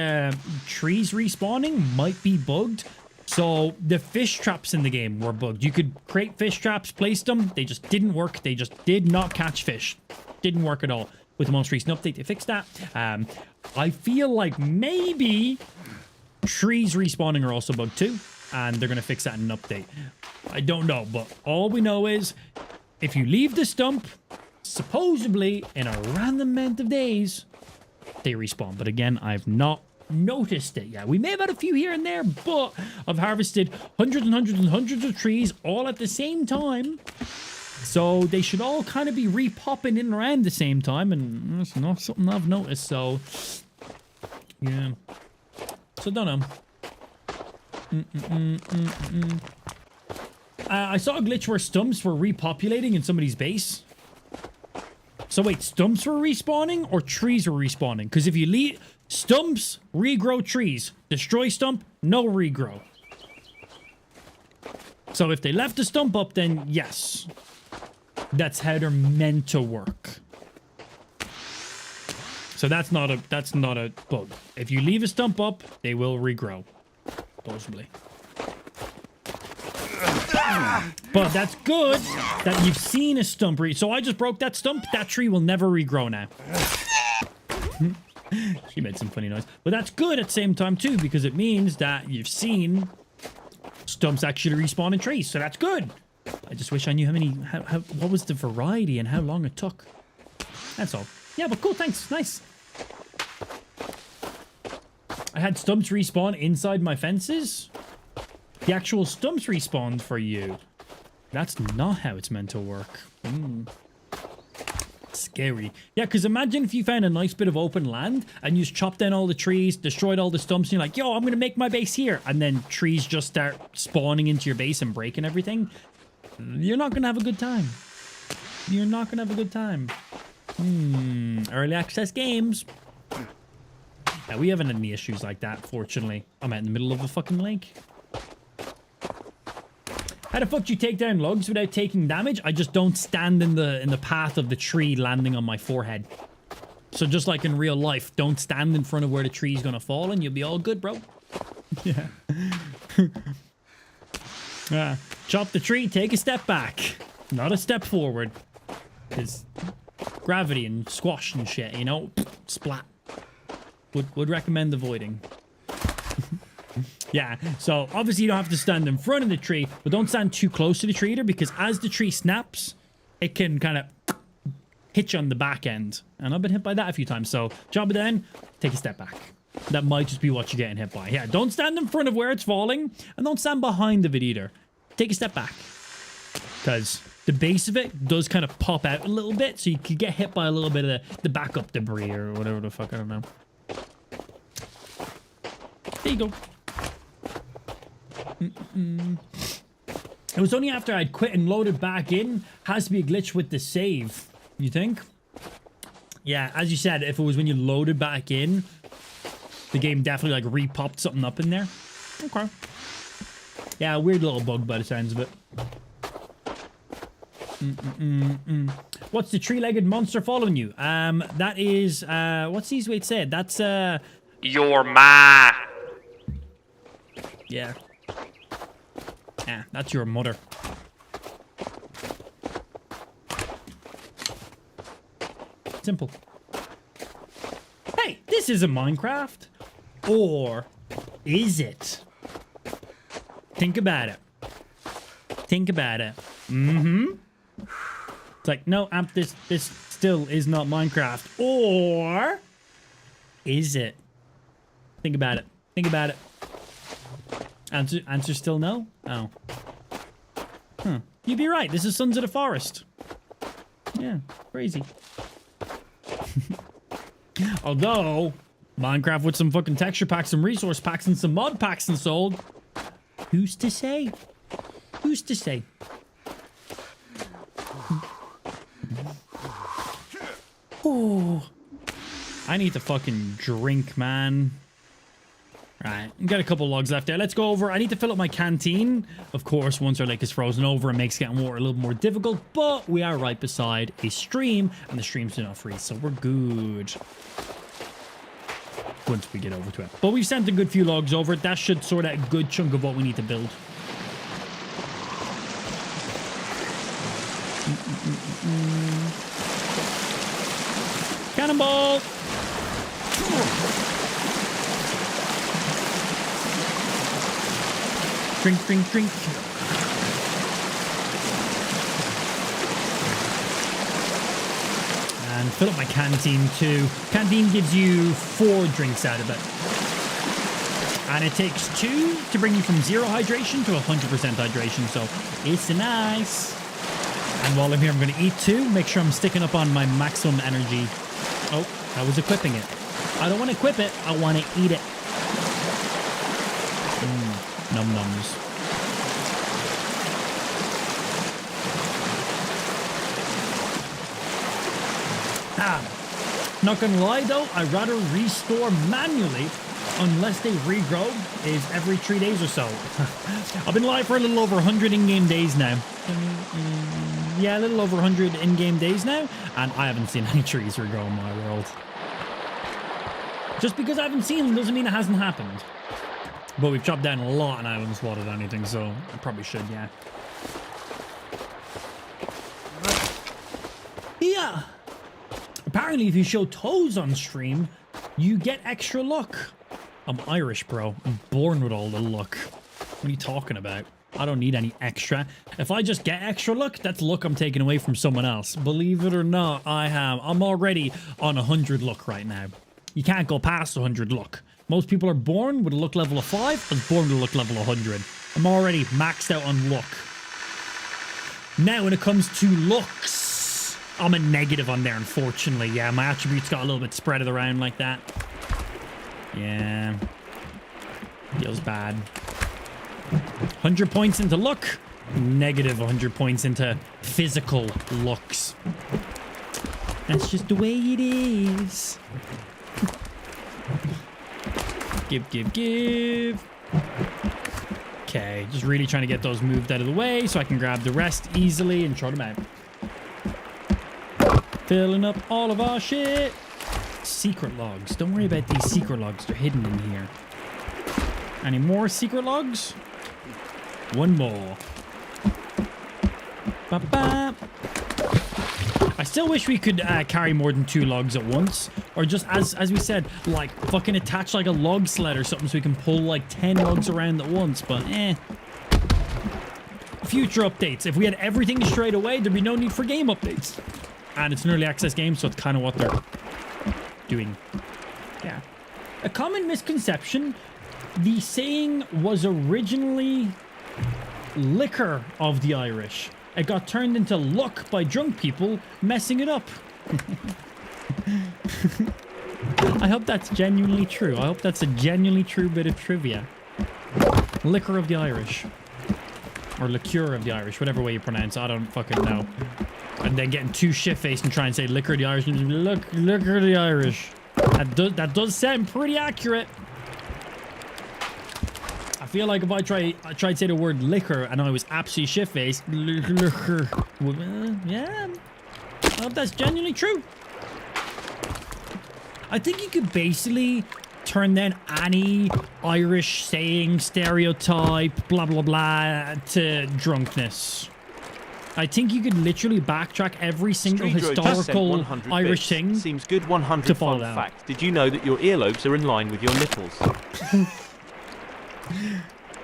trees respawning might be bugged. So the fish traps in the game were bugged. You could create fish traps, place them. They just didn't work. They just did not catch fish. Didn't work at all. With the most recent update, they fixed that. I feel like maybe trees respawning are also bugged too. And they're going to fix that in an update. I don't know. But all we know is if you leave the stump, supposedly in a random amount of days, they respawn. But again, I've not noticed it yet. We may have had a few here and there, but I've harvested hundreds and hundreds and hundreds of trees all at the same time, so they should all kind of be re-popping in around the same time, and it's not something I've noticed. So yeah, so don't know. I saw a glitch where stumps were repopulating in somebody's base. So wait, stumps were respawning or trees were respawning? Because if you leave stumps, regrow trees. Destroy stump, no regrow. So if they left the stump up, then yes. That's how they're meant to work. So that's not a bug. If you leave a stump up, they will regrow. Supposedly. But that's good that you've seen a stump so I just broke that stump. That tree will never regrow now. She made some funny noise. But that's good at the same time too, because it means that you've seen stumps actually respawn in trees. So that's good. I just wish I knew what was the variety and how long it took. That's all. Yeah, but cool, thanks. Nice. I had stumps respawn inside my fences. The actual stumps respawned for you. That's not how it's meant to work. Scary. Yeah, because imagine if you found a nice bit of open land and you just chopped down all the trees, destroyed all the stumps, and you're like, yo, I'm going to make my base here. And then trees just start spawning into your base and breaking everything. You're not going to have a good time. You're not going to have a good time. Early access games. Yeah, we haven't had any issues like that, fortunately. I'm out in the middle of a fucking lake. How the fuck do you take down logs without taking damage? I just don't stand in the path of the tree landing on my forehead. So just like in real life, don't stand in front of where the tree's gonna fall and you'll be all good, bro. Yeah. Chop the tree, take a step back. Not a step forward. Because gravity and squash and shit, you know? Splat. Would recommend avoiding. Yeah, so obviously you don't have to stand in front of the tree, but don't stand too close to the tree either, because as the tree snaps, it can kind of hit you on the back end. And I've been hit by that a few times, so chop it down, take a step back. That might just be what you're getting hit by. Yeah, don't stand in front of where it's falling, and don't stand behind of it either. Take a step back. Because the base of it does kind of pop out a little bit, so you could get hit by a little bit of the backup debris or whatever the fuck, I don't know. There you go. It was only after I'd quit and loaded back in. Has to be a glitch with the save, you think? Yeah, as you said, if it was when you loaded back in, the game definitely like re-popped something up in there. Okay. Yeah, weird little bug by the sounds of it. What's the tree-legged monster following you? That is, what's the easy way to say it? That's, Your ma. Yeah. Yeah, that's your mother. Simple. Hey, this isn't Minecraft. Or is it? Think about it. Think about it. Mm-hmm. It's like, no, this still is not Minecraft. Or is it? Think about it. Think about it. Answer still no? Oh. Huh. You'd be right. This is Sons of the Forest. Yeah, crazy. Although, Minecraft with some fucking texture packs, some resource packs, and some mod packs installed. Who's to say? Who's to say? Oh, I need to fucking drink, man. Right, got a couple logs left there. Let's go over. I need to fill up my canteen. Of course, once our lake is frozen over, it makes getting water a little more difficult, but we are right beside a stream, and the streams do not freeze, so we're good once we get over to it. But we've sent a good few logs over. That should sort out a good chunk of what we need to build. Cannonball! Drink, drink, drink. And fill up my canteen too. Canteen gives you 4 drinks out of it. And it takes 2 to bring you from 0 hydration to 100% hydration, so it's nice. And while I'm here, I'm going to eat 2. Make sure I'm sticking up on my maximum energy. Oh, I was equipping it. I don't want to equip it. I want to eat it. Num nums. Not gonna lie though, I'd rather restore manually unless they regrow is every 3 days or so. I've been live for a little over 100 in-game days now. Yeah, a little over 100 in-game days now, and I haven't seen any trees regrow in my world. Just because I haven't seen them doesn't mean it hasn't happened. But we've chopped down a lot and I haven't spotted anything, so I probably should, yeah. Yeah. Apparently, if you show toes on stream, you get extra luck. I'm Irish, bro. I'm born with all the luck. What are you talking about? I don't need any extra. If I just get extra luck, that's luck I'm taking away from someone else. Believe it or not, I'm already on 100 luck right now. You can't go past 100 luck. Most people are born with a luck level of 5. I was born with a luck level of 100. I'm already maxed out on luck. Now, when it comes to looks, I'm a negative on there, unfortunately. Yeah, my attributes got a little bit spread around like that. Yeah. Feels bad. 100 points into luck. Negative 100 points into physical looks. That's just the way it is. Give. Okay, just really trying to get those moved out of the way so I can grab the rest easily and throw them out. Filling up all of our shit. Secret logs. Don't worry about these secret logs. They're hidden in here. Any more secret logs? One more. Ba-ba. I still wish we could carry more than 2 logs at once. Or just, as we said, like, fucking attach like a log sled or something so we can pull like 10 logs around at once. But, Future updates. If we had everything straight away, there'd be no need for game updates. And it's an early access game, so it's kind of what they're doing. Yeah. A common misconception. The saying was originally liquor of the Irish. It got turned into luck by drunk people messing it up. I hope that's genuinely true. I hope that's a genuinely true bit of trivia. Liquor of the Irish. Or liqueur of the Irish, whatever way you pronounce it. I don't fucking know. And then getting too shit-faced and try and say liquor of the Irish. Liquor of the Irish. That does sound pretty accurate. I feel like if I tried to say the word liquor and I was absolutely shit-faced, liquor. Yeah. I hope that's genuinely true. I think you could basically turn then any Irish saying, stereotype, blah, blah, blah, to drunkenness. I think you could literally backtrack every single Streedro just sent historical 100 Irish bits. thing. Seems good. 100 to fall fun out. fact. Did you know that your earlobes are in line with your nipples?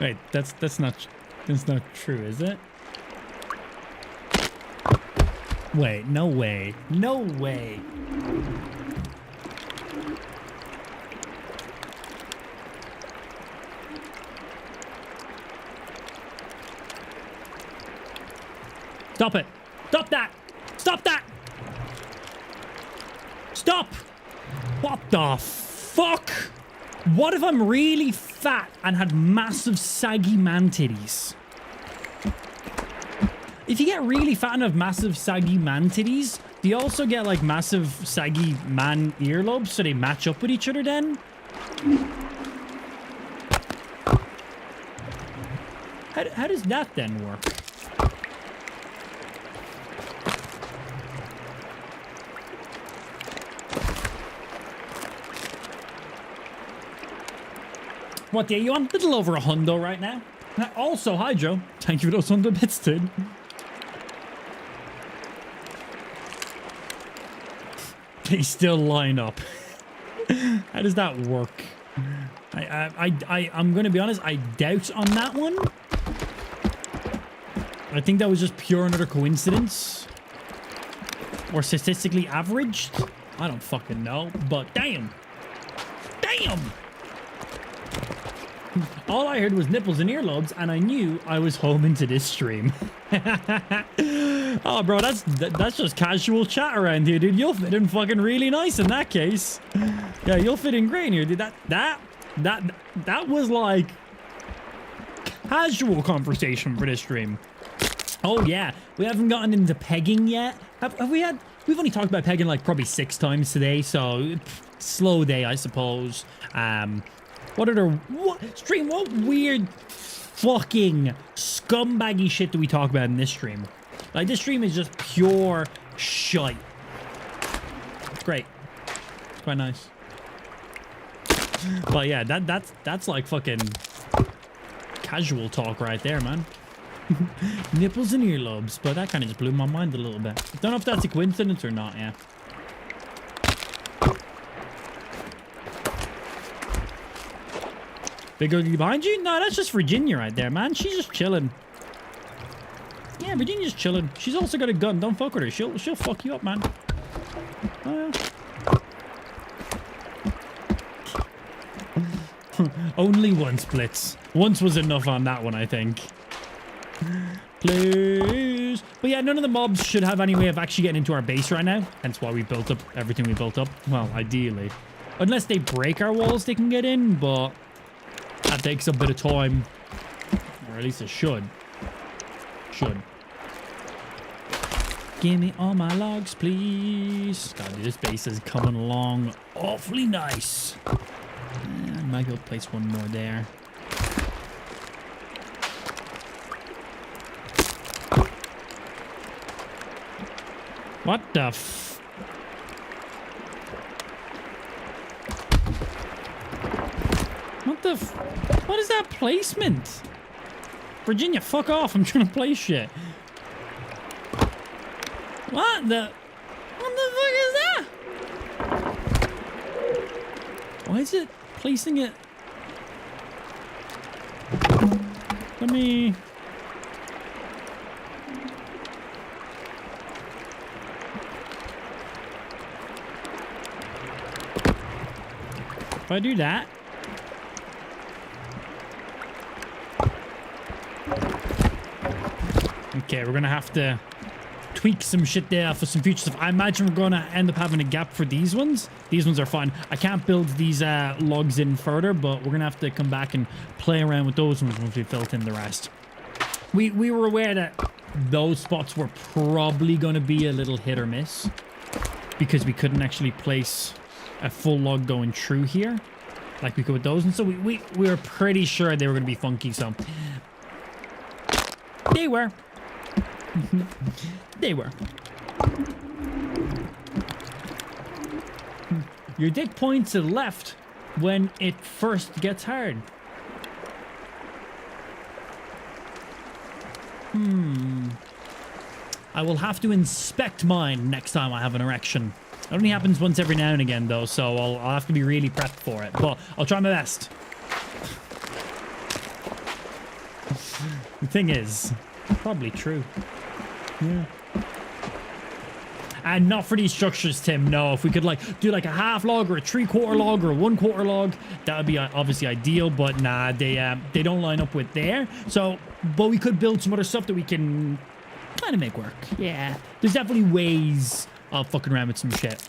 Wait, that's not true, is it? Wait, no way. No way. Stop it. Stop that. Stop that. Stop. What the fuck? What if I'm really fat and had massive saggy man titties? If you get really fat and have massive saggy man titties, do you also get like massive saggy man earlobes so they match up with each other then? How does that then work? What day are you on? A little over $100 right now. Also, hi Joe. Thank you for those 100 bits, dude. They still line up. How does that work? I'm gonna be honest, I doubt on that one. I think that was just pure another coincidence. Or statistically averaged. I don't fucking know, but damn. Damn! All I heard was nipples and earlobes, and I knew I was home into this stream. Oh, bro, that's just casual chat around here, dude. You'll fit in fucking really nice in that case. Yeah, you'll fit in great in here, dude. That was like casual conversation for this stream. Oh yeah, we haven't gotten into pegging yet. Have we had? We've only talked about pegging like probably 6 times today, so slow day, I suppose. What weird fucking scumbaggy shit do we talk about in this stream? Like, this stream is just pure shite. It's great. It's quite nice. But yeah, that's like fucking casual talk right there, man. Nipples and earlobes, but that kind of just blew my mind a little bit. Don't know if that's a coincidence or not, yeah. Big ugly behind you? No, that's just Virginia right there, man. She's just chilling. Yeah, Virginia's chilling. She's also got a gun. Don't fuck with her. She'll fuck you up, man. Oh, yeah. Only once, Blitz. Once was enough on that one, I think. Please. But yeah, none of the mobs should have any way of actually getting into our base right now. Hence why we built up everything we built up. Well, ideally. Unless they break our walls, they can get in, but that takes a bit of time. Or at least it should. Give me all my logs, please. God, dude, this base is coming along awfully nice. I might go place one more there. What the f... What the f... What is that placement? Virginia, fuck off. I'm trying to play shit. What the... What the fuck is that? Why is it placing it... Let me... If I do that... Okay, we're gonna have to tweak some shit there for some future stuff. I imagine we're gonna end up having a gap for these ones. These ones are fine. I can't build these logs in further, but we're gonna have to come back and play around with those ones once we've built in the rest. We were aware that those spots were probably gonna be a little hit or miss because we couldn't actually place a full log going through here like we could with those, and so we were pretty sure they were gonna be funky, so they were. They were. Your dick points to the left when it first gets hard. I will have to inspect mine next time I have an erection. It only happens once every now and again, though, so I'll have to be really prepped for it. But I'll try my best. The thing is, probably true. Yeah. And not for these structures, Tim. No, if we could like do like a half log or a 3/4 log or a 1/4 log, that would be obviously ideal. But nah, they don't line up with there. So, but we could build some other stuff that we can kind of make work. Yeah, there's definitely ways of fucking around with some shit.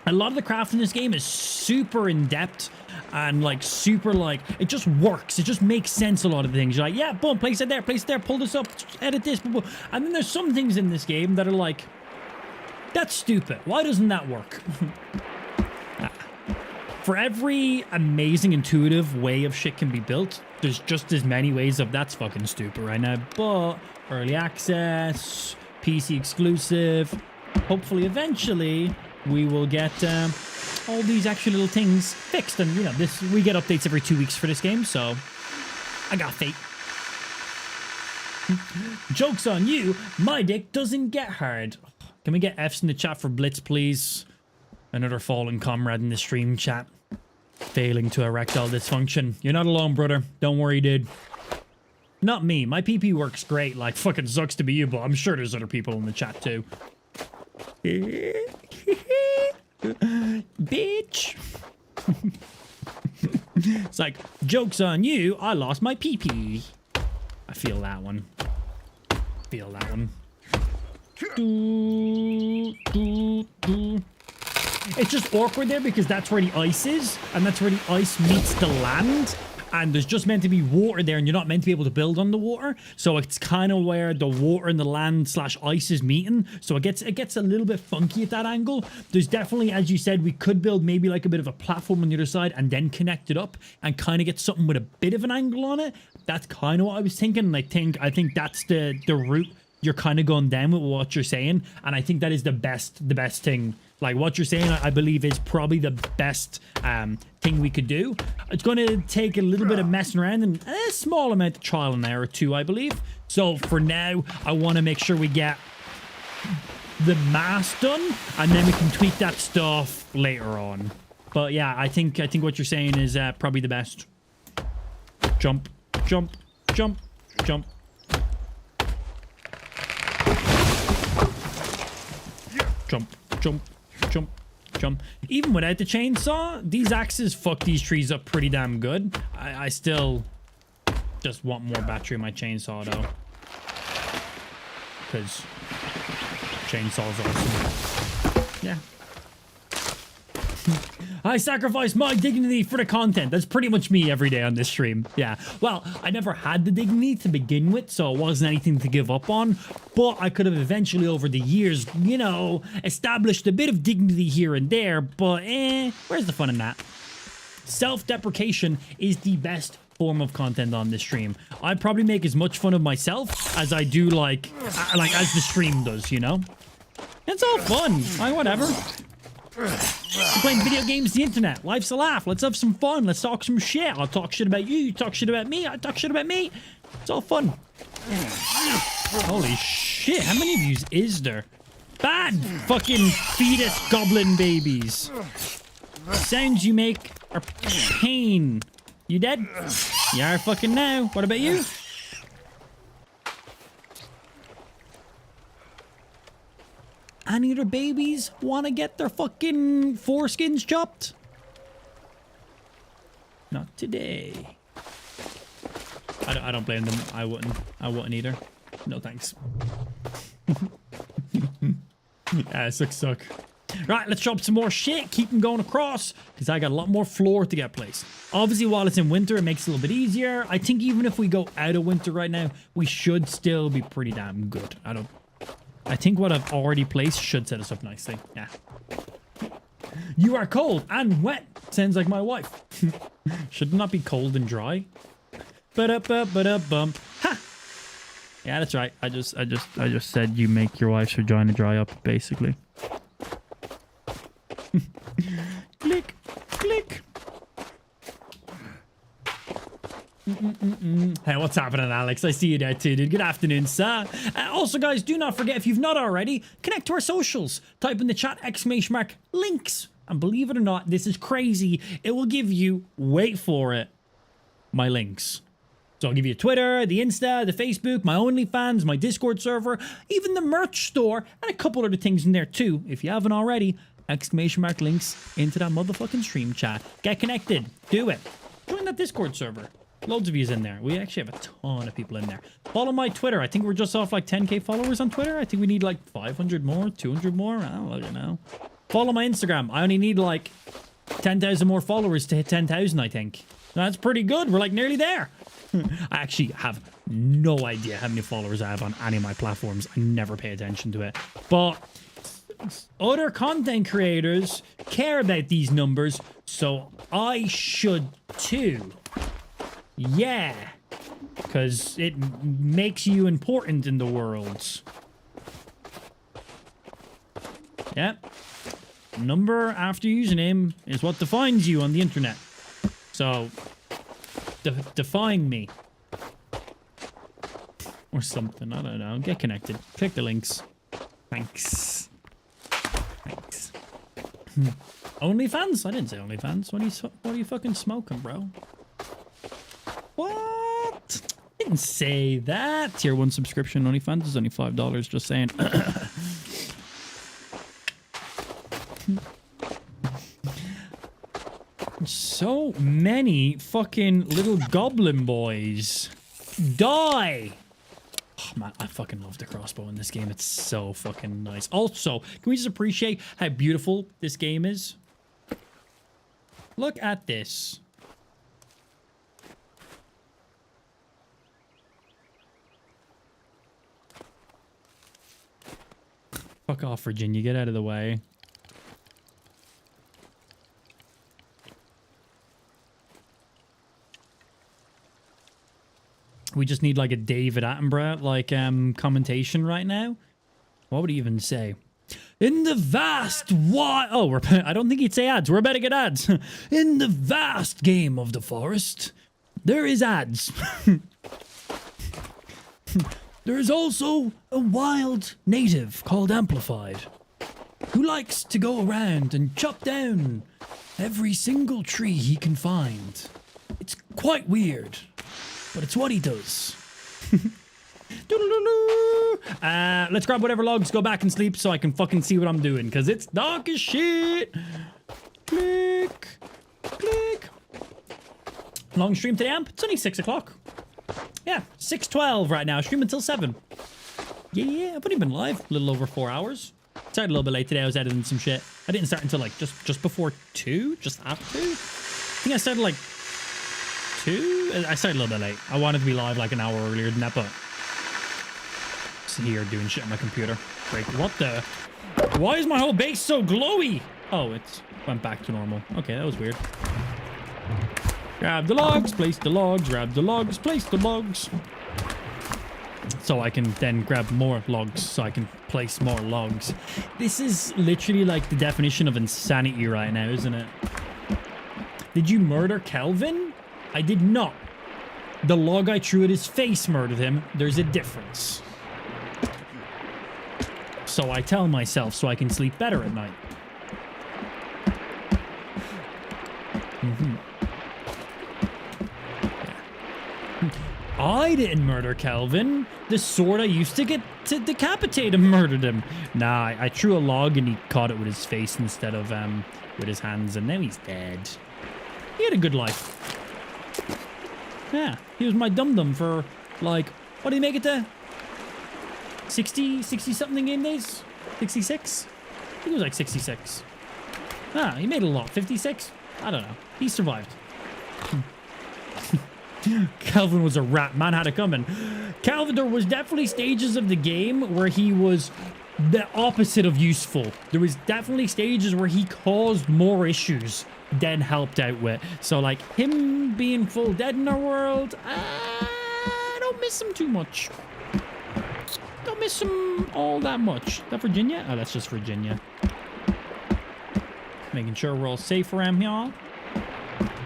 A lot of the craft in this game is super in depth and like super like it just works. It just makes sense. A lot of things you're like, yeah, boom, place it there, pull this up, edit this, boom, boom. And then there's some things in this game that are like, that's stupid. Why doesn't that work? For every amazing, intuitive way of shit can be built, there's just as many ways of that's fucking stupid right now. But early access, PC exclusive, hopefully eventually we will get all these extra little things fixed. And, you know, we get updates every 2 weeks for this game, so I got faith. Joke's on you, my dick doesn't get hard. Can we get Fs in the chat for Blitz, please? Another fallen comrade in the stream chat. Failing to erectile dysfunction. You're not alone, brother. Don't worry, dude. Not me. My PP works great. Like, fucking sucks to be you, but I'm sure there's other people in the chat, too. Bitch. It's like, joke's on you, I lost my PP. I feel that one. Feel that one. It's just awkward there because that's where the ice is, and that's where the ice meets the land, and there's just meant to be water there, and you're not meant to be able to build on the water, so it's kind of where the water and the land / ice is meeting, so it gets a little bit funky at that angle. There's definitely, as you said, we could build maybe like a bit of a platform on the other side and then connect it up and kind of get something with a bit of an angle on it. That's kind of what I was thinking, and I think that's the route you're kind of going down with what you're saying, and I think that is the best thing. Like, what you're saying, I believe, is probably the best thing we could do. It's going to take a little bit of messing around and a small amount of trial and error too, I believe. So for now, I want to make sure we get the mask done, and then we can tweak that stuff later on. But yeah, I think what you're saying is probably the best. Jump, jump, jump, jump. Jump, jump, jump, jump. Even without the chainsaw, these axes fuck these trees up pretty damn good. I still just want more battery in my chainsaw, though. Because chainsaw's awesome. Yeah. I sacrifice my dignity for the content. That's pretty much me every day on this stream. Yeah. Well, I never had the dignity to begin with, so it wasn't anything to give up on. But I could have eventually, over the years, you know, established a bit of dignity here and there. But, where's the fun in that? Self-deprecation is the best form of content on this stream. I probably make as much fun of myself as I do, like as the stream does, you know? It's all fun. Like, whatever. We're playing video games, the internet. Life's a laugh. Let's have some fun. Let's talk some shit. I'll talk shit about you. You talk shit about me. I talk shit about me. It's all fun. Holy shit. How many of you is there? Bad fucking fetus goblin babies. Sounds you make are pain. You dead? You are fucking now. What about you? Any other babies want to get their fucking foreskins chopped? Not today. I don't blame them. I wouldn't either. No thanks. Suck. Right, let's chop some more shit. Keep them going across, because I got a lot more floor to get placed. Obviously, while it's in winter, it makes it a little bit easier. I think even if we go out of winter right now, we should still be pretty damn good. I think what I've already placed should set us up nicely. Yeah. You are cold and wet. Sounds like my wife. Should not be cold and dry. Ba-da-ba-ba-da-bum. Ha! Yeah, that's right. I just said you make your wife's vagina dry up, basically. Click, click. Hey, what's happening, Alex? I see you there too, dude. Good afternoon, sir. Also, guys, do not forget, if you've not already, connect to our socials. Type in the chat !links. And believe it or not, this is crazy. It will give you, wait for it, my links. So I'll give you Twitter, the Insta, the Facebook, my OnlyFans, my Discord server, even the merch store, and a couple other things in there too. If you haven't already, !links into that motherfucking stream chat. Get connected. Do it. Join that Discord server. Loads of yous in there. We actually have a ton of people in there. Follow my Twitter. I think we're just off like 10k followers on Twitter. I think we need like 500 more, 200 more. I don't know. Follow my Instagram. I only need like 10,000 more followers to hit 10,000, I think. That's pretty good. We're like nearly there. I actually have no idea how many followers I have on any of my platforms. I never pay attention to it. But other content creators care about these numbers, so I should too. Yeah. Because it makes you important in the world. Yep. Number after username is what defines you on the internet. So, define me. Or something, I don't know. Get connected. Click the links. Thanks. Thanks. OnlyFans? I didn't say OnlyFans. What are you fucking smoking, bro? What? Didn't say that. Tier 1 subscription OnlyFans is only $5, just saying. So many fucking little goblin boys. Die! Oh, man, I fucking love the crossbow in this game. It's so fucking nice. Also, can we just appreciate how beautiful this game is? Look at this. Fuck off, Virginia. Get out of the way. We just need like a David Attenborough like commentation right now. What would he even say? In the vast I don't think he'd say ads. We're about to get ads. In the vast game of the forest, there is ads. There is also a wild native called Amplified who likes to go around and chop down every single tree he can find. It's quite weird, but it's what he does. Let's grab whatever logs, go back and sleep so I can fucking see what I'm doing, because it's dark as shit. Click. Click. Long stream today, Amp? It's only 6 o'clock. Yeah, 6:12 right now. Stream until 7. Yeah, I've only been live a little over 4 hours. Started a little bit late today. I was editing some shit. I didn't start until like just before 2, just after 2. I think I started like 2. I started a little bit late. I wanted to be live like an hour earlier than that, but just here doing shit on my computer. Great. What the? Why is my whole base so glowy? Oh, it went back to normal. Okay, that was weird. Grab the logs, place the logs, grab the logs, place the logs. So I can then grab more logs so I can place more logs. This is literally like the definition of insanity right now, isn't it? Did you murder Kelvin? I did not. The log I threw at his face murdered him. There's a difference. So I tell myself so I can sleep better at night. I didn't murder Kelvin. The sword I used to get to decapitate him murdered him. Nah, I threw a log and he caught it with his face instead of with his hands, and now he's dead. He had a good life. Yeah, he was my dum-dum for like, what did he make it to? 60 something game days? 66? I think it was like 66. Ah, he made a lot. 56? I don't know. He survived. Calvin was a rat. Man had it coming. Calvin, there was definitely stages of the game where he was the opposite of useful. There was definitely stages where he caused more issues than helped out with. So like him being full dead in our world, I don't miss him too much. Don't miss him all that much. Is that Virginia? Oh, that's just Virginia. Making sure we're all safe around here.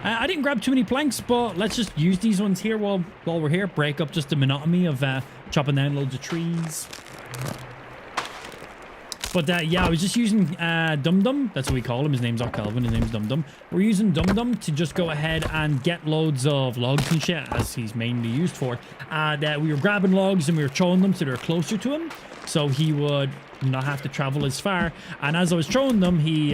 I didn't grab too many planks, but let's just use these ones here while we're here. Break up just the monotony of chopping down loads of trees. But yeah, I was just using Dum Dum. That's what we call him. His name's not Calvin. His name's Dum Dum. We're using Dum Dum to just go ahead and get loads of logs and shit, as he's mainly used for. And we were grabbing logs and we were throwing them so they're closer to him, so he would not have to travel as far. And as I was throwing them, he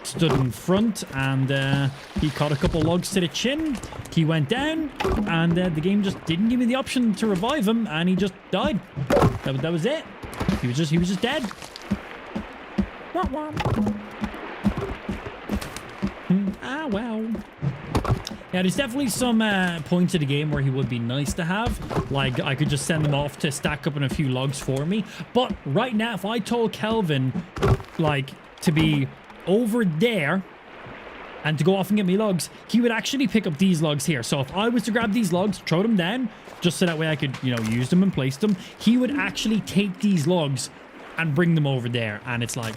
stood in front and he caught a couple logs to the chin. He went down and the game just didn't give me the option to revive him, and he just died. That was it. He was just dead. Ah, wow. Yeah, there's definitely some points of the game where he would be nice to have. Like, I could just send him off to stack up in a few logs for me. But right now, if I told Kelvin, like, to be over there and to go off and get me logs, he would actually pick up these logs here. So if I was to grab these logs, throw them down, just so that way I could, you know, use them and place them, he would actually take these logs and bring them over there. And it's like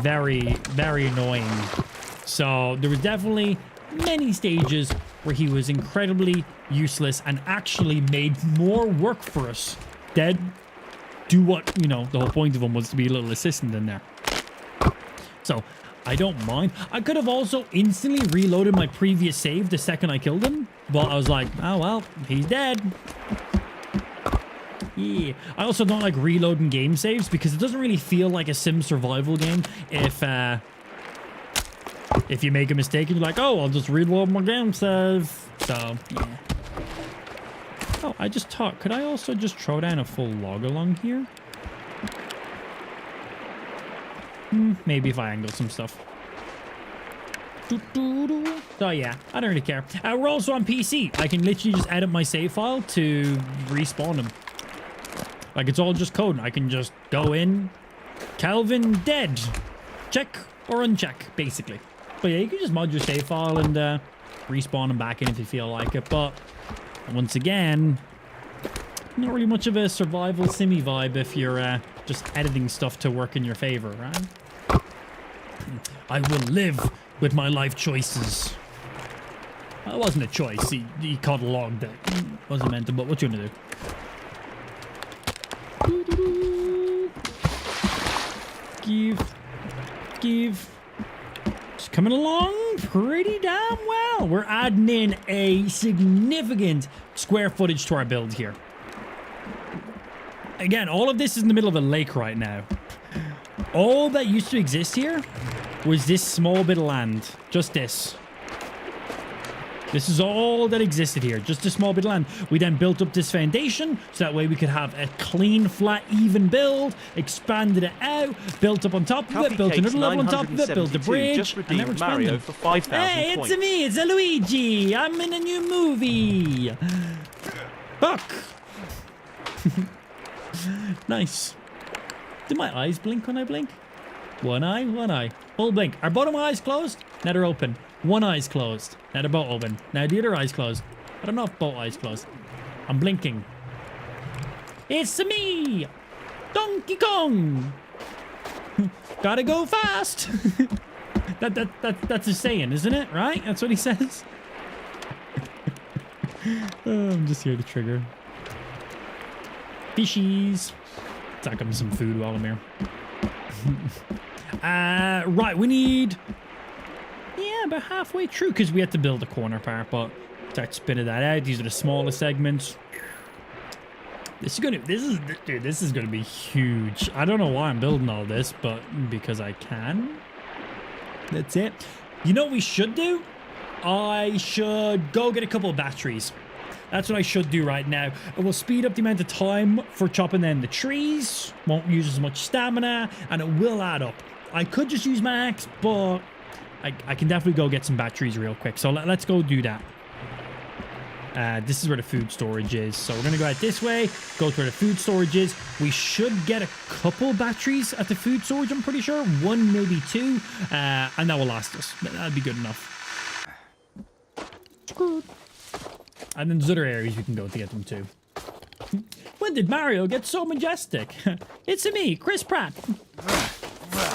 very, very annoying. So there was definitely many stages where he was incredibly useless and actually made more work for us than do what, you know, the whole point of him was to be a little assistant in there. So I don't mind. I could have also instantly reloaded my previous save the second I killed him, but I was like, oh well, he's dead. Yeah. I also don't like reloading game saves because it doesn't really feel like a sim survival game if you make a mistake and you're like, oh, I'll just reload my game save. So yeah. Oh, I just thought, could I also just throw down a full log along here? Maybe if I angle some stuff. So yeah, I don't really care. We're also on PC. I can literally just edit my save file to respawn them. Like, it's all just code. I can just go in, Calvin dead, check or uncheck, basically. But yeah, you can just mod your save file and respawn them back in if you feel like it. But once again, not really much of a survival simmy vibe if you're just editing stuff to work in your favor, right? I will live with my life choices. That wasn't a choice. He caught a log that wasn't meant to, but what you gonna do? Give. Just coming along pretty damn well. We're adding in a significant square footage to our build here. Again, all of this is in the middle of a lake right now. All that used to exist here was this small bit of land. Just this. This is all that existed here. Just a small bit of land. We then built up this foundation, so that way we could have a clean, flat, even build. Expanded it out. Built up on top of it. Built another level on top of it. Built a bridge. Just and now we're Mario expanding. for 5,000 hey, points. it's me. It's a Luigi. I'm in a new movie. Fuck. Nice. Do my eyes blink when I blink? One eye, one eye. Full blink. Are both of my eyes closed? Now they're open. One eye's closed. Now they're both open. Now the other eye's closed. I don't know if both eyes closed. I'm blinking. It's me! Donkey Kong! Gotta go fast! That's his saying, isn't it? Right? That's what he says. I'm just here to trigger. Fishies. Stack up some food while I'm here. Right, we need... Yeah, about halfway through, because we had to build a corner part, but start spinning that out. These are the smallest segments. This is gonna be huge. I don't know why I'm building all this, but because I can. That's it. You know what we should do? I should go get a couple of batteries. That's what I should do right now. It will speed up the amount of time for chopping down the trees. Won't use as much stamina, and it will add up. I could just use my axe, but I can definitely go get some batteries real quick. So let's go do that. This is where the food storage is. So we're going to go out this way, go to where the food storage is. We should get a couple batteries at the food storage, I'm pretty sure. One, maybe two. And that will last us. That'd be good enough. And then there's other areas we can go to get them too. When did Mario get so majestic? It's me, Chris Pratt.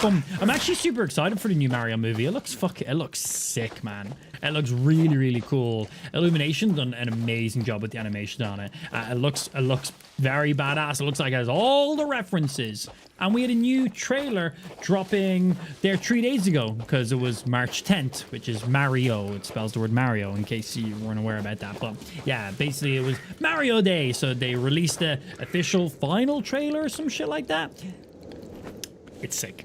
I'm actually super excited for the new Mario movie. It looks sick, man. It looks really, really cool. Illumination's done an amazing job with the animation on it. It looks very badass. It looks like it has all the references. And we had a new trailer dropping there 3 days ago because it was March 10th, which is Mario. It spells the word Mario in case you weren't aware about that. But yeah, basically it was Mario Day. So they released the official final trailer or some shit like that. It's sick.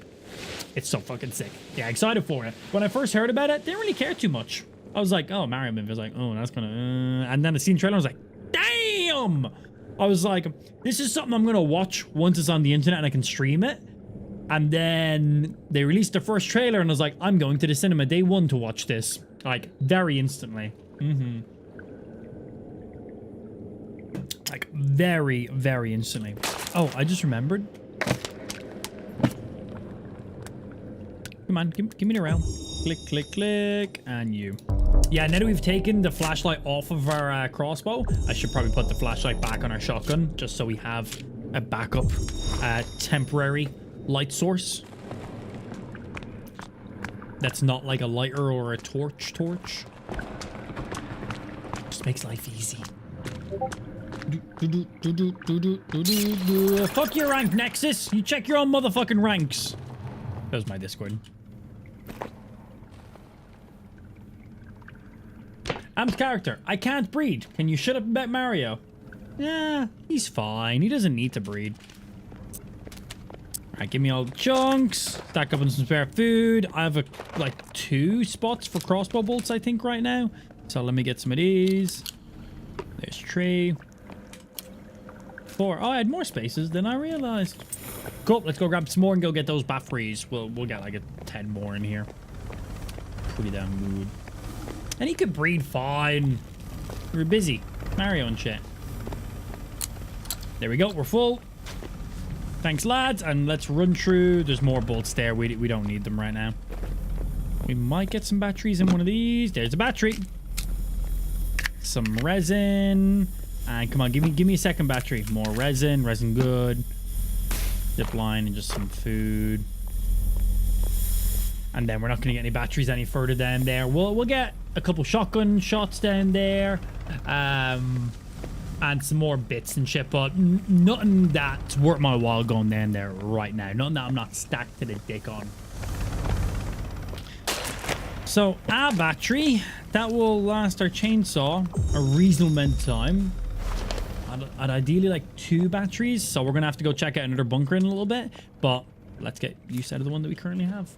It's so fucking sick. Yeah, excited for it. When I first heard about it, didn't really care too much. I was like, oh, Mario movie. I was like, oh, that's gonna... And then I seen the trailer, I was like, damn! I was like, this is something I'm gonna watch once it's on the internet and I can stream it. And then they released the first trailer and I was like, I'm going to the cinema day one to watch this. Like, very instantly. Like, very, very instantly. Oh, I just remembered. Come on, give me the round. Click, click, click, and you. Yeah, now that we've taken the flashlight off of our crossbow, I should probably put the flashlight back on our shotgun, just so we have a backup temporary light source. That's not like a lighter or a torch. Just makes life easy. Fuck your rank, Nexus. You check your own motherfucking ranks. That was my Discord. Amp's character. I can't breed. Can you shut up about Mario? Yeah, he's fine. He doesn't need to breed. Alright, give me all the chunks. Stack up on some spare food. I have like 2 spots for crossbow bolts, I think, right now. So let me get some of these. There's 3. 4. Oh, I had more spaces than I realized. Cool. Let's go grab some more and go get those batteries. We'll get like a 10 more in here. Pretty damn good. And he could breed fine. We're busy. Mario and shit. There we go. We're full. Thanks, lads. And let's run through. There's more bolts there. We don't need them right now. We might get some batteries in one of these. There's a battery. Some resin. And come on, give me a second battery. More resin. Resin good. Zip line and just some food. And then we're not going to get any batteries any further down there. We'll get a couple shotgun shots down there. And some more bits and shit. But nothing that's worth my while going down there right now. Nothing that I'm not stacked to the dick on. So, a battery. That will last our chainsaw a reasonable amount of time. I'd ideally like 2 batteries. So we're going to have to go check out another bunker in a little bit. But let's get use out of the one that we currently have.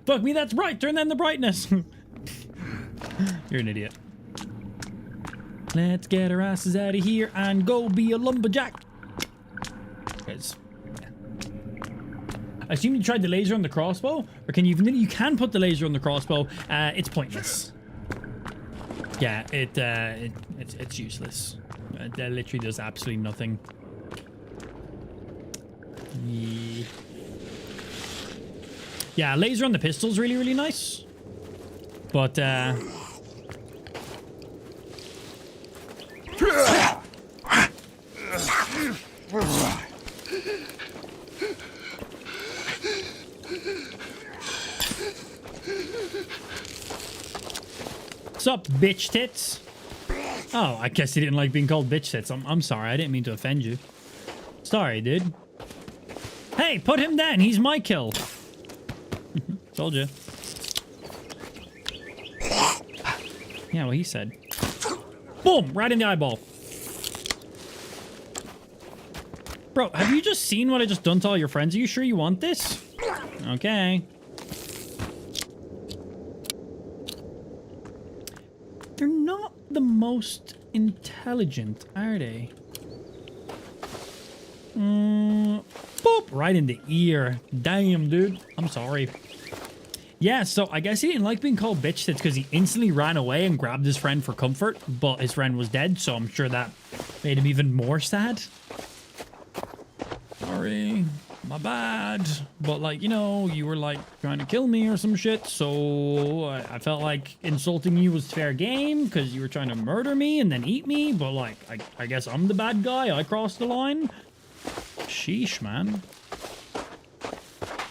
Fuck me, that's bright. Turn down the brightness. You're an idiot. Let's get our asses out of here and go be a lumberjack. Guys. I assume you tried the laser on the crossbow, or can you even? You can put the laser on the crossbow. It's pointless. Yeah, it's useless. It literally does absolutely nothing. Yeah, laser on the pistol's really, really nice. But, Sup, bitch tits? Oh, I guess you didn't like being called bitch tits. I'm sorry, I didn't mean to offend you. Sorry, dude. Hey, put him down. He's my kill. Told you. Yeah, well, he said. Boom! Right in the eyeball. Bro, have you just seen what I just done to all your friends? Are you sure you want this? Okay. They're not the most intelligent, are they? Boop! Right in the ear. Damn, dude. I'm sorry. Yeah, so I guess he didn't like being called bitch tits because he instantly ran away and grabbed his friend for comfort, but his friend was dead, so I'm sure that made him even more sad. Sorry, my bad. But like, you know, you were like trying to kill me or some shit, so I felt like insulting you was fair game because you were trying to murder me and then eat me, but like, I guess I'm the bad guy. I crossed the line. Sheesh, man.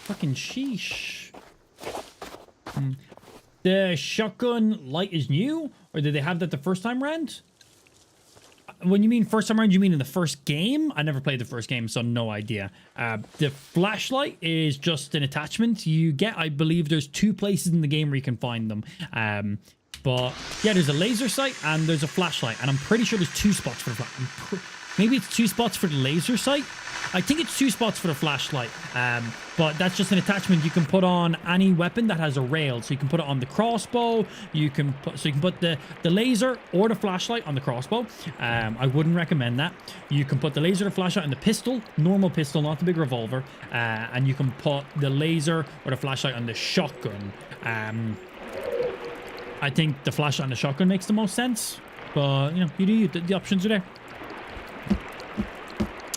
Fucking sheesh. The shotgun light is new? Or did they have that the first time round? When you mean first time around, you mean in the first game? I never played the first game, so no idea. The flashlight is just an attachment you get. I believe there's 2 places in the game where you can find them. But yeah, there's a laser sight and there's a flashlight. And I'm pretty sure there's 2 spots for the flashlight. Maybe it's 2 spots for the laser sight. I think it's 2 spots for the flashlight. But that's just an attachment you can put on any weapon that has a rail. So you can put it on the crossbow. You can put the laser or the flashlight on the crossbow. I wouldn't recommend that. You can put the laser or the flashlight on the pistol, normal pistol, not the big revolver. And you can put the laser or the flashlight on the shotgun. I think the flashlight on the shotgun makes the most sense. But, you know, the options are there.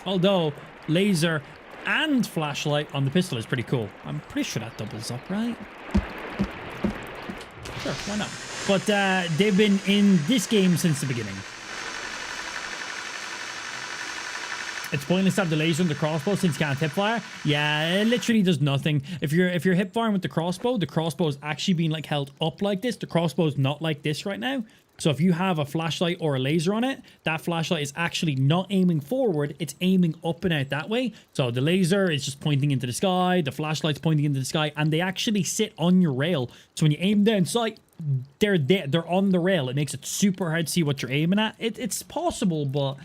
Although, laser and flashlight on the pistol is pretty cool. I'm pretty sure that doubles up, right? Sure, why not? But they've been in this game since the beginning. It's pointless to have the laser and the crossbow since you can't hip fire. Yeah, it literally does nothing. If you're hip firing with the crossbow is actually being like held up like this. The crossbow is not like this right now. So if you have a flashlight or a laser on it, that flashlight is actually not aiming forward. It's aiming up and out that way. So the laser is just pointing into the sky. The flashlight's pointing into the sky. And they actually sit on your rail. So when you aim down sight, they're there. They're on the rail. It makes it super hard to see what you're aiming at. It's possible, but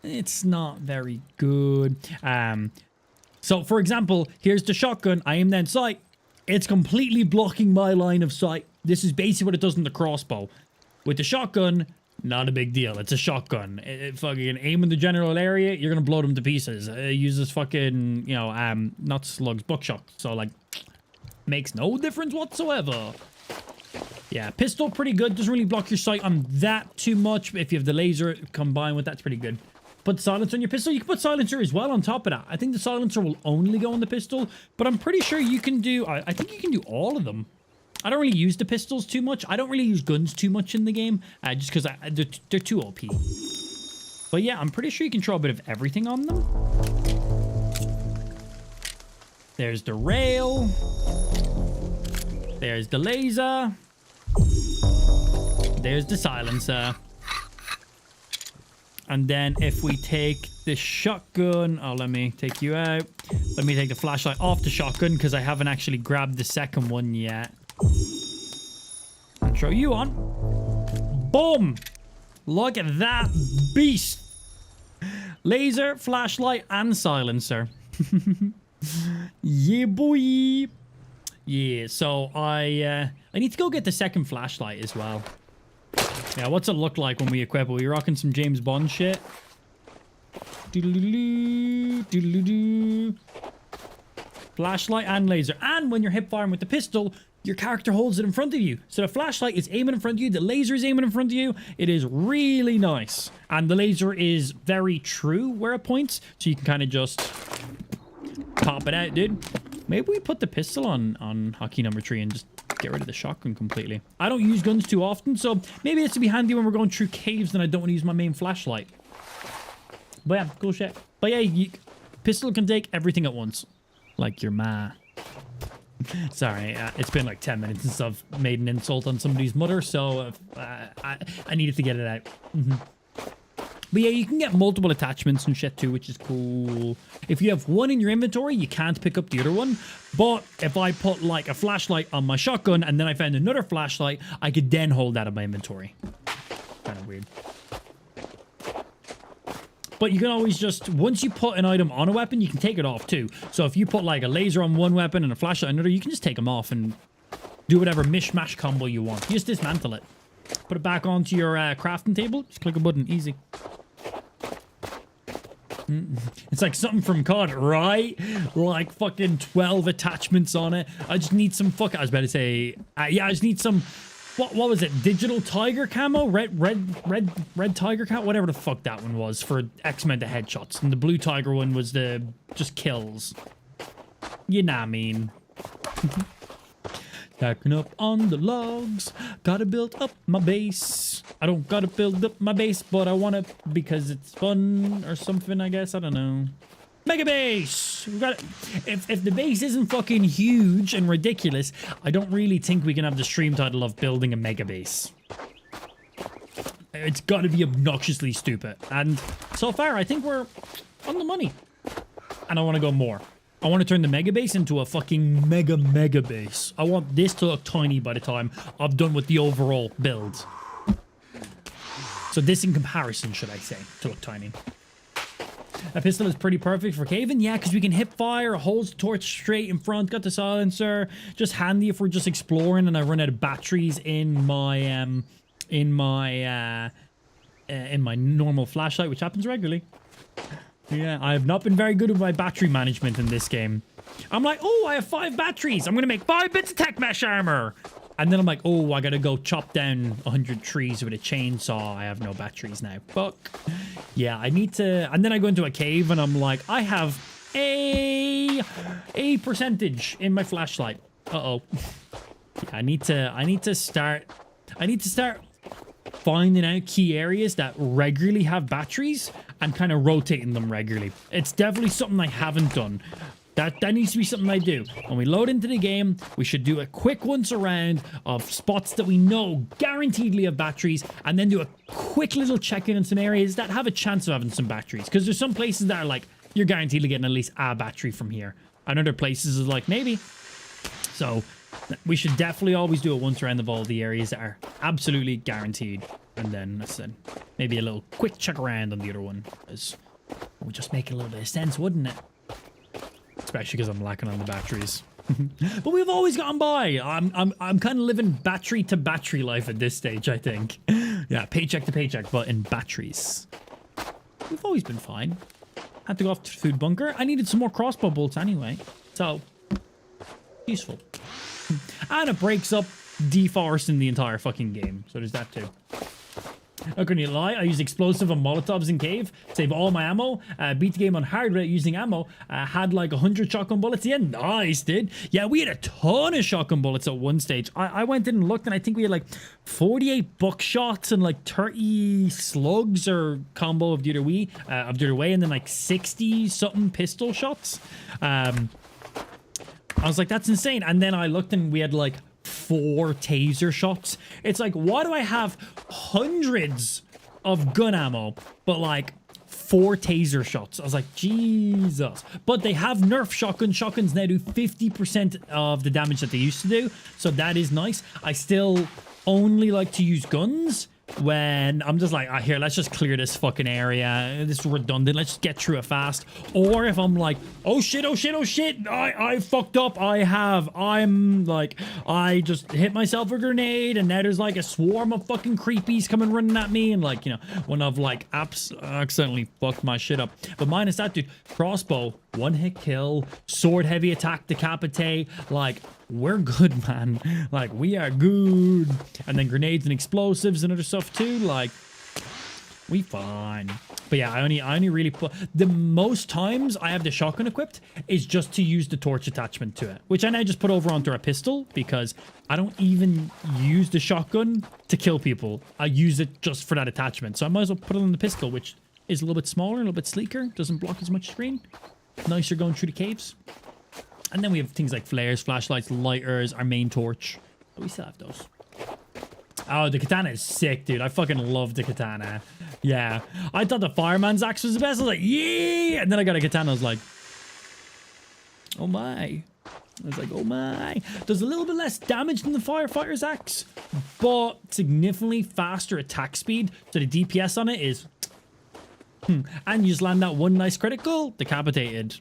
it's not very good. So for example, here's the shotgun. I aim down sight. It's completely blocking my line of sight. This is basically what it does in the crossbow. With the shotgun, not a big deal. It's a shotgun. It fucking aim in the general area, you're gonna blow them to pieces. It uses fucking, you know, not slugs, buckshot. So like, makes no difference whatsoever. Yeah, pistol pretty good. Doesn't really block your sight on that too much. If you have the laser combined with that, it's pretty good. Put silencer on your pistol. You can put silencer as well on top of that. I think the silencer will only go on the pistol, but I'm pretty sure you can do. I think you can do all of them. I don't really use the pistols too much. I don't really use guns too much in the game, just because they're too OP. But yeah, I'm pretty sure you can throw a bit of everything on them. There's the rail. There's the laser. There's the silencer. And then if we take the shotgun... Oh, let me take you out. Let me take the flashlight off the shotgun because I haven't actually grabbed the second one yet. Throw you on. Boom! Look at that beast. Laser, flashlight, and silencer. Yeah, boy. Yeah, so I need to go get the second flashlight as well. Yeah, what's it look like when we equip it? Are we rocking some James Bond shit? Doodle-doo, doodle-doo. Flashlight and laser. And when you're hip firing with the pistol, your character holds it in front of you. So the flashlight is aiming in front of you. The laser is aiming in front of you. It is really nice. And the laser is very true where it points. So you can kind of just pop it out, dude. Maybe we put the pistol on hotkey number 3 and just get rid of the shotgun completely. I don't use guns too often, so maybe this would be handy when we're going through caves and I don't want to use my main flashlight. But yeah, cool shit. But yeah, pistol can take everything at once. Like your ma. Sorry, it's been like 10 minutes since I've made an insult on somebody's mother, so I needed to get it out. But yeah, you can get multiple attachments and shit too, which is cool. If you have one in your inventory, you can't pick up the other one. But if I put like a flashlight on my shotgun and then I found another flashlight, I could then hold that in my inventory. Kind of weird. But you can always just, once you put an item on a weapon, you can take it off too. So if you put like a laser on one weapon and a flashlight on another, you can just take them off and do whatever mishmash combo you want. You just dismantle it. Put it back onto your crafting table. Just click a button. Easy. It's like something from COD, right? Like fucking 12 attachments on it. I just need some I was about to say, yeah, I just need some, what was it? Digital tiger camo? Red tiger camo? Whatever the fuck that one was for X amount of headshots. And the blue tiger one was the just kills. You know what I mean. Stacking up on the logs. Gotta build up my base. I don't gotta build up my base, but I want to because it's fun or something, I guess. I don't know. Mega base. We got. If the base isn't fucking huge and ridiculous, I don't really think we can have the stream title of building a mega base. It's got to be obnoxiously stupid. And so far, I think we're on the money. And I want to go more. I want to turn the mega base into a fucking mega base. I want this to look tiny by the time I'm done with the overall build. So this in comparison, should I say, to look tiny. A pistol is pretty perfect for caving. Yeah, because we can hip fire, holds the torch straight in front, got the silencer. Just handy if we're just exploring and I run out of batteries in my normal flashlight, which happens regularly. Yeah, I have not been very good with my battery management in this game. I'm like, oh, I have 5 batteries. I'm going to make 5 bits of tech mesh armor. And then I'm like, oh, I got to go chop down 100 trees with a chainsaw. I have no batteries now. Fuck. Yeah, I need to... And then I go into a cave and I'm like, I have a percentage in my flashlight. Uh-oh. Yeah, I need to start finding out key areas that regularly have batteries and kind of rotating them regularly. It's definitely something I haven't done. That needs to be something I do. When we load into the game, we should do a quick once around of spots that we know guaranteedly have batteries, and then do a quick little check-in on some areas that have a chance of having some batteries. Because there's some places that are like, you're guaranteed to getting at least a battery from here. And other places is like, maybe. So we should definitely always do a once around of all the areas that are absolutely guaranteed. And then, as I said, maybe a little quick check around on the other one. Because it would just make a little bit of sense, wouldn't it? Especially because I'm lacking on the batteries. But we've always gotten by. I'm kind of living battery to battery life at this stage, I think. Yeah, paycheck to paycheck, but in batteries. We've always been fine. Had to go off to the food bunker. I needed some more crossbow bolts anyway. So, useful. And it breaks up deforesting the entire fucking game. So there's that too. Not gonna lie, I use explosive and molotovs in cave, save all my ammo, beat the game on hard rate using ammo, had like 100 shotgun bullets. Yeah, nice, dude. Yeah, we had a ton of shotgun bullets at one stage. I went in and looked and I think we had like 48 buckshots and like 30 slugs or combo of the other way, and then like 60 something pistol shots. I was like, that's insane. And then I looked and we had like 4 taser shots. It's like, why do I have hundreds of gun ammo but like 4 taser shots? I was like, Jesus. But they have nerf shotguns. Shotguns now do 50% of the damage that they used to do, so that is nice. I still only like to use guns when I'm just like, here, let's just clear this fucking area. This is redundant. Let's just get through it fast. Or if I'm like, oh shit, I fucked up. I'm like, I just hit myself a grenade and now there's like a swarm of fucking creepies coming running at me. And like, you know, when I've like accidentally fucked my shit up. But minus that, dude, crossbow, 1-hit kill, sword, heavy attack, decapitate, like, we're good, man. Like, we are good. And then grenades and explosives and other stuff too. Like, we fine. But yeah, I only really put... The most times I have the shotgun equipped is just to use the torch attachment to it. Which I now just put over onto a pistol because I don't even use the shotgun to kill people. I use it just for that attachment. So I might as well put it on the pistol, which is a little bit smaller, a little bit sleeker. Doesn't block as much screen. Nicer going through the caves. And then we have things like flares, flashlights, lighters, our main torch. But we still have those. Oh, the katana is sick, dude. I fucking love the katana. Yeah. I thought the fireman's axe was the best. I was like, yeah. And then I got a katana. I was like, oh my. I was like, oh my. Does a little bit less damage than the firefighter's axe, but significantly faster attack speed. So the DPS on it is... And you just land that one nice critical. Decapitated.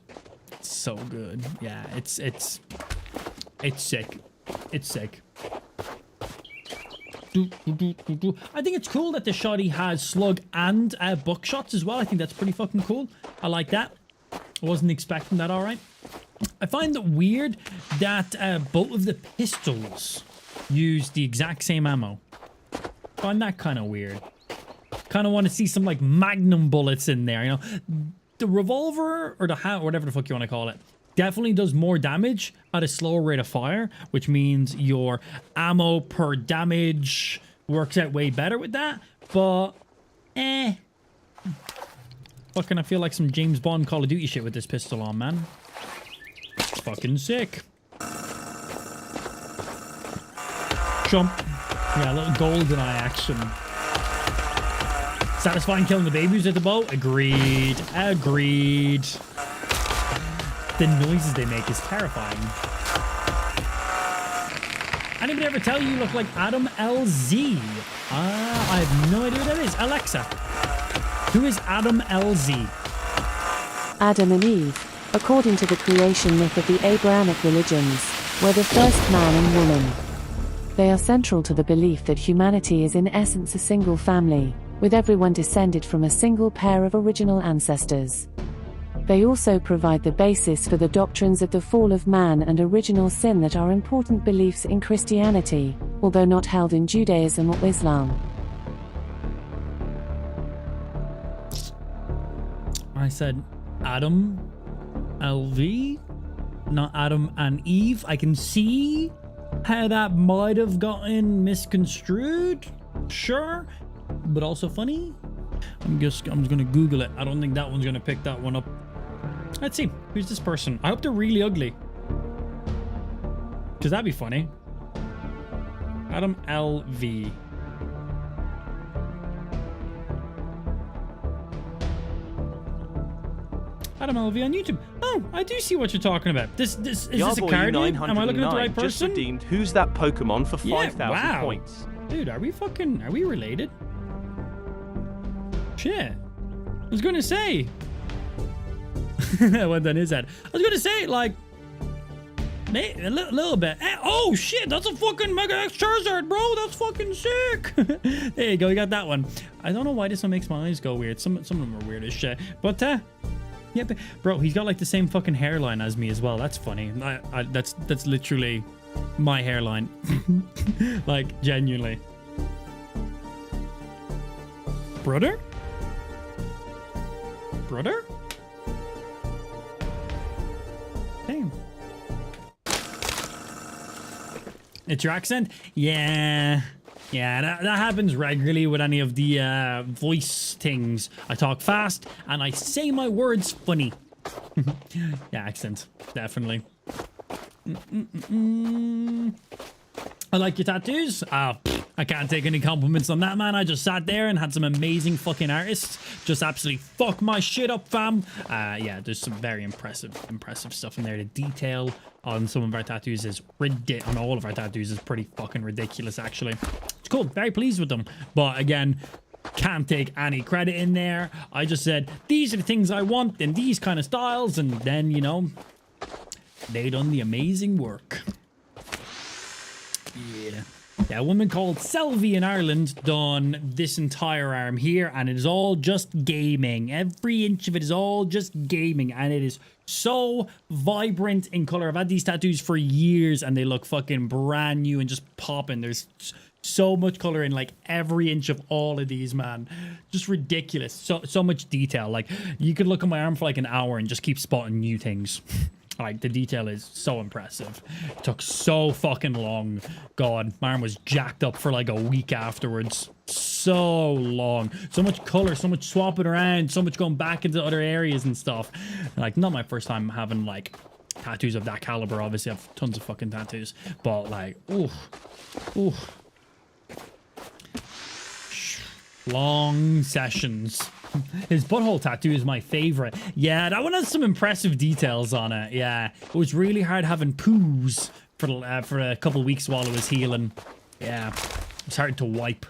So good. Yeah, it's sick. It's sick. I think it's cool that the shotty has slug and buckshots as well. I think that's pretty fucking cool. I like that. I wasn't expecting that, all right. I find it weird that both of the pistols use the exact same ammo. I find that kind of weird. Kind of want to see some like magnum bullets in there, you know. The revolver or the hand, whatever the fuck you want to call it, definitely does more damage at a slower rate of fire, which means your ammo per damage works out way better with that. But Fucking, I feel like some James Bond Call of Duty shit with this pistol on, man. It's fucking sick. Jump. Yeah, a little golden eye action. Satisfying killing the babies at the boat? Agreed. Agreed. The noises they make is terrifying. Anybody ever tell you look like Adam LZ? I have no idea what that is. Alexa, who is Adam LZ? Adam and Eve, according to the creation myth of the Abrahamic religions, were the first man and woman. They are central to the belief that humanity is in essence a single family, with everyone descended from a single pair of original ancestors. They also provide the basis for the doctrines of the fall of man and original sin that are important beliefs in Christianity, although not held in Judaism or Islam. I said Adam LV, not Adam and Eve. I can see how that might have gotten misconstrued, sure, but also funny. I'm just gonna Google it. I don't think that one's gonna pick that one up. Let's see, who's this person? I hope they're really ugly, because that'd be funny. Adam LV. Adam LV on YouTube. Oh, I do see what you're talking about. This is this a card? Am I looking at the right person? Just redeemed Who's That Pokemon for 5,000 points. Dude, are we related? Shit. I was gonna say. What then is that? I was gonna say, like, a little bit. Oh shit, that's a fucking Mega X Charizard, bro. That's fucking sick. There you go, you got that one. I don't know why this one makes my eyes go weird. Some of them are weird as shit. But yeah, bro, he's got like the same fucking hairline as me as well. That's funny. That's literally my hairline. Like, genuinely. Brother? Brother? Damn. It's your accent? Yeah. Yeah, that happens regularly with any of the voice things. I talk fast and I say my words funny. Yeah, accent. Definitely. I like your tattoos. I can't take any compliments on that, man. I just sat there and had some amazing fucking artists just absolutely fuck my shit up, fam. Yeah, there's some very impressive stuff in there. The detail on some of our tattoos is on all of our tattoos is pretty fucking ridiculous, actually. It's cool. Very pleased with them. But again, can't take any credit in there. I just said, these are the things I want in these kind of styles. And then, you know, they done the amazing work. Yeah. Yeah, a woman called Selvi in Ireland done this entire arm here, and it is all just gaming. Every inch of it is all just gaming, and it is so vibrant in color. I've had these tattoos for years, and they look fucking brand new and just popping. There's so much color in like every inch of all of these, man. Just ridiculous. So much detail. Like, you could look at my arm for like an hour and just keep spotting new things. Like, the detail is so impressive. It took so fucking long. God, my arm was jacked up for like a week afterwards. So long. So much color, so much swapping around, so much going back into other areas and stuff. Like, not my first time having like tattoos of that caliber. Obviously, I have tons of fucking tattoos. But like, ooh. Long sessions. His butthole tattoo is my favorite. Yeah, that one has some impressive details on it. Yeah, it was really hard having poos for a couple of weeks while it was healing. Yeah, it was hard to wipe.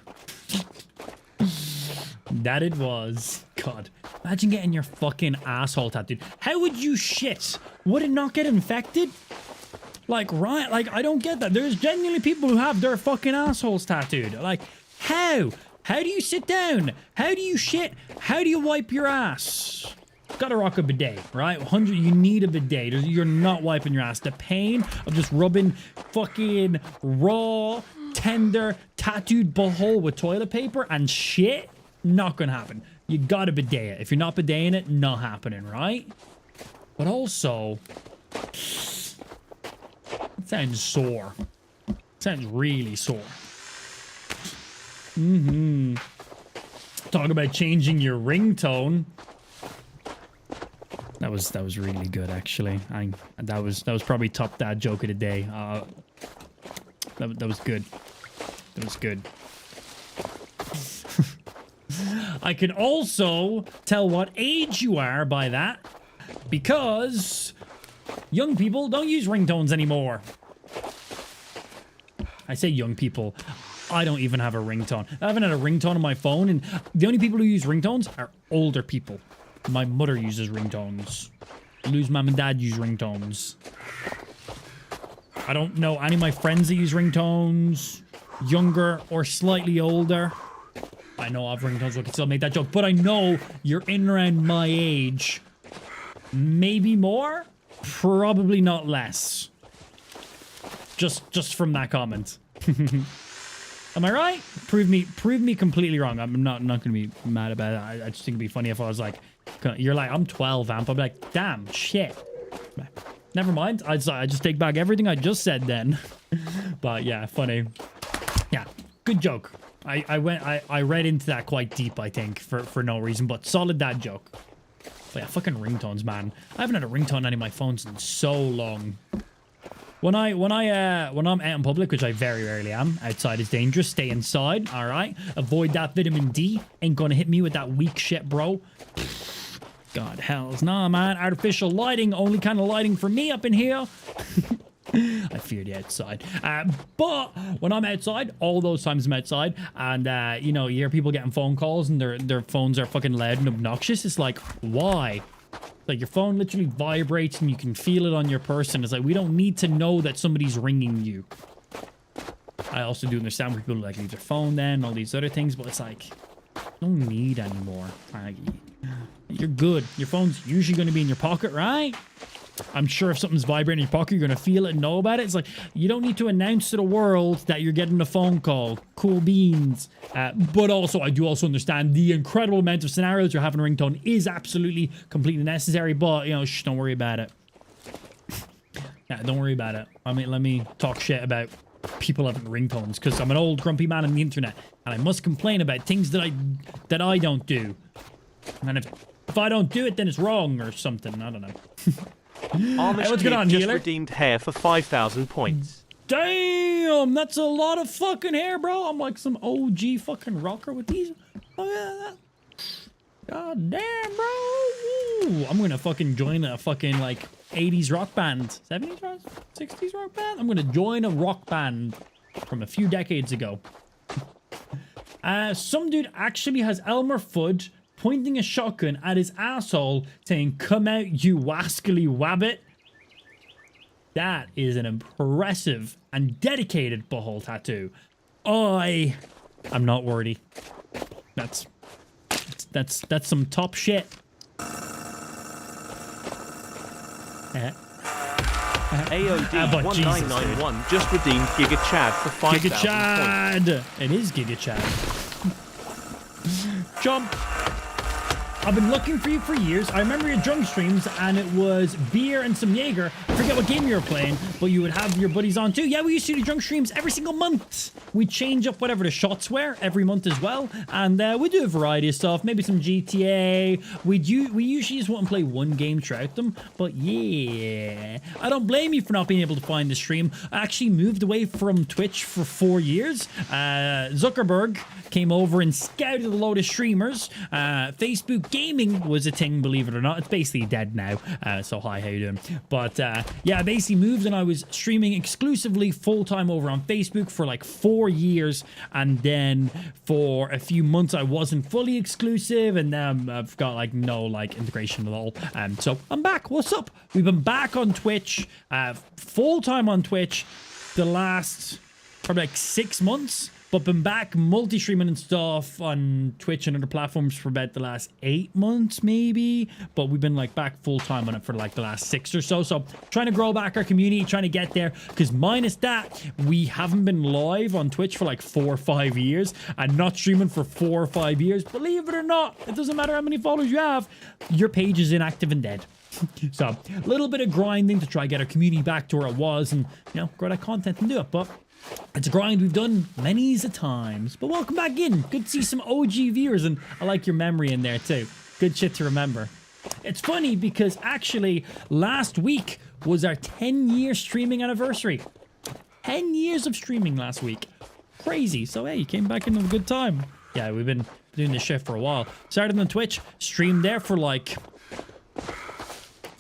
That it was. God, imagine getting your fucking asshole tattooed. How would you shit? Would it not get infected? Like, right? Like, I don't get that. There's genuinely people who have their fucking assholes tattooed. Like, how? How do you sit down? How do you shit? How do you wipe your ass? Gotta rock a bidet, right? 100, you need a bidet. You're not wiping your ass. The pain of just rubbing fucking raw, tender, tattooed butthole with toilet paper and shit, not gonna happen. You gotta bidet it. If you're not bideting it, not happening, right? But also, it sounds sore. It sounds really sore. Talk about changing your ringtone. That was really good, actually. That was probably top dad joke of the day. That was good. That was good. I can also tell what age you are by that, because young people don't use ringtones anymore. I say young people. I don't even have a ringtone. I haven't had a ringtone on my phone, and the only people who use ringtones are older people. My mother uses ringtones. Lou's mom and dad use ringtones. I don't know any of my friends that use ringtones, younger or slightly older. I know I have ringtones, so I can still make that joke, but I know you're in and around my age. Maybe more, probably not less. Just from that comment. Am I right? Prove me completely wrong. I'm not gonna be mad about it. I just think it'd be funny if I was like, you're like, I'm 12, Amp. I'd be like, damn, shit. Never mind. I just take back everything I just said then. But yeah, funny. Yeah, good joke. I read into that quite deep, I think, for no reason, but solid dad joke. But yeah, fucking ringtones, man. I haven't had a ringtone on any of my phones in so long. When I'm out in public, which I very rarely am, outside is dangerous. Stay inside, all right? Avoid that vitamin D. Ain't gonna hit me with that weak shit, bro. God hells, nah, man. Artificial lighting, only kind of lighting for me up in here. I fear the outside. But when I'm outside, all those times I'm outside, and you know, you hear people getting phone calls and their phones are fucking loud and obnoxious. It's like, why? Like, your phone literally vibrates and you can feel it on your person. It's like, we don't need to know that somebody's ringing you. I also do understand where people like leave their phone then, all these other things, but it's like, don't need anymore. Like, you're good. Your phone's usually going to be in your pocket, right? I'm sure if something's vibrating in your pocket, you're going to feel it and know about it. It's like, you don't need to announce to the world that you're getting a phone call. Cool beans. But also, I do also understand the incredible amount of scenarios you're having a ringtone is absolutely, completely necessary. But, you know, shh, don't worry about it. Yeah, don't worry about it. I mean, let me talk shit about people having ringtones, because I'm an old grumpy man on the internet, and I must complain about things that I don't do. And if I don't do it, then it's wrong or something. I don't know. Amish Hey, what's kid going on, just healer? redeemed hair for 5,000 points. Damn, that's a lot of fucking hair, bro. I'm like some OG fucking rocker with these. Oh yeah, god damn, bro. Ooh, I'm gonna fucking join a fucking like 80s rock band, 70s rock, 60s rock band. I'm gonna join a rock band from a few decades ago. Some dude actually has Elmer Fudd pointing a shotgun at his asshole, saying, "Come out, you wascally wabbit." That is an impressive and dedicated butthole tattoo. I'm not worthy. That's some top shit. AOD 1991 just redeemed Giga Chad for 5,000 Giga Chad. points. It is Giga Chad. Jump. I've been looking for you for years. I remember your drunk streams, and it was beer and some Jaeger. I forget what game you were playing, but you would have your buddies on too. Yeah, we used to do drunk streams every single month. We change up whatever the shots were every month as well, and we do a variety of stuff. Maybe some GTA. We usually just want to play one game throughout them, but yeah, I don't blame you for not being able to find the stream. I actually moved away from Twitch for 4 years. Zuckerberg came over and scouted a load of streamers. Facebook gaming was a thing, believe it or not. It's basically dead now. So hi, how you doing? But yeah, I basically moved and I was streaming exclusively full-time over on Facebook for like 4 years, and then for a few months I wasn't fully exclusive, and then I've got like no like integration at all. So I'm back. What's up? We've been back on Twitch, full-time on Twitch the last probably like 6 months. But been back multi-streaming and stuff on Twitch and other platforms for about the last 8 months, maybe. But we've been like back full-time on it for like the last 6 or so. So trying to grow back our community, trying to get there. Because minus that, we haven't been live on Twitch for like 4 or 5 years. And not streaming for 4 or 5 years. Believe it or not, it doesn't matter how many followers you have. Your page is inactive and dead. So a little bit of grinding to try to get our community back to where it was. And, you know, grow that content and do it. But it's a grind we've done many's a times. But welcome back in. Good to see some OG viewers, and I like your memory in there too. Good shit to remember. It's funny because actually last week was our 10-year streaming anniversary. 10 years of streaming last week. Crazy. So hey, you came back in a good time. Yeah, we've been doing this shit for a while. Started on Twitch, streamed there for like...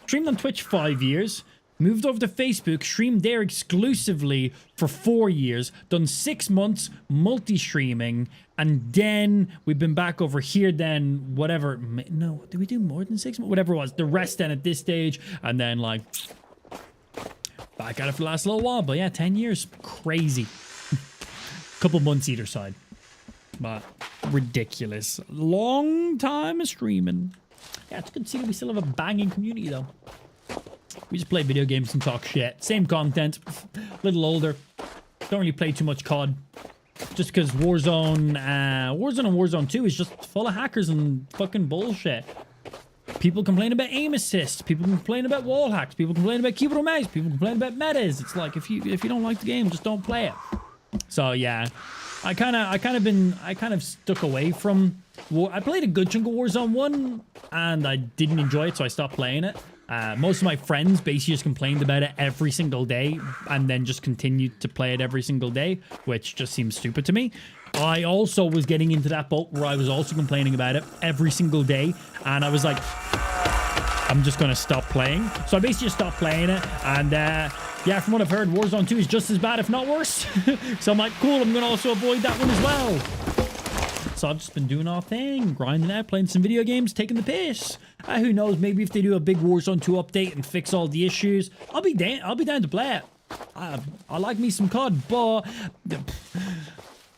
Streamed on Twitch 5 years. Moved over to Facebook, streamed there exclusively for 4 years. Done 6 months multi-streaming. And then we've been back over here then, whatever. No, did we do more than 6 months? Whatever it was. The rest then at this stage. And then like... Back at it for the last little while. But yeah, 10 years. Crazy. Couple months either side. But ridiculous. Long time of streaming. Yeah, it's good to see that we still have a banging community though. We just play video games and talk shit. Same content. A little older. Don't really play too much COD. Just because Warzone and Warzone 2 is just full of hackers and fucking bullshit. People complain about aim assist. People complain about wall hacks. People complain about keyboard and mouse. People complain about metas. It's like if you don't like the game, just don't play it. So yeah, I kind of stuck away from I played a good chunk of Warzone 1 and I didn't enjoy it, so I stopped playing it. Most of my friends basically just complained about it every single day and then just continued to play it every single day, which just seems stupid to me. I also was getting into that boat where I was also complaining about it every single day, and I was like, I'm just going to stop playing. So I basically just stopped playing it, and yeah, from what I've heard, Warzone 2 is just as bad, if not worse. So I'm like, cool, I'm going to also avoid that one as well. So I've just been doing our thing, grinding out, playing some video games, taking the piss. Who knows, maybe if they do a big Warzone 2 update and fix all the issues, I'll be down to play it. I like me some COD, but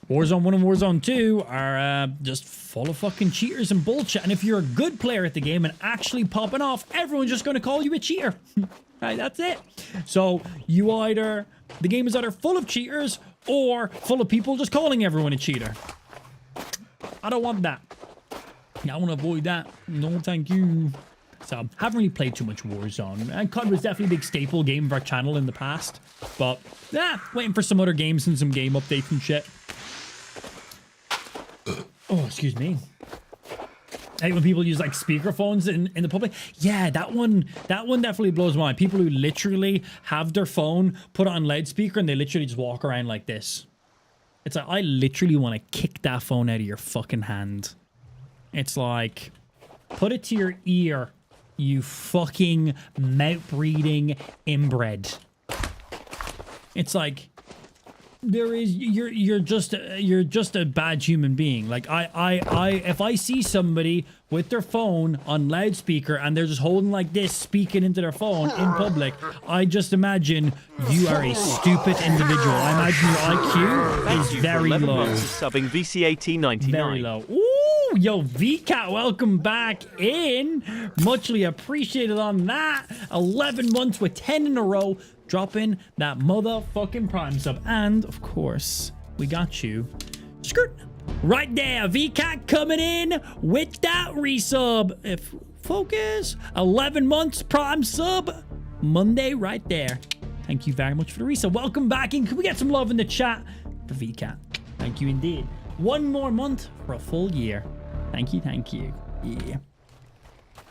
Warzone 1 and Warzone 2 are just full of fucking cheaters and bullshit. And if you're a good player at the game and actually popping off, everyone's just going to call you a cheater. Right, that's it. So the game is either full of cheaters or full of people just calling everyone a cheater. I don't want that. I want to avoid that. No, thank you. So, haven't really played too much Warzone. And COD was definitely a big staple game of our channel in the past. But, yeah, waiting for some other games and some game updates and shit. Oh, excuse me. I hate when people use, like, speakerphones in the public. Yeah, that one definitely blows my mind. People who literally have their phone, put it on loudspeaker, and they literally just walk around like this. It's like, I literally want to kick that phone out of your fucking hand. It's like, put it to your ear, you fucking mouth-breathing inbred. It's like, you're just a bad human being. Like, if I see somebody with their phone on loudspeaker and they're just holding like this, speaking into their phone in public, I just imagine you are a stupid individual. I imagine your IQ is very low. Subbing VCAT99. Very low. Ooh, yo, VCAT, welcome back in. Muchly appreciated on that. 11 months with 10 in a row. Dropping that motherfucking Prime sub. And, of course, we got you. Skirt. Right there. VCAT coming in with that resub. If focus. 11 months Prime sub. Monday right there. Thank you very much for the resub. Welcome back in. Can we get some love in the chat for VCAT? Thank you indeed. One more month for a full year. Thank you, thank you. Yeah.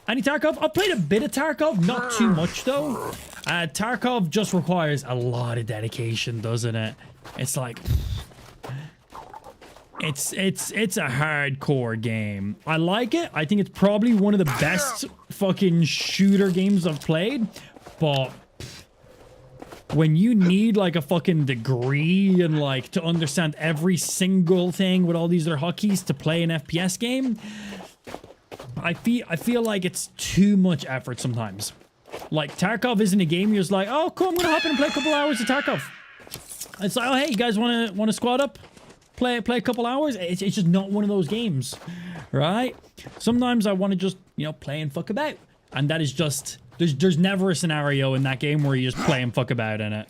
Any Tarkov? I've played a bit of Tarkov, not too much though. Tarkov just requires a lot of dedication, doesn't it? It's like, it's a hardcore game. I like it. I think it's probably one of the best fucking shooter games I've played, but when you need like a fucking degree and like to understand every single thing with all these other hotkeys to play an FPS game, I feel like it's too much effort sometimes. Like, Tarkov isn't a game you're just like, oh, cool, I'm gonna hop in and play a couple hours of Tarkov. It's like, oh, hey, you guys wanna squad up? Play a couple hours? It's just not one of those games, right? Sometimes I want to just, you know, play and fuck about. And that is just, there's never a scenario in that game where you just play and fuck about in it.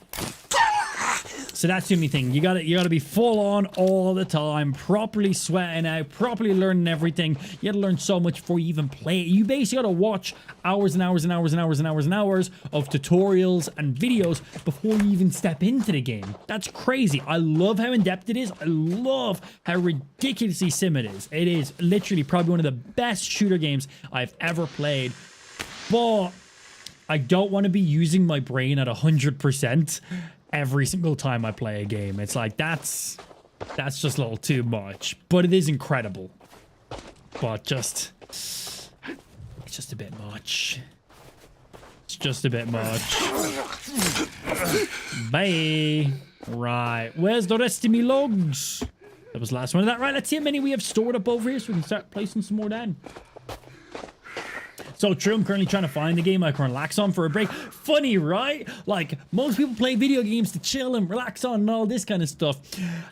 So that's the only thing. You gotta be full on all the time, properly sweating out, properly learning everything. You gotta learn so much before you even play it. You basically gotta watch hours and hours and hours and hours and hours and hours of tutorials and videos before you even step into the game. That's crazy. I love how in-depth it is. I love how ridiculously sim it is. It is literally probably one of the best shooter games I've ever played. But I don't want to be using my brain at 100% every single time I play a game. It's like, that's just a little too much. But it is incredible. But it's just a bit much. It's just a bit much. Bye. Right. Where's the rest of me logs? That was the last one of that. Right, let's see how many we have stored up over here so we can start placing some more down. So true, I'm currently trying to find the game I can relax on for a break. Funny, right? Like, most people play video games to chill and relax on and all this kind of stuff.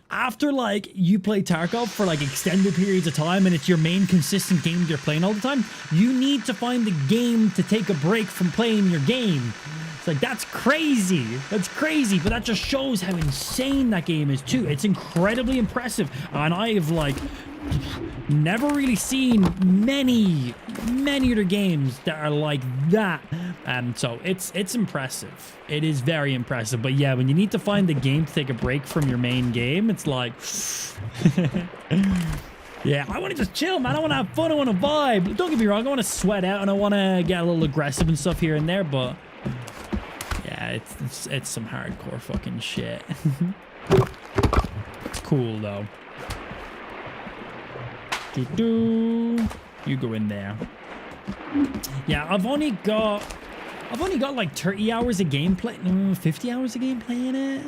After, like, you play Tarkov for, like, extended periods of time and it's your main consistent game you're playing all the time, you need to find the game to take a break from playing your game. It's like, that's crazy. That's crazy, but that just shows how insane that game is, too. It's incredibly impressive, and I have, like, never really seen many other games that are like that. So it's impressive. It is very impressive. But yeah, when you need to find the game to take a break from your main game, it's like yeah, I want to just chill, man. I want to have fun. I want to vibe. Don't get me wrong, I want to sweat out and I want to get a little aggressive and stuff here and there, but yeah, it's some hardcore fucking shit. It's cool though. You go in there. Yeah, I've only got like 30 hours of gameplay. 50 hours of gameplay in it.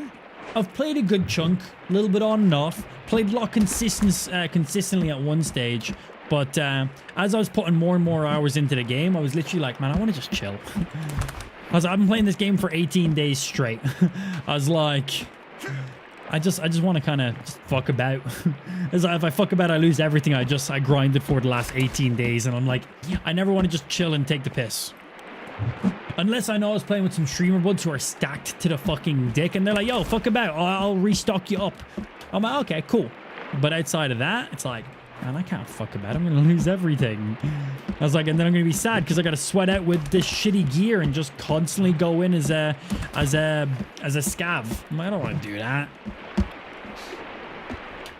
I've played a good chunk, a little bit on and off. Played a lot consistently at one stage, but as I was putting more and more hours into the game, I was literally like, man, I want to just chill. I've been playing this game for 18 days straight. I was like, I just want to kind of fuck about. As if I fuck about, I lose everything. I grinded for the last 18 days, and I'm like, I never want to just chill and take the piss. Unless I know I was playing with some streamer buds who are stacked to the fucking dick, and they're like, yo, fuck about, I'll restock you up. I'm like, okay, cool. But outside of that, it's like, man, I can't fuck about. I'm gonna lose everything. I was like, and then I'm gonna be sad because I gotta sweat out with this shitty gear and just constantly go in as a scav. I don't want to do that.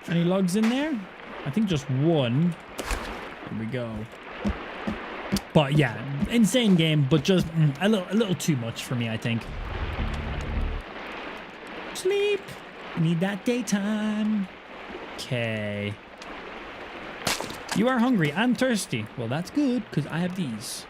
Any logs in there? I think just one. Here we go. But yeah, insane game, but just a little too much for me, I think. Sleep. Need that daytime. Okay. You are hungry and thirsty. Well, that's good, because I have these.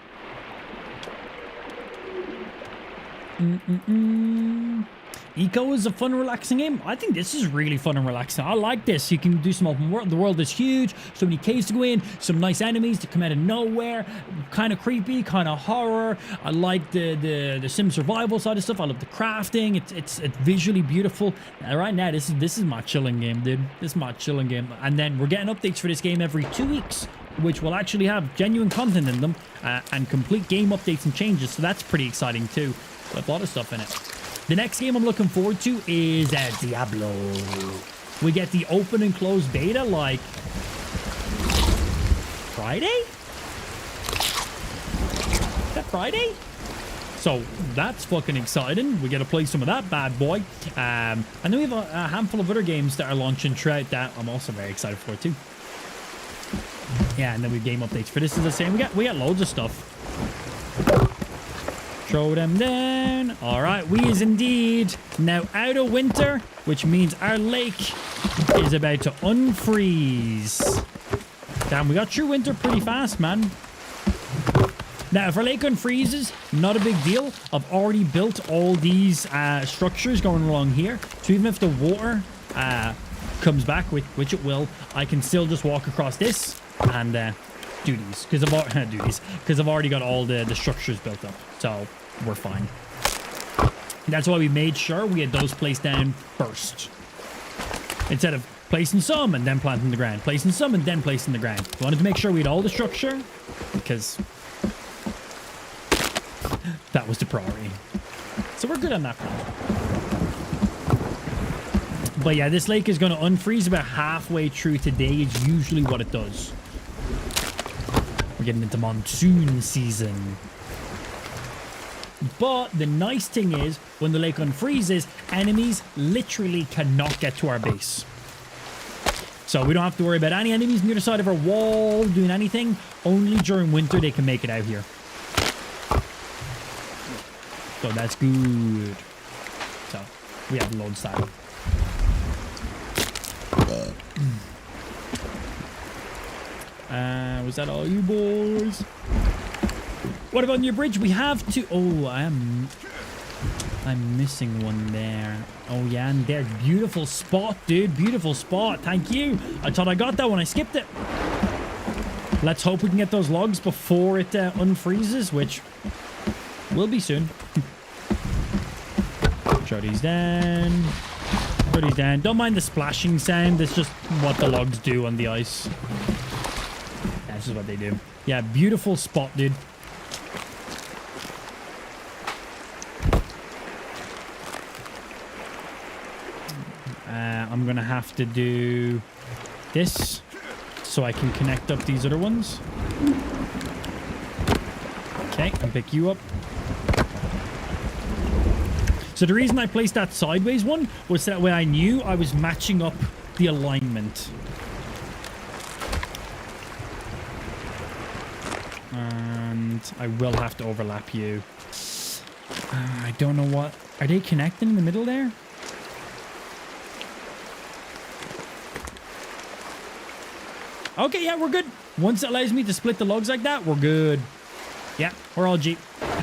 Eco is a fun, relaxing game. I think this is really fun and relaxing. I like this. You can do some open world. The world is huge. So many caves to go in. Some nice enemies to come out of nowhere. Kind of creepy, kind of horror. I like the sim survival side of stuff. I love the crafting. It's visually beautiful. Right now, this is my chilling game, dude. This is my chilling game. And then we're getting updates for this game every 2 weeks, which will actually have genuine content in them and complete game updates and changes. So that's pretty exciting too. A lot of stuff in it. The next game I'm looking forward to is Diablo. We get the open and closed beta like Friday? Is that Friday? So that's fucking exciting. We get to play some of that bad boy. And then we have a handful of other games that are launching throughout that I'm also very excited for too. Yeah, and then we have game updates for this is the same. We got loads of stuff. Throw them down. All right, we is indeed now out of winter, which means our lake is about to unfreeze. Damn, we got through winter pretty fast, man. Now, if our lake unfreezes, not a big deal. I've already built all these structures going along here. So even if the water comes back, which it will, I can still just walk across this and do these. Because I've already got all the structures built up. So we're fine. That's why we made sure we had those placed down first. Instead of placing some and then planting the ground. Placing some and then placing the ground. We wanted to make sure we had all the structure because that was the priority. So we're good on that front. But yeah, this lake is going to unfreeze about halfway through today is usually what it does. We're getting into monsoon season. But the nice thing is, when the lake unfreezes, enemies literally cannot get to our base. So we don't have to worry about any enemies on the other side of our wall doing anything. Only during winter they can make it out here. So that's good. So we have load style. Was that all you boys? What about on your bridge? We have to. Oh, I'm missing one there. Oh yeah, and there. Beautiful spot, dude. Beautiful spot. Thank you. I thought I got that when I skipped it. Let's hope we can get those logs before it unfreezes, which will be soon. Throw these down. Throw these down. Don't mind the splashing sound. It's just what the logs do on the ice. Yeah, this is what they do. Yeah, beautiful spot, dude. I'm gonna have to do this so I can connect up these other ones. Okay, and pick you up. So the reason I placed that sideways one was that way I knew I was matching up the alignment. And I will have to overlap you. I don't know what... Are they connecting in the middle there? Okay, yeah, we're good. Once it allows me to split the logs like that, we're good. Yeah, we're all G.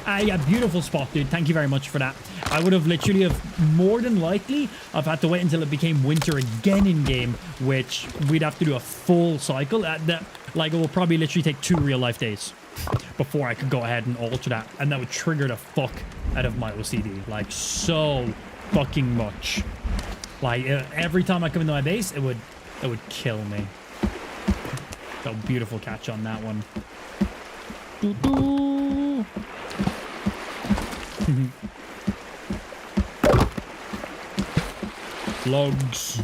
Yeah, beautiful spot, dude. Thank you very much for that. I would have literally more than likely, I've had to wait until it became winter again in game, which we'd have to do a full cycle. Like, it will probably literally take 2 real life days before I could go ahead and alter that. And that would trigger the fuck out of my OCD. Like, so fucking much. Like, every time I come into my base, it would kill me. So beautiful catch on that one. Doo-doo. Logs.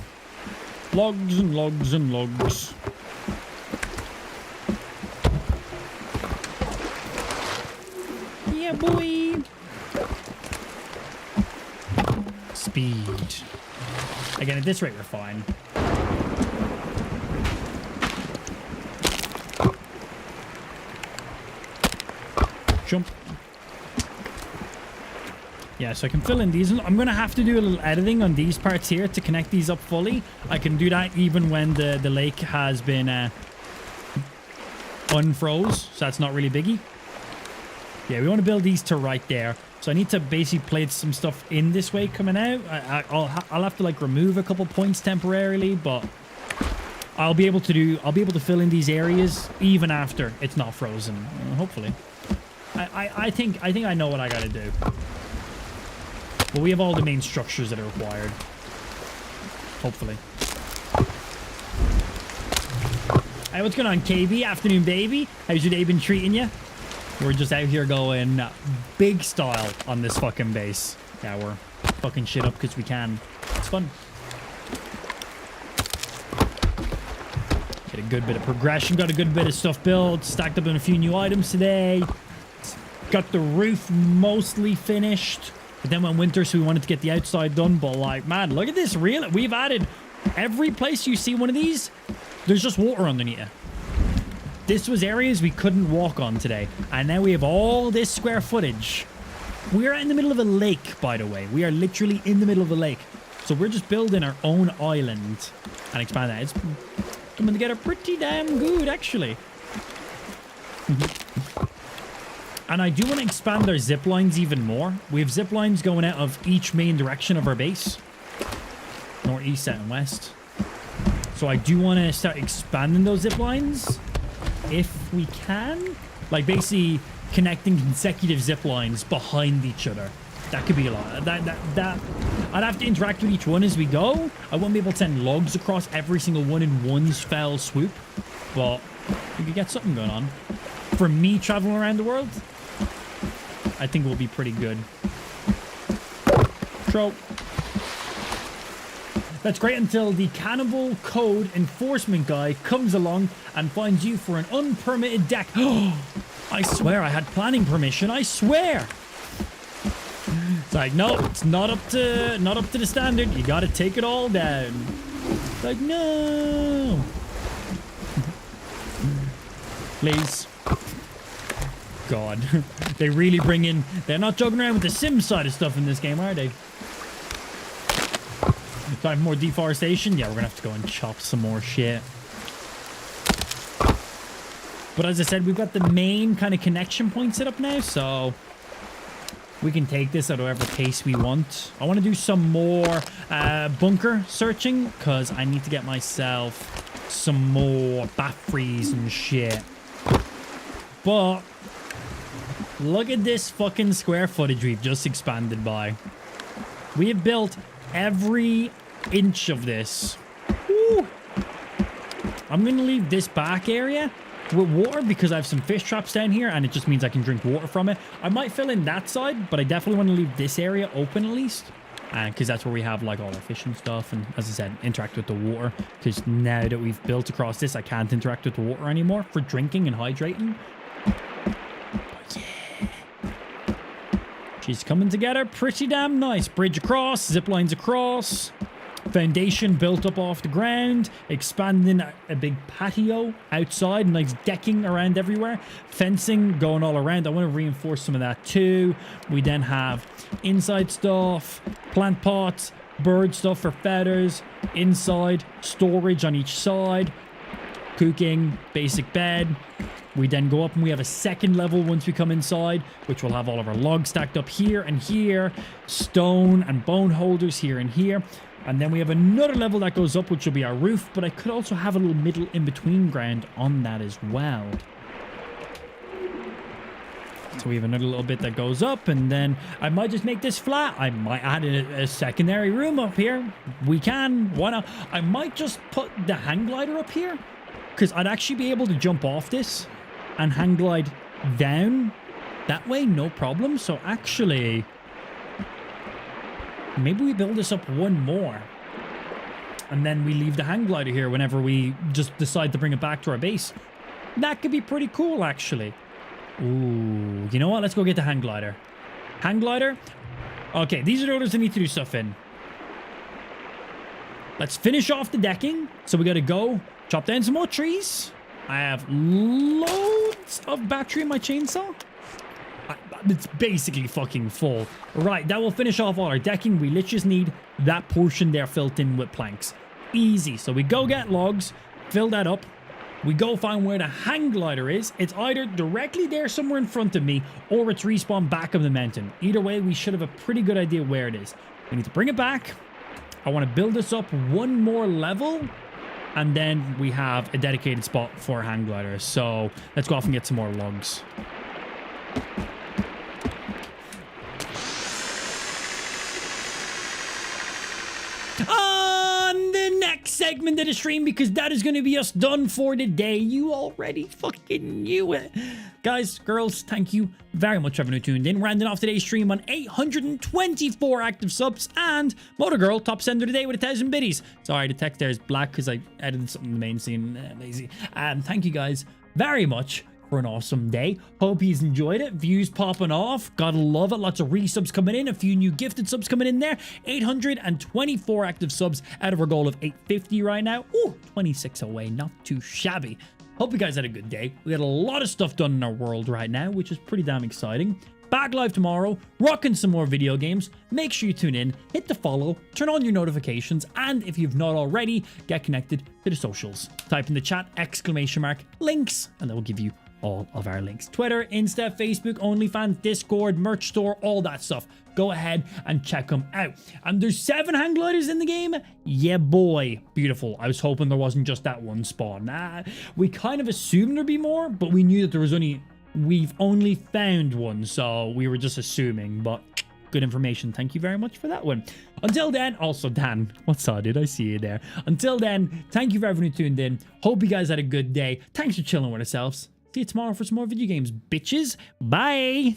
Logs and logs and logs. Yeah, boy. Speed. Again, at this rate, we're fine. Jump. Yeah, so I can fill in these. I'm going to have to do a little editing on these parts here to connect these up fully. I can do that even when the lake has been unfroze, so that's not really biggie. Yeah, we want to build these to right there. So I need to basically place some stuff in this way coming out. I'll have to like remove a couple points temporarily, but I'll be able to fill in these areas even after it's not frozen. Hopefully. I think I know what I gotta do. But we have all the main structures that are required. Hopefully. Hey, what's going on, KB? Afternoon, baby. How's your day been treating you? We're just out here going big style on this fucking base. Yeah, we're fucking shit up because we can. It's fun. Get a good bit of progression. Got a good bit of stuff built. Stacked up in a few new items today. Got the roof mostly finished. But then went winter, so we wanted to get the outside done. But like, man, look at this reel. We've added every place you see one of these, there's just water underneath it. This was areas we couldn't walk on today. And now we have all this square footage. We're in the middle of a lake, by the way. We are literally in the middle of a lake. So we're just building our own island and expand that. It's coming together pretty damn good, actually. And I do want to expand our zip lines even more. We have zip lines going out of each main direction of our base. North, east, south, and west. So I do want to start expanding those zip lines if we can. Like basically connecting consecutive zip lines behind each other. That could be a lot. That I'd have to interact with each one as we go. I won't be able to send logs across every single one in one fell swoop. But we could get something going on. For me traveling around the world, I think we'll be pretty good. Trope. That's great until the cannibal code enforcement guy comes along and finds you for an unpermitted deck. I swear I had planning permission. I swear. It's like, no, it's not up to the standard. You got to take it all down. It's like, no. Please. God. They really bring in... They're not joking around with the sim side of stuff in this game, are they? Time for more deforestation? Yeah, we're gonna have to go and chop some more shit. But as I said, we've got the main kind of connection point set up now, so... we can take this at whatever pace we want. I want to do some more bunker searching, because I need to get myself some more batteries and shit. But... look at this fucking square footage we've just expanded by. We have built every inch of this. Woo. I'm going to leave this back area with water because I have some fish traps down here and it just means I can drink water from it. I might fill in that side, but I definitely want to leave this area open at least. Because that's where we have like all our fish and stuff. And as I said, interact with the water. Because now that we've built across this, I can't interact with the water anymore for drinking and hydrating. But yeah. She's coming together pretty damn nice. Bridge across, zip lines across. Foundation built up off the ground, expanding a big patio outside, nice decking around everywhere, fencing going all around. I want to reinforce some of that too. We then have inside stuff, plant pots, bird stuff for feathers, inside storage on each side, cooking, basic bed. We then go up and we have a second level once we come inside, which will have all of our logs stacked up here and here, stone and bone holders here and here. And then we have another level that goes up, which will be our roof. But I could also have a little middle in-between ground on that as well. So we have another little bit that goes up. And then I might just make this flat. I might add a secondary room up here. We can. Why not? I might just put the hang glider up here. Because I'd actually be able to jump off this and hang glide down that way. No problem. So actually... maybe we build this up one more. And then we leave the hang glider here whenever we just decide to bring it back to our base. That could be pretty cool, actually. Ooh, you know what? Let's go get the hang glider. Hang glider. Okay, these are the orders that need to do stuff in. Let's finish off the decking. So we got to go chop down some more trees. I have loads of battery in my chainsaw. It's basically fucking full. Right, that will finish off all our decking. We literally just need that portion there filled in with planks. Easy. So we go get logs, fill that up. We go find where the hang glider is. It's either directly there somewhere in front of me or it's respawned back of the mountain. Either way, we should have a pretty good idea where it is. We need to bring it back. I want to build this up one more level. And then we have a dedicated spot for hang gliders. So let's go off and get some more logs. On the next segment of the stream, because that is going to be us done for the day. You already fucking knew it. Guys, girls, thank you very much for having tuned in. Rounding off today's stream on 824 active subs, and Motor Girl, top sender of the day with 1,000 biddies. Sorry, the text there is black because I edited something in the main scene. Lazy. Thank you guys very much for an awesome day. Hope you've enjoyed it. Views popping off. Gotta love it. Lots of resubs coming in. A few new gifted subs coming in there. 824 active subs out of our goal of 850 right now. Ooh, 26 away. Not too shabby. Hope you guys had a good day. We got a lot of stuff done in our world right now, which is pretty damn exciting. Back live tomorrow, rocking some more video games. Make sure you tune in, hit the follow, turn on your notifications, and if you've not already, get connected to the socials. Type in the chat, !links, and that will give you all of our links. Twitter, Insta, Facebook, OnlyFans, Discord, merch store, all that stuff. Go ahead and check them out. And there's 7 hang gliders in the game. Yeah, boy. Beautiful. I was hoping there wasn't just that one spawn. We kind of assumed there'd be more, but we knew that there was only... we've only found one, so we were just assuming, but good information. Thank you very much for that one. Until then, also Dan, what's up, dude? I see you there. Until then, thank you for everyone who tuned in. Hope you guys had a good day. Thanks for chilling with ourselves. See you tomorrow for some more video games, bitches. Bye.